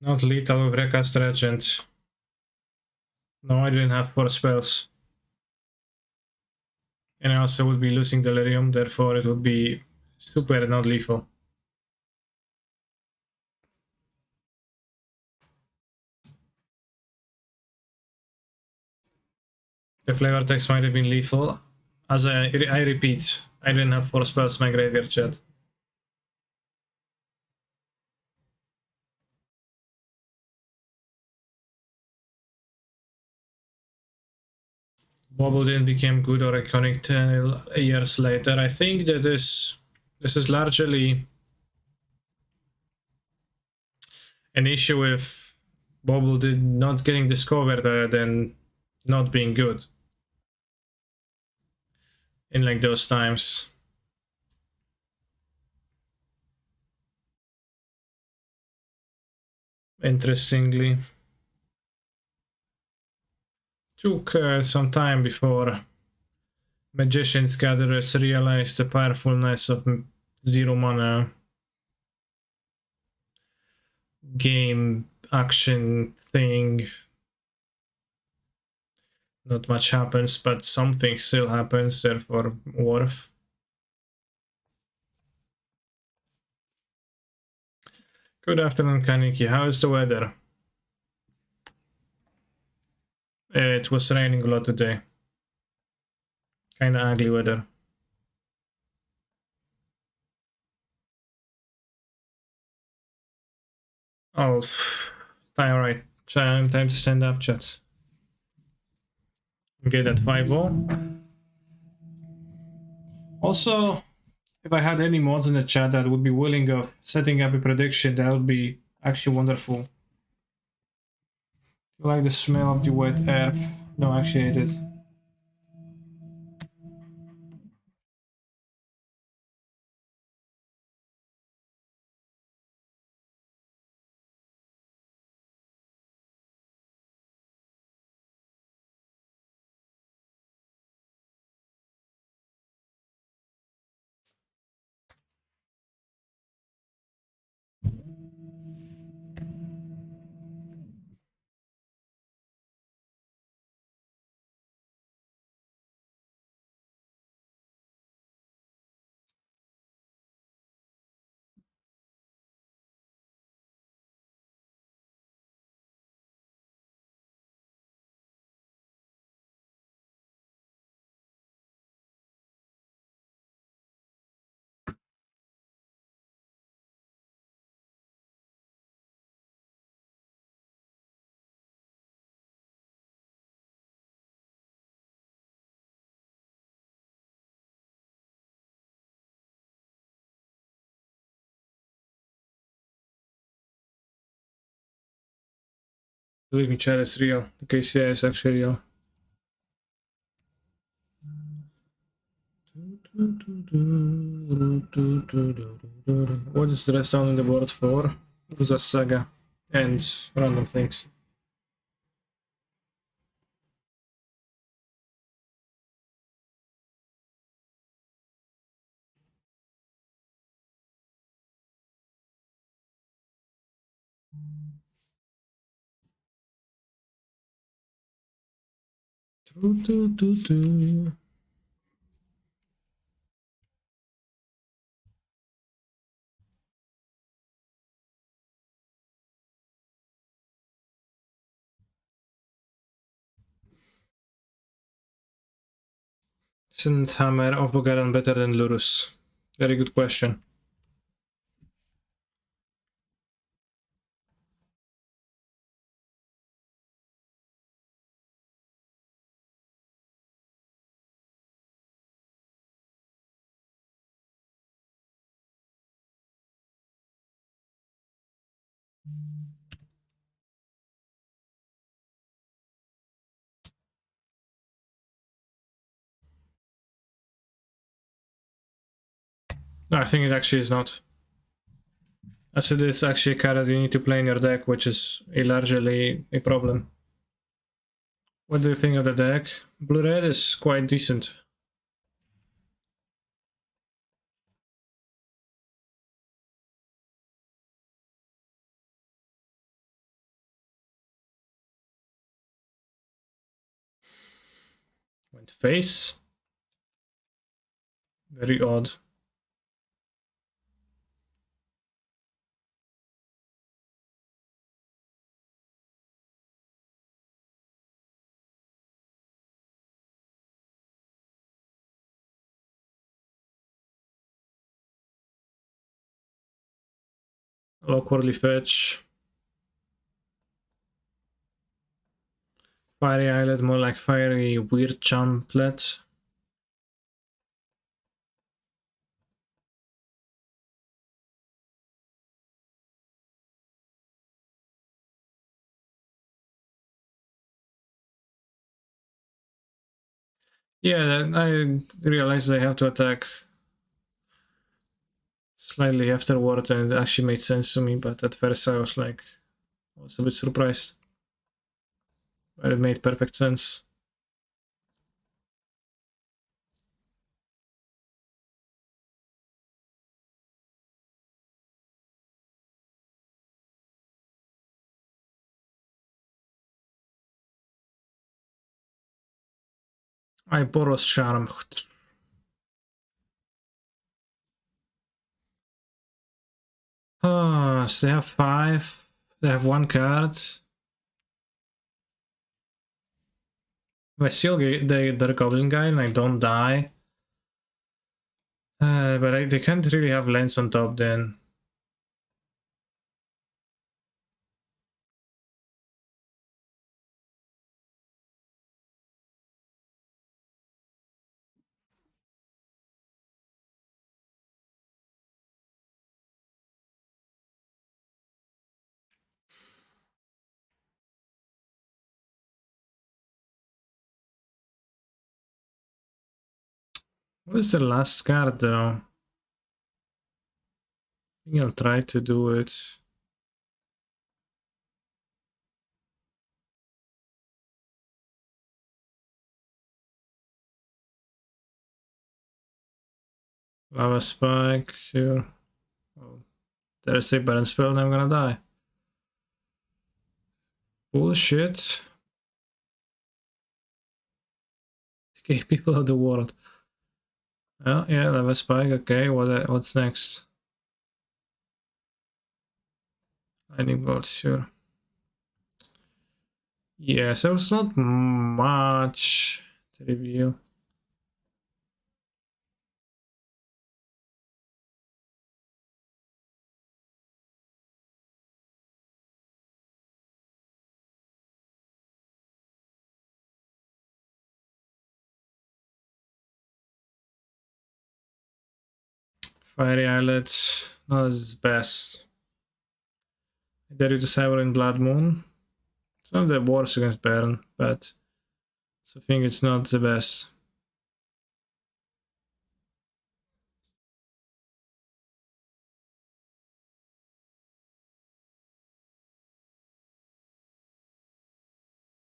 Speaker 1: Not lethal with Recast Regent. No, I didn't have 4 spells. And I also would be losing Delirium, therefore it would be super not lethal. The flavor text might have been lethal. As I repeat, I didn't have 4 spells in my graveyard, chat. Bobble didn't become good or iconic till years later. I think that this is largely an issue with Bobble did not getting discovered than not being good in like those times. Interestingly, took some time before Magicians Gatherers realized the powerfulness of 0 mana game action thing. Not much happens, but something still happens, therefore worth. Good afternoon, Kaniki. How is the weather? It was raining a lot today. Kinda ugly weather. Oh, alright. Time to stand up, chat. Get that 5-0. Also, if I had any mods in the chat that would be willing of setting up a prediction, that would be actually wonderful. You like the smell of the wet air? No, actually I did. Believe me, chat, is real. The KCI is actually real. What is the rest down on the board for? It was a Saga and random things. Isn't Hammer of Bogaran better than Lurus? Very good question. No, I think it actually is not. As it is actually a card that you need to play in your deck, which is largely a problem. What do you think of the deck? Blue-red is quite decent. Went face. Very odd. Awkwardly fetch. Fiery Islet, more like fiery weird chumplet. Yeah, I realized I have to attack slightly afterward, and it actually made sense to me, but at first I was like, I was a bit surprised. But it made perfect sense. I Boros Charm. Ah, so they have 5. They have 1 card. If I still get the Goblin guy and I don't die. But they can't really have lands on top then. What is the last card though? I think I'll try to do it. Lava Spike, here. Oh, there's a Baron spell and I'm gonna die. Bullshit. Okay, people of the world. Oh, yeah, Lava Spike, okay, what's next? Lightning Bolt, sure. Yeah, so it's not much to review. Fiery Islet, not his best. I dare you to Cyber in Blood Moon. It's not the worst against Baron, but I think it's not the best.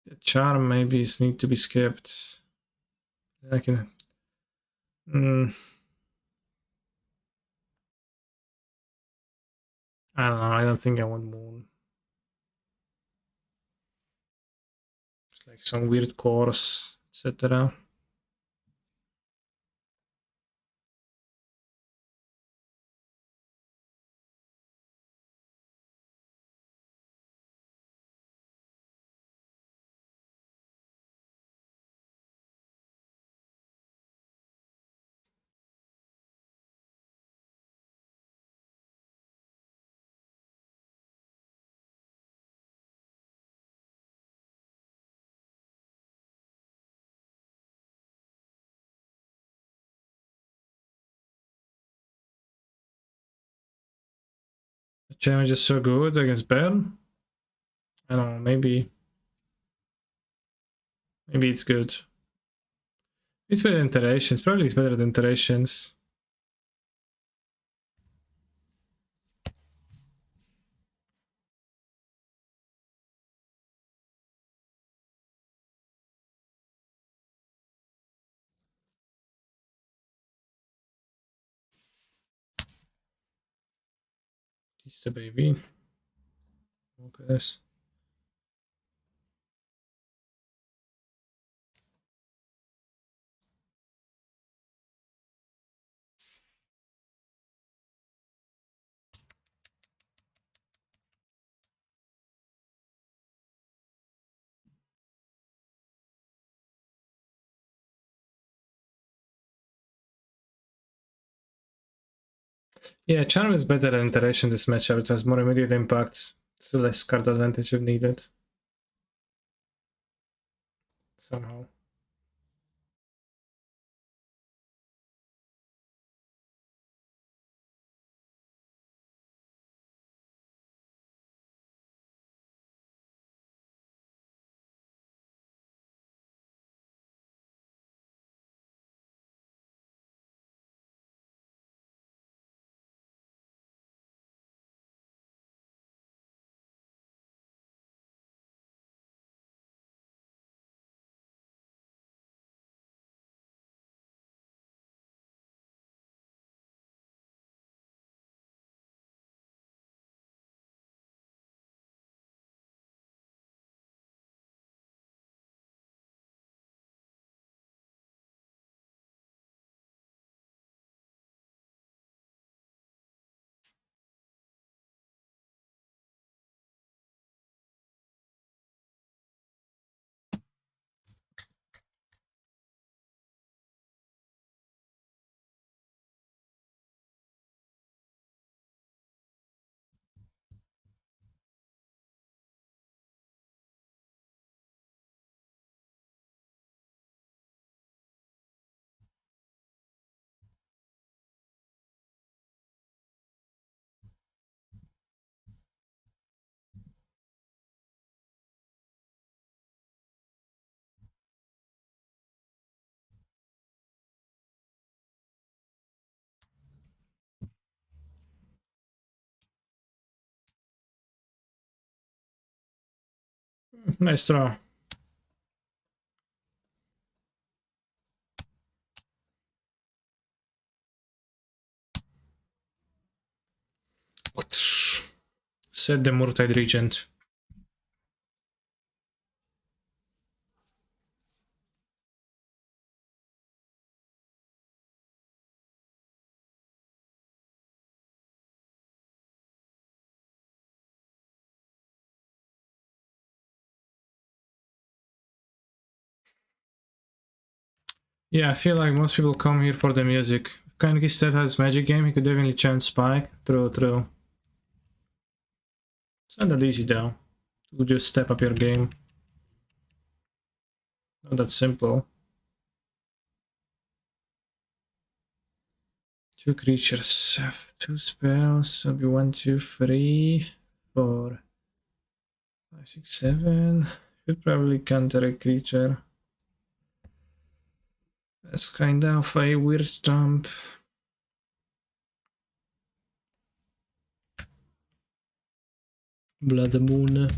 Speaker 1: The charm maybe need to be skipped. I can. I don't know. I don't think I want Moon. It's like some weird course, etc. The challenge is so good against Baron. I don't know. Maybe it's good. It's better than iterations. Probably it's better than iterations. It's the baby. Okay. Yeah, charm is better than iteration this matchup. It has more immediate impact. Still less card advantage if needed. Somehow. Nice draw. Set the Murktide Regent. Yeah, I feel like most people come here for the music. If Kankisted has magic game, he could definitely chant Spike. True. It's not that easy though. To just step up your game. Not that simple. 2 creatures have 2 spells, so be 1, 2, 3, 4. 5, 6, 7. Should probably counter a creature. That's kind of a weird jump. Blood Moon.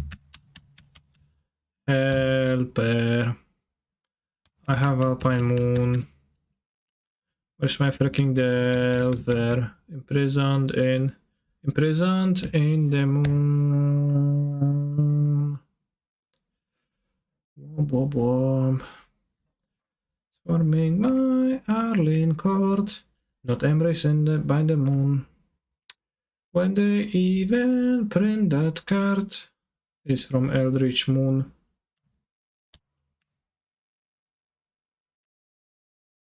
Speaker 1: Helper. I have Alpine Moon. Where's my freaking Delver? Imprisoned in the moon. Wob, wob. Swarming my Arlene court, not embraced by the moon. When they even print that card, it's from Eldritch Moon.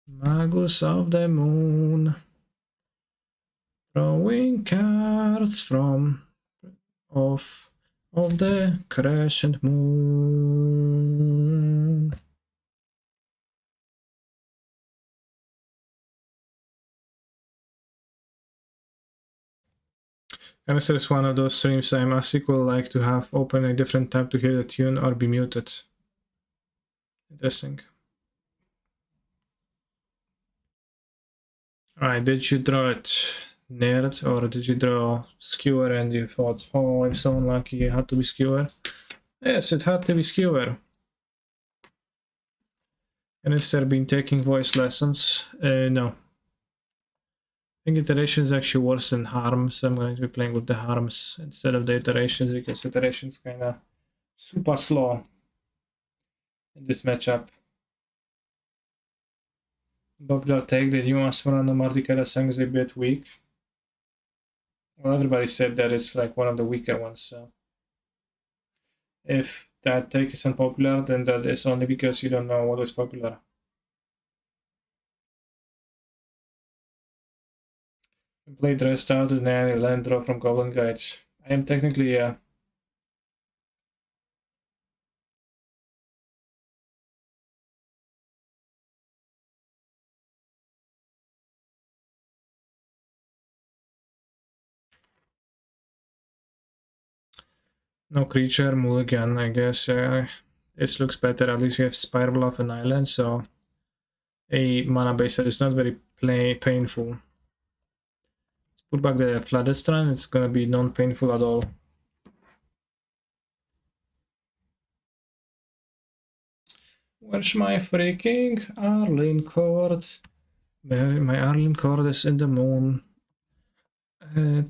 Speaker 1: Magus of the Moon. Throwing cards from off of the crescent moon. Unless it's one of those streams I'm a sequel like to have open a different tab to hear the tune or be muted. Interesting. Alright, did you draw it, nerd, or did you draw skewer and you thought, oh, I'm so unlucky, it had to be skewer? Yes, it had to be skewer. And has there been taking voice lessons? No. I think iteration is actually worse than harms. I'm going to be playing with the harms instead of the iterations because iterations kind of super slow in this matchup. Popular take, the new Asmarana Mardikara sang is a bit weak. Well, everybody said that it's like one of the weaker ones, so if that take is unpopular, then that is only because you don't know what is popular. Play dressed out and then a land draw from Goblin Guides. I am technically no creature, mulligan, I guess. This looks better, at least we have Spire Bluff and Island, so a mana base that is not very painful. Let's put back the Flooded Strand, it's gonna be non-painful at all. Where's my freaking Arlene Court? My Arlene Court is in the moon.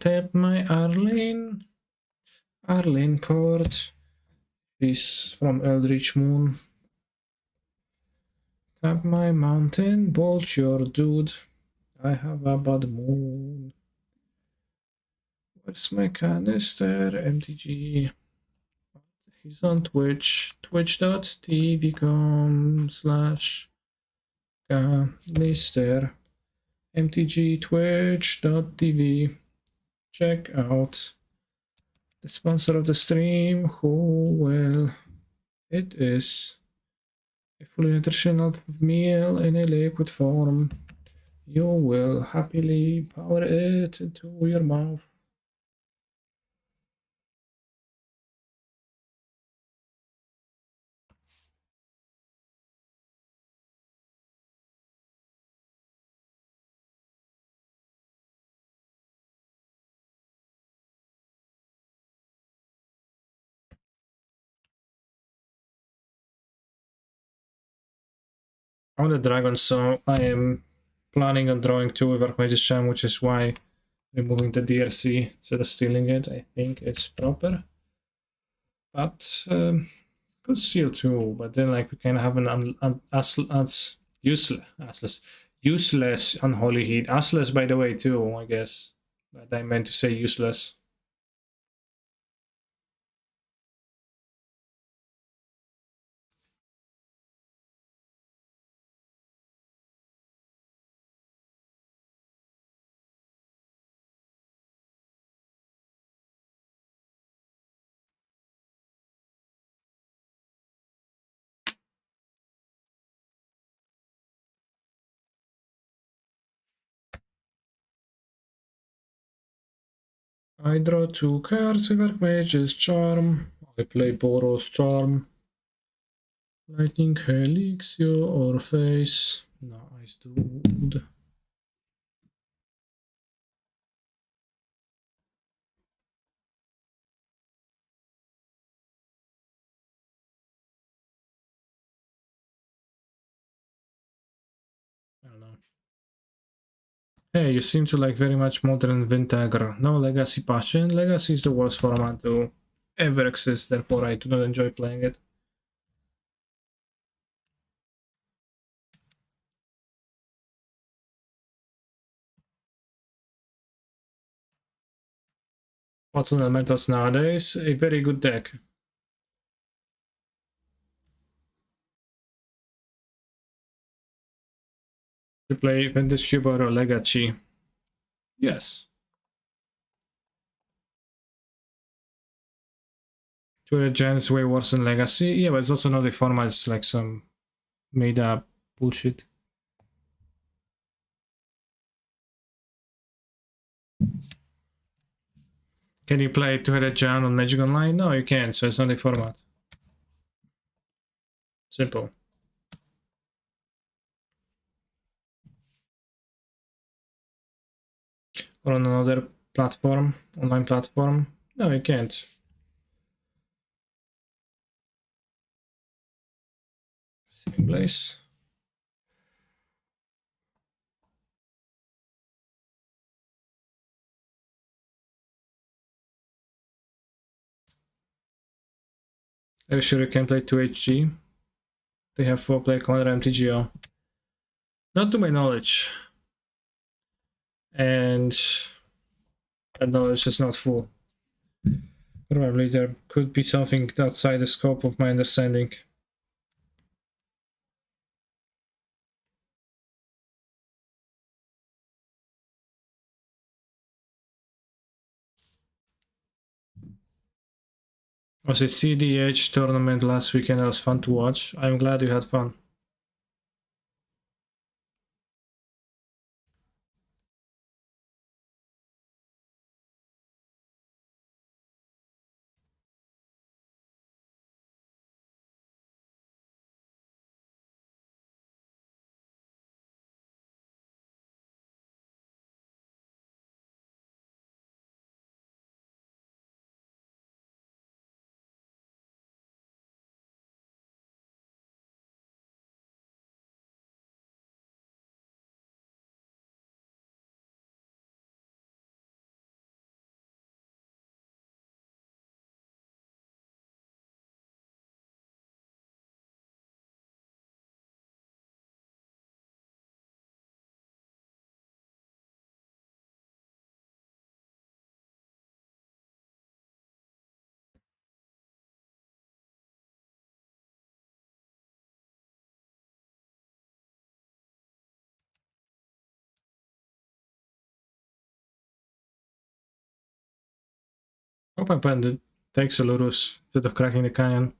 Speaker 1: Tap my Arlene Court. She's from Eldritch Moon. Tap my mountain, bolt your dude. I have a bad moon. Where's my canister? MTG. He's on Twitch. Twitch.tv/canister. MTG twitch.tv. Check out the sponsor of the stream. Who well, it is a fully nutritional meal in a liquid form. You will happily pour it into your mouth. On the dragon, so I am planning on drawing 2 with Archmage's Charm, which is why removing the DRC instead of stealing it, I think it's proper. But could steal 2, but then like we kind of have an useless unholy heat. Useless, by the way, too, I guess. But I meant to say useless. I draw 2 cards with Archmage's Charm. I play Boros Charm. Lightning, Helixio, or Face. No, Ice to Wood. I don't know. Hey, you seem to like very much modern Vintegre. No Legacy passion. Legacy is the worst format to ever exist, therefore I do not enjoy playing it. What's on elementals nowadays? A very good deck. To play Vintage Cube or Legacy? Yes. To Gen is way worse than Legacy. Yeah, but it's also not a format, it's like some made up bullshit. Can you play two-headed Jan on Magic Online? No, you can't, so it's not a format. Simple. Or on another platform, online platform? No, you can't. Same place. Are you sure you can play 2HG? They have 4-player commander MTGO. Not to my knowledge. And that knowledge is not full. Probably there could be something outside the scope of my understanding. Was a CDH tournament last weekend. It was fun to watch. I'm glad you had fun. Hope my plan takes a Lurus instead of cracking the canyon.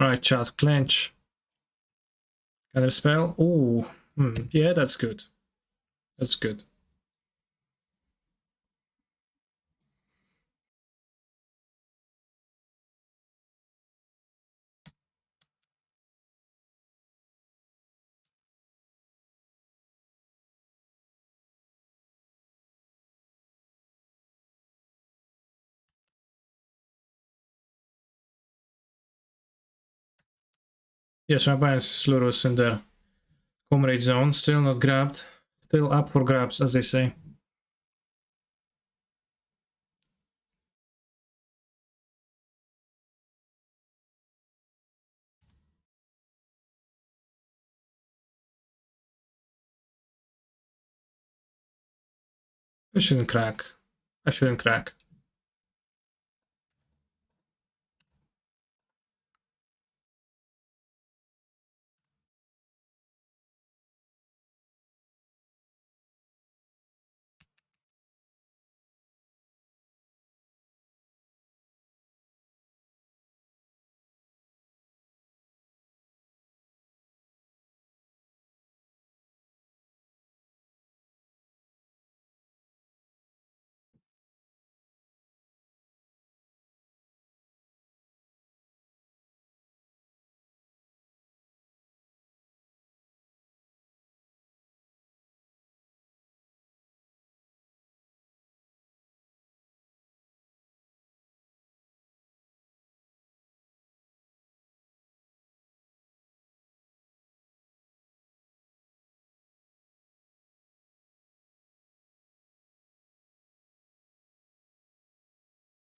Speaker 1: Alright, chat. Clench. Counter spell. Ooh. Yeah, that's good. That's good. Yes, my plan is Lurus in the comrade zone. Still not grabbed. Still up for grabs, as they say. I shouldn't crack. I shouldn't crack.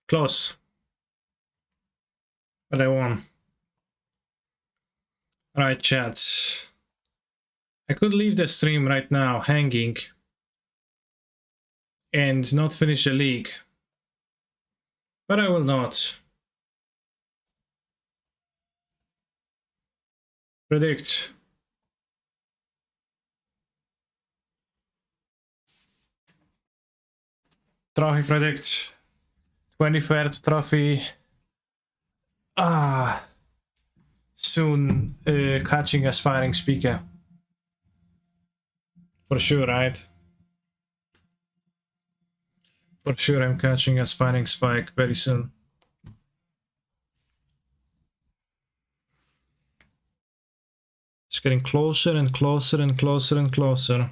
Speaker 1: Close. But I won. Alright, chat. I could leave the stream right now hanging and not finish the league. But I will not. Predict. Trophy predict. 23rd trophy. Soon catching aspiring speaker. For sure, right? For sure I'm catching aspiring spike very soon. It's getting closer and closer and closer and closer.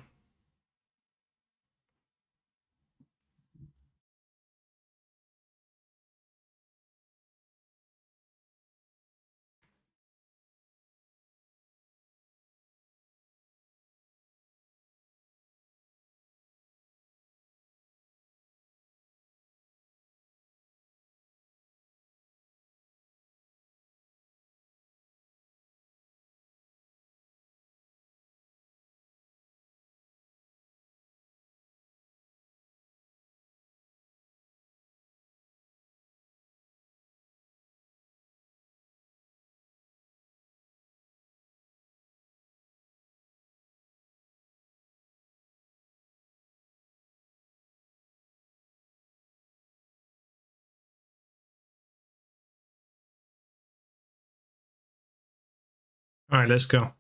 Speaker 1: Alright, let's go.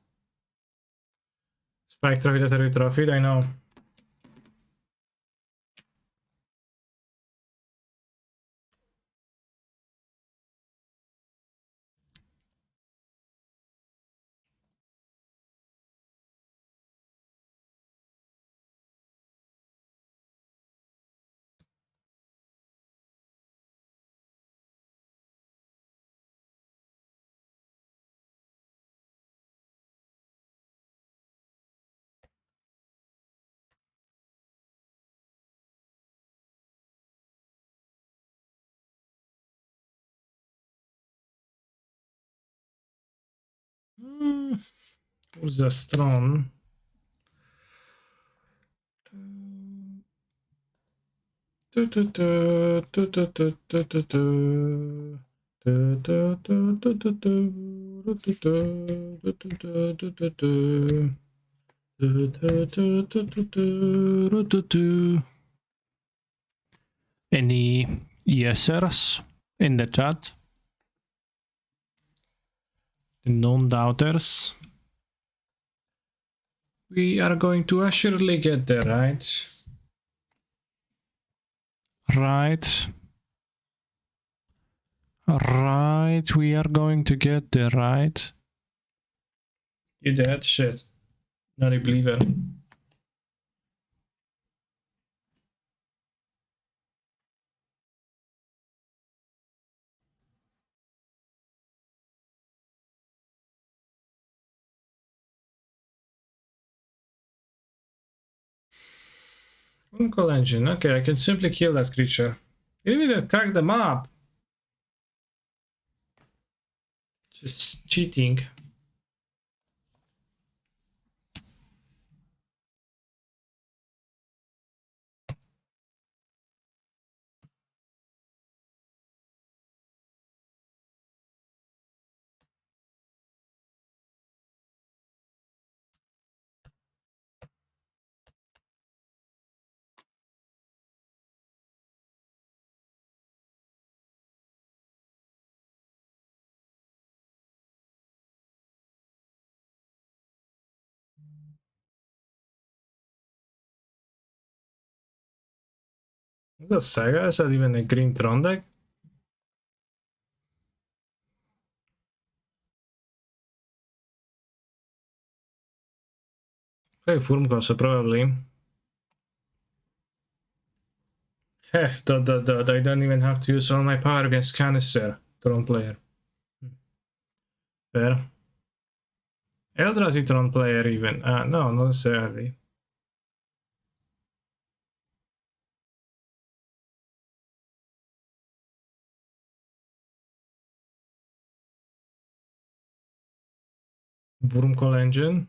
Speaker 1: Spike trophy, I know. Who's the strong? Any yesers in the chat? The non-doubters. We are going to surely get there, right? Right. Right, we are going to get there, right? You dead? Shit. Not a believer. Uncle engine. Okay, I can simply kill that creature. You didn't crack them up. Just cheating. Is that Saga? Is that even a green Tron deck? Okay, Furmcosa, probably. Heh, I don't even have to use all my power against Canister, Tron player. Fair. Eldrazi Tron player even. No, not necessarily. Wurmcoil engine.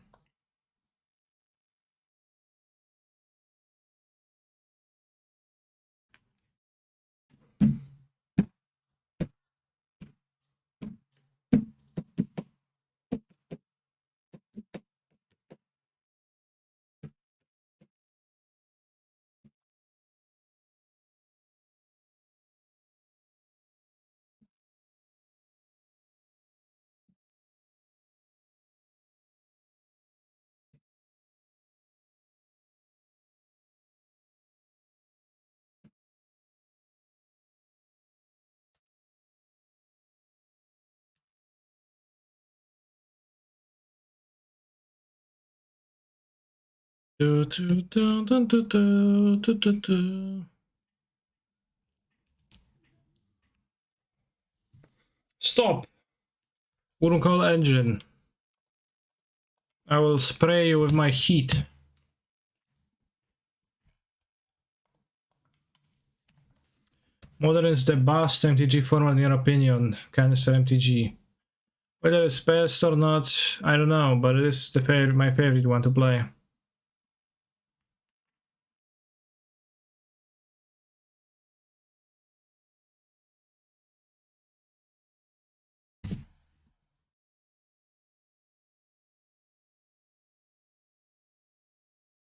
Speaker 1: Stop! Wurmcoil engine. I will spray you with my heat. Modern is the best MTG format in your opinion, Canister MTG. Whether it's best or not, I don't know, but it is my favorite one to play.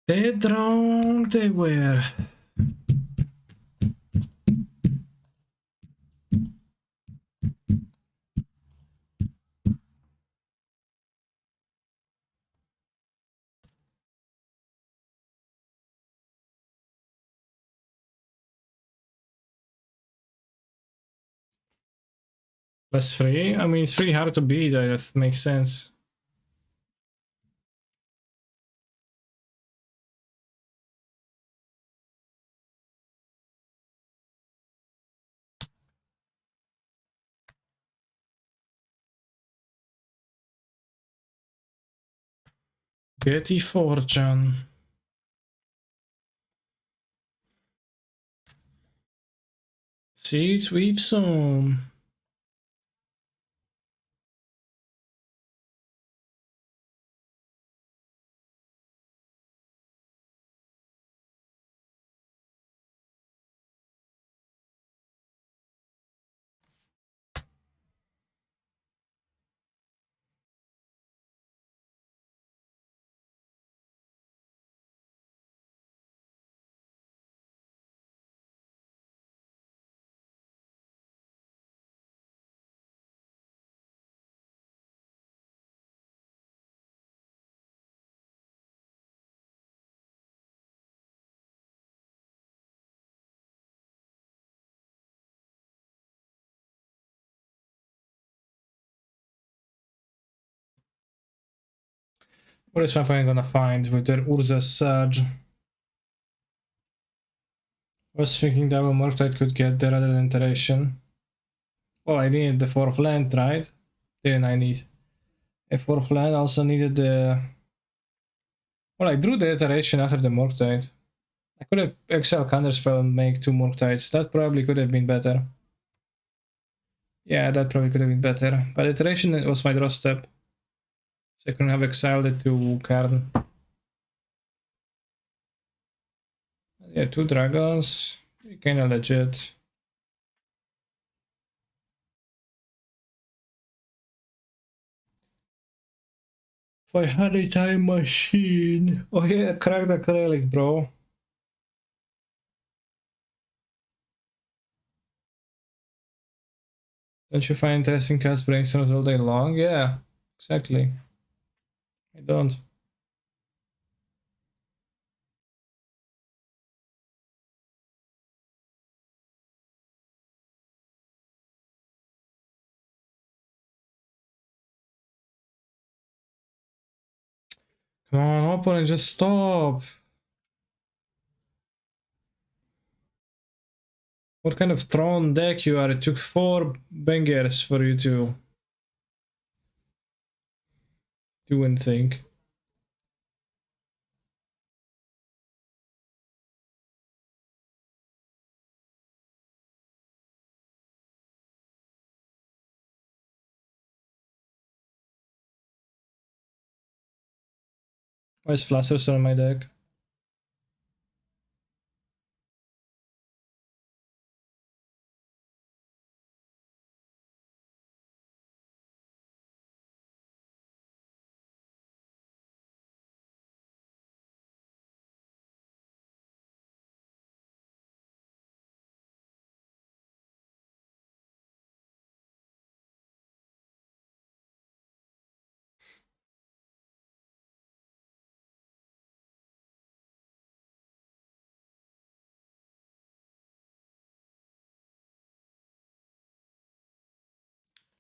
Speaker 1: They drunk they were. Plus 3? I mean, it's pretty hard to beat, that makes sense. Getty Fortune. Seeds we've sown. What is my opponent gonna find with their Urza's Surge? I was thinking double Murktide could get there rather than iteration. Well, I needed the 4th land, right? Didn't I need a 4th land? Also needed the... Well, I drew the iteration after the Murktide. I could have Excel Counterspell and make 2 Murktides. That probably could have been better. Yeah, that probably could have been better. But iteration was my draw step. So I couldn't have exiled it to Karn. Yeah, 2 dragons. Kinda legit. My honey time machine. Oh yeah, crack the acrylic, bro. Don't you find interesting cast brainstorms all day long? Yeah, exactly. I don't. Come on, opponent, just stop. What kind of Throne deck you are? It took 4 bangers for you to do anything. Why is Fluster still on my deck?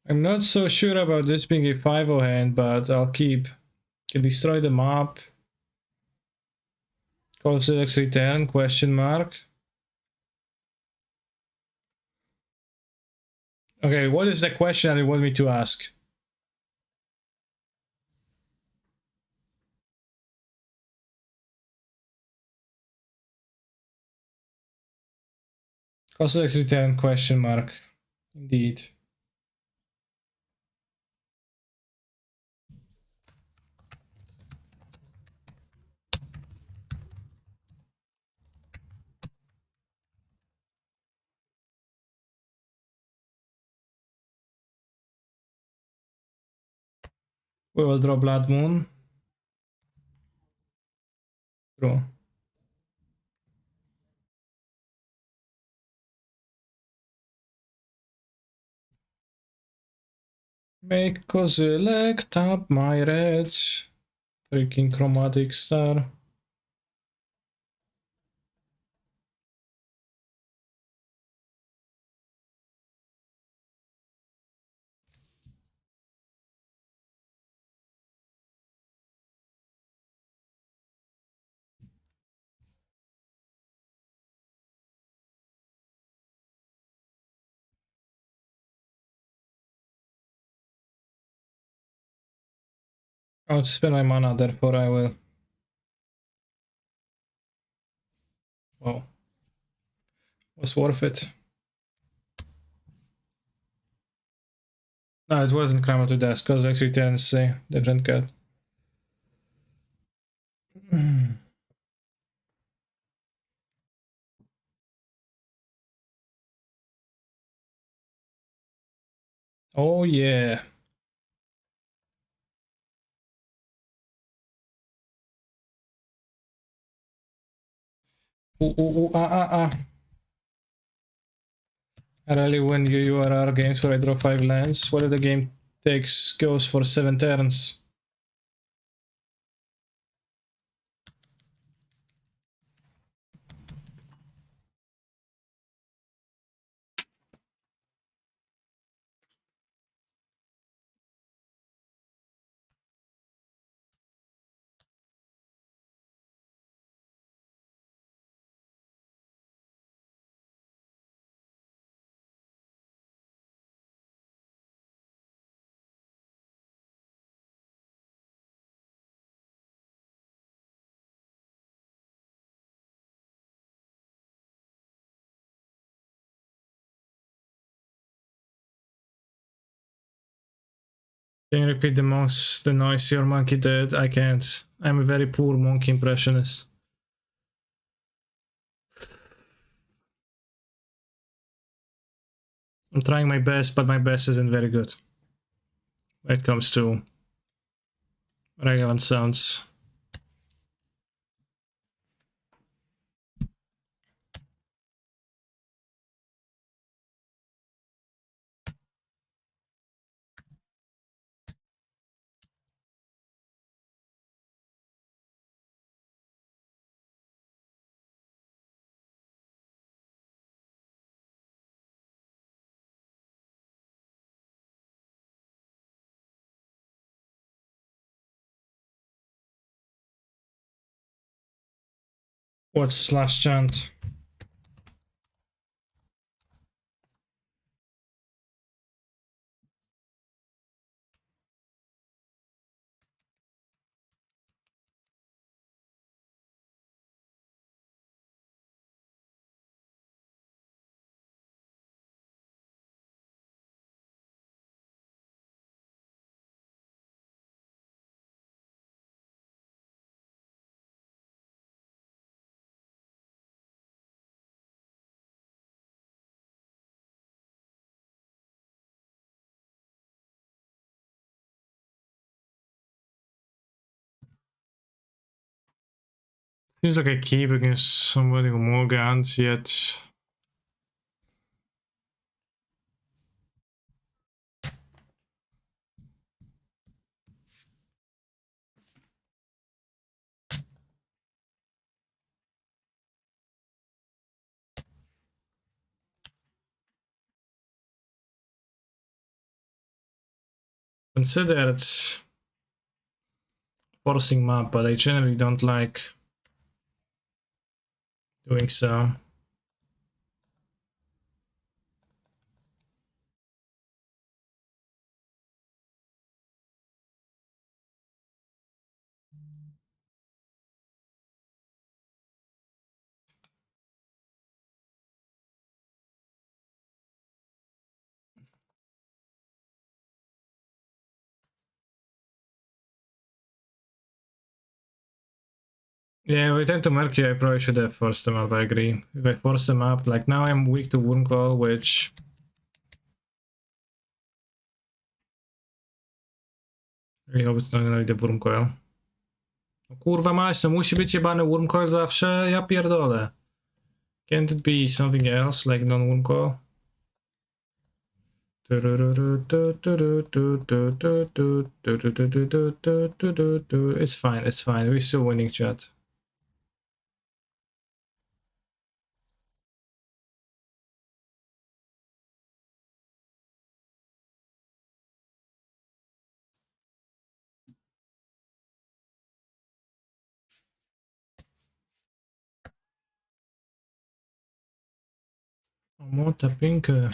Speaker 1: I'm not so sure about this being a 5-0 hand, but I'll keep. Can destroy the map. Call selects return, question mark. Okay, what is the question you want me to ask? Call selects return, question mark. Indeed. We will draw Blood Moon. True. Make Kozilek tap my reds. Freaking chromatic star. I'll spend my mana, therefore I will. Oh. Was worth it. No, it wasn't Crime to Death, because actually turns a different card. Oh yeah. Ooh, ooh, ooh, I rarely win URR games where I draw 5 lands. What if the game goes for 7 turns? Can you repeat the noise your monkey did? I can't. I'm a very poor monkey impressionist. I'm trying my best, but my best isn't very good when it comes to relevant sounds. What's last chant? Seems like I keep against somebody with more guns, yet... Considered forcing map, but I generally don't like doing so. Yeah, if I tend to Mercury, I probably should have forced them up, I agree. If I force them up, like now I'm weak to Wurmcoil, which... I really hope it's not gonna be the Wurmcoil. No kurwa mać, to musi być jebany Wurmcoil zawsze? Ja pierdolę. Can't it be something else, like non-Wurmcoil? It's fine, it's fine. We're still winning, chat. Mota pinke.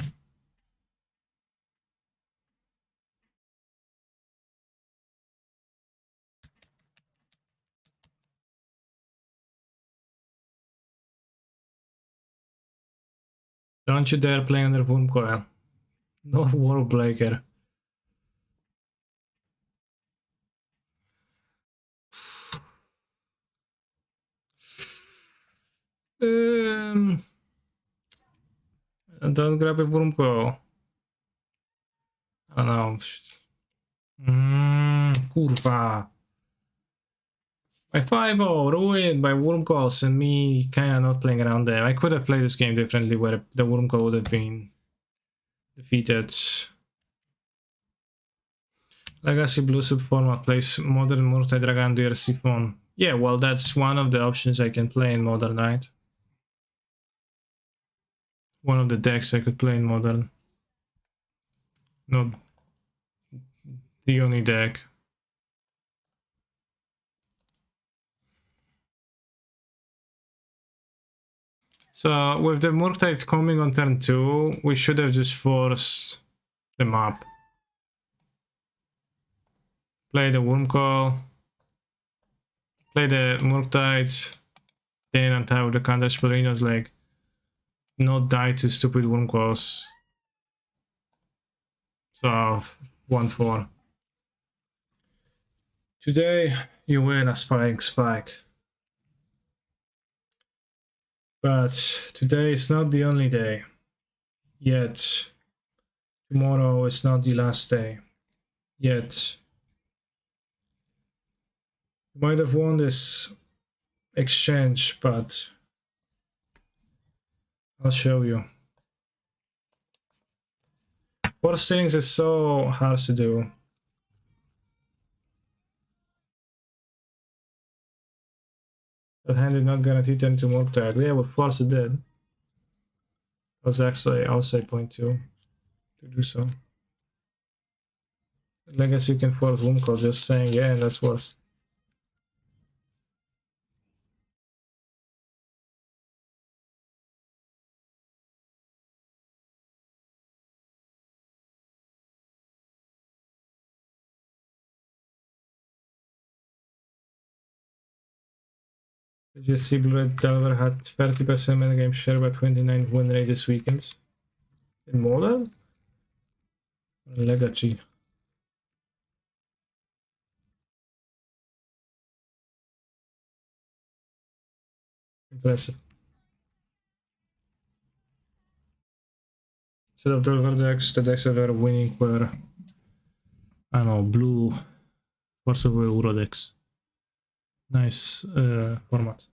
Speaker 1: Don't you dare play under Wurmcoil. No Warbreaker. Don't grab a Wurmcoil. I don't know. Kurwa. My 5-0 ruined by Wurmcoils and me kinda not playing around them. I could have played this game differently where the Wurmcoil would have been defeated. Legacy Blue Sub format plays Modern Murktide Dragon DRC phone. Yeah, well, that's one of the options I can play in Modern Night. One of the decks I could play in Modern. Not the only deck. So with the Murktide coming on turn 2, we should have just forced the map. Play the Wurmcoil. Play the Murktides. Then on top of the counter Sporinos, like, not die to stupid Wurmcoils. So 1-4. Today you win a spike. But today is not the only day. Yet tomorrow is not the last day. Yet you might have won this exchange, but I'll show you. Force things is so hard to do. That hand did not guarantee them to Murktide. Yeah, with force it did. That was actually outside point 2 to do so. Legacy can force Wurmcoil, just saying, yeah, and that's worse. Did you see Blue Red Delver had 30% metagame share by 29 win rate this weekend? In Modern? Legacy. Impressive. Instead of Delver decks, the decks that were winning were, I don't know, blue, possible Uro decks. Nice format.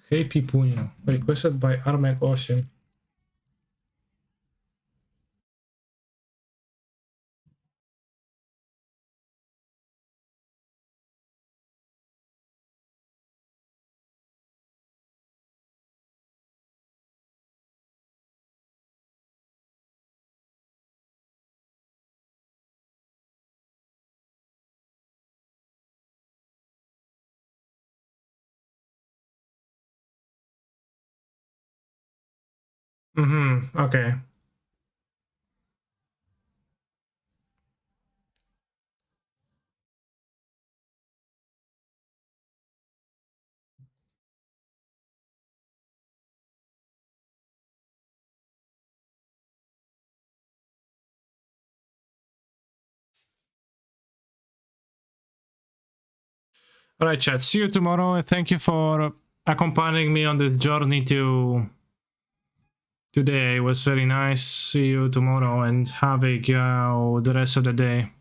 Speaker 1: Hey Pipunho, requested by Armek Ocean. Okay. All right, chat. See you tomorrow, and thank you for accompanying me on this journey to today. It was very nice. See you tomorrow, and have a the rest of the day.